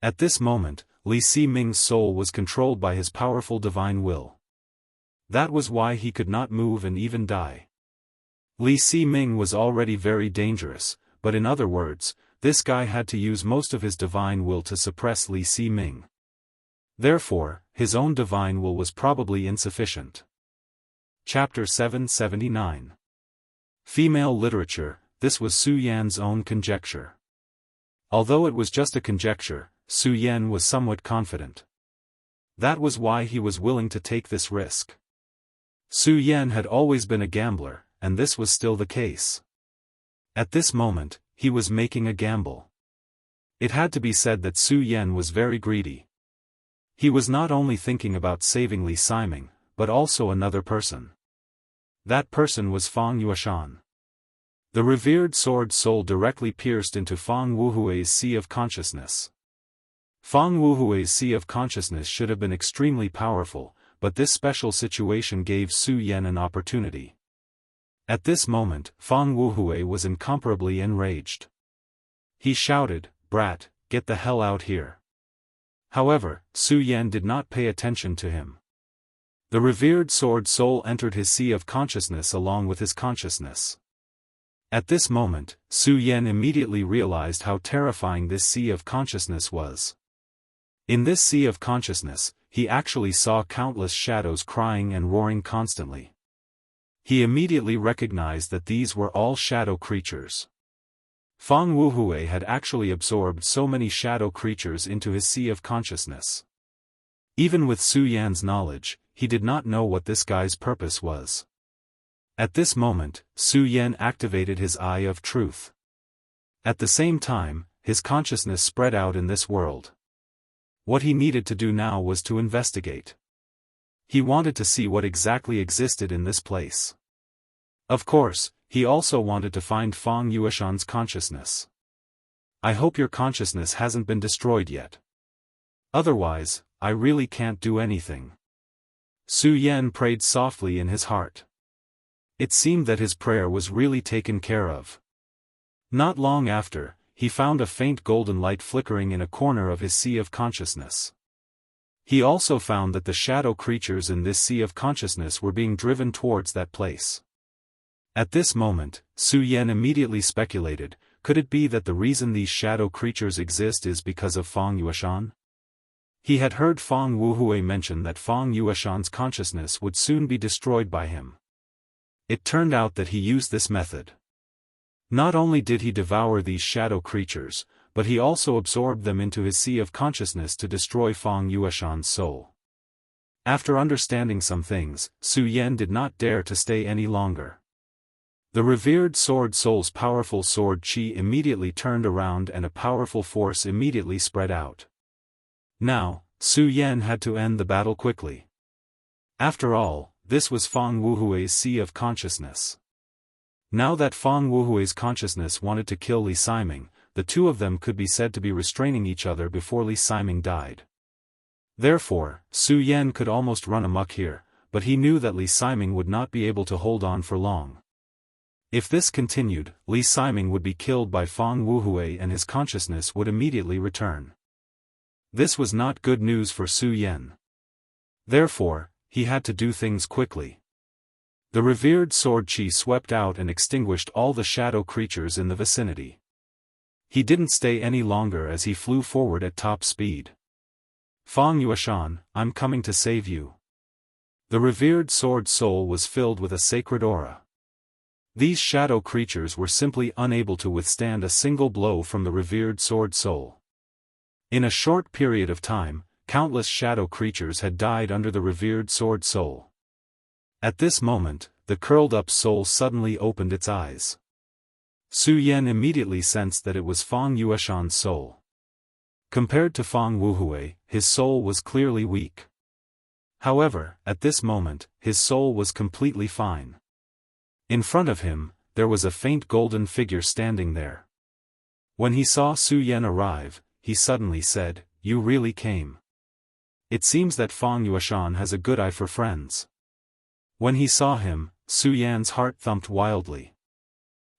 S1: At this moment, Li Siming's soul was controlled by his powerful divine will. That was why he could not move and even die. Li Siming was already very dangerous, but in other words, this guy had to use most of his divine will to suppress Li Siming. Therefore, his own divine will was probably insufficient. Chapter 779. Female Literature. This was Su Yan's own conjecture. Although it was just a conjecture, Su Yan was somewhat confident. That was why he was willing to take this risk. Su Yan had always been a gambler, and this was still the case. At this moment, he was making a gamble. It had to be said that Su Yan was very greedy. He was not only thinking about saving Li Siming, but also another person. That person was Fang Yueshan. The revered sword soul directly pierced into Fang Wuhui's sea of consciousness. Fang Wuhui's sea of consciousness should have been extremely powerful, but this special situation gave Su Yan an opportunity. At this moment, Fang Wuhui was incomparably enraged. He shouted, "Brat, get the hell out here." However, Su Yan did not pay attention to him. The revered sword soul entered his sea of consciousness along with his consciousness. At this moment, Su Yan immediately realized how terrifying this sea of consciousness was. In this sea of consciousness, he actually saw countless shadows crying and roaring constantly. He immediately recognized that these were all shadow creatures. Fang Wuhui had actually absorbed so many shadow creatures into his sea of consciousness. Even with Su Yan's knowledge, he did not know what this guy's purpose was. At this moment, Su Yan activated his Eye of Truth. At the same time, his consciousness spread out in this world. What he needed to do now was to investigate. He wanted to see what exactly existed in this place. Of course, he also wanted to find Fang Yueshan's consciousness. I hope your consciousness hasn't been destroyed yet. Otherwise, I really can't do anything. Su Yan prayed softly in his heart. It seemed that his prayer was really taken care of. Not long after, he found a faint golden light flickering in a corner of his sea of consciousness. He also found that the shadow creatures in this sea of consciousness were being driven towards that place. At this moment, Su Yan immediately speculated, could it be that the reason these shadow creatures exist is because of Fang Yueshan? He had heard Fang Wuhui mention that Fang Yueshan's consciousness would soon be destroyed by him. It turned out that he used this method. Not only did he devour these shadow creatures, but he also absorbed them into his sea of consciousness to destroy Fang Yueshan's soul. After understanding some things, Su Yan did not dare to stay any longer. The revered sword soul's powerful sword qi immediately turned around and a powerful force immediately spread out. Now, Su Yan had to end the battle quickly. After all, this was Fang Wuhui's Sea of Consciousness. Now that Fang Wuhui's consciousness wanted to kill Li Siming, the two of them could be said to be restraining each other before Li Siming died. Therefore, Su Yan could almost run amok here, but he knew that Li Siming would not be able to hold on for long. If this continued, Li Siming would be killed by Fang Wuhui and his consciousness would immediately return. This was not good news for Su Yan. Therefore, he had to do things quickly. The revered sword chi swept out and extinguished all the shadow creatures in the vicinity. He didn't stay any longer as he flew forward at top speed. Fang Yuashan, I'm coming to save you. The revered sword soul was filled with a sacred aura. These shadow creatures were simply unable to withstand a single blow from the revered sword soul. In a short period of time, countless shadow creatures had died under the revered sword soul. At this moment, the curled-up soul suddenly opened its eyes. Su Yan immediately sensed that it was Fang Yuashan's soul. Compared to Fang Wuhui, his soul was clearly weak. However, at this moment, his soul was completely fine. In front of him, there was a faint golden figure standing there. When he saw Su Yan arrive, he suddenly said, "You really came. It seems that Fang Yuashan has a good eye for friends." When he saw him, Su Yan's heart thumped wildly.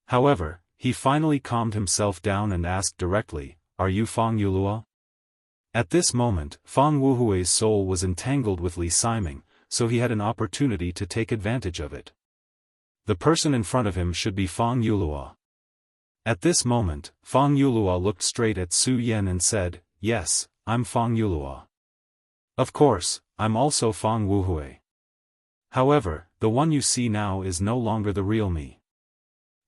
S1: However, he finally calmed himself down and asked directly, "Are you Fang Yulua?" At this moment, Fang Wuhui's soul was entangled with Li Siming, so he had an opportunity to take advantage of it. The person in front of him should be Fang Yulua. At this moment, Fang Yulua looked straight at Su Yan and said, "Yes, I'm Fang Yulua. Of course, I'm also Fang Wuhui. However, the one you see now is no longer the real me."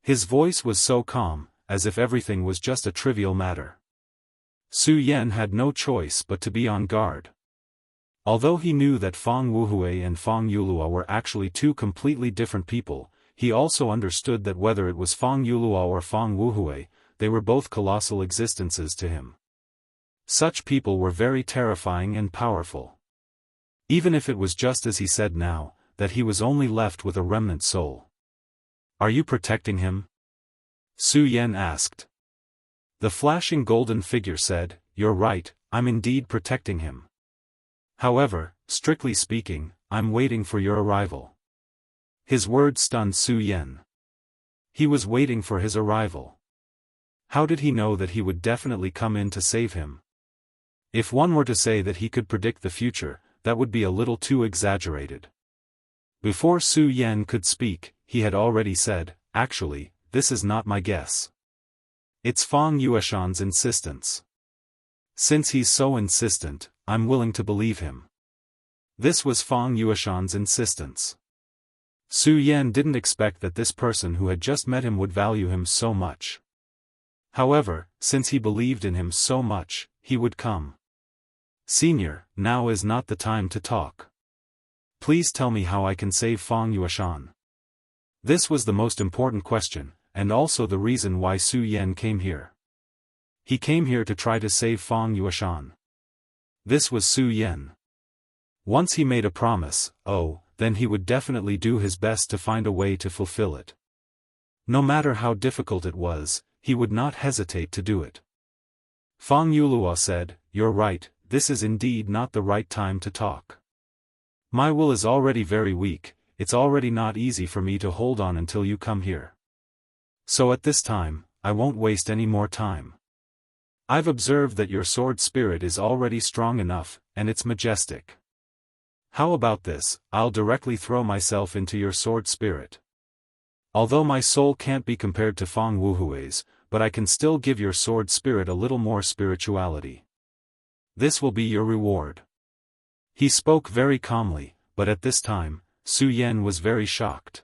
S1: His voice was so calm, as if everything was just a trivial matter. Su Yan had no choice but to be on guard. Although he knew that Fang Wuhui and Fang Yulua were actually two completely different people, he also understood that whether it was Fang Yulua or Fang Wuhui, they were both colossal existences to him. Such people were very terrifying and powerful. Even if it was just as he said now, that he was only left with a remnant soul. "Are you protecting him?" Su Yan asked. The flashing golden figure said, "You're right, I'm indeed protecting him. However, strictly speaking, I'm waiting for your arrival." His words stunned Su Yan. He was waiting for his arrival. How did he know that he would definitely come in to save him? If one were to say that he could predict the future, that would be a little too exaggerated. Before Su Yan could speak, he had already said, "Actually, this is not my guess. It's Fang Yuashan's insistence. Since he's so insistent, I'm willing to believe him." This was Fang Yuashan's insistence. Su Yan didn't expect that this person who had just met him would value him so much. However, since he believed in him so much, he would come. "Senior, now is not the time to talk. Please tell me how I can save Fang Yuashan." This was the most important question, and also the reason why Su Yan came here. He came here to try to save Fang Yuashan. This was Su Yan. Once he made a promise, then he would definitely do his best to find a way to fulfill it. No matter how difficult it was, he would not hesitate to do it. Fang Yulua said, "You're right, this is indeed not the right time to talk. My will is already very weak, it's already not easy for me to hold on until you come here. So at this time, I won't waste any more time. I've observed that your sword spirit is already strong enough, and it's majestic. How about this, I'll directly throw myself into your sword spirit. Although my soul can't be compared to Fang Wuhui's, but I can still give your sword spirit a little more spirituality. This will be your reward." He spoke very calmly, but at this time, Su Yan was very shocked.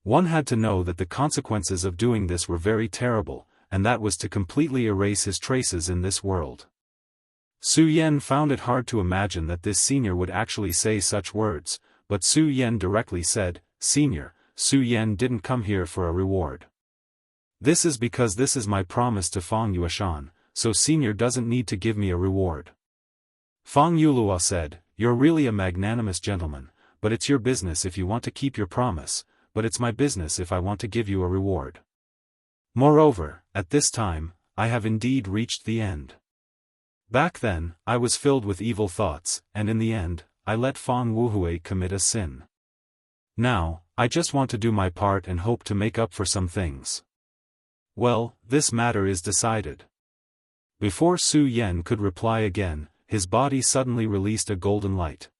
S1: One had to know that the consequences of doing this were very terrible, and that was to completely erase his traces in this world. Su Yan found it hard to imagine that this senior would actually say such words, but Su Yan directly said, "Senior, Su Yan didn't come here for a reward. This is because this is my promise to Fang Yuashan, so senior doesn't need to give me a reward." Fang Yulua said, "You're really a magnanimous gentleman, but it's your business if you want to keep your promise, but it's my business if I want to give you a reward. Moreover, at this time, I have indeed reached the end. Back then, I was filled with evil thoughts, and in the end, I let Fang Wuhui commit a sin. Now, I just want to do my part and hope to make up for some things. Well, this matter is decided." Before Su Yan could reply again, his body suddenly released a golden light.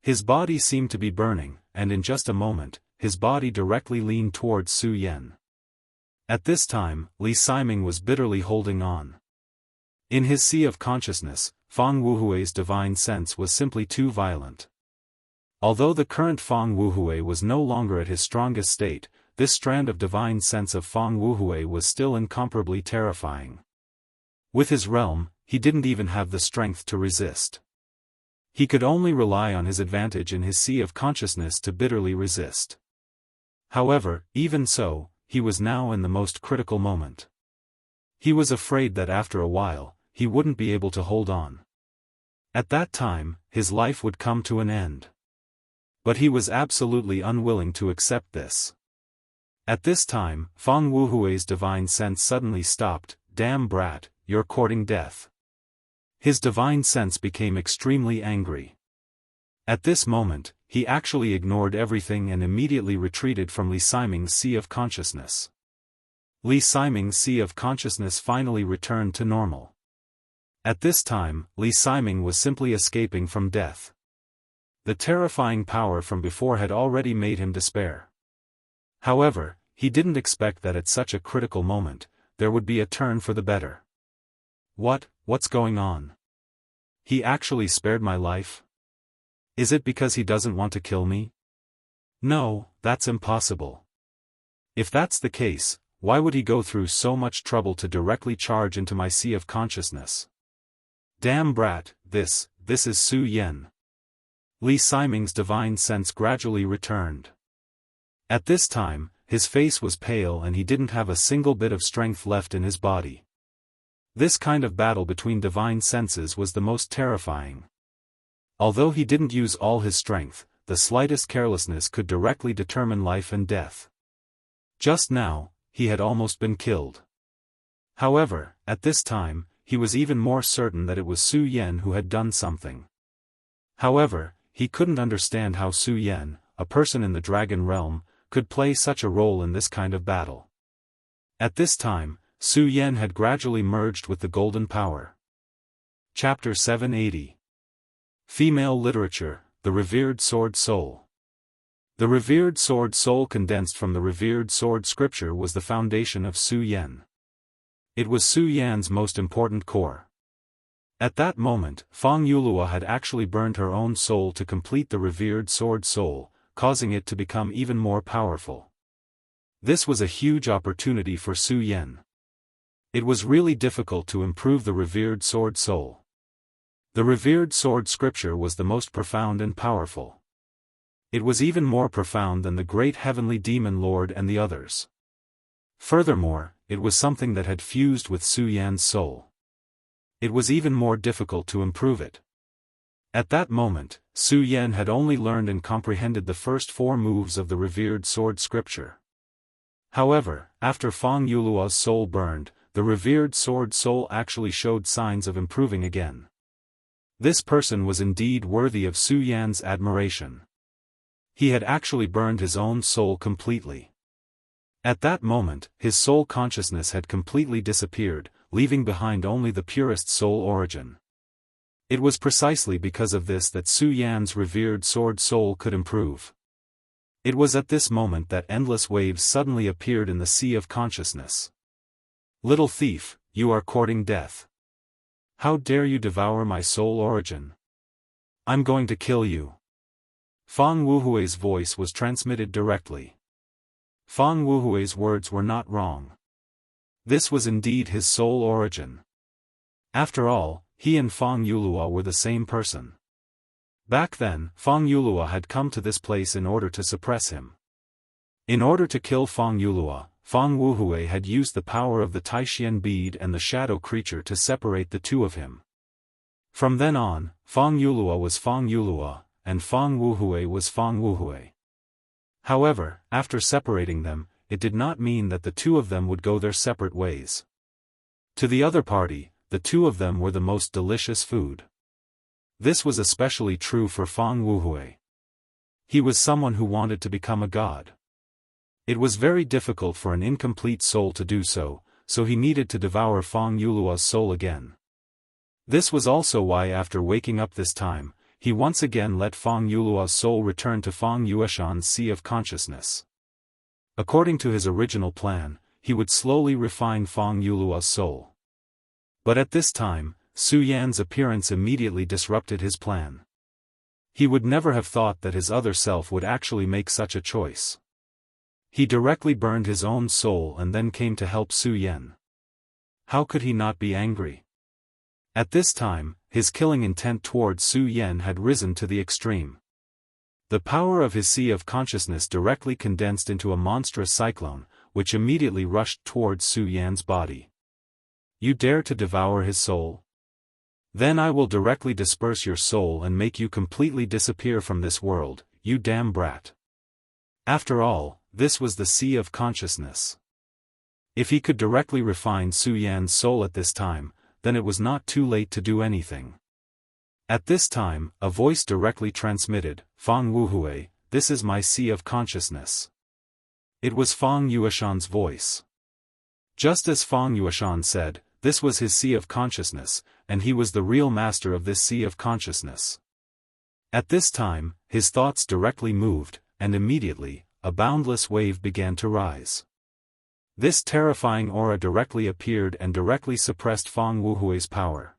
S1: His body seemed to be burning, and in just a moment, his body directly leaned towards Su Yan. At this time, Li Siming was bitterly holding on. In his sea of consciousness, Fang Wuhui's divine sense was simply too violent. Although the current Fang Wuhui was no longer at his strongest state, this strand of divine sense of Fang Wuhui was still incomparably terrifying. With his realm, he didn't even have the strength to resist. He could only rely on his advantage in his sea of consciousness to bitterly resist. However, even so, he was now in the most critical moment. He was afraid that after a while, he wouldn't be able to hold on. At that time, his life would come to an end. But he was absolutely unwilling to accept this. At this time, Fang Wuhui's divine sense suddenly stopped. "Damn brat, you're courting death." His divine sense became extremely angry. At this moment, he actually ignored everything and immediately retreated from Li Siming's sea of consciousness. Li Siming's sea of consciousness finally returned to normal. At this time, Li Siming was simply escaping from death. The terrifying power from before had already made him despair. However, he didn't expect that at such a critical moment, there would be a turn for the better. What's going on? He actually spared my life? Is it because he doesn't want to kill me? No, that's impossible. If that's the case, why would he go through so much trouble to directly charge into my sea of consciousness? Damn brat, this is Su Yan. Li Siming's divine sense gradually returned. At this time, his face was pale and he didn't have a single bit of strength left in his body. This kind of battle between divine senses was the most terrifying. Although he didn't use all his strength, the slightest carelessness could directly determine life and death. Just now, he had almost been killed. However, at this time, he was even more certain that it was Su Yan who had done something. However, he couldn't understand how Su Yan, a person in the dragon realm, could play such a role in this kind of battle. At this time, Su Yan had gradually merged with the golden power. Chapter 780. Female Literature, The Revered Sword Soul. The revered sword soul condensed from the revered sword scripture was the foundation of Su Yan. It was Su Yan's most important core. At that moment, Fang Yulua had actually burned her own soul to complete the revered sword soul, causing it to become even more powerful. This was a huge opportunity for Su Yan. It was really difficult to improve the revered sword soul. The revered sword scripture was the most profound and powerful. It was even more profound than the great heavenly demon lord and the others. Furthermore, it was something that had fused with Su Yan's soul. It was even more difficult to improve it. At that moment, Su Yan had only learned and comprehended the first 4 moves of the revered sword scripture. However, after Fang Yulua's soul burned, the revered sword soul actually showed signs of improving again. This person was indeed worthy of Su Yan's admiration. He had actually burned his own soul completely. At that moment, his soul consciousness had completely disappeared, leaving behind only the purest soul origin. It was precisely because of this that Su Yan's revered sword soul could improve. It was at this moment that endless waves suddenly appeared in the sea of consciousness. "Little thief, you are courting death. How dare you devour my soul origin? I'm going to kill you." Fang Wuhui's voice was transmitted directly. Fang Wuhui's words were not wrong. This was indeed his soul origin. After all, he and Fang Yulua were the same person. Back then, Fang Yulua had come to this place in order to suppress him. In order to kill Fang Yulua, Fang Wuhui had used the power of the Taishian bead and the shadow creature to separate the two of him. From then on, Fang Yulua was Fang Yulua, and Fang Wuhui was Fang Wuhui. However, after separating them, it did not mean that the two of them would go their separate ways. To the other party, the two of them were the most delicious food. This was especially true for Fang Wuhui. He was someone who wanted to become a god. It was very difficult for an incomplete soul to do so, so he needed to devour Fang Yulua's soul again. This was also why after waking up this time, he once again let Fang Yulua's soul return to Fang Yueshan's sea of consciousness. According to his original plan, he would slowly refine Fang Yulua's soul. But at this time, Su Yan's appearance immediately disrupted his plan. He would never have thought that his other self would actually make such a choice. He directly burned his own soul and then came to help Su Yan. How could he not be angry? At this time, his killing intent towards Su Yan had risen to the extreme. The power of his sea of consciousness directly condensed into a monstrous cyclone, which immediately rushed towards Su Yan's body. You dare to devour his soul? Then I will directly disperse your soul and make you completely disappear from this world, you damn brat. After all, this was the sea of consciousness. If he could directly refine Su Yan's soul at this time, then it was not too late to do anything. At this time, a voice directly transmitted, Fang Wuhui, this is my sea of consciousness. It was Fang Yueshan's voice. Just as Fang Yueshan said, this was his sea of consciousness, and he was the real master of this sea of consciousness. At this time, his thoughts directly moved, and immediately, a boundless wave began to rise. This terrifying aura directly appeared and directly suppressed Fang Wuhui's power.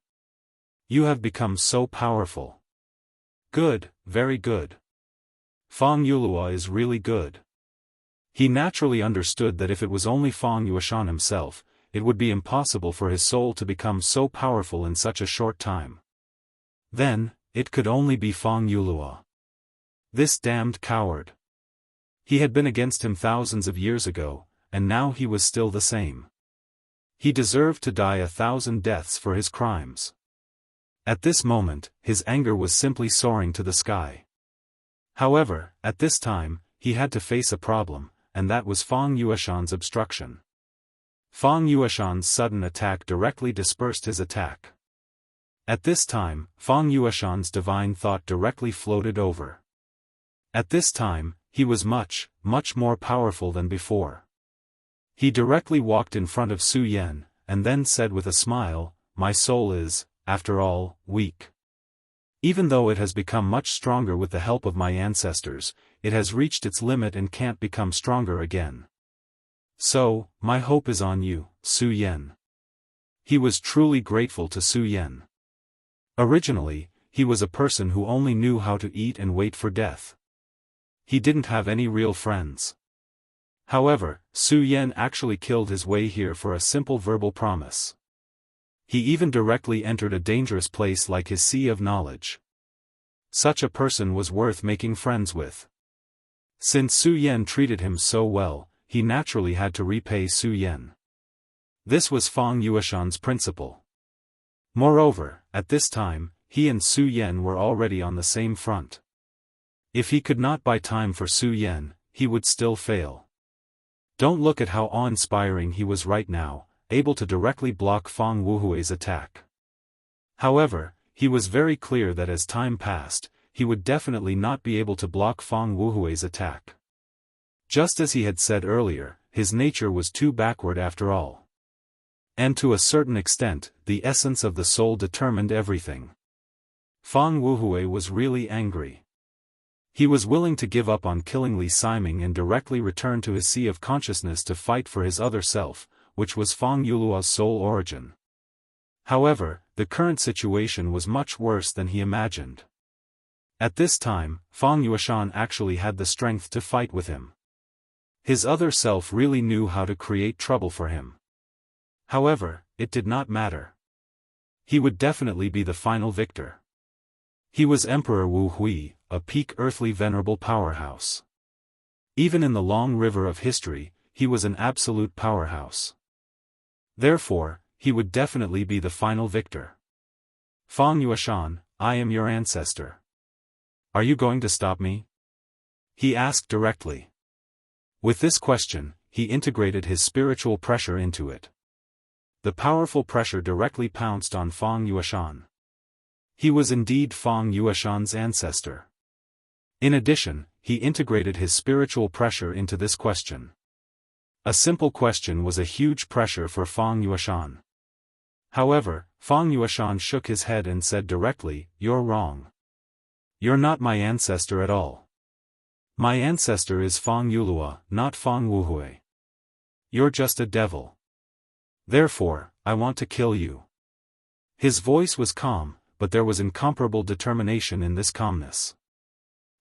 S1: You have become so powerful. Good, very good. Fang Yulua is really good. He naturally understood that if it was only Fang Yueshan himself, it would be impossible for his soul to become so powerful in such a short time. Then, it could only be Fang Yulua. This damned coward. He had been against him thousands of years ago, and now he was still the same. He deserved to die 1,000 deaths for his crimes. At this moment, his anger was simply soaring to the sky. However, at this time, he had to face a problem, and that was Fang Yueshan's obstruction. Fang Yueshan's sudden attack directly dispersed his attack. At this time, Fang Yueshan's divine thought directly floated over. At this time, he was much, much more powerful than before. He directly walked in front of Su Yan, and then said with a smile, my soul is, after all, weak. Even though it has become much stronger with the help of my ancestors, it has reached its limit and can't become stronger again. So, my hope is on you, Su Yan. He was truly grateful to Su Yan. Originally, he was a person who only knew how to eat and wait for death. He didn't have any real friends. However, Su Yan actually killed his way here for a simple verbal promise. He even directly entered a dangerous place like his sea of knowledge. Such a person was worth making friends with. Since Su Yan treated him so well, he naturally had to repay Su Yan. This was Fang Yueshan's principle. Moreover, at this time, he and Su Yan were already on the same front. If he could not buy time for Su Yan, he would still fail. Don't look at how awe-inspiring he was right now, able to directly block Fang Wuhui's attack. However, he was very clear that as time passed, he would definitely not be able to block Fang Wuhui's attack. Just as he had said earlier, his nature was too backward after all. And to a certain extent, the essence of the soul determined everything. Fang Wuhui was really angry. He was willing to give up on killing Li Siming and directly return to his sea of consciousness to fight for his other self, which was Fang Yulua's soul origin. However, the current situation was much worse than he imagined. At this time, Fang Yueshan actually had the strength to fight with him. His other self really knew how to create trouble for him. However, it did not matter. He would definitely be the final victor. He was Emperor Wu Hui, a peak earthly venerable powerhouse. Even in the long river of history, he was an absolute powerhouse. Therefore, he would definitely be the final victor. Fang Yueshan, I am your ancestor. Are you going to stop me? He asked directly. With this question, he integrated his spiritual pressure into it. The powerful pressure directly pounced on Fang Yueshan. He was indeed Fang Yueshan's ancestor. In addition, he integrated his spiritual pressure into this question. A simple question was a huge pressure for Fang Yueshan. However, Fang Yueshan shook his head and said directly, "You're wrong. You're not my ancestor at all. My ancestor is Fang Yulua, not Fang Wuhui. You're just a devil. Therefore, I want to kill you." His voice was calm, but there was incomparable determination in this calmness.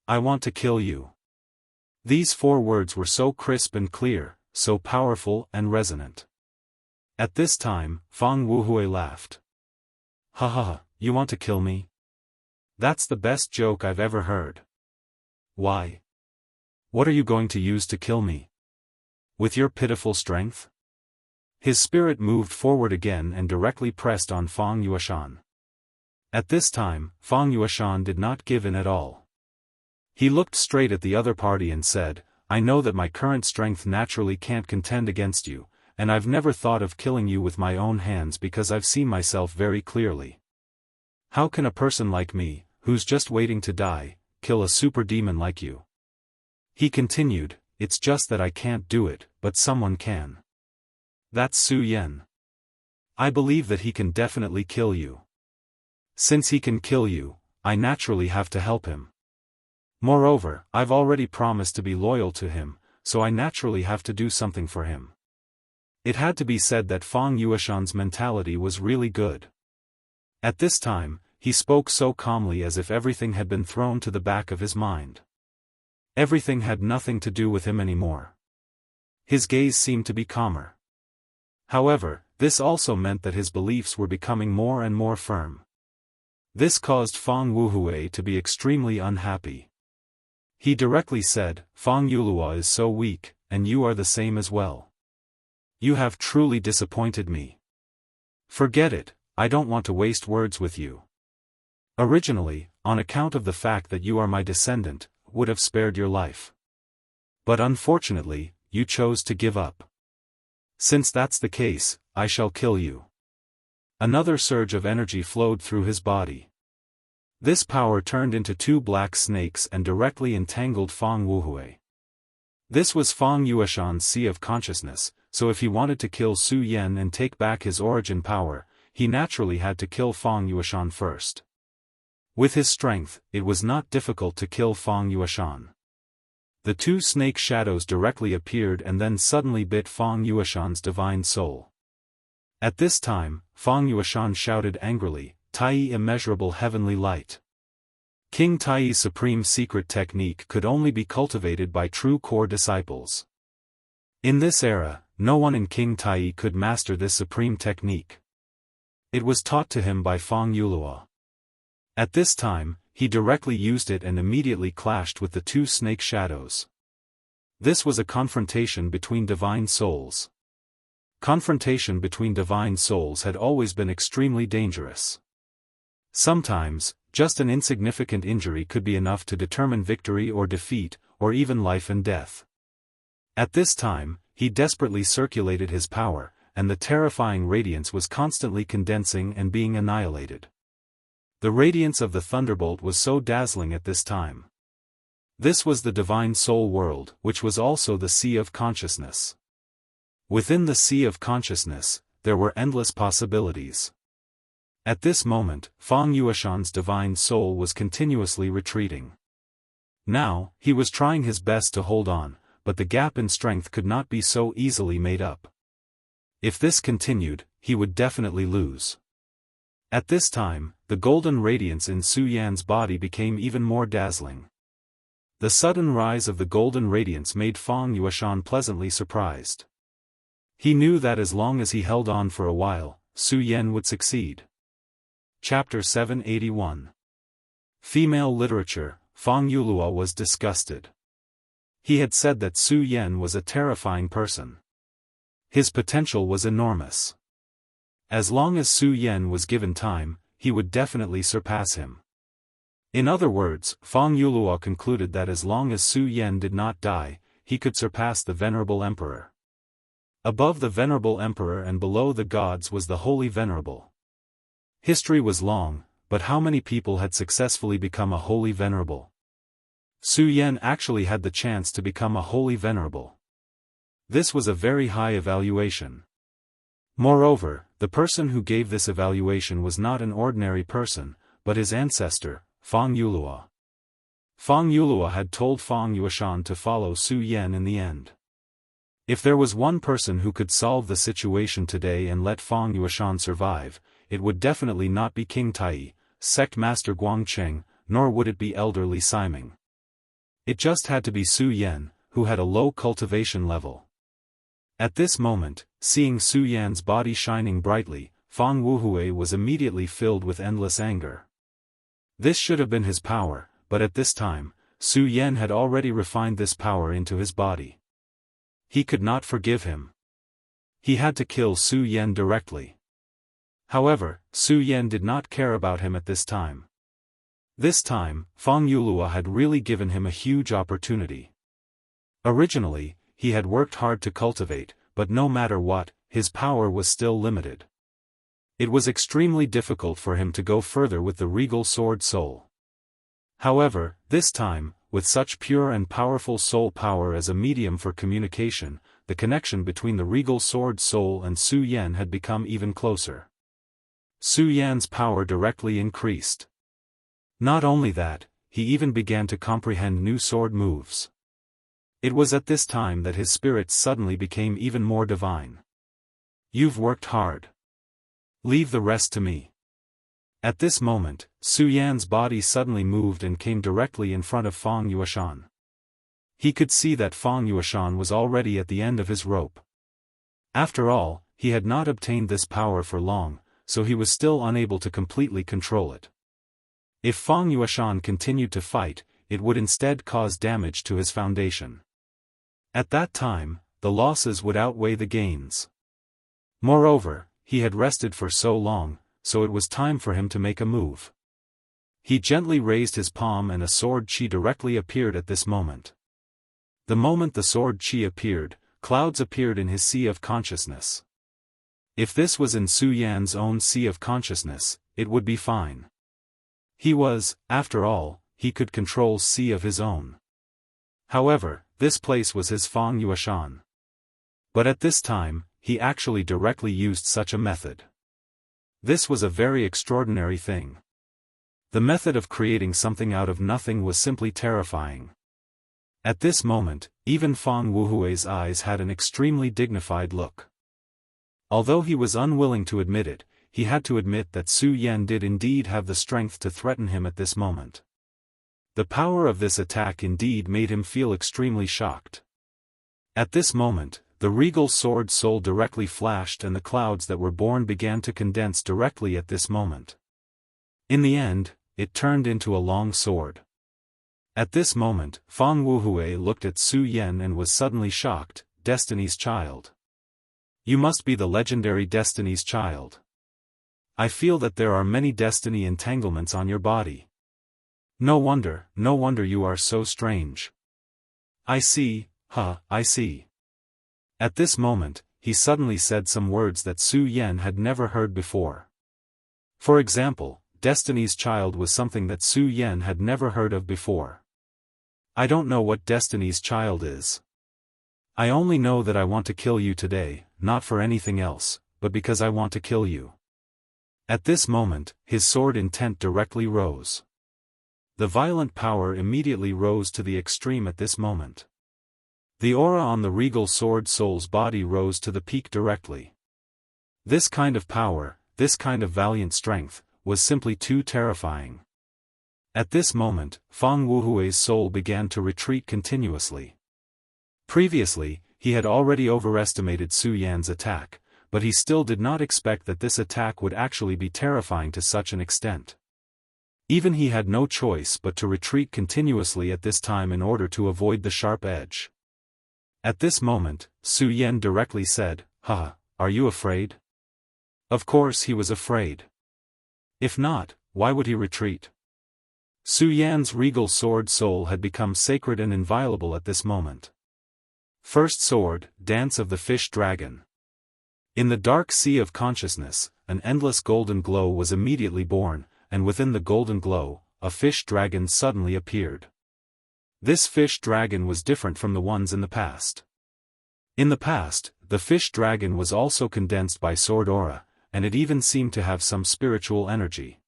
S1: I want to kill you. These 4 words were so crisp and clear, so powerful and resonant. At this time, Fang Wuhui laughed. Ha ha ha, you want to kill me? That's the best joke I've ever heard. Why? What are you going to use to kill me? With your pitiful strength? His spirit moved forward again and directly pressed on Fang Yueshan. At this time, Fang Yueshan did not give in at all. He looked straight at the other party and said, I know that my current strength naturally can't contend against you, and I've never thought of killing you with my own hands because I've seen myself very clearly. How can a person like me, who's just waiting to die, kill a super demon like you? He continued, it's just that I can't do it, but someone can. That's Su Yan. I believe that he can definitely kill you. Since he can kill you, I naturally have to help him. Moreover, I've already promised to be loyal to him, so I naturally have to do something for him. It had to be said that Fang Yueshan's mentality was really good. At this time, he spoke so calmly as if everything had been thrown to the back of his mind. Everything had nothing to do with him anymore. His gaze seemed to be calmer. However, this also meant that his beliefs were becoming more and more firm. This caused Fang Wuhui to be extremely unhappy. He directly said, Fang Yulua is so weak, and you are the same as well. You have truly disappointed me. Forget it, I don't want to waste words with you. Originally, on account of the fact that you are my descendant, would have spared your life. But unfortunately, you chose to give up. Since that's the case, I shall kill you. Another surge of energy flowed through his body. This power turned into 2 black snakes and directly entangled Fang Wuhui. This was Fang Yueshan's sea of consciousness, so if he wanted to kill Su Yan and take back his origin power, he naturally had to kill Fang Yueshan first. With his strength, it was not difficult to kill Fang Yueshan. The 2 snake shadows directly appeared and then suddenly bit Fang Yueshan's divine soul. At this time, Fang Yueshan shouted angrily, Tai immeasurable heavenly light. King Tai's supreme secret technique could only be cultivated by true core disciples. In this era, no one in King Tai could master this supreme technique. It was taught to him by Fang Yulua. At this time, he directly used it and immediately clashed with the 2 snake shadows. This was a confrontation between divine souls. Confrontation between divine souls had always been extremely dangerous. Sometimes, just an insignificant injury could be enough to determine victory or defeat, or even life and death. At this time, he desperately circulated his power, and the terrifying radiance was constantly condensing and being annihilated. The radiance of the thunderbolt was so dazzling at this time. This was the divine soul world, which was also the sea of consciousness. Within the sea of consciousness, there were endless possibilities. At this moment, Fang Yueshan's divine soul was continuously retreating. Now, he was trying his best to hold on, but the gap in strength could not be so easily made up. If this continued, he would definitely lose. At this time, the golden radiance in Su Yan's body became even more dazzling. The sudden rise of the golden radiance made Fang Yueshan pleasantly surprised. He knew that as long as he held on for a while, Su Yan would succeed. Chapter 781. Female Literature. Fang Yulua was disgusted. He had said that Su Yan was a terrifying person. His potential was enormous. As long as Su Yan was given time, he would definitely surpass him. In other words, Fang Yuluo concluded that as long as Su Yan did not die, he could surpass the Venerable Emperor. Above the Venerable Emperor and below the gods was the Holy Venerable. History was long, but how many people had successfully become a Holy Venerable? Su Yan actually had the chance to become a Holy Venerable. This was a very high evaluation. Moreover, the person who gave this evaluation was not an ordinary person, but his ancestor, Fang Yuluo. Fang Yuluo had told Fang Yueshan to follow Su Yan in the end. If there was one person who could solve the situation today and let Fang Yueshan survive, it would definitely not be King Tai, Sect Master Guangcheng, nor would it be Elder Li Siming. It just had to be Su Yan, who had a low cultivation level. At this moment, seeing Su Yan's body shining brightly, Fang Wuhui was immediately filled with endless anger. This should have been his power, but at this time, Su Yan had already refined this power into his body. He could not forgive him. He had to kill Su Yan directly. However, Su Yan did not care about him at this time. This time, Fang Yuluo had really given him a huge opportunity. Originally, he had worked hard to cultivate, but no matter what, his power was still limited. It was extremely difficult for him to go further with the regal sword soul. However, this time, with such pure and powerful soul power as a medium for communication, the connection between the regal sword soul and Su Yan had become even closer. Su Yan's power directly increased. Not only that, he even began to comprehend new sword moves. It was at this time that his spirit suddenly became even more divine. You've worked hard. Leave the rest to me. At this moment, Su Yan's body suddenly moved and came directly in front of Fang Yueshan. He could see that Fang Yueshan was already at the end of his rope. After all, he had not obtained this power for long, so he was still unable to completely control it. If Fang Yueshan continued to fight, it would instead cause damage to his foundation. At that time, the losses would outweigh the gains. Moreover, he had rested for so long, so it was time for him to make a move. He gently raised his palm and a sword chi directly appeared at this moment. The moment the sword chi appeared, clouds appeared in his sea of consciousness. If this was in Su Yan's own sea of consciousness, it would be fine. He was, after all, he could control sea of his own. However, this place was his Fang Yueshan. But at this time, he actually directly used such a method. This was a very extraordinary thing. The method of creating something out of nothing was simply terrifying. At this moment, even Fang Wuhui's eyes had an extremely dignified look. Although he was unwilling to admit it, he had to admit that Su Yan did indeed have the strength to threaten him at this moment. The power of this attack indeed made him feel extremely shocked. At this moment, the regal sword soul directly flashed and the clouds that were born began to condense directly at this moment. In the end, it turned into a long sword. At this moment, Fang Wuhui looked at Su Yan and was suddenly shocked. Destiny's child. You must be the legendary Destiny's child. I feel that there are many destiny entanglements on your body. No wonder you are so strange. I see, I see. At this moment, he suddenly said some words that Su Yan had never heard before. For example, Destiny's child was something that Su Yan had never heard of before. I don't know what Destiny's child is. I only know that I want to kill you today, not for anything else, but because I want to kill you. At this moment, his sword intent directly rose. The violent power immediately rose to the extreme at this moment. The aura on the regal sword soul's body rose to the peak directly. This kind of power, this kind of valiant strength, was simply too terrifying. At this moment, Fang Wuhui's soul began to retreat continuously. Previously, he had already overestimated Su Yan's attack, but he still did not expect that this attack would actually be terrifying to such an extent. Even he had no choice but to retreat continuously at this time in order to avoid the sharp edge. At this moment, Su Yan directly said, are you afraid? Of course he was afraid. If not, why would he retreat? Su Yan's regal sword soul had become sacred and inviolable at this moment. First sword, Dance of the Fish Dragon. In the dark sea of consciousness, an endless golden glow was immediately born, and within the golden glow, a fish dragon suddenly appeared. This fish dragon was different from the ones in the past. In the past, the fish dragon was also condensed by sword aura, and it even seemed to have some spiritual energy.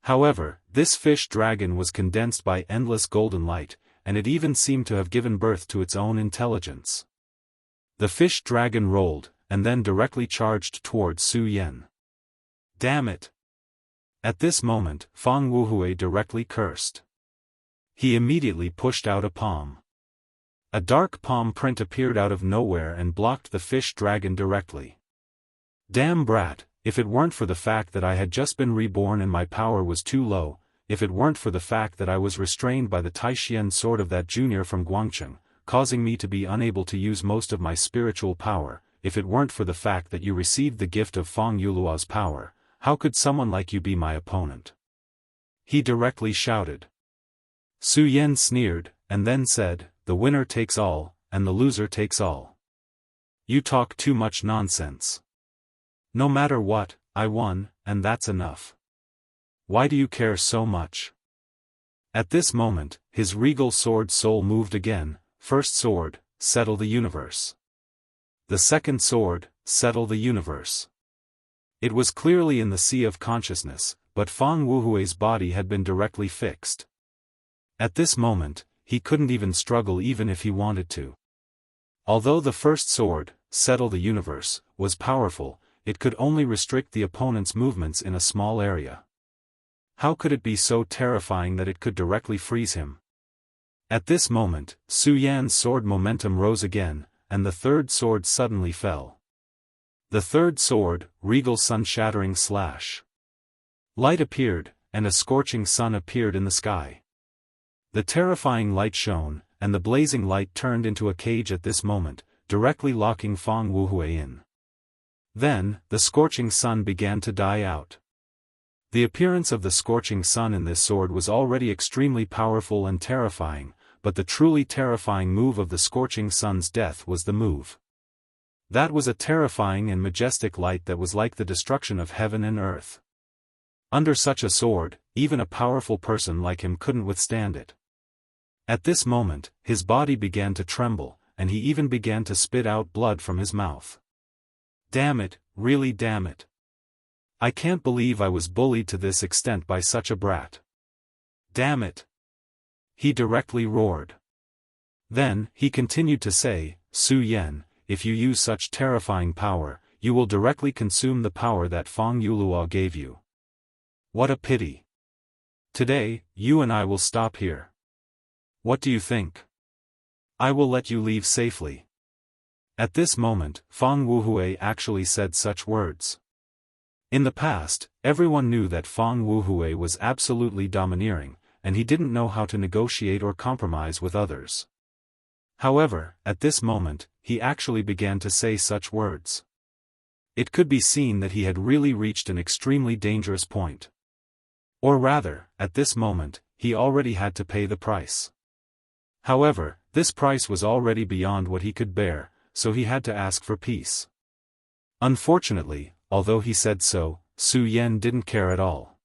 S1: However, this fish dragon was condensed by endless golden light, and it even seemed to have given birth to its own intelligence. The fish dragon rolled, and then directly charged towards Su Yan. Damn it! At this moment, Fang Wuhui directly cursed. He immediately pushed out a palm. A dark palm print appeared out of nowhere and blocked the fish dragon directly. Damn brat, if it weren't for the fact that I had just been reborn and my power was too low, if it weren't for the fact that I was restrained by the Taishian sword of that junior from Guangcheng, causing me to be unable to use most of my spiritual power, if it weren't for the fact that you received the gift of Fang Yuluo's power, how could someone like you be my opponent? He directly shouted. Su Yan sneered, and then said, the winner takes all, and the loser takes all. You talk too much nonsense. No matter what, I won, and that's enough. Why do you care so much? At this moment, his regal sword soul moved again. First sword, settle the universe. The second sword, settle the universe. It was clearly in the sea of consciousness, but Fang Wuhui's body had been directly fixed. At this moment, he couldn't even struggle even if he wanted to. Although the first sword, settle the universe, was powerful, it could only restrict the opponent's movements in a small area. How could it be so terrifying that it could directly freeze him? At this moment, Su Yan's sword momentum rose again, and the third sword suddenly fell. The third sword, regal sun-shattering slash. Light appeared, and a scorching sun appeared in the sky. The terrifying light shone, and the blazing light turned into a cage at this moment, directly locking Fang Wuhui in. Then, the scorching sun began to die out. The appearance of the scorching sun in this sword was already extremely powerful and terrifying, but the truly terrifying move of the scorching sun's death was the move. That was a terrifying and majestic light that was like the destruction of heaven and earth. Under such a sword, even a powerful person like him couldn't withstand it. At this moment, his body began to tremble, and he even began to spit out blood from his mouth. Damn it, really damn it. I can't believe I was bullied to this extent by such a brat. Damn it. He directly roared. Then, he continued to say, Su Yan, if you use such terrifying power, you will directly consume the power that Fang Yuluo gave you. What a pity. Today, you and I will stop here. What do you think? I will let you leave safely. At this moment, Fang Wuhui actually said such words. In the past, everyone knew that Fang Wuhui was absolutely domineering, and he didn't know how to negotiate or compromise with others. However, at this moment, he actually began to say such words. It could be seen that he had really reached an extremely dangerous point. Or rather, at this moment, he already had to pay the price. However, this price was already beyond what he could bear, so he had to ask for peace. Unfortunately, although he said so, Su Yan didn't care at all.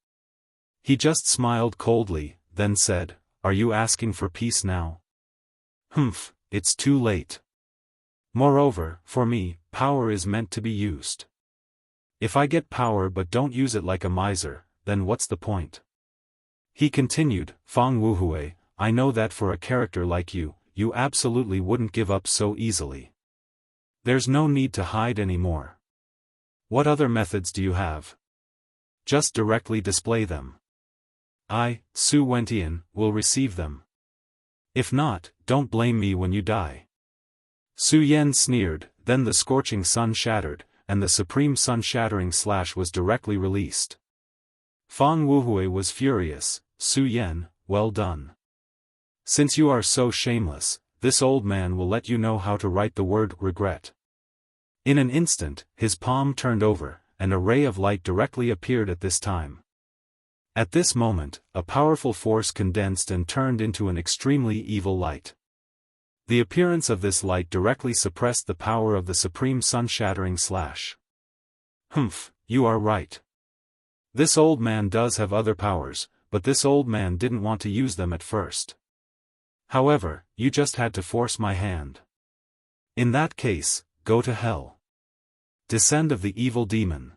S1: He just smiled coldly, then said, Are you asking for peace now? Humph, it's too late. Moreover, for me, power is meant to be used. If I get power but don't use it like a miser, then what's the point? He continued, Fang Wuhui, I know that for a character like you, you absolutely wouldn't give up so easily. There's no need to hide anymore. What other methods do you have? Just directly display them. I, Su Wentian, will receive them. If not, don't blame me when you die. Su Yan sneered, then the scorching sun shattered, and the supreme sun-shattering slash was directly released. Fang Wuhui was furious, Su Yan, well done. Since you are so shameless, this old man will let you know how to write the word regret. In an instant, his palm turned over, and a ray of light directly appeared at this time. At this moment, a powerful force condensed and turned into an extremely evil light. The appearance of this light directly suppressed the power of the supreme sun-shattering slash. Humph, you are right. This old man does have other powers, but this old man didn't want to use them at first. However, you just had to force my hand. In that case, go to hell. Descend of the evil demon.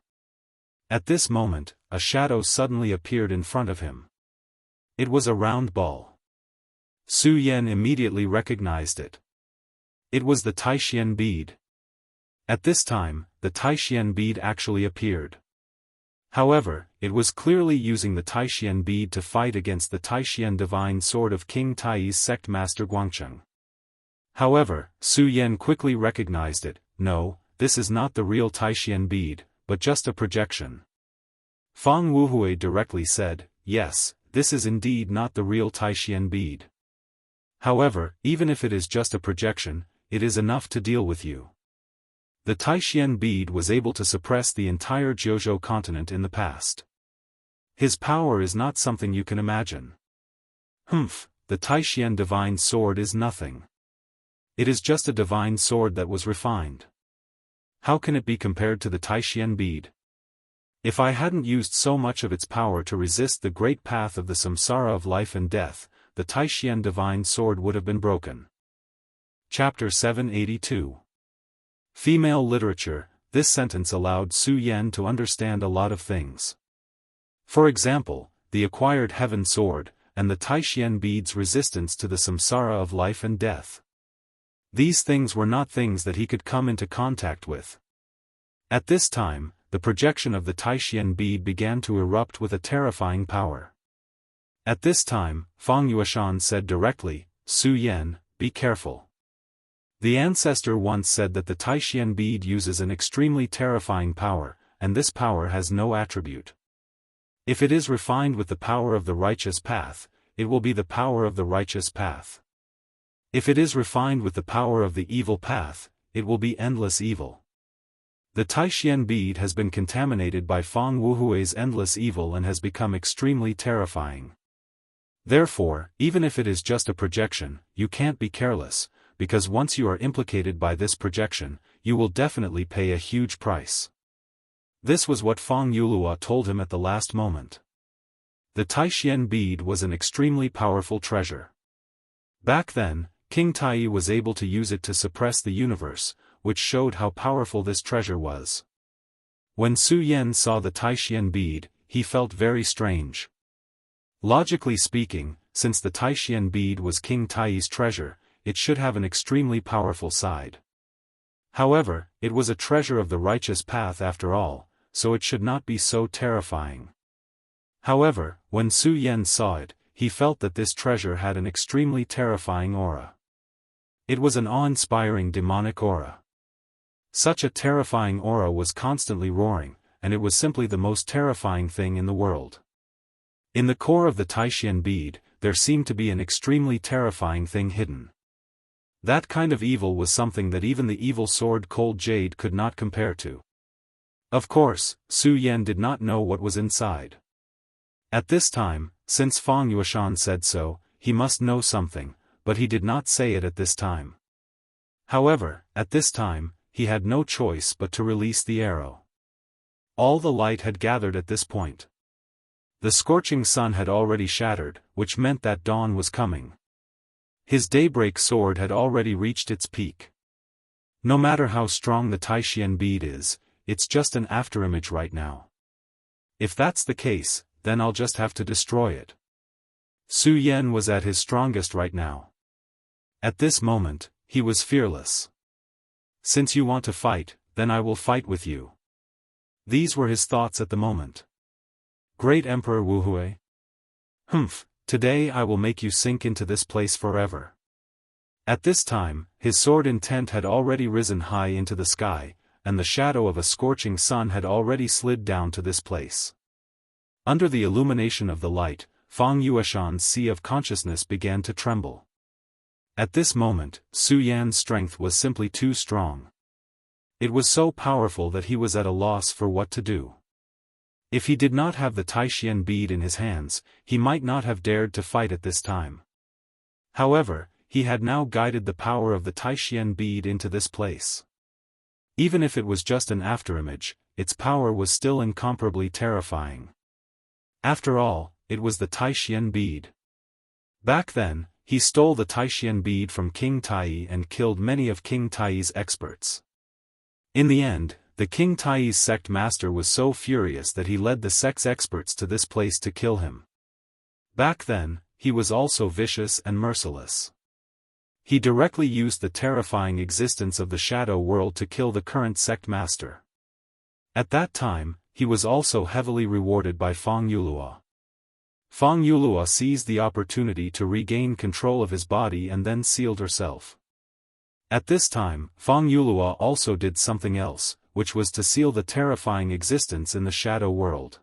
S1: At this moment, a shadow suddenly appeared in front of him. It was a round ball. Su Yan immediately recognized it. It was the Taishian bead. At this time, the Taishian bead actually appeared. However, it was clearly using the Taishian bead to fight against the Taishian divine sword of King Tai's sect master Guangcheng. However, Su Yan quickly recognized it. No, this is not the real Taishian bead, but just a projection. Fang Wuhui directly said, yes, this is indeed not the real Taishian bead. However, even if it is just a projection, it is enough to deal with you. The Taishian bead was able to suppress the entire Jiuzhou continent in the past. His power is not something you can imagine. Humph, the Taishian divine sword is nothing. It is just a divine sword that was refined. How can it be compared to the Taishian bead? If I hadn't used so much of its power to resist the great path of the samsara of life and death, the Taishian divine sword would have been broken. Chapter 782. Female literature. This sentence allowed Su Yan to understand a lot of things. For example, the acquired heaven sword, and the Taishian bead's resistance to the samsara of life and death. These things were not things that he could come into contact with. At this time, the projection of the Taishian bead began to erupt with a terrifying power. At this time, Fang Yueshan said directly, Su Yan, be careful. The ancestor once said that the Taishian bead uses an extremely terrifying power, and this power has no attribute. If it is refined with the power of the righteous path, it will be the power of the righteous path. If it is refined with the power of the evil path, it will be endless evil. The Taishian bead has been contaminated by Fang Wuhui's endless evil and has become extremely terrifying. Therefore, even if it is just a projection, you can't be careless, because once you are implicated by this projection, you will definitely pay a huge price. This was what Fang Yulua told him at the last moment. The Taishian bead was an extremely powerful treasure. Back then, King Tai was able to use it to suppress the universe, which showed how powerful this treasure was. When Su Yan saw the Taishian bead, he felt very strange. Logically speaking, since the Taishian bead was King Tai's treasure, it should have an extremely powerful side. However, it was a treasure of the righteous path after all, so it should not be so terrifying. However, when Su Yan saw it, he felt that this treasure had an extremely terrifying aura. It was an awe-inspiring demonic aura. Such a terrifying aura was constantly roaring, and it was simply the most terrifying thing in the world. In the core of the Taishian bead, there seemed to be an extremely terrifying thing hidden. That kind of evil was something that even the evil sword Cold Jade could not compare to. Of course, Su Yan did not know what was inside. At this time, since Fang Yueshan said so, he must know something, but he did not say it at this time. However, at this time, he had no choice but to release the arrow. All the light had gathered at this point. The scorching sun had already shattered, which meant that dawn was coming. His daybreak sword had already reached its peak. No matter how strong the Taishian bead is, it's just an afterimage right now. If that's the case, then I'll just have to destroy it. Su Yan was at his strongest right now. At this moment, he was fearless. Since you want to fight, then I will fight with you. These were his thoughts at the moment. Great Emperor Wuhui. Humph, today I will make you sink into this place forever. At this time, his sword intent had already risen high into the sky, and the shadow of a scorching sun had already slid down to this place. Under the illumination of the light, Fang Yueshan's sea of consciousness began to tremble. At this moment, Su Yan's strength was simply too strong. It was so powerful that he was at a loss for what to do. If he did not have the Taishian bead in his hands, he might not have dared to fight at this time. However, he had now guided the power of the Taishian bead into this place. Even if it was just an afterimage, its power was still incomparably terrifying. After all, it was the Taishian bead. Back then, he stole the Taishian bead from King Tai and killed many of King Tai's experts. In the end, the King Tai's sect master was so furious that he led the sect's experts to this place to kill him. Back then, he was also vicious and merciless. He directly used the terrifying existence of the shadow world to kill the current sect master. At that time, he was also heavily rewarded by Feng Yulua. Feng Yulua seized the opportunity to regain control of his body and then sealed herself. At this time, Feng Yulua also did something else, which was to seal the terrifying existence in the shadow world.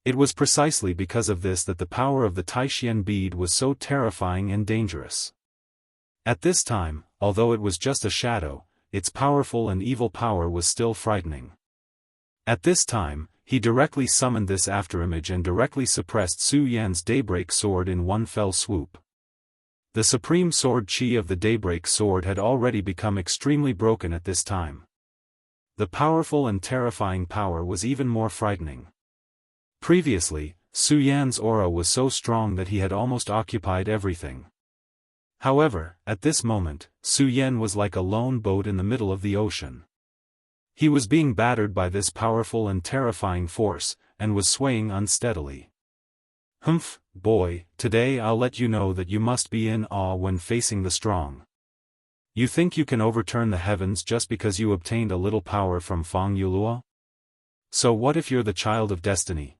S1: It was precisely because of this that the power of the Taishian bead was so terrifying and dangerous. At this time, although it was just a shadow, its powerful and evil power was still frightening. At this time, he directly summoned this afterimage and directly suppressed Su Yan's daybreak sword in one fell swoop. The supreme sword qi of the daybreak sword had already become extremely broken at this time. The powerful and terrifying power was even more frightening. Previously, Su Yan's aura was so strong that he had almost occupied everything. However, at this moment, Su Yan was like a lone boat in the middle of the ocean. He was being battered by this powerful and terrifying force, and was swaying unsteadily. Humph, boy, today I'll let you know that you must be in awe when facing the strong. You think you can overturn the heavens just because you obtained a little power from Feng Yulua? So what if you're the child of destiny?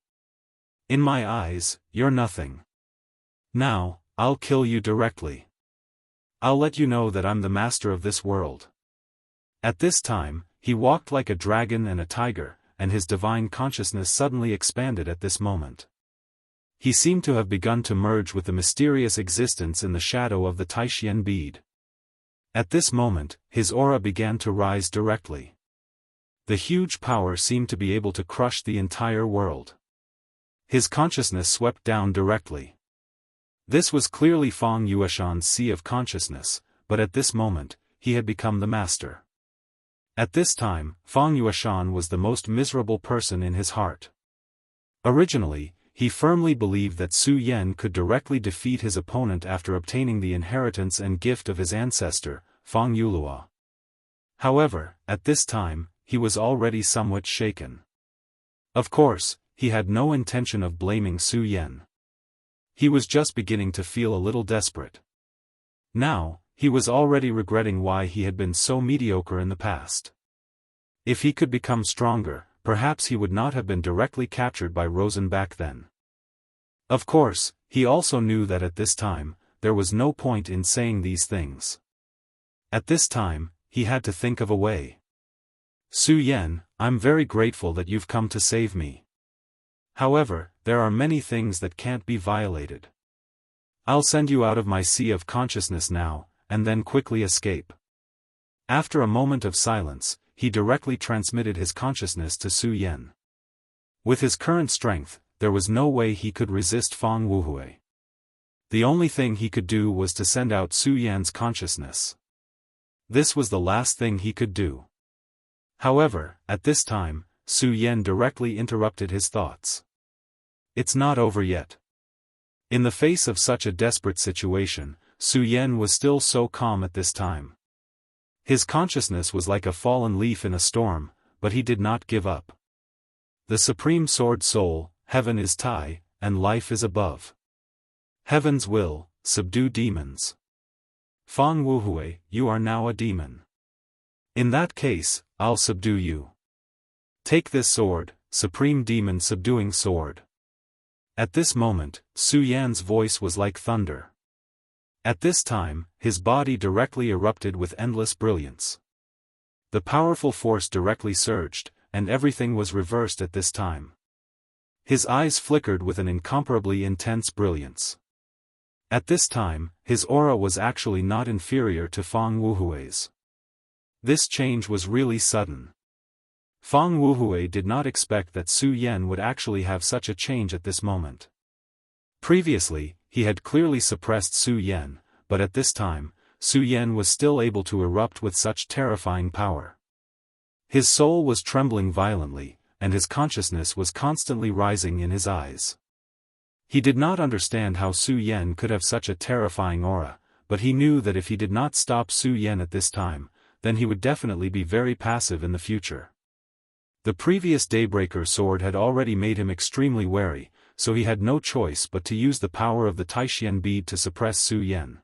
S1: In my eyes, you're nothing. Now, I'll kill you directly. I'll let you know that I'm the master of this world. At this time, he walked like a dragon and a tiger, and his divine consciousness suddenly expanded at this moment. He seemed to have begun to merge with the mysterious existence in the shadow of the Taishian bead. At this moment, his aura began to rise directly. The huge power seemed to be able to crush the entire world. His consciousness swept down directly. This was clearly Feng Yueshan's sea of consciousness, but at this moment, he had become the master. At this time, Feng Yueshan was the most miserable person in his heart. Originally, he firmly believed that Su Yan could directly defeat his opponent after obtaining the inheritance and gift of his ancestor, Feng Yulua. However, at this time, he was already somewhat shaken. Of course, he had no intention of blaming Su Yan. He was just beginning to feel a little desperate. Now, he was already regretting why he had been so mediocre in the past. If he could become stronger, perhaps he would not have been directly captured by Rosen back then. Of course, he also knew that at this time, there was no point in saying these things. At this time, he had to think of a way. Su Yan, I'm very grateful that you've come to save me. However, there are many things that can't be violated. I'll send you out of my sea of consciousness now, and then quickly escape. After a moment of silence, he directly transmitted his consciousness to Su Yan. With his current strength, there was no way he could resist Feng Wuhui. The only thing he could do was to send out Su Yan's consciousness. This was the last thing he could do. However, at this time, Su Yan directly interrupted his thoughts. It's not over yet. In the face of such a desperate situation, Su Yan was still so calm at this time. His consciousness was like a fallen leaf in a storm, but he did not give up. The Supreme Sword Soul, heaven is Tai, and life is above. Heaven's will, subdue demons. Feng Wuhui, you are now a demon. In that case, I'll subdue you. Take this sword, Supreme Demon Subduing Sword. At this moment, Su Yan's voice was like thunder. At this time, his body directly erupted with endless brilliance. The powerful force directly surged, and everything was reversed at this time. His eyes flickered with an incomparably intense brilliance. At this time, his aura was actually not inferior to Feng Wuhui's. This change was really sudden. Fang Wuhui did not expect that Su Yan would actually have such a change at this moment. Previously, he had clearly suppressed Su Yan, but at this time, Su Yan was still able to erupt with such terrifying power. His soul was trembling violently, and his consciousness was constantly rising in his eyes. He did not understand how Su Yan could have such a terrifying aura, but he knew that if he did not stop Su Yan at this time, then he would definitely be very passive in the future. The previous Daybreaker sword had already made him extremely wary, so he had no choice but to use the power of the Taishan bead to suppress Su Yan.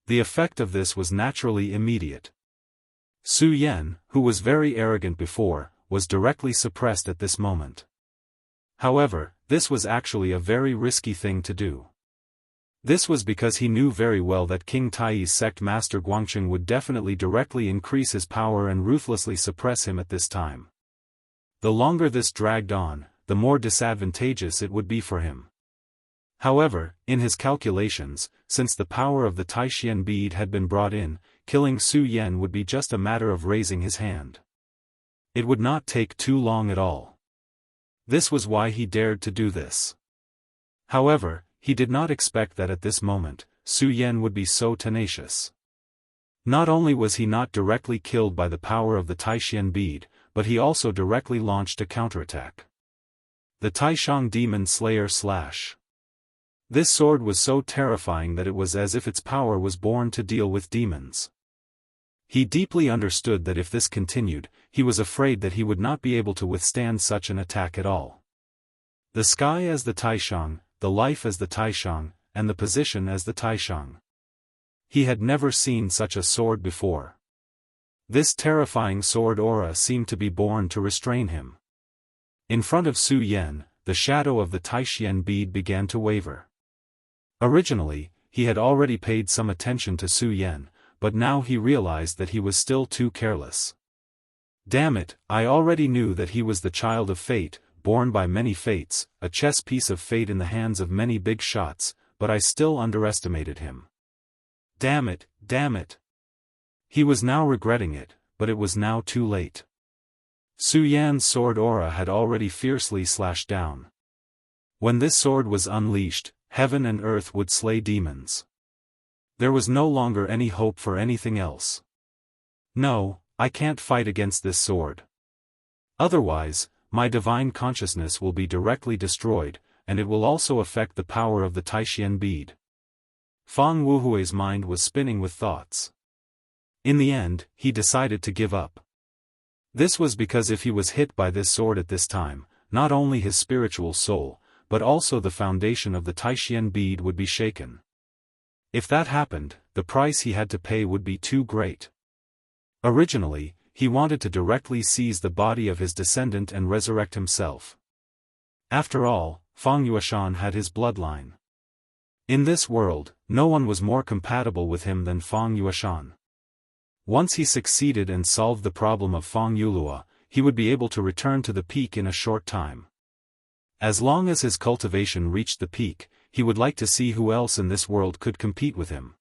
S1: The effect of this was naturally immediate. Su Yan, who was very arrogant before, was directly suppressed at this moment. However, this was actually a very risky thing to do. This was because he knew very well that King Tai's sect master Guangcheng would definitely directly increase his power and ruthlessly suppress him at this time. The longer this dragged on, the more disadvantageous it would be for him. However, in his calculations, since the power of the Taishan bead had been brought in, killing Su Yan would be just a matter of raising his hand. It would not take too long at all. This was why he dared to do this. However, he did not expect that at this moment, Su Yan would be so tenacious. Not only was he not directly killed by the power of the Taishan bead, but he also directly launched a counterattack. The Taishang Demon Slayer Slash. This sword was so terrifying that it was as if its power was born to deal with demons. He deeply understood that if this continued, he was afraid that he would not be able to withstand such an attack at all. The sky as the Taishang, the life as the Taishang, and the position as the Taishang. He had never seen such a sword before. This terrifying sword aura seemed to be born to restrain him. In front of Su Yan, the shadow of the Taishan bead began to waver. Originally, he had already paid some attention to Su Yan, but now he realized that he was still too careless. Damn it, I already knew that he was the child of fate, born by many fates, a chess piece of fate in the hands of many big shots, but I still underestimated him. Damn it, damn it. He was now regretting it, but it was now too late. Su Yan's sword aura had already fiercely slashed down. When this sword was unleashed, heaven and earth would slay demons. There was no longer any hope for anything else. No, I can't fight against this sword. Otherwise, my divine consciousness will be directly destroyed, and it will also affect the power of the Taishan bead. Fang Wuhui's mind was spinning with thoughts. In the end, he decided to give up. This was because if he was hit by this sword at this time, not only his spiritual soul, but also the foundation of the Taishan bead would be shaken. If that happened, the price he had to pay would be too great. Originally, he wanted to directly seize the body of his descendant and resurrect himself. After all, Fang Yueshan had his bloodline. In this world, no one was more compatible with him than Fang Yueshan. Once he succeeded and solved the problem of Fang Yulua, he would be able to return to the peak in a short time. As long as his cultivation reached the peak, he would like to see who else in this world could compete with him.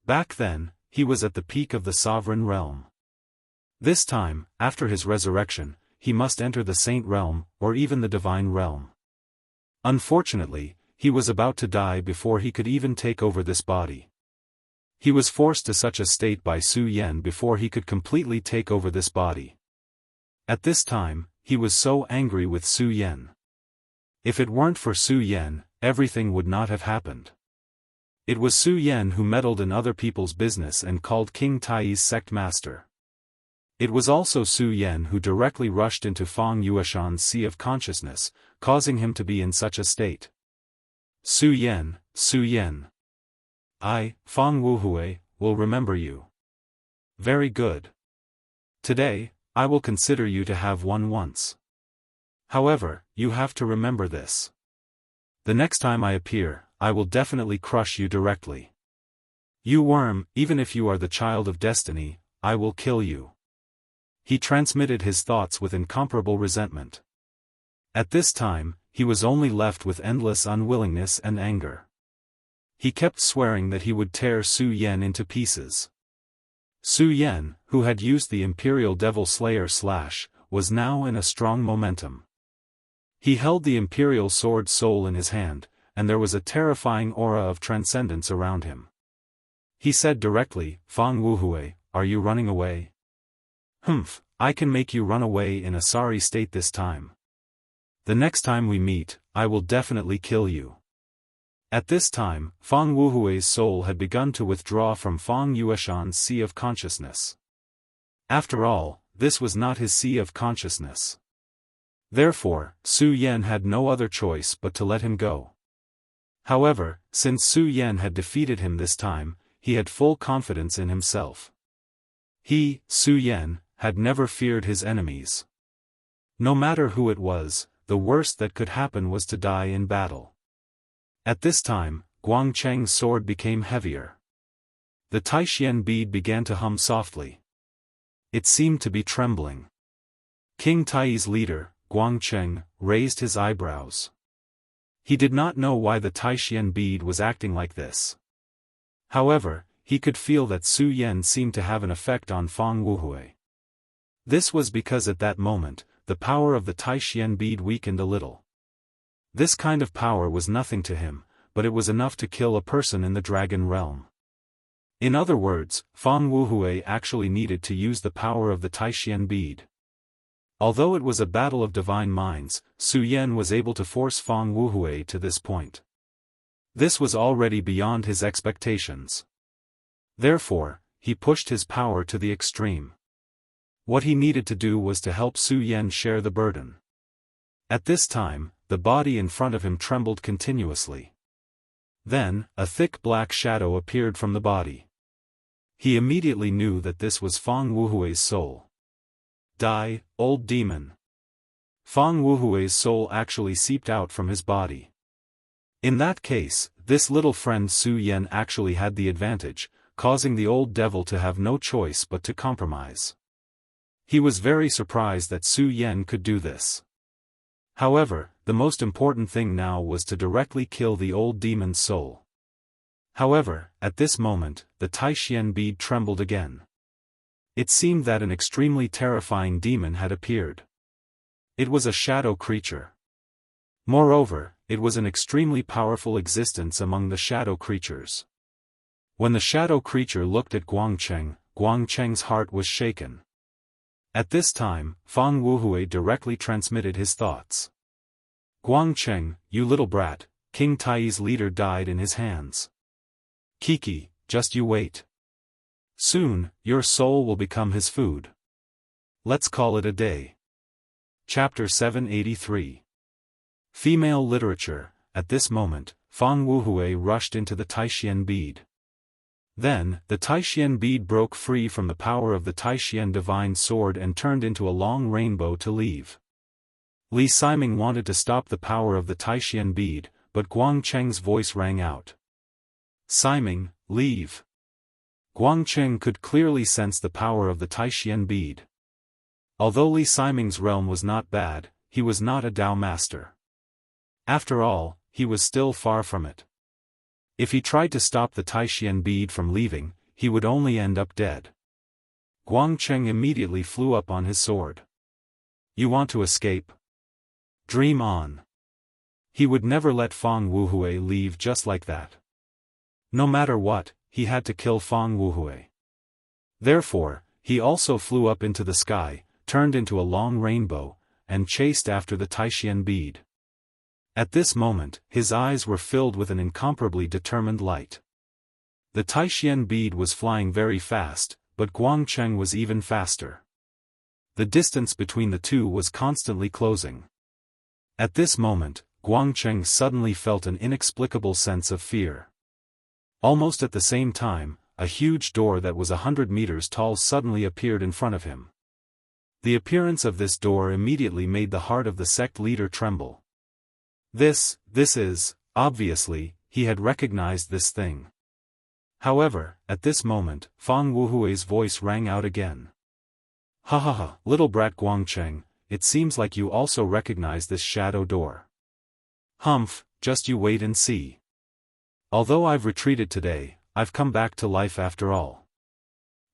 S1: Back then, he was at the peak of the sovereign realm. This time, after his resurrection, he must enter the saint realm, or even the divine realm. Unfortunately, he was about to die before he could even take over this body. He was forced to such a state by Su Yan before he could completely take over this body. At this time, he was so angry with Su Yan. If it weren't for Su Yan, everything would not have happened. It was Su Yan who meddled in other people's business and called King Tai's sect master. It was also Su Yan who directly rushed into Fang Yueshan's sea of consciousness, causing him to be in such a state. Su Yan, Su Yan. I, Fang Wuhui, will remember you. Very good. Today, I will consider you to have won once. However, you have to remember this. The next time I appear, I will definitely crush you directly. You worm, even if you are the child of destiny, I will kill you. He transmitted his thoughts with incomparable resentment. At this time, he was only left with endless unwillingness and anger. He kept swearing that he would tear Su Yan into pieces. Su Yan, who had used the Imperial Devil Slayer Slash, was now in a strong momentum. He held the imperial sword soul in his hand, and there was a terrifying aura of transcendence around him. He said directly, "Fang Wuhui, are you running away?" "Humph, I can make you run away in a sorry state this time. The next time we meet, I will definitely kill you." At this time, Fang Wuhui's soul had begun to withdraw from Fang Yueshan's sea of consciousness. After all, this was not his sea of consciousness. Therefore, Su Yan had no other choice but to let him go. However, since Su Yan had defeated him this time, he had full confidence in himself. He, Su Yan, had never feared his enemies. No matter who it was, the worst that could happen was to die in battle. At this time, Guang Cheng's sword became heavier. The Taishian bead began to hum softly. It seemed to be trembling. King Tai's leader, Guang Cheng, raised his eyebrows. He did not know why the Taishian bead was acting like this. However, he could feel that Su Yan seemed to have an effect on Fang Wuhui. This was because at that moment, the power of the Taishian bead weakened a little. This kind of power was nothing to him, but it was enough to kill a person in the dragon realm. In other words, Fang Wuhui actually needed to use the power of the Taishian bead. Although it was a battle of divine minds, Su Yan was able to force Fang Wuhui to this point. This was already beyond his expectations. Therefore, he pushed his power to the extreme. What he needed to do was to help Su Yan share the burden. At this time, the body in front of him trembled continuously. Then, a thick black shadow appeared from the body. He immediately knew that this was Fang Wuhui's soul. Die, old demon. Fang Wuhui's soul actually seeped out from his body. In that case, this little friend Su Yan actually had the advantage, causing the old devil to have no choice but to compromise. He was very surprised that Su Yan could do this. However, the most important thing now was to directly kill the old demon's soul. However, at this moment, the Taishian bead trembled again. It seemed that an extremely terrifying demon had appeared. It was a shadow creature. Moreover, it was an extremely powerful existence among the shadow creatures. When the shadow creature looked at Guang Cheng's heart was shaken. At this time, Fang Wuhui directly transmitted his thoughts. "Guang Cheng, you little brat, King Tai's leader died in his hands. Kiki, just you wait. Soon, your soul will become his food. Let's call it a day." Chapter 783. Female Literature. At this moment, Fang Wuhui rushed into the Taishian bead. Then, the Taishian bead broke free from the power of the Taishian divine sword and turned into a long rainbow to leave. Li Siming wanted to stop the power of the Taishian bead, but Guang Cheng's voice rang out. "Siming, leave." Guang Cheng could clearly sense the power of the Taishian bead. Although Li Siming's realm was not bad, he was not a Dao master. After all, he was still far from it. If he tried to stop the Taishian bead from leaving, he would only end up dead. Guang Cheng immediately flew up on his sword. "You want to escape? Dream on." He would never let Fang Wuhui leave just like that. No matter what, he had to kill Fang Wuhui. Therefore, he also flew up into the sky, turned into a long rainbow, and chased after the Taishian bead. At this moment, his eyes were filled with an incomparably determined light. The Taishian bead was flying very fast, but Guang Cheng was even faster. The distance between the two was constantly closing. At this moment, Guang Cheng suddenly felt an inexplicable sense of fear. Almost at the same time, a huge door that was 100 meters tall suddenly appeared in front of him. The appearance of this door immediately made the heart of the sect leader tremble. This is, obviously, he had recognized this thing. However, at this moment, Fang Wuhui's voice rang out again. "Ha ha ha, little brat Guang Cheng, it seems like you also recognize this shadow door. Humph, just you wait and see. Although I've retreated today, I've come back to life after all.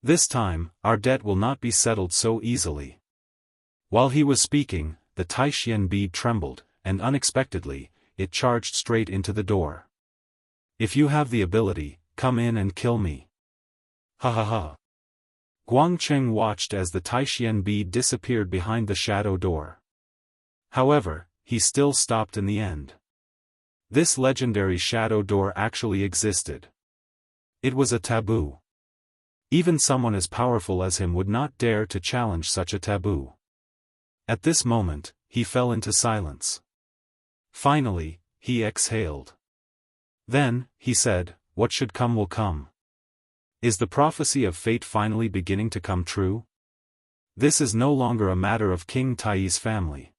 S1: This time, our debt will not be settled so easily. While he was speaking, the Taishian bead trembled, and unexpectedly, it charged straight into the door. If you have the ability, come in and kill me. Ha ha ha. Guangcheng watched as the Taishian bead disappeared behind the shadow door. However, he still stopped in the end. This legendary shadow door actually existed. It was a taboo. Even someone as powerful as him would not dare to challenge such a taboo. At this moment, he fell into silence. Finally, he exhaled. Then, he said, "What should come will come. Is the prophecy of fate finally beginning to come true? This is no longer a matter of King Tai's family."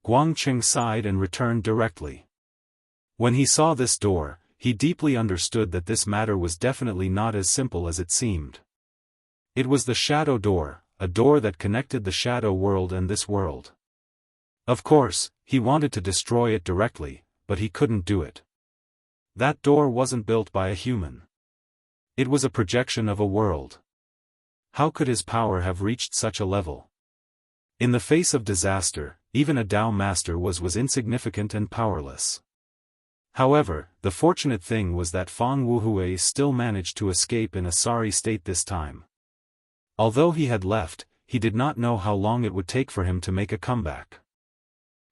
S1: Guangcheng sighed and returned directly. When he saw this door, he deeply understood that this matter was definitely not as simple as it seemed. It was the shadow door, a door that connected the shadow world and this world. Of course, he wanted to destroy it directly, but he couldn't do it. That door wasn't built by a human. It was a projection of a world. How could his power have reached such a level? In the face of disaster, even a Dao master was insignificant and powerless. However, the fortunate thing was that Fang Wuhui still managed to escape in a sorry state this time. Although he had left, he did not know how long it would take for him to make a comeback.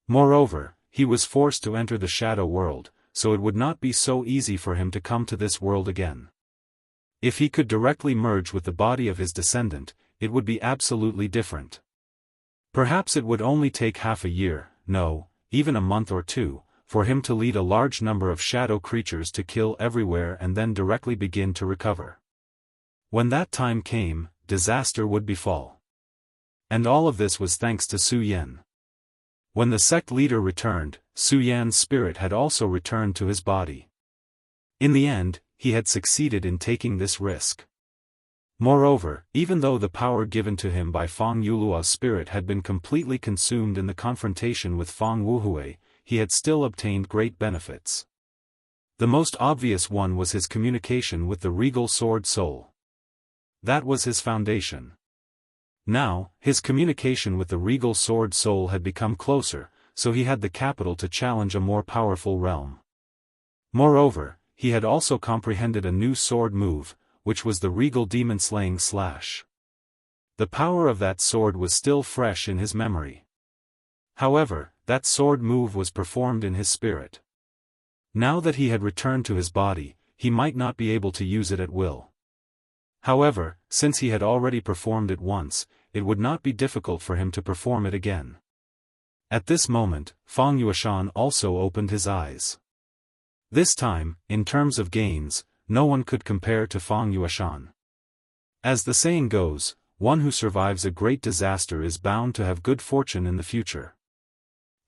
S1: Moreover, he was forced to enter the shadow world, so it would not be so easy for him to come to this world again. If he could directly merge with the body of his descendant, it would be absolutely different. Perhaps it would only take half a year, no, even a month or two, for him to lead a large number of shadow creatures to kill everywhere and then directly begin to recover. When that time came, disaster would befall. And all of this was thanks to Su Yan. When the sect leader returned, Su Yan's spirit had also returned to his body. In the end, he had succeeded in taking this risk. Moreover, even though the power given to him by Fang Yulua's spirit had been completely consumed in the confrontation with Fang Wuhui, he had still obtained great benefits. The most obvious one was his communication with the regal sword soul. That was his foundation. Now, his communication with the regal sword soul had become closer, so he had the capital to challenge a more powerful realm. Moreover, he had also comprehended a new sword move, which was the regal demon-slaying slash. The power of that sword was still fresh in his memory. However, that sword move was performed in his spirit. Now that he had returned to his body, he might not be able to use it at will. However, since he had already performed it once, it would not be difficult for him to perform it again. At this moment, Fang Yueshan also opened his eyes. This time, in terms of gains, no one could compare to Fang Yueshan. As the saying goes, one who survives a great disaster is bound to have good fortune in the future.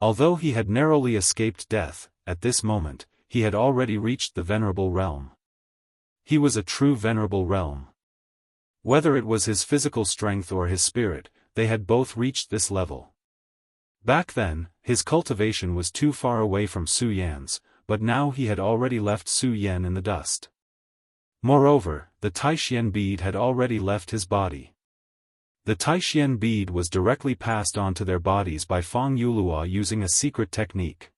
S1: Although he had narrowly escaped death, at this moment, he had already reached the venerable realm. He was a true venerable realm. Whether it was his physical strength or his spirit, they had both reached this level. Back then, his cultivation was too far away from Su Yan's, but now he had already left Su Yan in the dust. Moreover, the Taishian bead had already left his body. The Taishian bead was directly passed on to their bodies by Fang Yulua using a secret technique.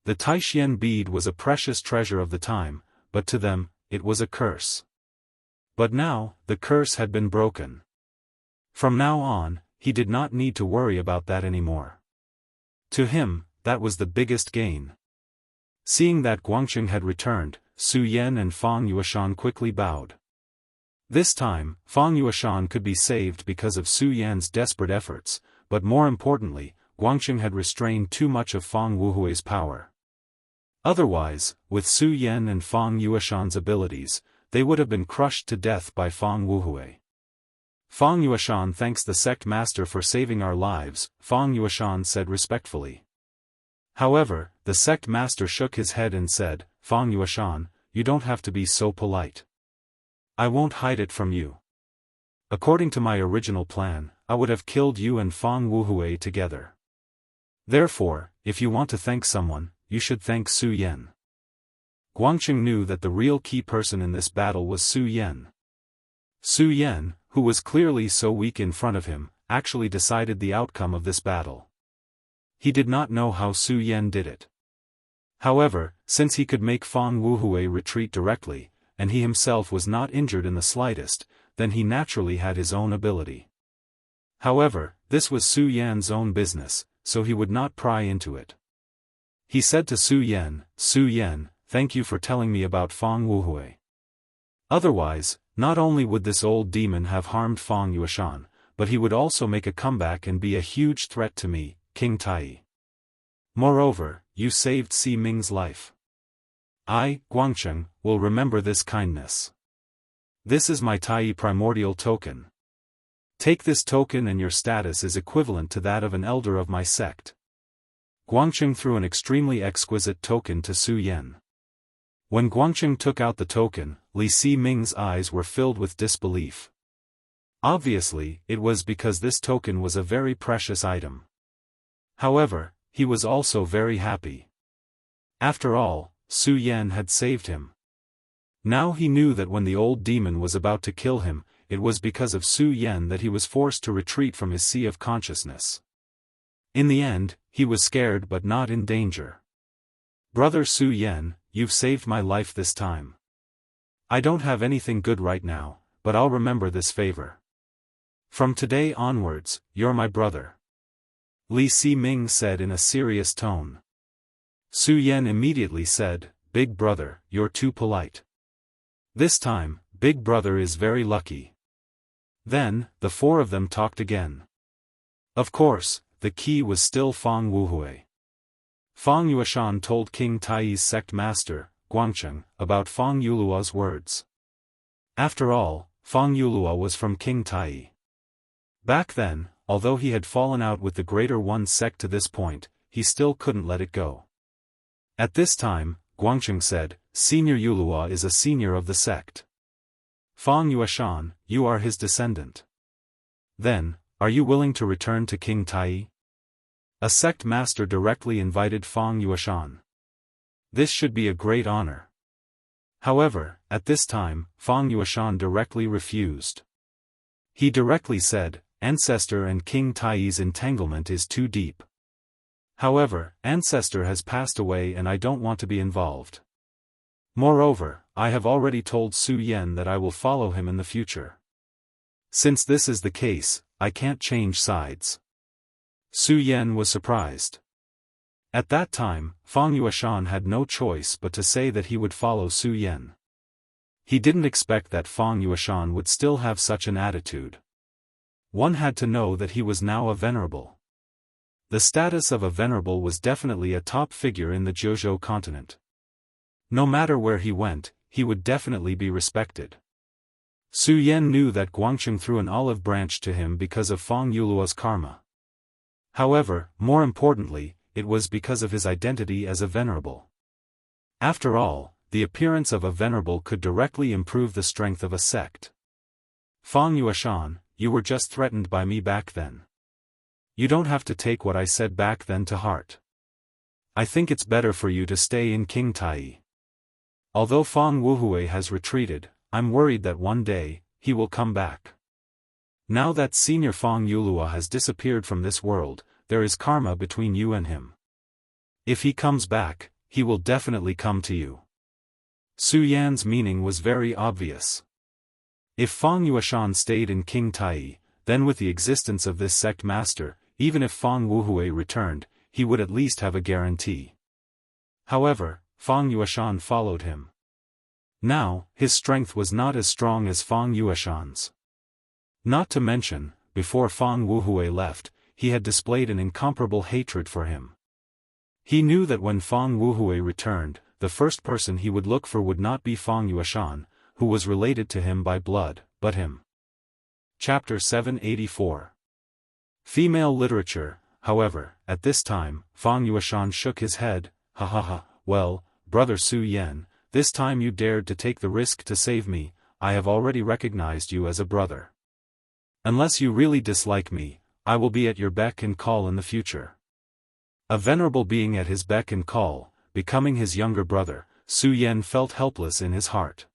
S1: The Taishian bead was a precious treasure of the time, but to them, it was a curse. But now, the curse had been broken. From now on, he did not need to worry about that anymore. To him, that was the biggest gain. Seeing that Guangcheng had returned, Su Yan and Fang Yueshan quickly bowed. This time, Fang Yueshan could be saved because of Su Yan's desperate efforts, but more importantly, Guangcheng had restrained too much of Fang Wuhui's power. Otherwise, with Su Yan and Fang Yueshan's abilities, they would have been crushed to death by Fang Wuhui. Fang Yueshan thanks the sect master for saving our lives, Fang Yueshan said respectfully. However, the sect master shook his head and said, Fang Yueshan, you don't have to be so polite. I won't hide it from you. According to my original plan, I would have killed you and Fang Wuhui together. Therefore, if you want to thank someone, you should thank Su Yan. Guangcheng knew that the real key person in this battle was Su Yan. Su Yan, who was clearly so weak in front of him, actually decided the outcome of this battle. He did not know how Su Yan did it. However, since he could make Fang Wuhui retreat directly, and he himself was not injured in the slightest, then he naturally had his own ability. However, this was Su Yan's own business, so he would not pry into it. He said to Su Yan, "Su Yan, thank you for telling me about Fang Wuhui. Otherwise, not only would this old demon have harmed Fang Yueshan, but he would also make a comeback and be a huge threat to me, King Tai. Moreover, you saved Si Ming's life. I, Guangcheng, will remember this kindness. This is my Tai primordial token. Take this token and your status is equivalent to that of an elder of my sect." Guangcheng threw an extremely exquisite token to Su Yan. When Guangcheng took out the token, Li Si Ming's eyes were filled with disbelief. Obviously, it was because this token was a very precious item. However, he was also very happy. After all, Su Yan had saved him. Now he knew that when the old demon was about to kill him, it was because of Su Yan that he was forced to retreat from his sea of consciousness. In the end, he was scared but not in danger. "Brother Su Yan, you've saved my life this time. I don't have anything good right now, but I'll remember this favor. From today onwards, you're my brother," Li Si Ming said in a serious tone. Su Yan immediately said, "Big brother, you're too polite. This time, Big brother is very lucky." Then, the four of them talked again. Of course, the key was still Fang Wuhui. Fang Yueshan told King Tai's sect master, Guangcheng, about Fang Yuluo's words. After all, Fang Yuluo was from King Tai. Back then, although he had fallen out with the Greater One sect to this point, he still couldn't let it go. At this time, Guangcheng said, "Senior Yuluo is a senior of the sect. Fang Yueshan, you are his descendant. Then, are you willing to return to King Tai?" A sect master directly invited Fang Yueshan. This should be a great honor. However, at this time, Fang Yueshan directly refused. He directly said, "Ancestor and King Tai's entanglement is too deep. However, Ancestor has passed away and I don't want to be involved. Moreover, I have already told Su Yan that I will follow him in the future. Since this is the case, I can't change sides." Su Yan was surprised. At that time, Fang Yueshan had no choice but to say that he would follow Su Yan. He didn't expect that Fang Yueshan would still have such an attitude. One had to know that he was now a venerable. The status of a venerable was definitely a top figure in the Jiuzhou continent. No matter where he went, he would definitely be respected. Su Yan knew that Guangcheng threw an olive branch to him because of Fang Yuluo's karma. However, more importantly, it was because of his identity as a venerable. After all, the appearance of a venerable could directly improve the strength of a sect. "Fang Yueshan, you were just threatened by me back then. You don't have to take what I said back then to heart. I think it's better for you to stay in King Tai. Although Fang Wuhui has retreated, I'm worried that one day, he will come back. Now that Senior Fang Yuluo has disappeared from this world, there is karma between you and him. If he comes back, he will definitely come to you." Su Yan's meaning was very obvious. If Fang Yueshan stayed in King Tai, then with the existence of this sect master, even if Fang Wuhui returned, he would at least have a guarantee. However, Fang Yueshan followed him. Now, his strength was not as strong as Fang Yueshan's. Not to mention, before Fang Wuhui left, he had displayed an incomparable hatred for him. He knew that when Fang Wuhui returned, the first person he would look for would not be Fang Yueshan, who was related to him by blood, but him. Chapter 784. Female Literature. However, at this time, Fang Yueshan shook his head. "Ha ha ha, well, brother Su Yan, this time you dared to take the risk to save me. I have already recognized you as a brother. Unless you really dislike me, I will be at your beck and call in the future." A venerable being at his beck and call, becoming his younger brother, Su Yan felt helpless in his heart.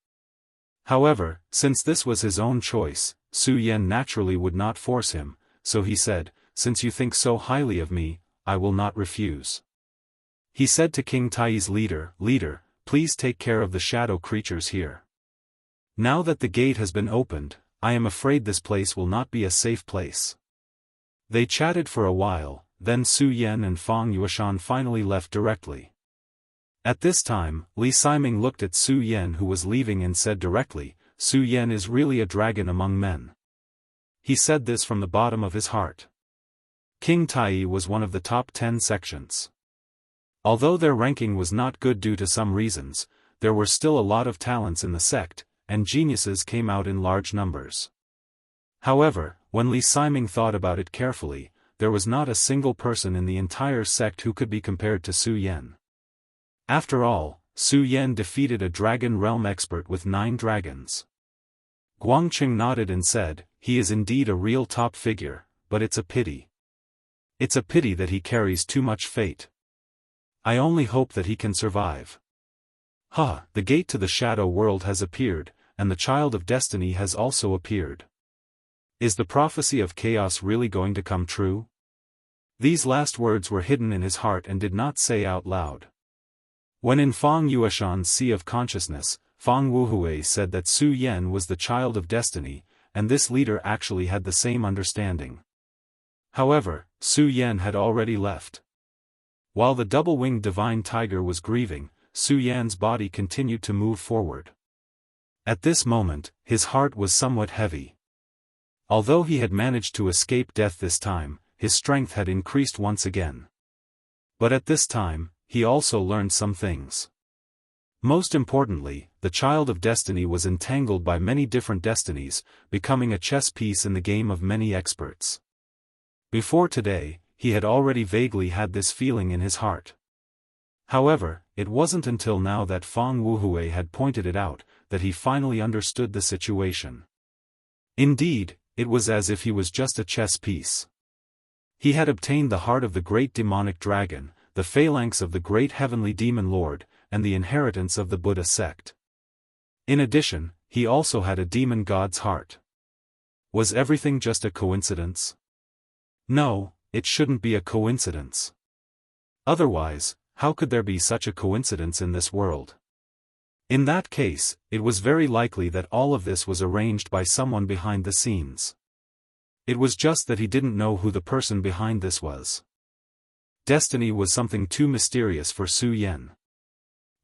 S1: However, since this was his own choice, Su Yan naturally would not force him, so he said, "Since you think so highly of me, I will not refuse." He said to King Tai's leader, "Leader, please take care of the shadow creatures here. Now that the gate has been opened, I am afraid this place will not be a safe place." They chatted for a while, then Su Yan and Fang Yueshan finally left directly. At this time, Li Siming looked at Su Yan who was leaving and said directly, "Su Yan is really a dragon among men." He said this from the bottom of his heart. King Tai was one of the top 10 sections. Although their ranking was not good due to some reasons, there were still a lot of talents in the sect, and geniuses came out in large numbers. However, when Li Siming thought about it carefully, there was not a single person in the entire sect who could be compared to Su Yan. After all, Su Yan defeated a dragon realm expert with 9 dragons. Guangqing nodded and said, "He is indeed a real top figure, but it's a pity. It's a pity that he carries too much fate. I only hope that he can survive." The gate to the shadow world has appeared, and the child of destiny has also appeared. Is the prophecy of chaos really going to come true? These last words were hidden in his heart and did not say out loud. When in Fang Yueshan's Sea of Consciousness, Fang Wuhui said that Su Yan was the child of destiny, and this leader actually had the same understanding. However, Su Yan had already left. While the double-winged divine tiger was grieving, Su Yan's body continued to move forward. At this moment, his heart was somewhat heavy. Although he had managed to escape death this time, his strength had increased once again. But at this time, he also learned some things. Most importantly, the child of destiny was entangled by many different destinies, becoming a chess piece in the game of many experts. Before today, he had already vaguely had this feeling in his heart. However, it wasn't until now that Fang Wuhui had pointed it out, that he finally understood the situation. Indeed, it was as if he was just a chess piece. He had obtained the heart of the great demonic dragon, the phalanx of the great heavenly demon lord, and the inheritance of the Buddha sect. In addition, he also had a demon god's heart. Was everything just a coincidence? No, it shouldn't be a coincidence. Otherwise, how could there be such a coincidence in this world? In that case, it was very likely that all of this was arranged by someone behind the scenes. It was just that he didn't know who the person behind this was. Destiny was something too mysterious for Su Yan.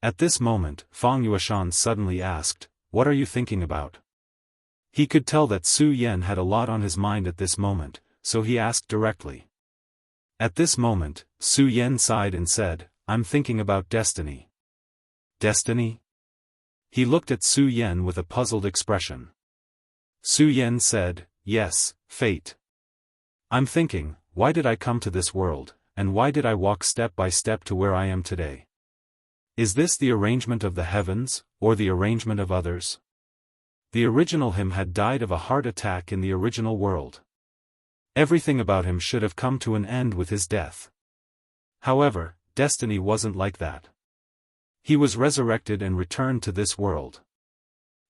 S1: At this moment, Fang Yueshan suddenly asked, "What are you thinking about?" He could tell that Su Yan had a lot on his mind at this moment, so he asked directly. At this moment, Su Yan sighed and said, "I'm thinking about destiny." Destiny? He looked at Su Yan with a puzzled expression. Su Yan said, "Yes, fate. I'm thinking, why did I come to this world, and why did I walk step by step to where I am today? Is this the arrangement of the heavens, or the arrangement of others? The original him had died of a heart attack in the original world. Everything about him should have come to an end with his death. However, destiny wasn't like that. He was resurrected and returned to this world.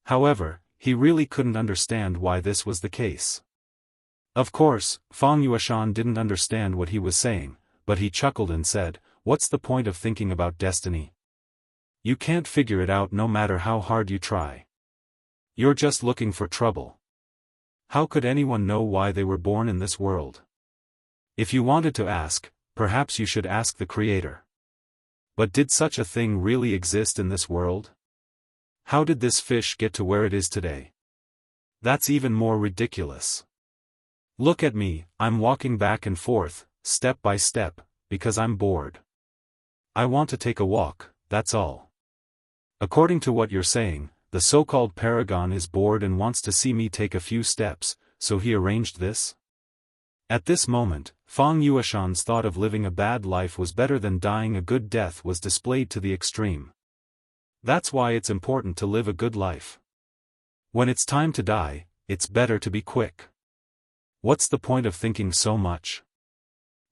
S1: However, he really couldn't understand why this was the case. Of course, Fang Yueshan didn't understand what he was saying, but he chuckled and said, "What's the point of thinking about destiny? You can't figure it out no matter how hard you try. You're just looking for trouble. How could anyone know why they were born in this world? If you wanted to ask, perhaps you should ask the Creator. But did such a thing really exist in this world? How did this fish get to where it is today? That's even more ridiculous. Look at me, I'm walking back and forth, step by step, because I'm bored. I want to take a walk, that's all. According to what you're saying, the so-called paragon is bored and wants to see me take a few steps, so he arranged this?" At this moment, Fang Yueshan's thought of living a bad life was better than dying a good death was displayed to the extreme. That's why it's important to live a good life. When it's time to die, it's better to be quick. What's the point of thinking so much?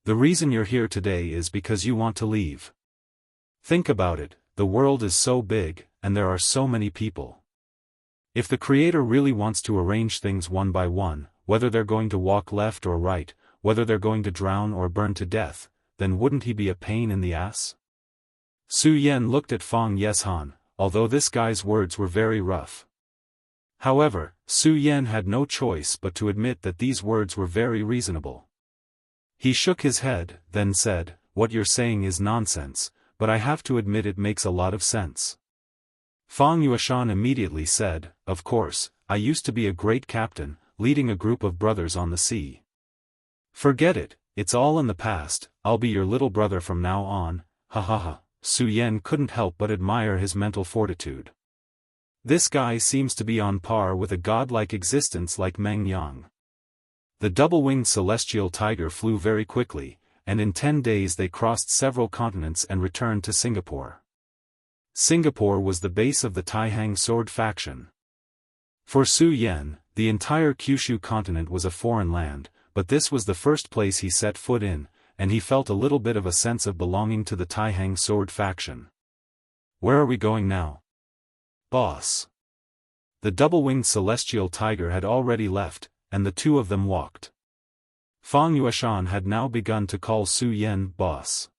S1: The reason you're here today is because you want to leave. Think about it, the world is so big, and there are so many people. If the Creator really wants to arrange things one by one, whether they're going to walk left or right, whether they're going to drown or burn to death, then wouldn't he be a pain in the ass? Su Yan looked at Fang Yeshan, although this guy's words were very rough. However, Su Yan had no choice but to admit that these words were very reasonable. He shook his head, then said, "What you're saying is nonsense, but I have to admit it makes a lot of sense." Fang Yueshan immediately said, "Of course, I used to be a great captain, leading a group of brothers on the sea. Forget it, it's all in the past, I'll be your little brother from now on, ha ha ha." Su Yan couldn't help but admire his mental fortitude. This guy seems to be on par with a godlike existence like Meng Yang. The double-winged celestial tiger flew very quickly, and in 10 days they crossed several continents and returned to Singapore. Singapore was the base of the Taihang sword faction. For Su Yan, the entire Kyushu continent was a foreign land, but this was the first place he set foot in, and he felt a little bit of a sense of belonging to the Taihang sword faction. "Where are we going now, boss?" The double-winged celestial tiger had already left, and the two of them walked. Fang Yueshan had now begun to call Su Yan boss.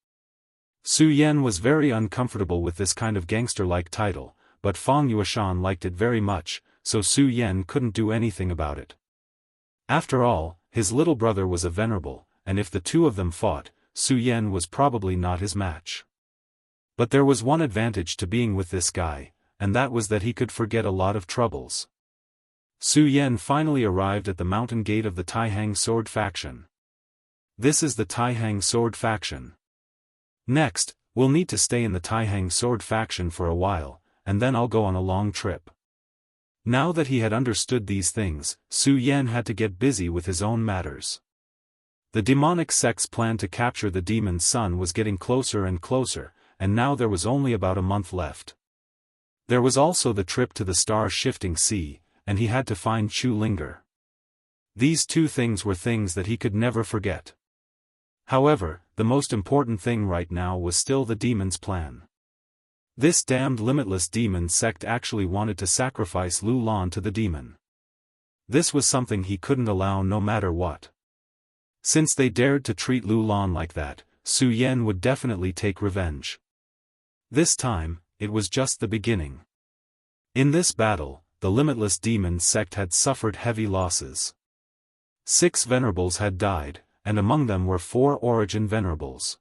S1: Su Yan was very uncomfortable with this kind of gangster-like title, but Fang Yueshan liked it very much, so Su Yan couldn't do anything about it. After all, his little brother was a venerable, and if the two of them fought, Su Yan was probably not his match. But there was one advantage to being with this guy, and that was that he could forget a lot of troubles. Su Yan finally arrived at the mountain gate of the Taihang sword faction. "This is the Taihang sword faction. Next, we'll need to stay in the Taihang sword faction for a while, and then I'll go on a long trip." Now that he had understood these things, Su Yan had to get busy with his own matters. The demonic sect's plan to capture the demon's son was getting closer and closer, and now there was only about a month left. There was also the trip to the star-shifting sea, and he had to find Chu Linger. These two things were things that he could never forget. However, the most important thing right now was still the demon's plan. This damned limitless demon sect actually wanted to sacrifice Lu Lan to the demon. This was something he couldn't allow no matter what. Since they dared to treat Lu Lan like that, Su Yan would definitely take revenge. This time, it was just the beginning. In this battle, the limitless demon sect had suffered heavy losses. 6 venerables had died, and among them were 4 origin venerables.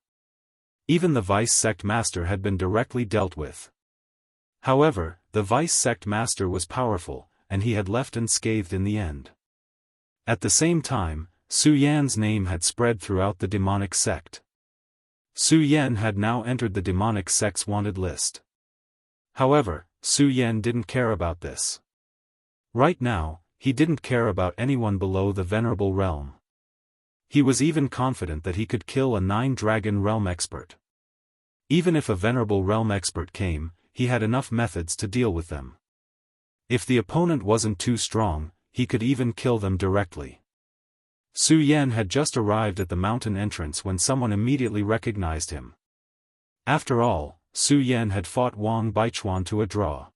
S1: Even the vice sect master had been directly dealt with. However, the vice sect master was powerful, and he had left unscathed in the end. At the same time, Su Yan's name had spread throughout the demonic sect. Su Yan had now entered the demonic sect's wanted list. However, Su Yan didn't care about this. Right now, he didn't care about anyone below the venerable realm. He was even confident that he could kill a 9-dragon realm expert. Even if a venerable realm expert came, he had enough methods to deal with them. If the opponent wasn't too strong, he could even kill them directly. Su Yan had just arrived at the mountain entrance when someone immediately recognized him. After all, Su Yan had fought Wang Baichuan to a draw.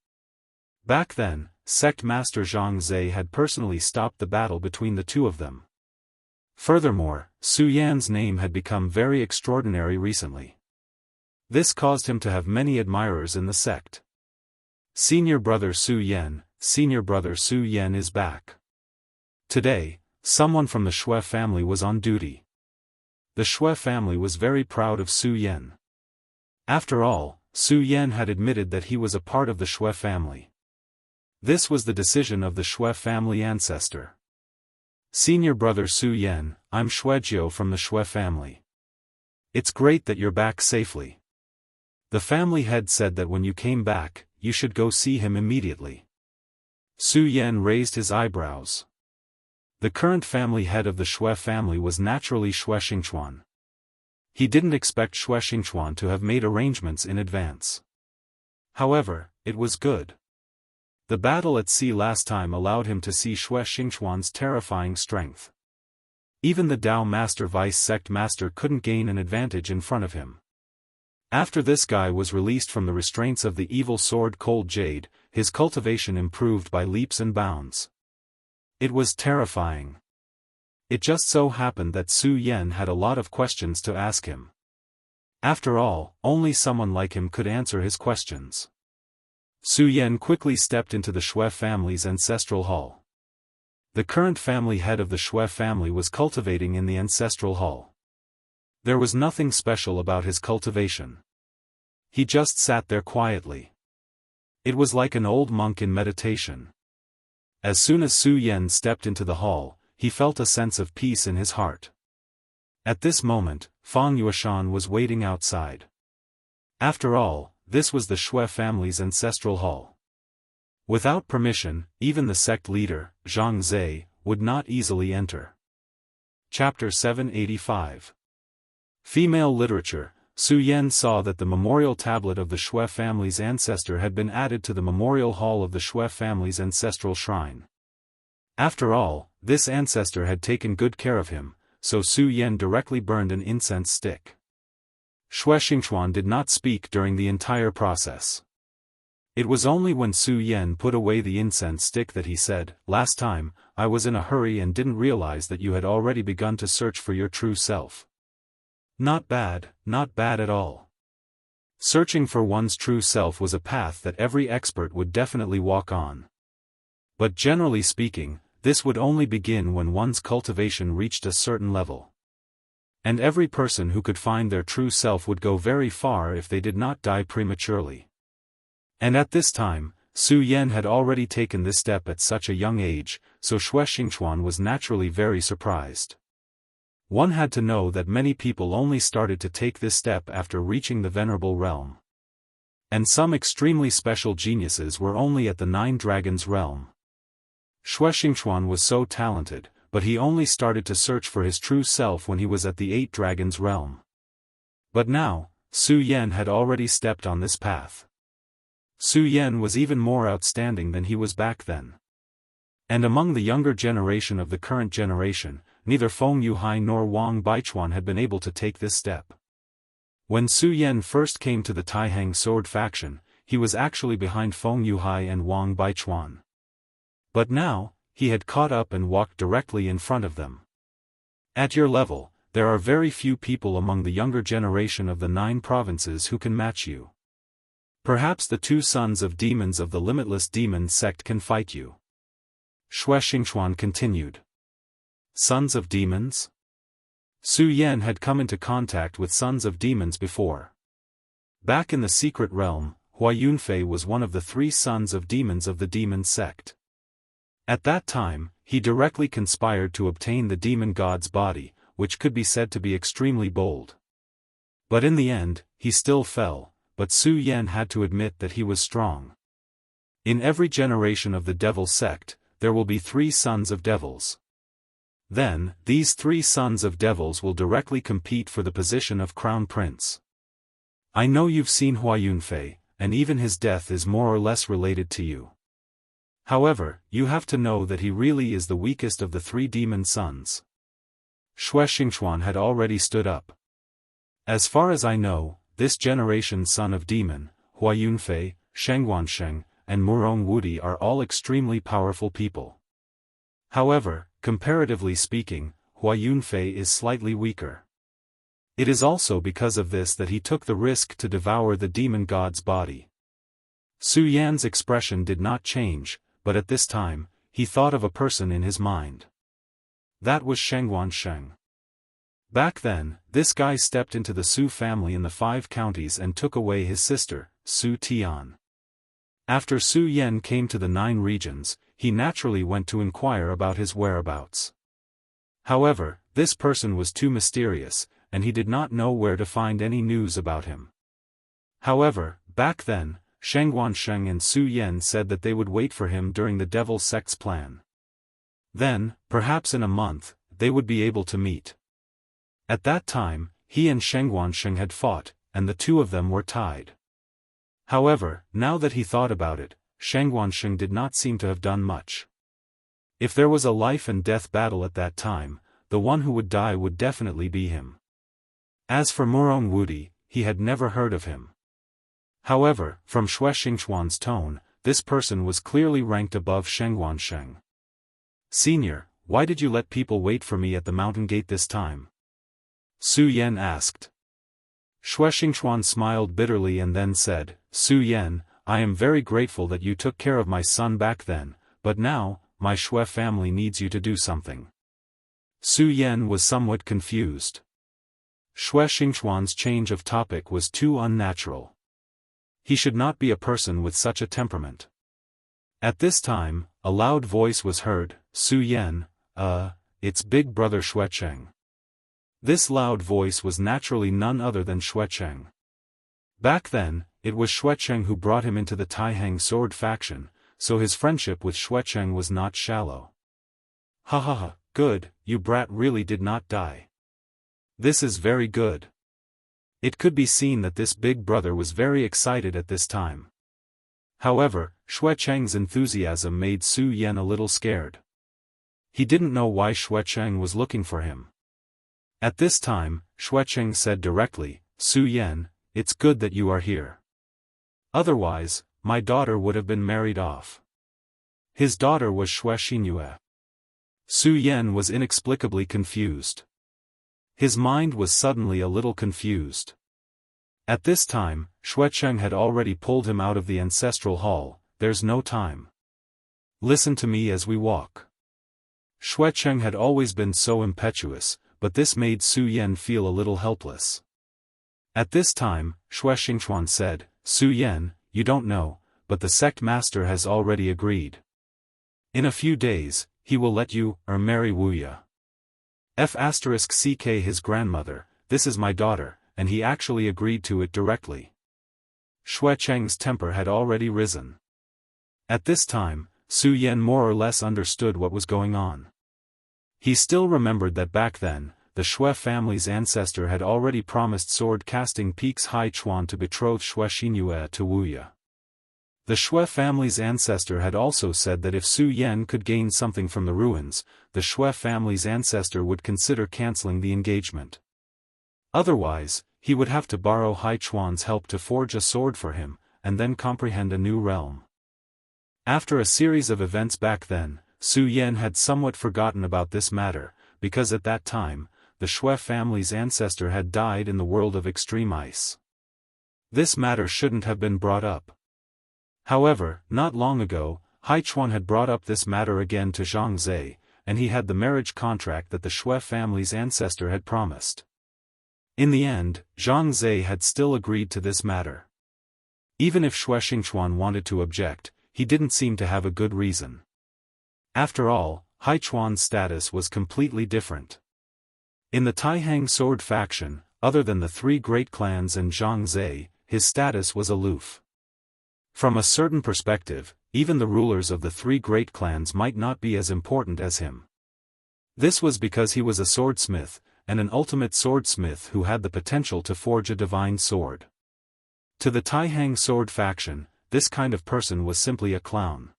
S1: Back then, Sect Master Zhang Zhe had personally stopped the battle between the two of them. Furthermore, Su Yan's name had become very extraordinary recently. This caused him to have many admirers in the sect. Senior brother Su Yan is back. Today, someone from the Shui family was on duty. The Shui family was very proud of Su Yan. After all, Su Yan had admitted that he was a part of the Shui family. This was the decision of the Shui family ancestor. Senior brother Su Yan, I'm Xuejiu from the Shui family. It's great that you're back safely. The family head said that when you came back, you should go see him immediately. Su Yan raised his eyebrows. The current family head of the Shui family was naturally Shui Xingchuan. He didn't expect Shui Xingchuan to have made arrangements in advance. However, it was good. The battle at sea last time allowed him to see Shui Xingchuan's terrifying strength. Even the Dao Master Vice Sect Master couldn't gain an advantage in front of him. After this guy was released from the restraints of the evil sword Cold Jade, his cultivation improved by leaps and bounds. It was terrifying. It just so happened that Su Yan had a lot of questions to ask him. After all, only someone like him could answer his questions. Su Yan quickly stepped into the Shui family's ancestral hall. The current family head of the Shui family was cultivating in the ancestral hall. There was nothing special about his cultivation. He just sat there quietly. It was like an old monk in meditation. As soon as Su Yan stepped into the hall, he felt a sense of peace in his heart. At this moment, Fang Yueshan was waiting outside. After all, this was the Shui family's ancestral hall. Without permission, even the sect leader, Zhang Zhe, would not easily enter. Chapter 785. Female Literature. Su Yan saw that the memorial tablet of the Shui family's ancestor had been added to the memorial hall of the Shui family's ancestral shrine. After all, this ancestor had taken good care of him, so Su Yan directly burned an incense stick. Shui Xianxia did not speak during the entire process. It was only when Su Yan put away the incense stick that he said, "Last time, I was in a hurry and didn't realize that you had already begun to search for your true self." Not bad at all. Searching for one's true self was a path that every expert would definitely walk on. But generally speaking, this would only begin when one's cultivation reached a certain level. And every person who could find their true self would go very far if they did not die prematurely. And at this time, Su Yan had already taken this step at such a young age, so Shui Xianxia was naturally very surprised. One had to know that many people only started to take this step after reaching the Venerable Realm. And some extremely special geniuses were only at the Nine Dragons realm. Shui Xianxia was so talented, but he only started to search for his true self when he was at the Eight Dragons realm. But now, Su Yan had already stepped on this path. Su Yan was even more outstanding than he was back then. And among the younger generation of the current generation, neither Feng Yuhai nor Wang Baichuan had been able to take this step. When Su Yan first came to the Taihang sword faction, he was actually behind Feng Yuhai and Wang Baichuan. But now, he had caught up and walked directly in front of them. At your level, there are very few people among the younger generation of the 9 provinces who can match you. Perhaps the 2 sons of demons of the Limitless Demon sect can fight you. Shui Xianxia continued. Sons of demons? Su Yan had come into contact with sons of demons before. Back in the secret realm, Hua Yunfei was one of the 3 sons of demons of the demon sect. At that time, he directly conspired to obtain the demon god's body, which could be said to be extremely bold. But in the end, he still fell, but Su Yan had to admit that he was strong. In every generation of the devil sect, there will be 3 sons of devils. Then, these 3 sons of devils will directly compete for the position of crown prince. I know you've seen Hua Yunfei, and even his death is more or less related to you. However, you have to know that he really is the weakest of the 3 demon sons. Shui Xianxia had already stood up. As far as I know, this generation's son of demon, Hua Yunfei, Sheng Wansheng, and Murong Wudi are all extremely powerful people. However, comparatively speaking, Hua Yunfei is slightly weaker. It is also because of this that he took the risk to devour the demon god's body. Su Yan's expression did not change, but at this time, he thought of a person in his mind. That was Sheng Wansheng. Back then, this guy stepped into the Su family in the 5 counties and took away his sister, Su Tian. After Su Yan came to the 9 regions, he naturally went to inquire about his whereabouts. However, this person was too mysterious, and he did not know where to find any news about him. However, back then, Sheng Wansheng and Su Yan said that they would wait for him during the devil sect's plan. Then, perhaps in a month, they would be able to meet. At that time, he and Sheng Wansheng had fought, and the 2 of them were tied. However, now that he thought about it, Sheng Wansheng did not seem to have done much. If there was a life and death battle at that time, the one who would die would definitely be him. As for Murong Wudi, he had never heard of him. However, from Shui Xianxia's tone, this person was clearly ranked above Sheng Wansheng. Senior, why did you let people wait for me at the mountain gate this time? Su Yan asked. Xue Xingchuan smiled bitterly and then said, Su Yan, I am very grateful that you took care of my son back then, but now, my Xue family needs you to do something. Su Yan was somewhat confused. Xue Xingchuan's change of topic was too unnatural. He should not be a person with such a temperament. At this time, a loud voice was heard, Su Yan, it's big brother Xuecheng. This loud voice was naturally none other than Xuecheng. Back then, it was Xuecheng who brought him into the Taihang sword faction, so his friendship with Xuecheng was not shallow. Ha ha ha, good, you brat really did not die. This is very good. It could be seen that this big brother was very excited at this time. However, Xuecheng's enthusiasm made Su Yan a little scared. He didn't know why Xuecheng was looking for him. At this time, Xuecheng said directly, Su Yan, it's good that you are here. Otherwise, my daughter would have been married off. His daughter was Xue Xinyue. Su Yan was inexplicably confused. His mind was suddenly a little confused. At this time, Xuecheng had already pulled him out of the ancestral hall. There's no time. Listen to me as we walk. Xuecheng had always been so impetuous, but this made Su Yan feel a little helpless. At this time, Xue Xingchuan said, Su Yan, you don't know, but the sect master has already agreed. In a few days, he will let you, marry Wuya. *ck his grandmother, this is my daughter, and he actually agreed to it directly. Xuecheng's temper had already risen. At this time, Su Yan more or less understood what was going on. He still remembered that back then, the Xue family's ancestor had already promised sword-casting Peaks Hai Chuan to betroth Xue Xinyue to Wuya. The Xue family's ancestor had also said that if Su Yan could gain something from the ruins, the Xue family's ancestor would consider cancelling the engagement. Otherwise, he would have to borrow Hai Chuan's help to forge a sword for him, and then comprehend a new realm. After a series of events back then, Su Yan had somewhat forgotten about this matter, because at that time, the Xue family's ancestor had died in the world of extreme ice. This matter shouldn't have been brought up. However, not long ago, Hai Chuan had brought up this matter again to Zhang Zhe, and he had the marriage contract that the Xue family's ancestor had promised. In the end, Zhang Zhe had still agreed to this matter. Even if Xue Xingchuan wanted to object, he didn't seem to have a good reason. After all, Hai Chuan's status was completely different. In the Taihang sword faction, other than the three great clans and Zhang Zhe, his status was aloof. From a certain perspective, even the rulers of the three great clans might not be as important as him. This was because he was a swordsmith, and an ultimate swordsmith who had the potential to forge a divine sword. To the Taihang sword faction, this kind of person was simply a clown.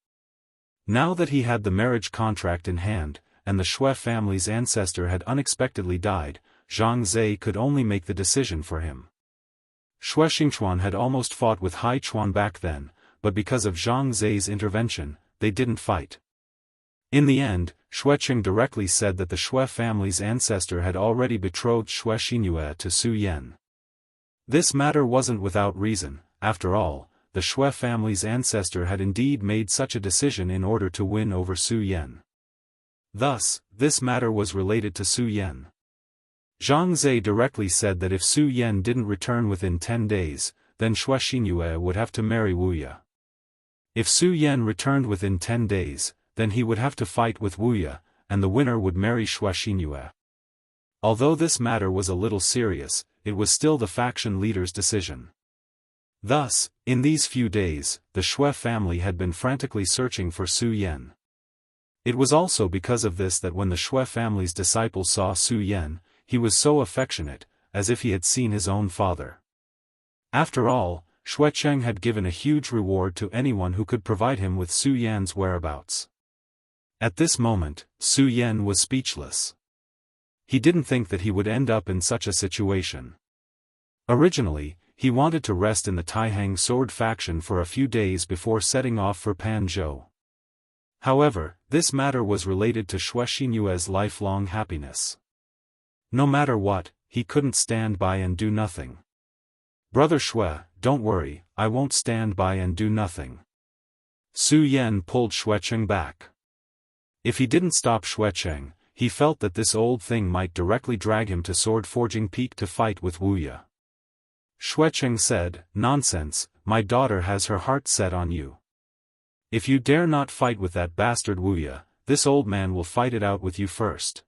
S1: Now that he had the marriage contract in hand, and the Xue family's ancestor had unexpectedly died, Zhang Zhe could only make the decision for him. Xue Xingchuan had almost fought with Hai Chuan back then, but because of Zhang Zhe's intervention, they didn't fight. In the end, Xuecheng directly said that the Xue family's ancestor had already betrothed Xue Xinyue to Su Yan. This matter wasn't without reason. After all, the Xue family's ancestor had indeed made such a decision in order to win over Su Yan. Thus, this matter was related to Su Yan. Zhang Zhe directly said that if Su Yan didn't return within 10 days, then Xue Xinyue would have to marry Wuya. If Su Yan returned within 10 days, then he would have to fight with Wuya, and the winner would marry Xue Xinyue. Although this matter was a little serious, it was still the faction leader's decision. Thus, in these few days, the Xue family had been frantically searching for Su Yan. It was also because of this that when the Xue family's disciple saw Su Yan, he was so affectionate, as if he had seen his own father. After all, Xuecheng had given a huge reward to anyone who could provide him with Su Yan's whereabouts. At this moment, Su Yan was speechless. He didn't think that he would end up in such a situation. Originally, he wanted to rest in the Taihang sword faction for a few days before setting off for Panzhou. However, this matter was related to Xue Xinyue's lifelong happiness. No matter what, he couldn't stand by and do nothing. Brother Xue, don't worry, I won't stand by and do nothing. Su Yan pulled Xuecheng back. If he didn't stop Xuecheng, he felt that this old thing might directly drag him to Sword Forging Peak to fight with Wuya. Xuecheng said, "Nonsense, my daughter has her heart set on you. If you dare not fight with that bastard Wuya, this old man will fight it out with you first."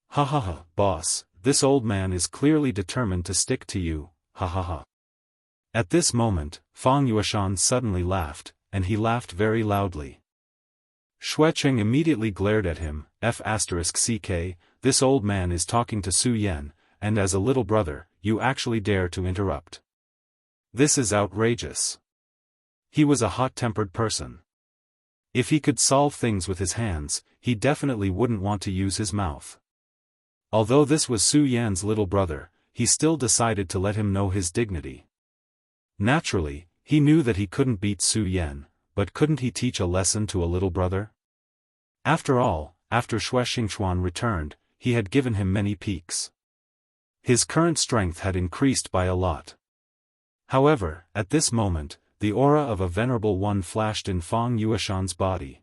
S1: "Ha ha ha, boss, this old man is clearly determined to stick to you, ha ha ha." At this moment, Fang Yueshan suddenly laughed, and he laughed very loudly. Xuecheng immediately glared at him, F*ck, this old man is talking to Su Yan, and as a little brother, you actually dare to interrupt. This is outrageous. He was a hot-tempered person. If he could solve things with his hands, he definitely wouldn't want to use his mouth. Although this was Su Yan's little brother, he still decided to let him know his dignity. Naturally, he knew that he couldn't beat Su Yan, but couldn't he teach a lesson to a little brother? After all, after Xue Xingchuan returned, he had given him many peaks. His current strength had increased by a lot. However, at this moment, the aura of a venerable one flashed in Fang Yueshan's body.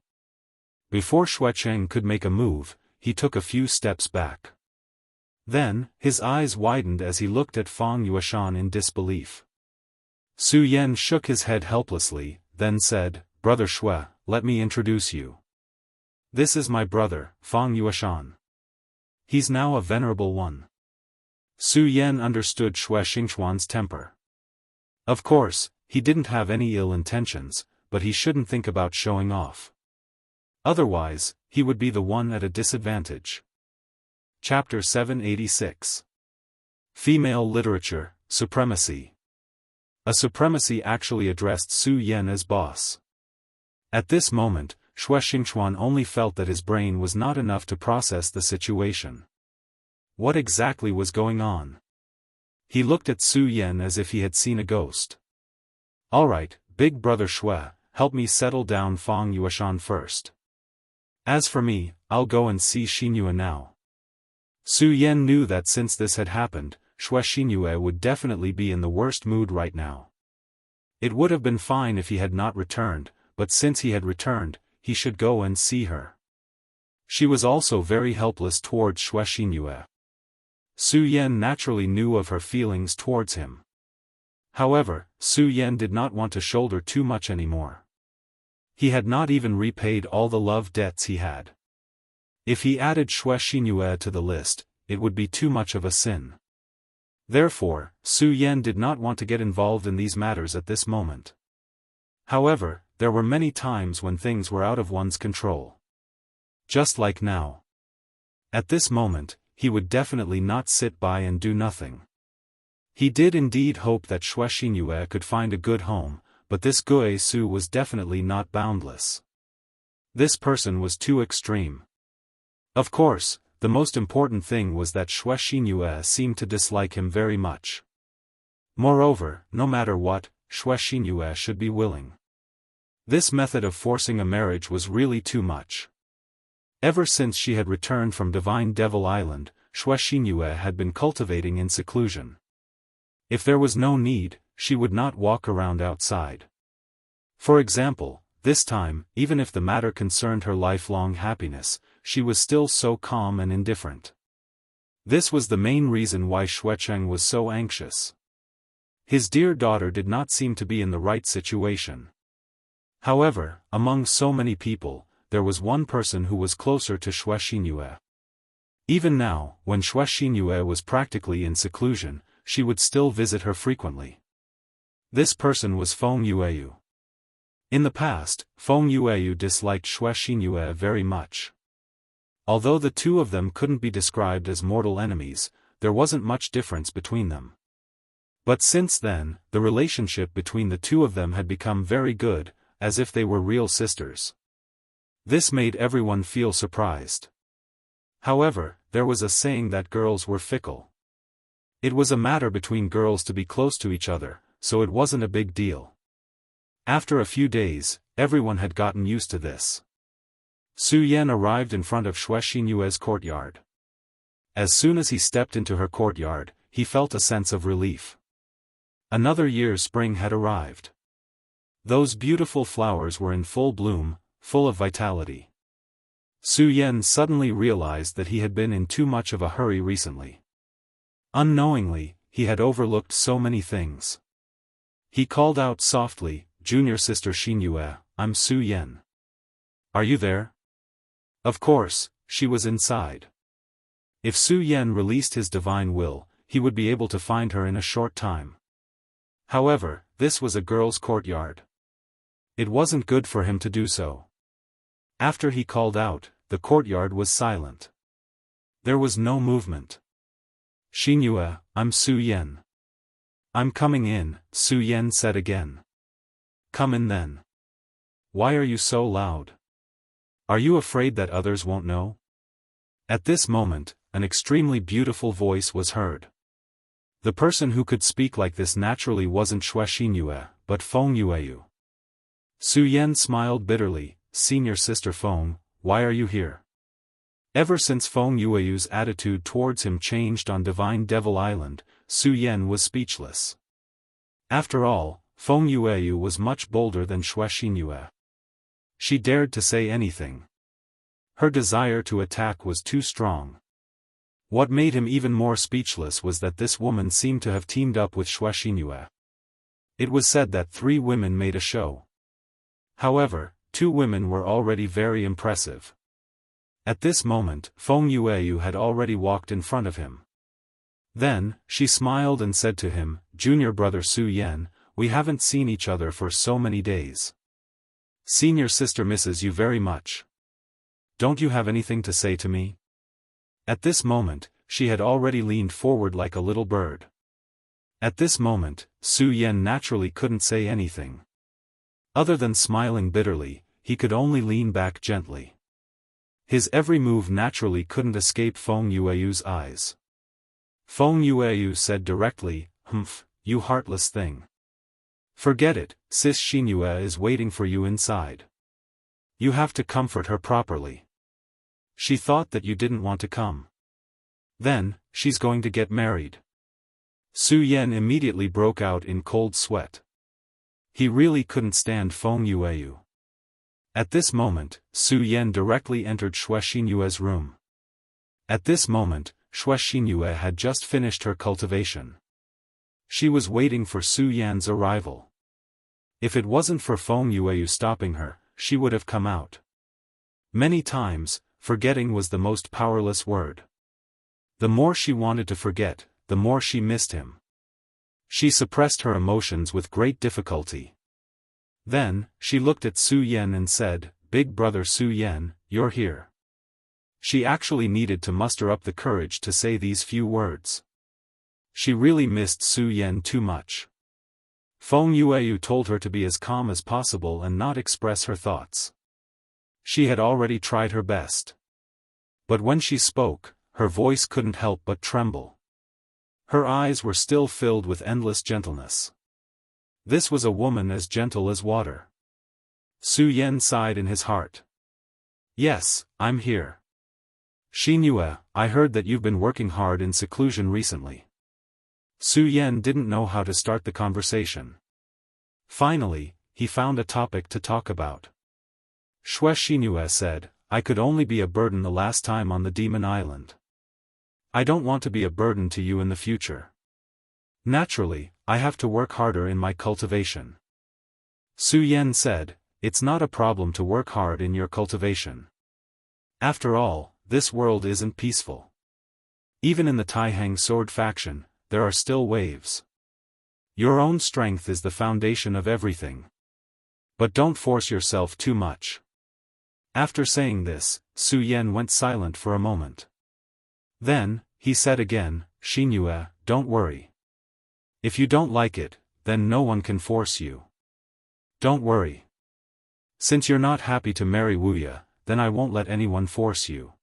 S1: Before Xuecheng could make a move, he took a few steps back. Then, his eyes widened as he looked at Fang Yueshan in disbelief. Su Yan shook his head helplessly, then said, "Brother Xue, let me introduce you. This is my brother, Fang Yueshan. He's now a venerable one." Su Yan understood Xue Xingchuan's temper. Of course, he didn't have any ill intentions, but he shouldn't think about showing off. Otherwise, he would be the one at a disadvantage. Chapter 786. Female Literature, Supremacy. A supremacy actually addressed Su Yan as boss. At this moment, Xue Xingchuan only felt that his brain was not enough to process the situation. What exactly was going on? He looked at Su Yan as if he had seen a ghost. "Alright, big brother Xue, help me settle down Fang Yueshan first. As for me, I'll go and see Xinyue now." Su Yan knew that since this had happened, Xue Xinyue would definitely be in the worst mood right now. It would have been fine if he had not returned, but since he had returned, he should go and see her. She was also very helpless towards Xue Xinyue. Su Yan naturally knew of her feelings towards him. However, Su Yan did not want to shoulder too much anymore. He had not even repaid all the love debts he had. If he added Xue Xinyue to the list, it would be too much of a sin. Therefore, Su Yan did not want to get involved in these matters at this moment. However, there were many times when things were out of one's control. Just like now. At this moment, he would definitely not sit by and do nothing. He did indeed hope that Xue Xinyue could find a good home, but this Gue Su was definitely not boundless. This person was too extreme. Of course, the most important thing was that Xue Xinyue seemed to dislike him very much. Moreover, no matter what, Xue Xinyue should be willing. This method of forcing a marriage was really too much. Ever since she had returned from Divine Devil Island, Xue Xinyue had been cultivating in seclusion. If there was no need, she would not walk around outside. For example, this time, even if the matter concerned her lifelong happiness, she was still so calm and indifferent. This was the main reason why Xuecheng was so anxious. His dear daughter did not seem to be in the right situation. However, among so many people, there was one person who was closer to Xue Xinyue. Even now, when Xue Xinyue was practically in seclusion, she would still visit her frequently. This person was Feng Yueyu. In the past, Feng Yueyu disliked Xue Xinyue very much. Although the two of them couldn't be described as mortal enemies, there wasn't much difference between them. But since then, the relationship between the two of them had become very good, as if they were real sisters. This made everyone feel surprised. However, there was a saying that girls were fickle. It was a matter between girls to be close to each other, so it wasn't a big deal. After a few days, everyone had gotten used to this. Su Yan arrived in front of Xianxia's courtyard. As soon as he stepped into her courtyard, he felt a sense of relief. Another year's spring had arrived. Those beautiful flowers were in full bloom, full of vitality. Su Yan suddenly realized that he had been in too much of a hurry recently. Unknowingly, he had overlooked so many things. He called out softly, "Junior sister Xianxia, I'm Su Yan. Are you there?" Of course, she was inside. If Su Yan released his divine will, he would be able to find her in a short time. However, this was a girl's courtyard. It wasn't good for him to do so. After he called out, the courtyard was silent. There was no movement. "Xianxia, I'm Su Yan. I'm coming in," Su Yan said again. "Come in then. Why are you so loud? Are you afraid that others won't know?" At this moment, an extremely beautiful voice was heard. The person who could speak like this naturally wasn't Xianxia, but Feng Yueyu. Su Yan smiled bitterly, "Senior sister Feng, why are you here?" Ever since Feng Yueyu's attitude towards him changed on Divine Devil Island, Su Yan was speechless. After all, Feng Yueyu was much bolder than Xianxia. She dared to say anything. Her desire to attack was too strong. What made him even more speechless was that this woman seemed to have teamed up with Xianxia. It was said that 3 women made a show. However, 2 women were already very impressive. At this moment, Feng Yueyu had already walked in front of him. Then, she smiled and said to him, "Junior brother Su Yan, we haven't seen each other for so many days. Senior sister misses you very much. Don't you have anything to say to me?" At this moment, she had already leaned forward like a little bird. At this moment, Su Yan naturally couldn't say anything. Other than smiling bitterly, he could only lean back gently. His every move naturally couldn't escape Feng Yueyu's eyes. Feng Yueyu said directly, "Humph, you heartless thing. Forget it, sis Xianxia is waiting for you inside. You have to comfort her properly. She thought that you didn't want to come. Then, she's going to get married." Su Yan immediately broke out in cold sweat. He really couldn't stand Feng Yueyu. At this moment, Su Yan directly entered Xianxia's room. At this moment, Xianxia had just finished her cultivation. She was waiting for Su Yan's arrival. If it wasn't for Feng Yueyu stopping her, she would have come out. Many times, forgetting was the most powerless word. The more she wanted to forget, the more she missed him. She suppressed her emotions with great difficulty. Then, she looked at Su Yan and said, "Big brother Su Yan, you're here." She actually needed to muster up the courage to say these few words. She really missed Su Yan too much. Feng Yueyu told her to be as calm as possible and not express her thoughts. She had already tried her best. But when she spoke, her voice couldn't help but tremble. Her eyes were still filled with endless gentleness. This was a woman as gentle as water. Su Yan sighed in his heart. "Yes, I'm here. Xianxia, I heard that you've been working hard in seclusion recently." Su Yan didn't know how to start the conversation. Finally, he found a topic to talk about. Xianxia said, "I could only be a burden the last time on the Demon Island. I don't want to be a burden to you in the future. Naturally, I have to work harder in my cultivation." Su Yan said, "It's not a problem to work hard in your cultivation. After all, this world isn't peaceful. Even in the Taihang sword faction, there are still waves. Your own strength is the foundation of everything. But don't force yourself too much." After saying this, Su Yan went silent for a moment. Then, he said again, "Xianxia, don't worry. If you don't like it, then no one can force you. Don't worry. Since you're not happy to marry Wuya, then I won't let anyone force you."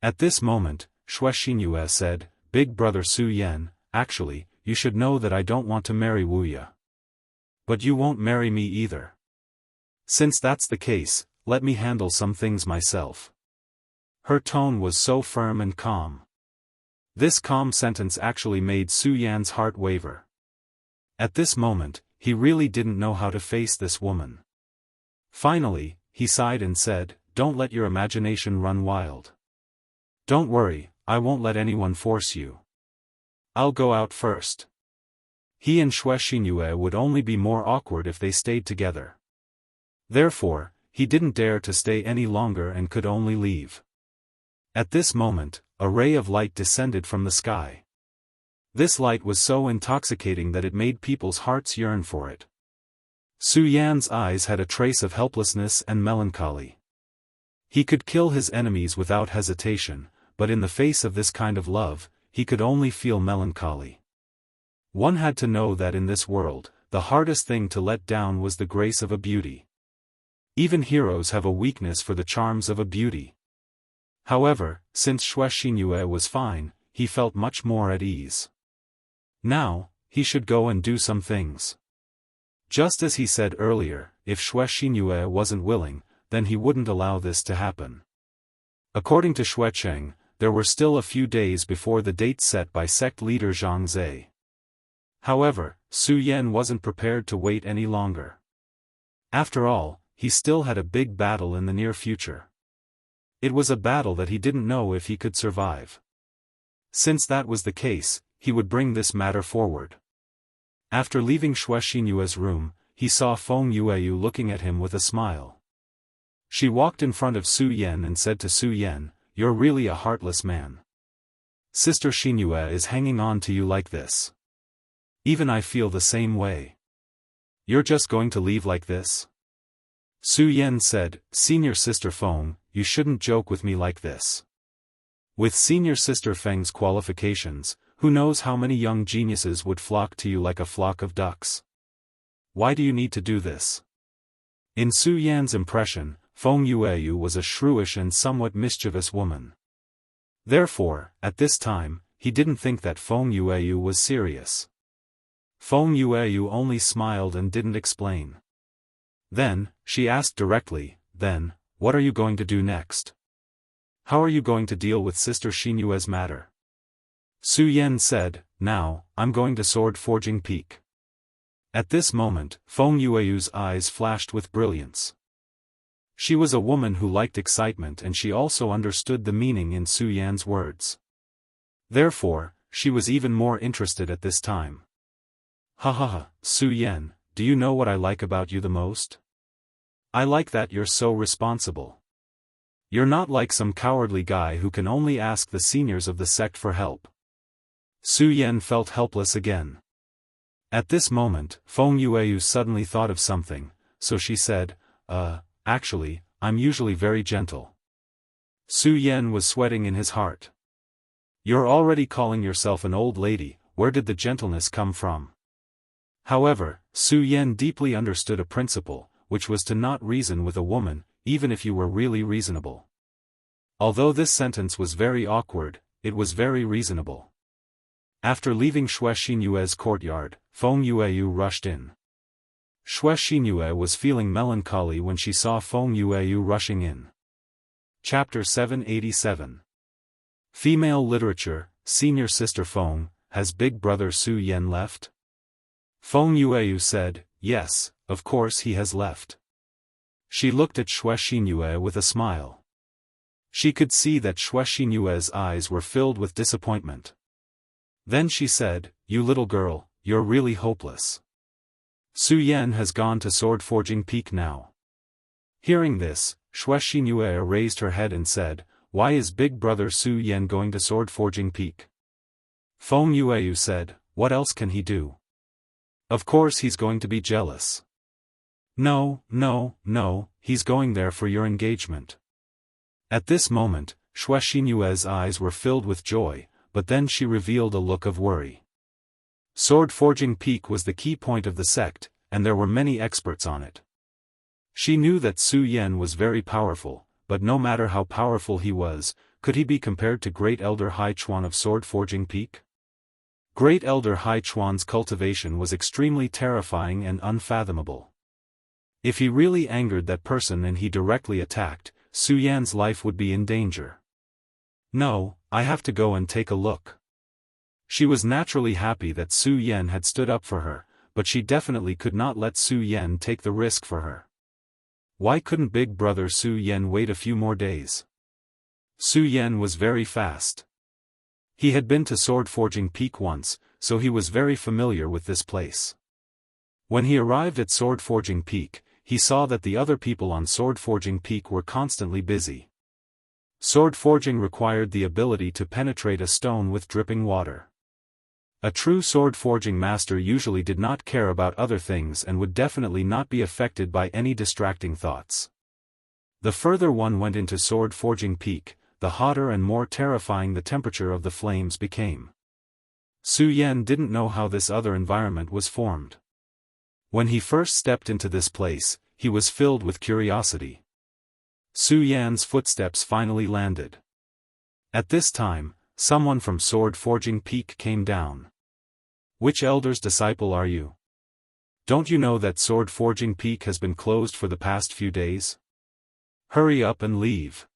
S1: At this moment, Xianxia said, "Big brother Su Yan, actually, you should know that I don't want to marry Wuya. But you won't marry me either. Since that's the case, let me handle some things myself. Her tone was so firm and calm. This calm sentence actually made Su Yan's heart waver. At this moment, he really didn't know how to face this woman. Finally, he sighed and said, "Don't let your imagination run wild. Don't worry, I won't let anyone force you. I'll go out first." He and Shui Xianxia would only be more awkward if they stayed together. Therefore, he didn't dare to stay any longer and could only leave. At this moment, a ray of light descended from the sky. This light was so intoxicating that it made people's hearts yearn for it. Su Yan's eyes had a trace of helplessness and melancholy. He could kill his enemies without hesitation, but in the face of this kind of love, he could only feel melancholy. One had to know that in this world, the hardest thing to let down was the grace of a beauty. Even heroes have a weakness for the charms of a beauty. However, since Shui Xianxia was fine, he felt much more at ease. Now, he should go and do some things. Just as he said earlier, if Shui Xianxia wasn't willing, then he wouldn't allow this to happen. According to Shui Cheng, there were still a few days before the date set by sect leader Zhang Zhe. However, Su Yan wasn't prepared to wait any longer. After all, he still had a big battle in the near future. It was a battle that he didn't know if he could survive. Since that was the case, he would bring this matter forward. After leaving Shui Xianxia's room, he saw Feng Yueyu looking at him with a smile. She walked in front of Su Yan and said to Su Yan, "You're really a heartless man. Sister Xianxia is hanging on to you like this. Even I feel the same way. You're just going to leave like this?" Su Yan said, "Senior Sister Feng, you shouldn't joke with me like this. With Senior Sister Feng's qualifications, who knows how many young geniuses would flock to you like a flock of ducks. Why do you need to do this?" In Su Yan's impression, Feng Yueyu was a shrewish and somewhat mischievous woman. Therefore, at this time, he didn't think that Feng Yueyu was serious. Feng Yueyu only smiled and didn't explain. Then, she asked directly, "Then, what are you going to do next? How are you going to deal with Sister Xianxia's matter?" Su Yan said, "Now, I'm going to Sword Forging Peak." At this moment, Feng Yueyu's eyes flashed with brilliance. She was a woman who liked excitement and she also understood the meaning in Su Yan's words. Therefore, she was even more interested at this time. "Ha ha ha, Su Yan, do you know what I like about you the most? I like that you're so responsible. You're not like some cowardly guy who can only ask the seniors of the sect for help." Su Yan felt helpless again. At this moment, Feng Yueyu suddenly thought of something, so she said, Actually, I'm usually very gentle." Su Yan was sweating in his heart. "You're already calling yourself an old lady, where did the gentleness come from?" However, Su Yan deeply understood a principle, which was to not reason with a woman, even if you were really reasonable. Although this sentence was very awkward, it was very reasonable. After leaving Shui Xianxia's courtyard, Feng Yueyu rushed in. Shui Xianxia was feeling melancholy when she saw Feng Yueyu rushing in. Chapter 787. Female Literature, Senior Sister Feng, has Big Brother Su Yan left? Feng Yueyu said, "Yes, of course he has left." She looked at Shui Xianxia with a smile. She could see that Shui Xianxia's eyes were filled with disappointment. Then she said, "You little girl, you're really hopeless. Su Yan has gone to Sword Forging Peak now." Hearing this, Shui Xianxia raised her head and said, "Why is Big Brother Su Yan going to Sword Forging Peak?" Feng Yueyu said, "What else can he do? Of course he's going to be jealous." No, he's going there for your engagement." At this moment, Shui Xianxia's eyes were filled with joy, but then she revealed a look of worry. Sword Forging Peak was the key point of the sect, and there were many experts on it. She knew that Su Yan was very powerful, but no matter how powerful he was, could he be compared to Great Elder Hai Chuan of Sword Forging Peak? Great Elder Hai Chuan's cultivation was extremely terrifying and unfathomable. If he really angered that person and he directly attacked, Su Yan's life would be in danger. No, I have to go and take a look. She was naturally happy that Su Yan had stood up for her, but she definitely could not let Su Yan take the risk for her. Why couldn't big brother Su Yan wait a few more days? Su Yan was very fast. He had been to Sword Forging Peak once, so he was very familiar with this place. When he arrived at Sword Forging Peak, he saw that the other people on Sword Forging Peak were constantly busy. Sword forging required the ability to penetrate a stone with dripping water. A true sword forging master usually did not care about other things and would definitely not be affected by any distracting thoughts. The further one went into Sword Forging Peak, the hotter and more terrifying the temperature of the flames became. Su Yan didn't know how this other environment was formed. When he first stepped into this place, he was filled with curiosity. Su Yan's footsteps finally landed. At this time, someone from Sword Forging Peak came down. Which elder's disciple are you? Don't you know that Sword Forging Peak has been closed for the past few days? Hurry up and leave.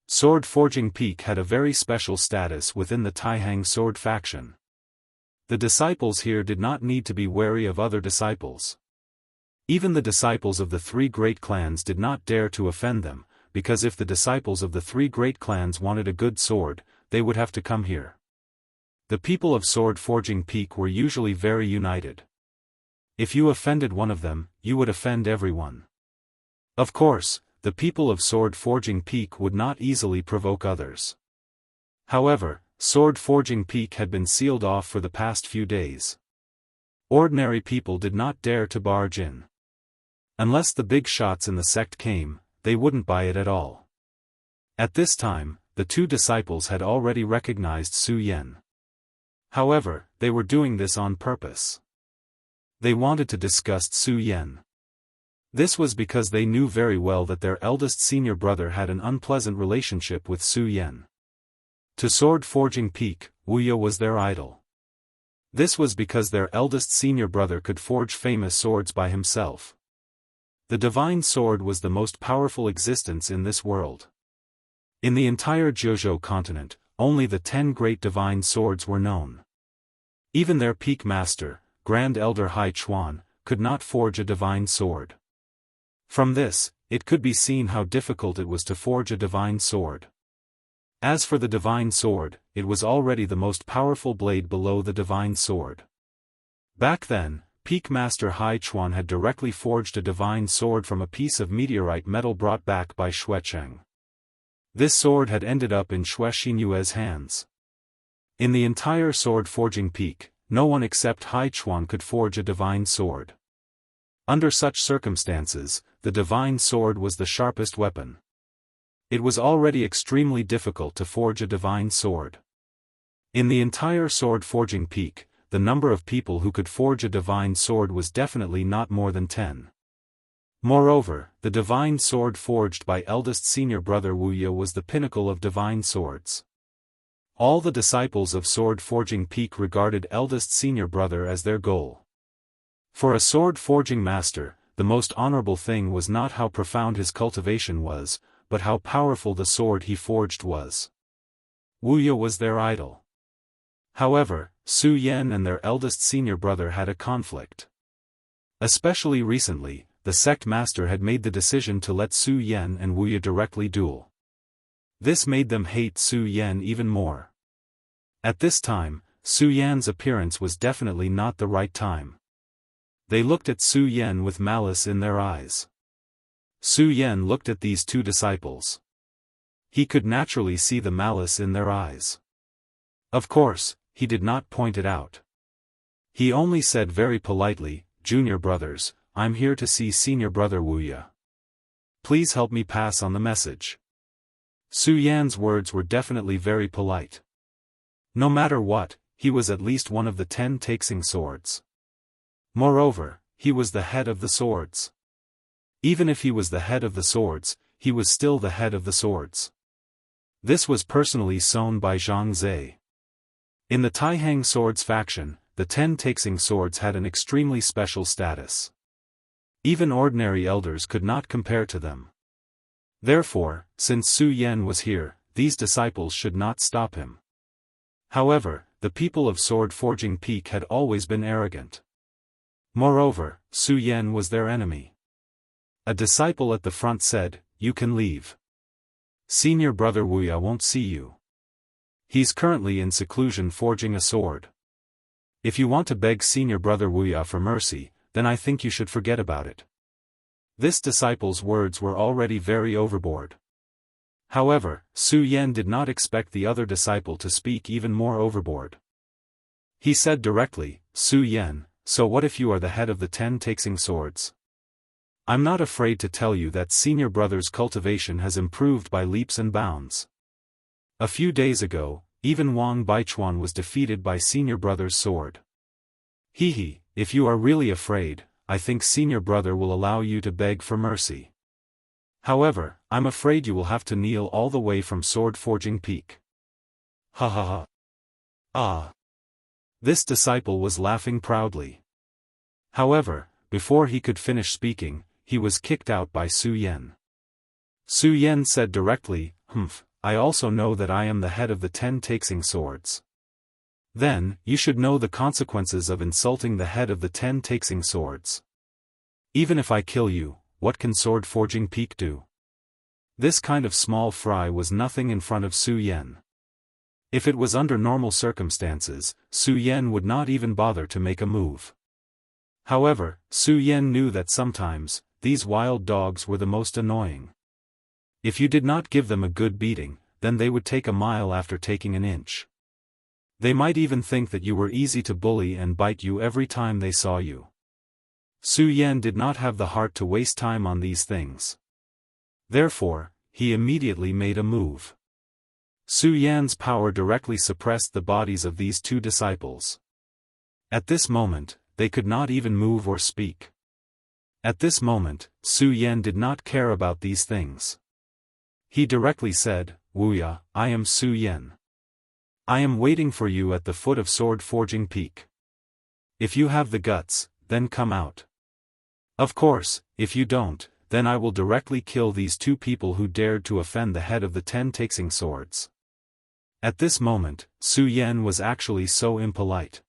S1: Sword Forging Peak had a very special status within the Taihang sword faction. The disciples here did not need to be wary of other disciples. Even the disciples of the three great clans did not dare to offend them, because if the disciples of the three great clans wanted a good sword, they would have to come here. The people of Sword Forging Peak were usually very united. If you offended one of them, you would offend everyone. Of course, the people of Sword Forging Peak would not easily provoke others. However, Sword Forging Peak had been sealed off for the past few days. Ordinary people did not dare to barge in. Unless the big shots in the sect came, they wouldn't buy it at all. At this time, the two disciples had already recognized Su Yan. However, they were doing this on purpose. They wanted to disgust Su Yan. This was because they knew very well that their eldest senior brother had an unpleasant relationship with Su Yan. To Sword Forging Peak, Wuxia was their idol. This was because their eldest senior brother could forge famous swords by himself. The divine sword was the most powerful existence in this world. In the entire Jianghu continent, only the 10 great divine swords were known. Even their peak master, Grand Elder Hai Chuan, could not forge a divine sword. From this, it could be seen how difficult it was to forge a divine sword. As for the divine sword, it was already the most powerful blade below the divine sword. Back then, Peak Master Hai Chuan had directly forged a divine sword from a piece of meteorite metal brought back by Xuecheng. This sword had ended up in Xue Xinyue's hands. In the entire Sword Forging Peak, no one except Hai Chuan could forge a divine sword. Under such circumstances, the divine sword was the sharpest weapon. It was already extremely difficult to forge a divine sword. In the entire Sword Forging Peak, the number of people who could forge a divine sword was definitely not more than 10. Moreover, the divine sword forged by eldest senior brother Wuxia was the pinnacle of divine swords. All the disciples of Sword Forging Peak regarded eldest senior brother as their goal. For a sword forging master, the most honorable thing was not how profound his cultivation was, but how powerful the sword he forged was. Wuxia was their idol. However, Su Yan and their eldest senior brother had a conflict. Especially recently, the sect master had made the decision to let Su Yan and Wuxia directly duel. This made them hate Su Yan even more. At this time, Su Yan's appearance was definitely not the right time. They looked at Su Yan with malice in their eyes. Su Yan looked at these two disciples. He could naturally see the malice in their eyes. Of course, he did not point it out. He only said very politely, "Junior brothers, I'm here to see senior brother Wuxia. Please help me pass on the message." Su Yan's words were definitely very polite. No matter what, he was at least one of the 10 Taixing swords. Moreover, he was the head of the swords. Even if he was the head of the swords, he was still the head of the swords. This was personally sown by Zhang Zhe. In the Taihang swords faction, the 10 Taixing swords had an extremely special status. Even ordinary elders could not compare to them. Therefore, since Su Yan was here, these disciples should not stop him. However, the people of Sword Forging Peak had always been arrogant. Moreover, Su Yan was their enemy. A disciple at the front said, "You can leave. Senior brother Wuya won't see you. He's currently in seclusion forging a sword. If you want to beg senior brother Wuya for mercy, then I think you should forget about it." This disciple's words were already very overboard. However, Su Yan did not expect the other disciple to speak even more overboard. He said directly, "Su Yan, so what if you are the head of the 10 Taxing swords? I'm not afraid to tell you that senior brother's cultivation has improved by leaps and bounds. A few days ago, even Wang Baichuan was defeated by senior brother's sword. If you are really afraid, I think senior brother will allow you to beg for mercy. However, I'm afraid you will have to kneel all the way from Sword Forging Peak." Ha ha ha. Ah. This disciple was laughing proudly. However, before he could finish speaking, he was kicked out by Su Yan. Su Yan said directly, I also know that I am the head of the 10 Taxing swords. Then, you should know the consequences of insulting the head of the 10 Taxing swords. Even if I kill you, what can Sword Forging Peak do? This kind of small fry was nothing in front of Su Yan. If it was under normal circumstances, Su Yan would not even bother to make a move. However, Su Yan knew that sometimes, these wild dogs were the most annoying. If you did not give them a good beating, then they would take a mile after taking an inch. They might even think that you were easy to bully and bite you every time they saw you. Su Yan did not have the heart to waste time on these things. Therefore, he immediately made a move. Su Yan's power directly suppressed the bodies of these 2 disciples. At this moment, they could not even move or speak. At this moment, Su Yan did not care about these things. He directly said, "Wuya, I am Su Yan. I am waiting for you at the foot of Sword Forging Peak. If you have the guts, then come out. Of course, if you don't, then I will directly kill these 2 people who dared to offend the head of the 10 Taxing swords." At this moment, Su Yan was actually so impolite.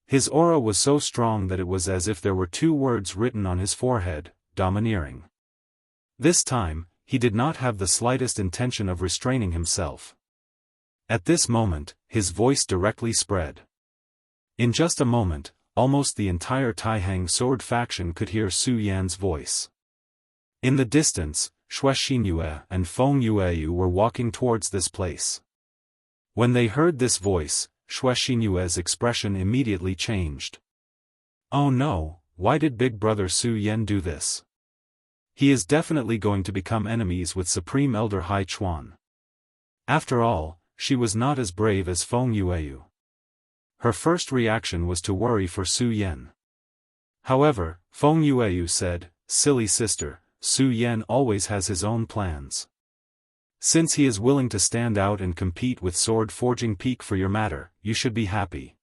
S1: His aura was so strong that it was as if there were 2 words written on his forehead, domineering. This time, he did not have the slightest intention of restraining himself. At this moment, his voice directly spread. In just a moment, almost the entire Taihang sword faction could hear Su Yan's voice. In the distance, Shuai Xinyue and Feng Yueyu were walking towards this place. When they heard this voice, Shuai Xinyue's expression immediately changed. Oh no, why did Big Brother Su Yan do this? He is definitely going to become enemies with Supreme Elder Hai Chuan. After all, she was not as brave as Feng Yueyu. Her first reaction was to worry for Su Yan. However, Feng Yueyu said, "Silly sister, Su Yan always has his own plans. Since he is willing to stand out and compete with Sword Forging Peak for your matter, you should be happy.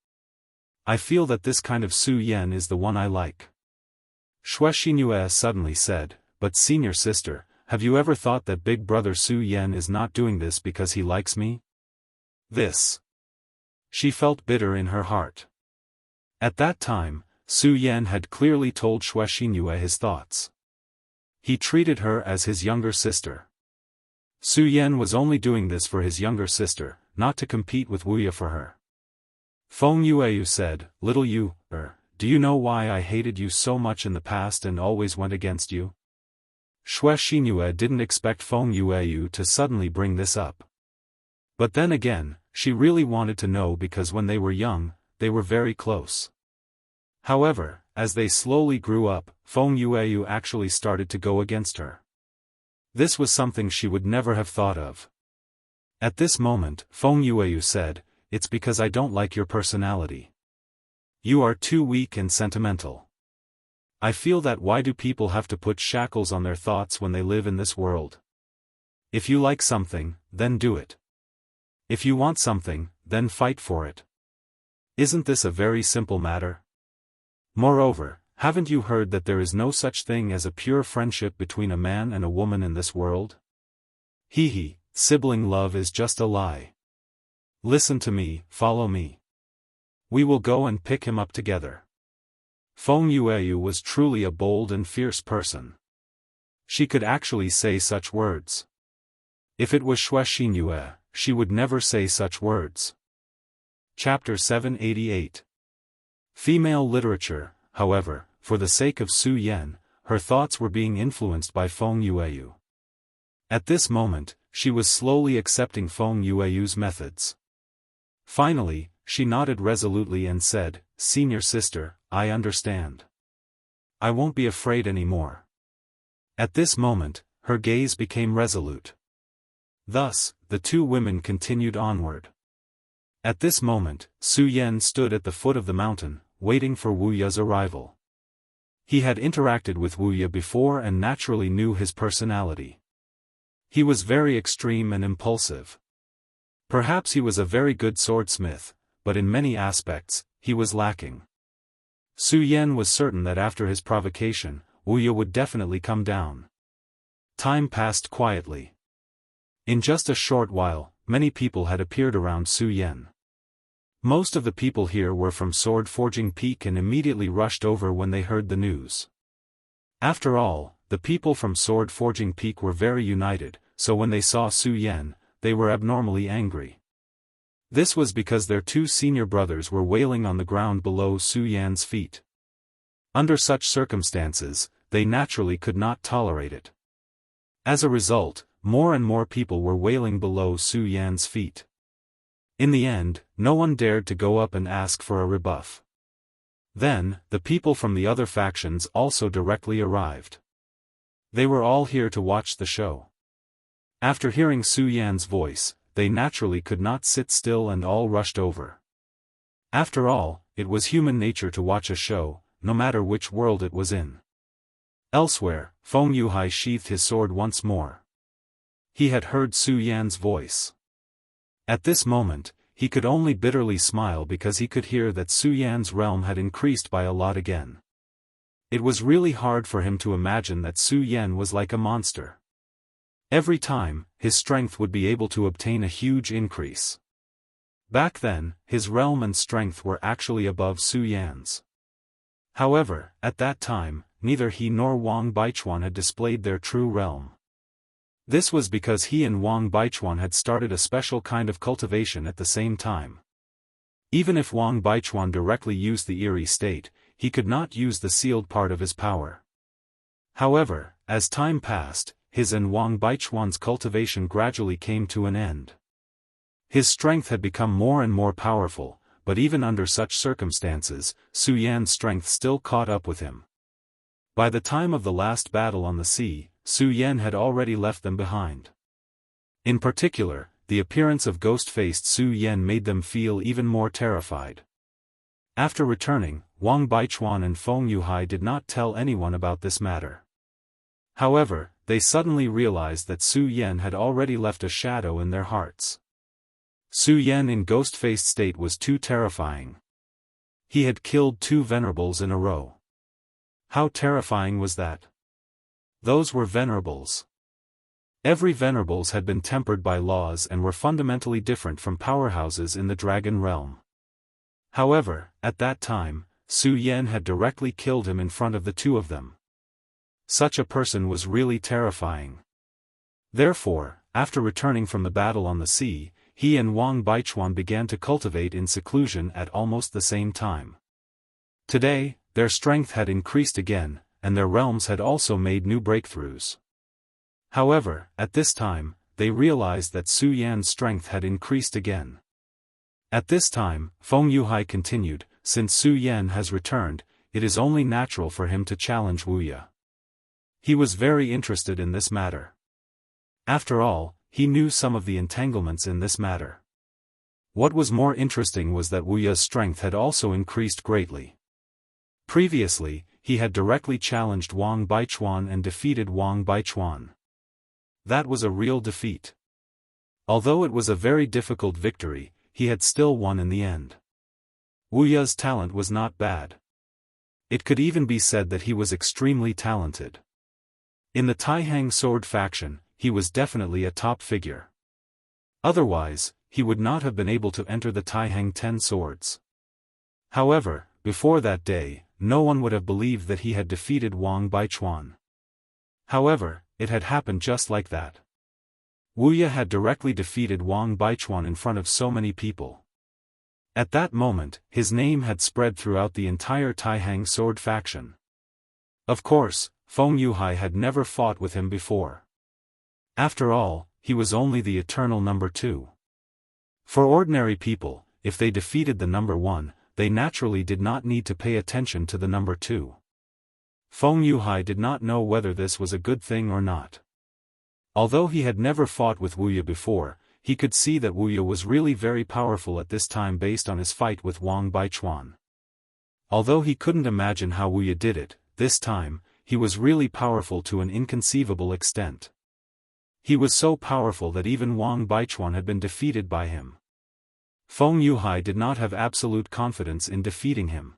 S1: I feel that this kind of Su Yan is the one I like." Shuai Xinyue suddenly said, "But senior sister, have you ever thought that Big Brother Su Yan is not doing this because he likes me? This." She felt bitter in her heart. At that time, Su Yan had clearly told Shuai Xinyue his thoughts. He treated her as his younger sister. Su Yan was only doing this for his younger sister, not to compete with Wuya for her. Feng Yueyu said, "Little you, do you know why I hated you so much in the past and always went against you?" Shuai Xinyue didn't expect Feng Yueyu to suddenly bring this up. But then again, she really wanted to know because when they were young, they were very close. However, as they slowly grew up, Feng Yueyu actually started to go against her. This was something she would never have thought of. At this moment, Feng Yueyu said, "It's because I don't like your personality. You are too weak and sentimental. I feel that why do people have to put shackles on their thoughts when they live in this world? If you like something, then do it. If you want something, then fight for it. Isn't this a very simple matter? Moreover, Haven't you heard that there is no such thing as a pure friendship between a man and a woman in this world? Hee, sibling love is just a lie. Listen to me, follow me. We will go and pick him up together. Feng Yueyu was truly a bold and fierce person. She could actually say such words. If it was Xue Xinyue, she would never say such words. Chapter 788. Female literature. However, for the sake of Su Yan, her thoughts were being influenced by Feng Yueyu. At this moment, she was slowly accepting Feng Yueyu's methods. Finally, she nodded resolutely and said, "Senior sister, I understand. I won't be afraid anymore." At this moment, her gaze became resolute. Thus, the two women continued onward. At this moment, Su Yan stood at the foot of the mountain, waiting for Wuya's arrival. He had interacted with Wuya before and naturally knew his personality. He was very extreme and impulsive. Perhaps he was a very good swordsmith, but in many aspects, he was lacking. Su Yan was certain that after his provocation, Wuya would definitely come down. Time passed quietly. In just a short while, many people had appeared around Su Yan. Most of the people here were from Sword Forging Peak and immediately rushed over when they heard the news. After all, the people from Sword Forging Peak were very united, so when they saw Su Yan, they were abnormally angry. This was because their two senior brothers were wailing on the ground below Su Yan's feet. Under such circumstances, they naturally could not tolerate it. As a result, more and more people were wailing below Su Yan's feet. In the end, no one dared to go up and ask for a rebuff. Then, the people from the other factions also directly arrived. They were all here to watch the show. After hearing Su Yan's voice, they naturally could not sit still and all rushed over. After all, it was human nature to watch a show, no matter which world it was in. Elsewhere, Feng Yuhai sheathed his sword once more. He had heard Su Yan's voice. At this moment, he could only bitterly smile because he could hear that Su Yan's realm had increased by a lot again. It was really hard for him to imagine that Su Yan was like a monster. Every time, his strength would be able to obtain a huge increase. Back then, his realm and strength were actually above Su Yan's. However, at that time, neither he nor Wang Baichuan had displayed their true realm. This was because he and Wang Baichuan had started a special kind of cultivation at the same time. Even if Wang Baichuan directly used the eerie state, he could not use the sealed part of his power. However, as time passed, his and Wang Baichuan's cultivation gradually came to an end. His strength had become more and more powerful, but even under such circumstances, Su Yan's strength still caught up with him. By the time of the last battle on the sea, Su Yan had already left them behind. In particular, the appearance of ghost-faced Su Yan made them feel even more terrified. After returning, Wang Baichuan and Feng Yuhai did not tell anyone about this matter. However, they suddenly realized that Su Yan had already left a shadow in their hearts. Su Yan in ghost-faced state was too terrifying. He had killed 2 venerables in a row. How terrifying was that? Those were venerables. Every venerables had been tempered by laws and were fundamentally different from powerhouses in the dragon realm. However, at that time, Su Yan had directly killed him in front of the 2 of them. Such a person was really terrifying. Therefore, after returning from the battle on the sea, he and Wang Baichuan began to cultivate in seclusion at almost the same time. Today, their strength had increased again, and their realms had also made new breakthroughs. However, at this time, they realized that Su Yan's strength had increased again. At this time, Feng Yuhai continued, since Su Yan has returned, it is only natural for him to challenge Wuya. He was very interested in this matter. After all, he knew some of the entanglements in this matter. What was more interesting was that Wuya's strength had also increased greatly. Previously, he had directly challenged Wang Baichuan and defeated Wang Baichuan. That was a real defeat. Although it was a very difficult victory, he had still won in the end. Wuya's talent was not bad. It could even be said that he was extremely talented. In the Taihang sword faction, he was definitely a top figure. Otherwise, he would not have been able to enter the Taihang 10 swords. However, before that day, no one would have believed that he had defeated Wang Baichuan. However, it had happened just like that. Wuya had directly defeated Wang Baichuan in front of so many people. At that moment, his name had spread throughout the entire Taihang sword faction. Of course, Feng Yuhai had never fought with him before. After all, he was only the eternal number 2. For ordinary people, if they defeated the number 1, they naturally did not need to pay attention to the number 2. Feng Yuhai did not know whether this was a good thing or not. Although he had never fought with Wuya before, he could see that Wuya was really very powerful at this time based on his fight with Wang Baichuan. Although he couldn't imagine how Wuya did it, this time, he was really powerful to an inconceivable extent. He was so powerful that even Wang Baichuan had been defeated by him. Feng Yuhai did not have absolute confidence in defeating him.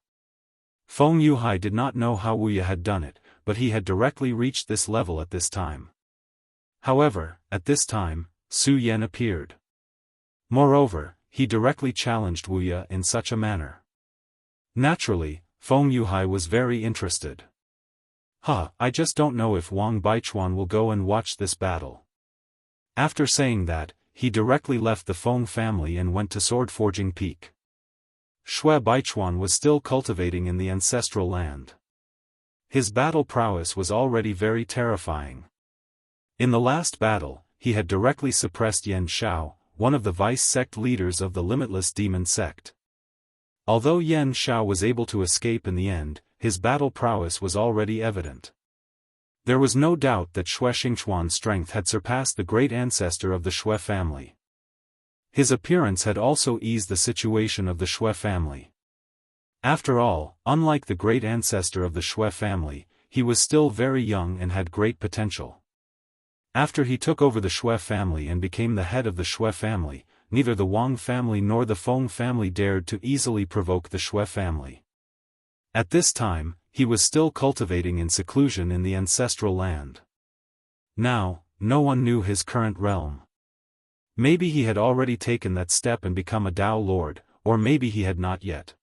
S1: Feng Yuhai did not know how Wuya had done it, but he had directly reached this level at this time. However, at this time, Su Yan appeared. Moreover, he directly challenged Wuya in such a manner. Naturally, Feng Yuhai was very interested. I just don't know if Wang Baichuan will go and watch this battle. After saying that, he directly left the Feng family and went to Sword Forging Peak. Shui Baichuan was still cultivating in the ancestral land. His battle prowess was already very terrifying. In the last battle, he had directly suppressed Yan Shao, one of the vice sect leaders of the Limitless Demon sect. Although Yan Shao was able to escape in the end, his battle prowess was already evident. There was no doubt that Shui Xingchuan's strength had surpassed the great ancestor of the Shui family. His appearance had also eased the situation of the Shui family. After all, unlike the great ancestor of the Shui family, he was still very young and had great potential. After he took over the Shui family and became the head of the Shui family, neither the Wang family nor the Feng family dared to easily provoke the Shui family. At this time, he was still cultivating in seclusion in the ancestral land. Now, no one knew his current realm. Maybe he had already taken that step and become a Dao Lord, or maybe he had not yet.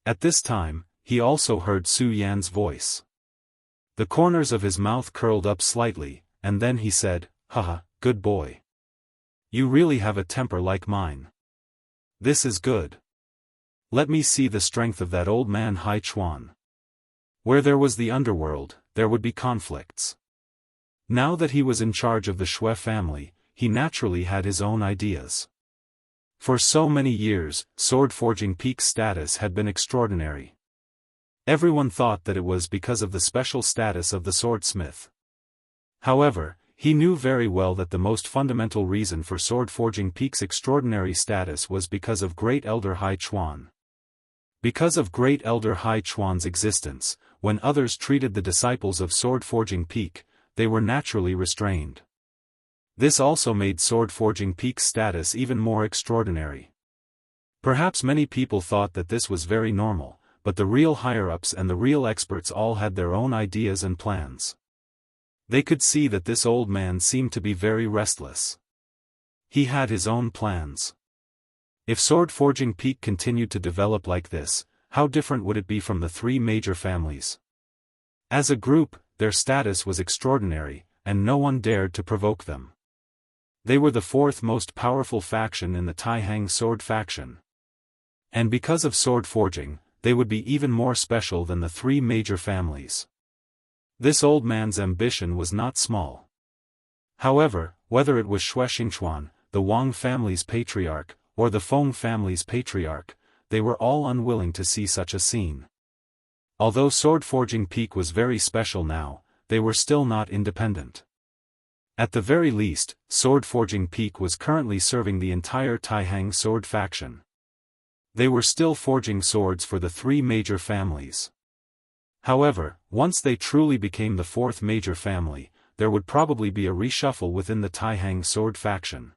S1: At this time, he also heard Su Yan's voice. The corners of his mouth curled up slightly, and then he said, "Haha, good boy. You really have a temper like mine. This is good. Let me see the strength of that old man Hai Chuan." Where there was the underworld, there would be conflicts. Now that he was in charge of the Shui family, he naturally had his own ideas. For so many years, Sword Forging Peak's status had been extraordinary. Everyone thought that it was because of the special status of the swordsmith. However, he knew very well that the most fundamental reason for Sword Forging Peak's extraordinary status was because of Great Elder Hai Chuan. Because of Great Elder Hai Chuan's existence, when others treated the disciples of Sword Forging Peak, they were naturally restrained. This also made Sword Forging Peak's status even more extraordinary. Perhaps many people thought that this was very normal, but the real higher-ups and the real experts all had their own ideas and plans. They could see that this old man seemed to be very restless. He had his own plans. If Sword Forging Peak continued to develop like this, how different would it be from the 3 major families? As a group, their status was extraordinary, and no one dared to provoke them. They were the 4th most powerful faction in the Taihang sword faction. And because of sword forging, they would be even more special than the 3 major families. This old man's ambition was not small. However, whether it was Shui Xingchuan, the Wang family's patriarch, or the Feng family's patriarch, they were all unwilling to see such a scene. Although Sword Forging Peak was very special now, they were still not independent. At the very least, Sword Forging Peak was currently serving the entire Taihang sword faction. They were still forging swords for the 3 major families. However, once they truly became the 4th major family, there would probably be a reshuffle within the Taihang sword faction.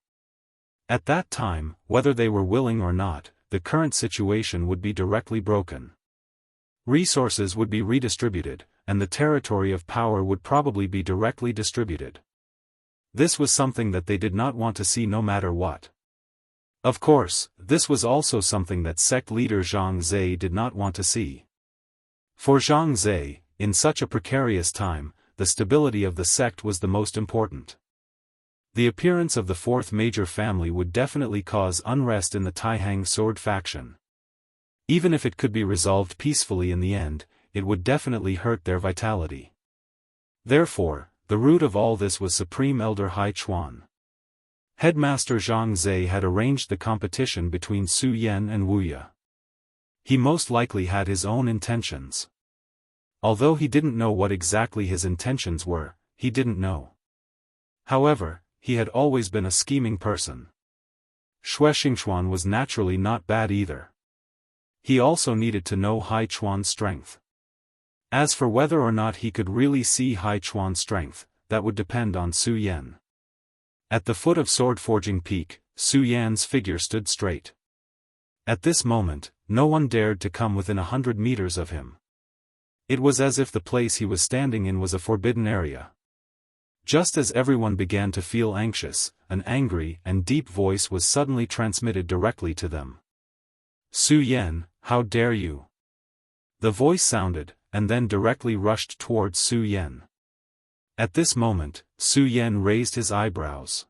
S1: At that time, whether they were willing or not, the current situation would be directly broken. Resources would be redistributed, and the territory of power would probably be directly distributed. This was something that they did not want to see no matter what. Of course, this was also something that sect leader Zhang Zhe did not want to see. For Zhang Zhe, in such a precarious time, the stability of the sect was the most important. The appearance of the fourth major family would definitely cause unrest in the Taihang sword faction. Even if it could be resolved peacefully in the end, it would definitely hurt their vitality. Therefore, the root of all this was Supreme Elder Hai Chuan. Headmaster Zhang Zhe had arranged the competition between Su Yan and Wuya. He most likely had his own intentions. Although he didn't know what exactly his intentions were, he didn't know. However, he had always been a scheming person. Xue Xingchuan was naturally not bad either. He also needed to know Hai Chuan's strength. As for whether or not he could really see Hai Chuan's strength, that would depend on Su Yan. At the foot of Sword Forging Peak, Su Yan's figure stood straight. At this moment, no one dared to come within 100 meters of him. It was as if the place he was standing in was a forbidden area. Just as everyone began to feel anxious, an angry and deep voice was suddenly transmitted directly to them. Su Yan, how dare you? The voice sounded, and then directly rushed towards Su Yan. At this moment, Su Yan raised his eyebrows.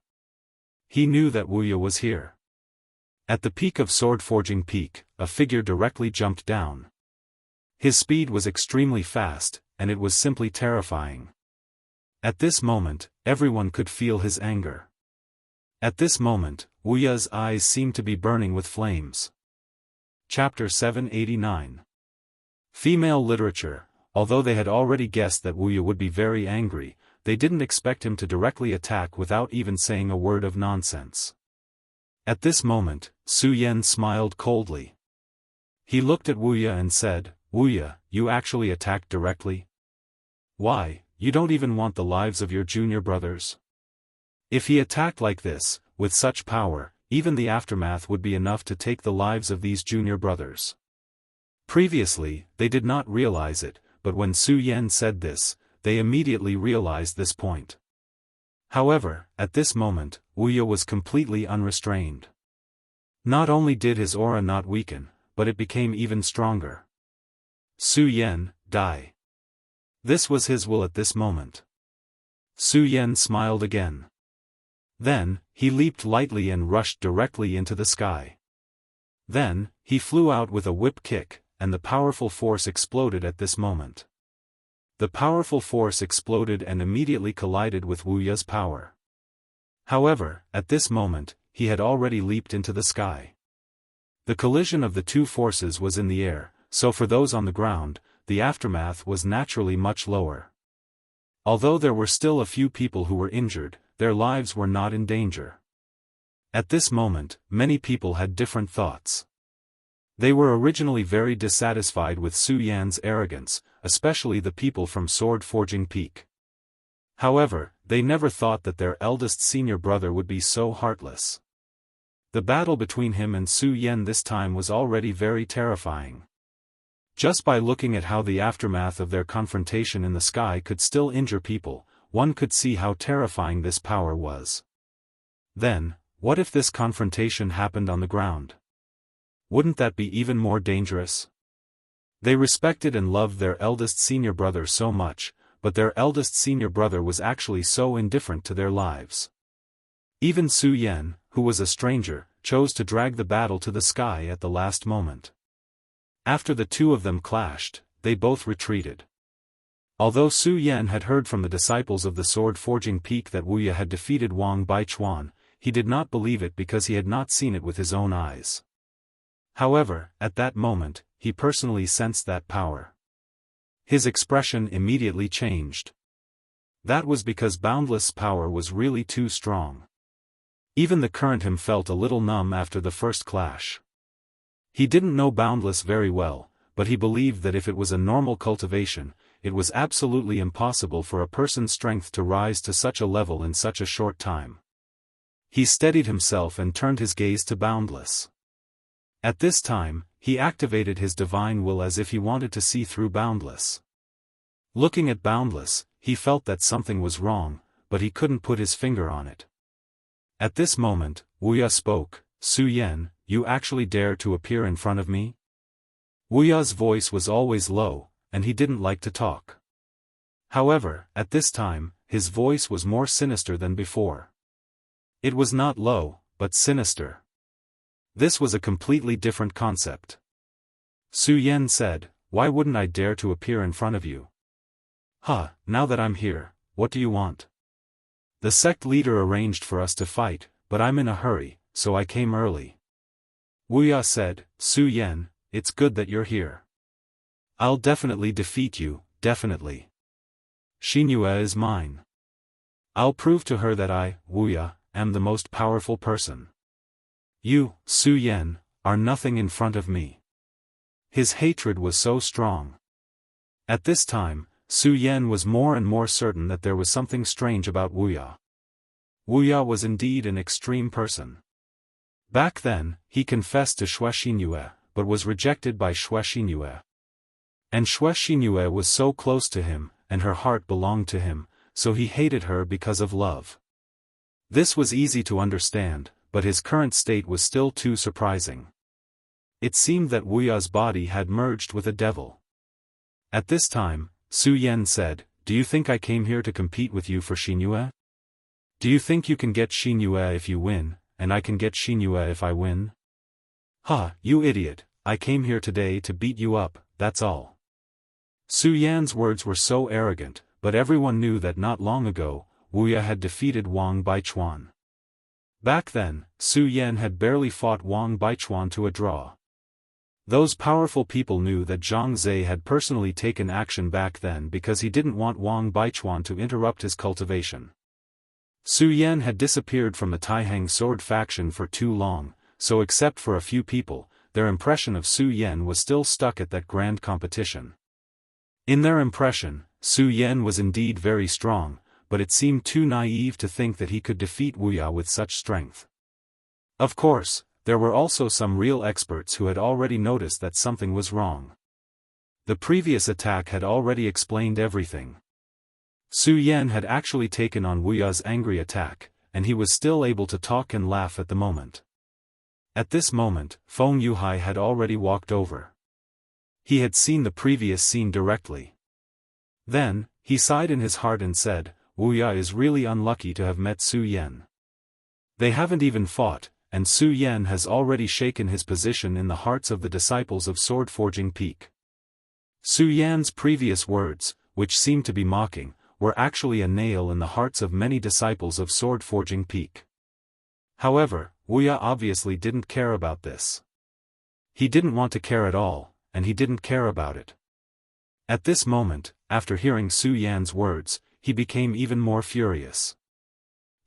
S1: He knew that Wuya was here. At the peak of Sword Forging Peak, a figure directly jumped down. His speed was extremely fast, and it was simply terrifying. At this moment, everyone could feel his anger. At this moment, Wuya's eyes seemed to be burning with flames. Chapter 789. Female literature. Although they had already guessed that Wuya would be very angry, they didn't expect him to directly attack without even saying a word of nonsense. At this moment, Su Yan smiled coldly. He looked at Wuya and said, "Wuya, you actually attacked directly? Why, you don't even want the lives of your junior brothers?" If he attacked like this, with such power, even the aftermath would be enough to take the lives of these junior brothers. Previously, they did not realize it, but when Su Yan said this, they immediately realized this point. However, at this moment, Wuya was completely unrestrained. Not only did his aura not weaken, but it became even stronger. Su Yan, die. This was his will at this moment. Su Yan smiled again. Then, he leaped lightly and rushed directly into the sky. Then, he flew out with a whip kick, and the powerful force exploded at this moment. The powerful force exploded and immediately collided with Wuya's power. However, at this moment, he had already leaped into the sky. The collision of the two forces was in the air, so for those on the ground, the aftermath was naturally much lower. Although there were still a few people who were injured, their lives were not in danger. At this moment, many people had different thoughts. They were originally very dissatisfied with Su Yan's arrogance, especially the people from Sword Forging Peak. However, they never thought that their eldest senior brother would be so heartless. The battle between him and Su Yan this time was already very terrifying. Just by looking at how the aftermath of their confrontation in the sky could still injure people, one could see how terrifying this power was. Then, what if this confrontation happened on the ground? Wouldn't that be even more dangerous? They respected and loved their eldest senior brother so much, but their eldest senior brother was actually so indifferent to their lives. Even Su Yan, who was a stranger, chose to drag the battle to the sky at the last moment. After the two of them clashed, they both retreated. Although Su Yan had heard from the disciples of the Sword Forging Peak that Wuya had defeated Wang Baichuan, he did not believe it because he had not seen it with his own eyes. However, at that moment, he personally sensed that power. His expression immediately changed. That was because Boundless' power was really too strong. Even the current him felt a little numb after the first clash. He didn't know Boundless very well, but he believed that if it was a normal cultivation, it was absolutely impossible for a person's strength to rise to such a level in such a short time. He steadied himself and turned his gaze to Boundless. At this time, he activated his divine will as if he wanted to see through Boundless. Looking at Boundless, he felt that something was wrong, but he couldn't put his finger on it. At this moment, Wuya spoke, "Su Yan, you actually dare to appear in front of me?" Wuya's voice was always low, and he didn't like to talk. However, at this time, his voice was more sinister than before. It was not low, but sinister. This was a completely different concept. Su Yan said, "Why wouldn't I dare to appear in front of you? Huh, now that I'm here, what do you want? The sect leader arranged for us to fight, but I'm in a hurry, so I came early." Wuya said, "Su Yan, it's good that you're here. I'll definitely defeat you, definitely. Xianxia is mine. I'll prove to her that I, Wuya, am the most powerful person. You, Su Yan, are nothing in front of me." His hatred was so strong. At this time, Su Yan was more and more certain that there was something strange about Wuya. Wuya was indeed an extreme person. Back then, he confessed to Xianxia, but was rejected by Xianxia. And Xianxia was so close to him, and her heart belonged to him, so he hated her because of love. This was easy to understand, but his current state was still too surprising. It seemed that Wuya's body had merged with a devil. At this time, Su Yan said, "Do you think I came here to compete with you for Xianxia? Do you think you can get Xianxia if you win, and I can get Xianxia if I win? Ha, you idiot, I came here today to beat you up, that's all." Su Yan's words were so arrogant, but everyone knew that not long ago, Wuya had defeated Wang Baichuan. Back then, Su Yan had barely fought Wang Baichuan to a draw. Those powerful people knew that Zhang Zhe had personally taken action back then because he didn't want Wang Baichuan to interrupt his cultivation. Su Yan had disappeared from the Taihang sword faction for too long, so except for a few people, their impression of Su Yan was still stuck at that grand competition. In their impression, Su Yan was indeed very strong, but it seemed too naive to think that he could defeat Wuya with such strength. Of course, there were also some real experts who had already noticed that something was wrong. The previous attack had already explained everything. Su Yan had actually taken on Wuya's angry attack, and he was still able to talk and laugh at the moment. At this moment, Feng Yuhai had already walked over. He had seen the previous scene directly. Then, he sighed in his heart and said, "Wuya is really unlucky to have met Su Yan. They haven't even fought, and Su Yan has already shaken his position in the hearts of the disciples of Sword Forging Peak." Su Yan's previous words, which seemed to be mocking, were actually a nail in the hearts of many disciples of Sword Forging Peak. However, Wuya obviously didn't care about this. He didn't want to care at all, and he didn't care about it. At this moment, after hearing Su Yan's words, he became even more furious.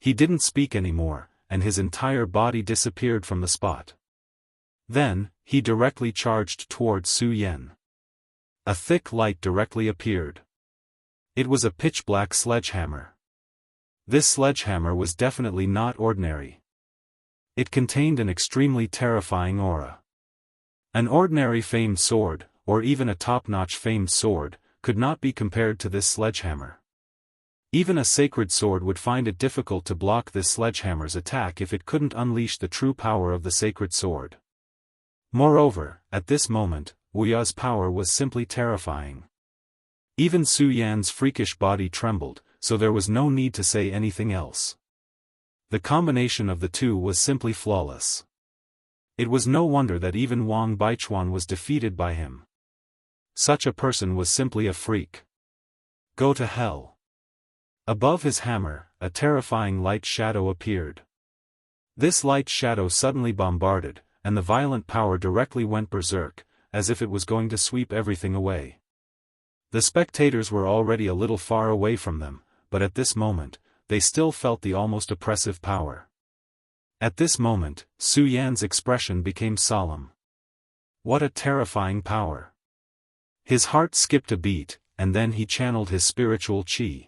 S1: He didn't speak anymore, and his entire body disappeared from the spot. Then, he directly charged towards Su Yan. A thick light directly appeared. It was a pitch-black sledgehammer. This sledgehammer was definitely not ordinary. It contained an extremely terrifying aura. An ordinary famed sword, or even a top-notch famed sword, could not be compared to this sledgehammer. Even a sacred sword would find it difficult to block this sledgehammer's attack if it couldn't unleash the true power of the sacred sword. Moreover, at this moment, Wuya's power was simply terrifying. Even Su Yan's freakish body trembled, so there was no need to say anything else. The combination of the two was simply flawless. It was no wonder that even Wang Baichuan was defeated by him. Such a person was simply a freak. Go to hell. Above his hammer, a terrifying light shadow appeared. This light shadow suddenly bombarded, and the violent power directly went berserk, as if it was going to sweep everything away. The spectators were already a little far away from them, but at this moment, they still felt the almost oppressive power. At this moment, Su Yan's expression became solemn. What a terrifying power! His heart skipped a beat, and then he channeled his spiritual qi.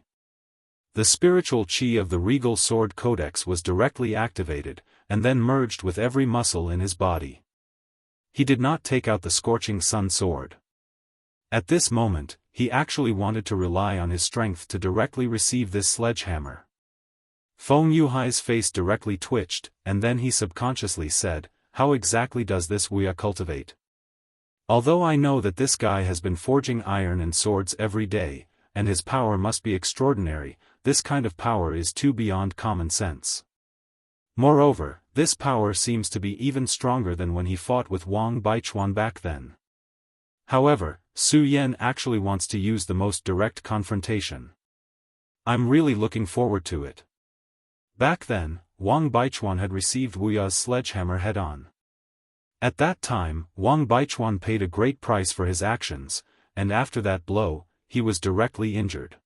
S1: The spiritual qi of the Regal Sword Codex was directly activated, and then merged with every muscle in his body. He did not take out the scorching sun sword. At this moment, he actually wanted to rely on his strength to directly receive this sledgehammer. Feng Yuhai's face directly twitched, and then he subconsciously said, "How exactly does this Wuxia cultivate? Although I know that this guy has been forging iron and swords every day, and his power must be extraordinary, this kind of power is too beyond common sense. Moreover, this power seems to be even stronger than when he fought with Wang Baichuan back then. However, Su Yan actually wants to use the most direct confrontation. I'm really looking forward to it." Back then, Wang Baichuan had received Wuxia's sledgehammer head-on. At that time, Wang Baichuan paid a great price for his actions, and after that blow, he was directly injured.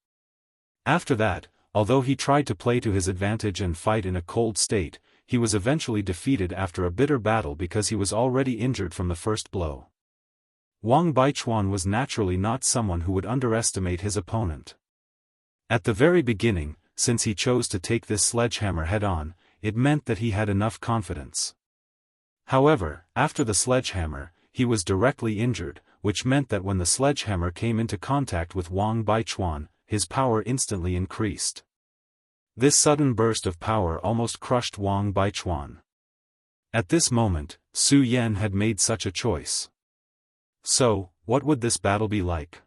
S1: After that, although he tried to play to his advantage and fight in a cold state, he was eventually defeated after a bitter battle because he was already injured from the first blow. Wang Baichuan was naturally not someone who would underestimate his opponent. At the very beginning, since he chose to take this sledgehammer head-on, it meant that he had enough confidence. However, after the sledgehammer, he was directly injured, which meant that when the sledgehammer came into contact with Wang Baichuan, his power instantly increased. This sudden burst of power almost crushed Wang Baichuan. At this moment, Su Yan had made such a choice. So, what would this battle be like?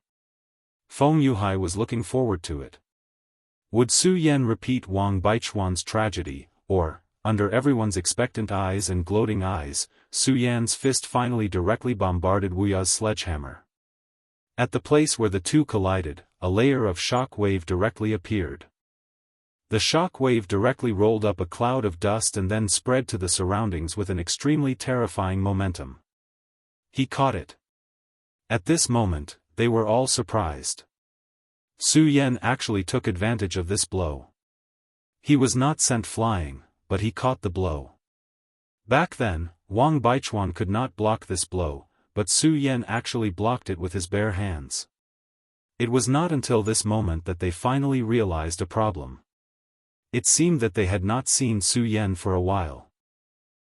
S1: Feng Yuhai was looking forward to it. Would Su Yan repeat Wang Baichuan's tragedy, or, under everyone's expectant eyes and gloating eyes, Su Yan's fist finally directly bombarded Wuxia's sledgehammer? At the place where the two collided, a layer of shock wave directly appeared. The shock wave directly rolled up a cloud of dust and then spread to the surroundings with an extremely terrifying momentum. He caught it. At this moment, they were all surprised. Su Yan actually took advantage of this blow. He was not sent flying, but he caught the blow. Back then, Wang Baichuan could not block this blow, but Su Yan actually blocked it with his bare hands. It was not until this moment that they finally realized a problem. It seemed that they had not seen Su Yan for a while.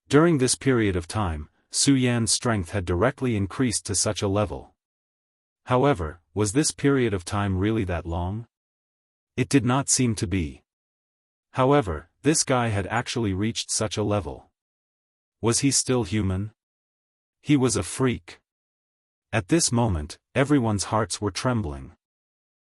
S1: During this period of time, Su Yan's strength had directly increased to such a level. However, was this period of time really that long? It did not seem to be. However, this guy had actually reached such a level. Was he still human? He was a freak. At this moment, everyone's hearts were trembling.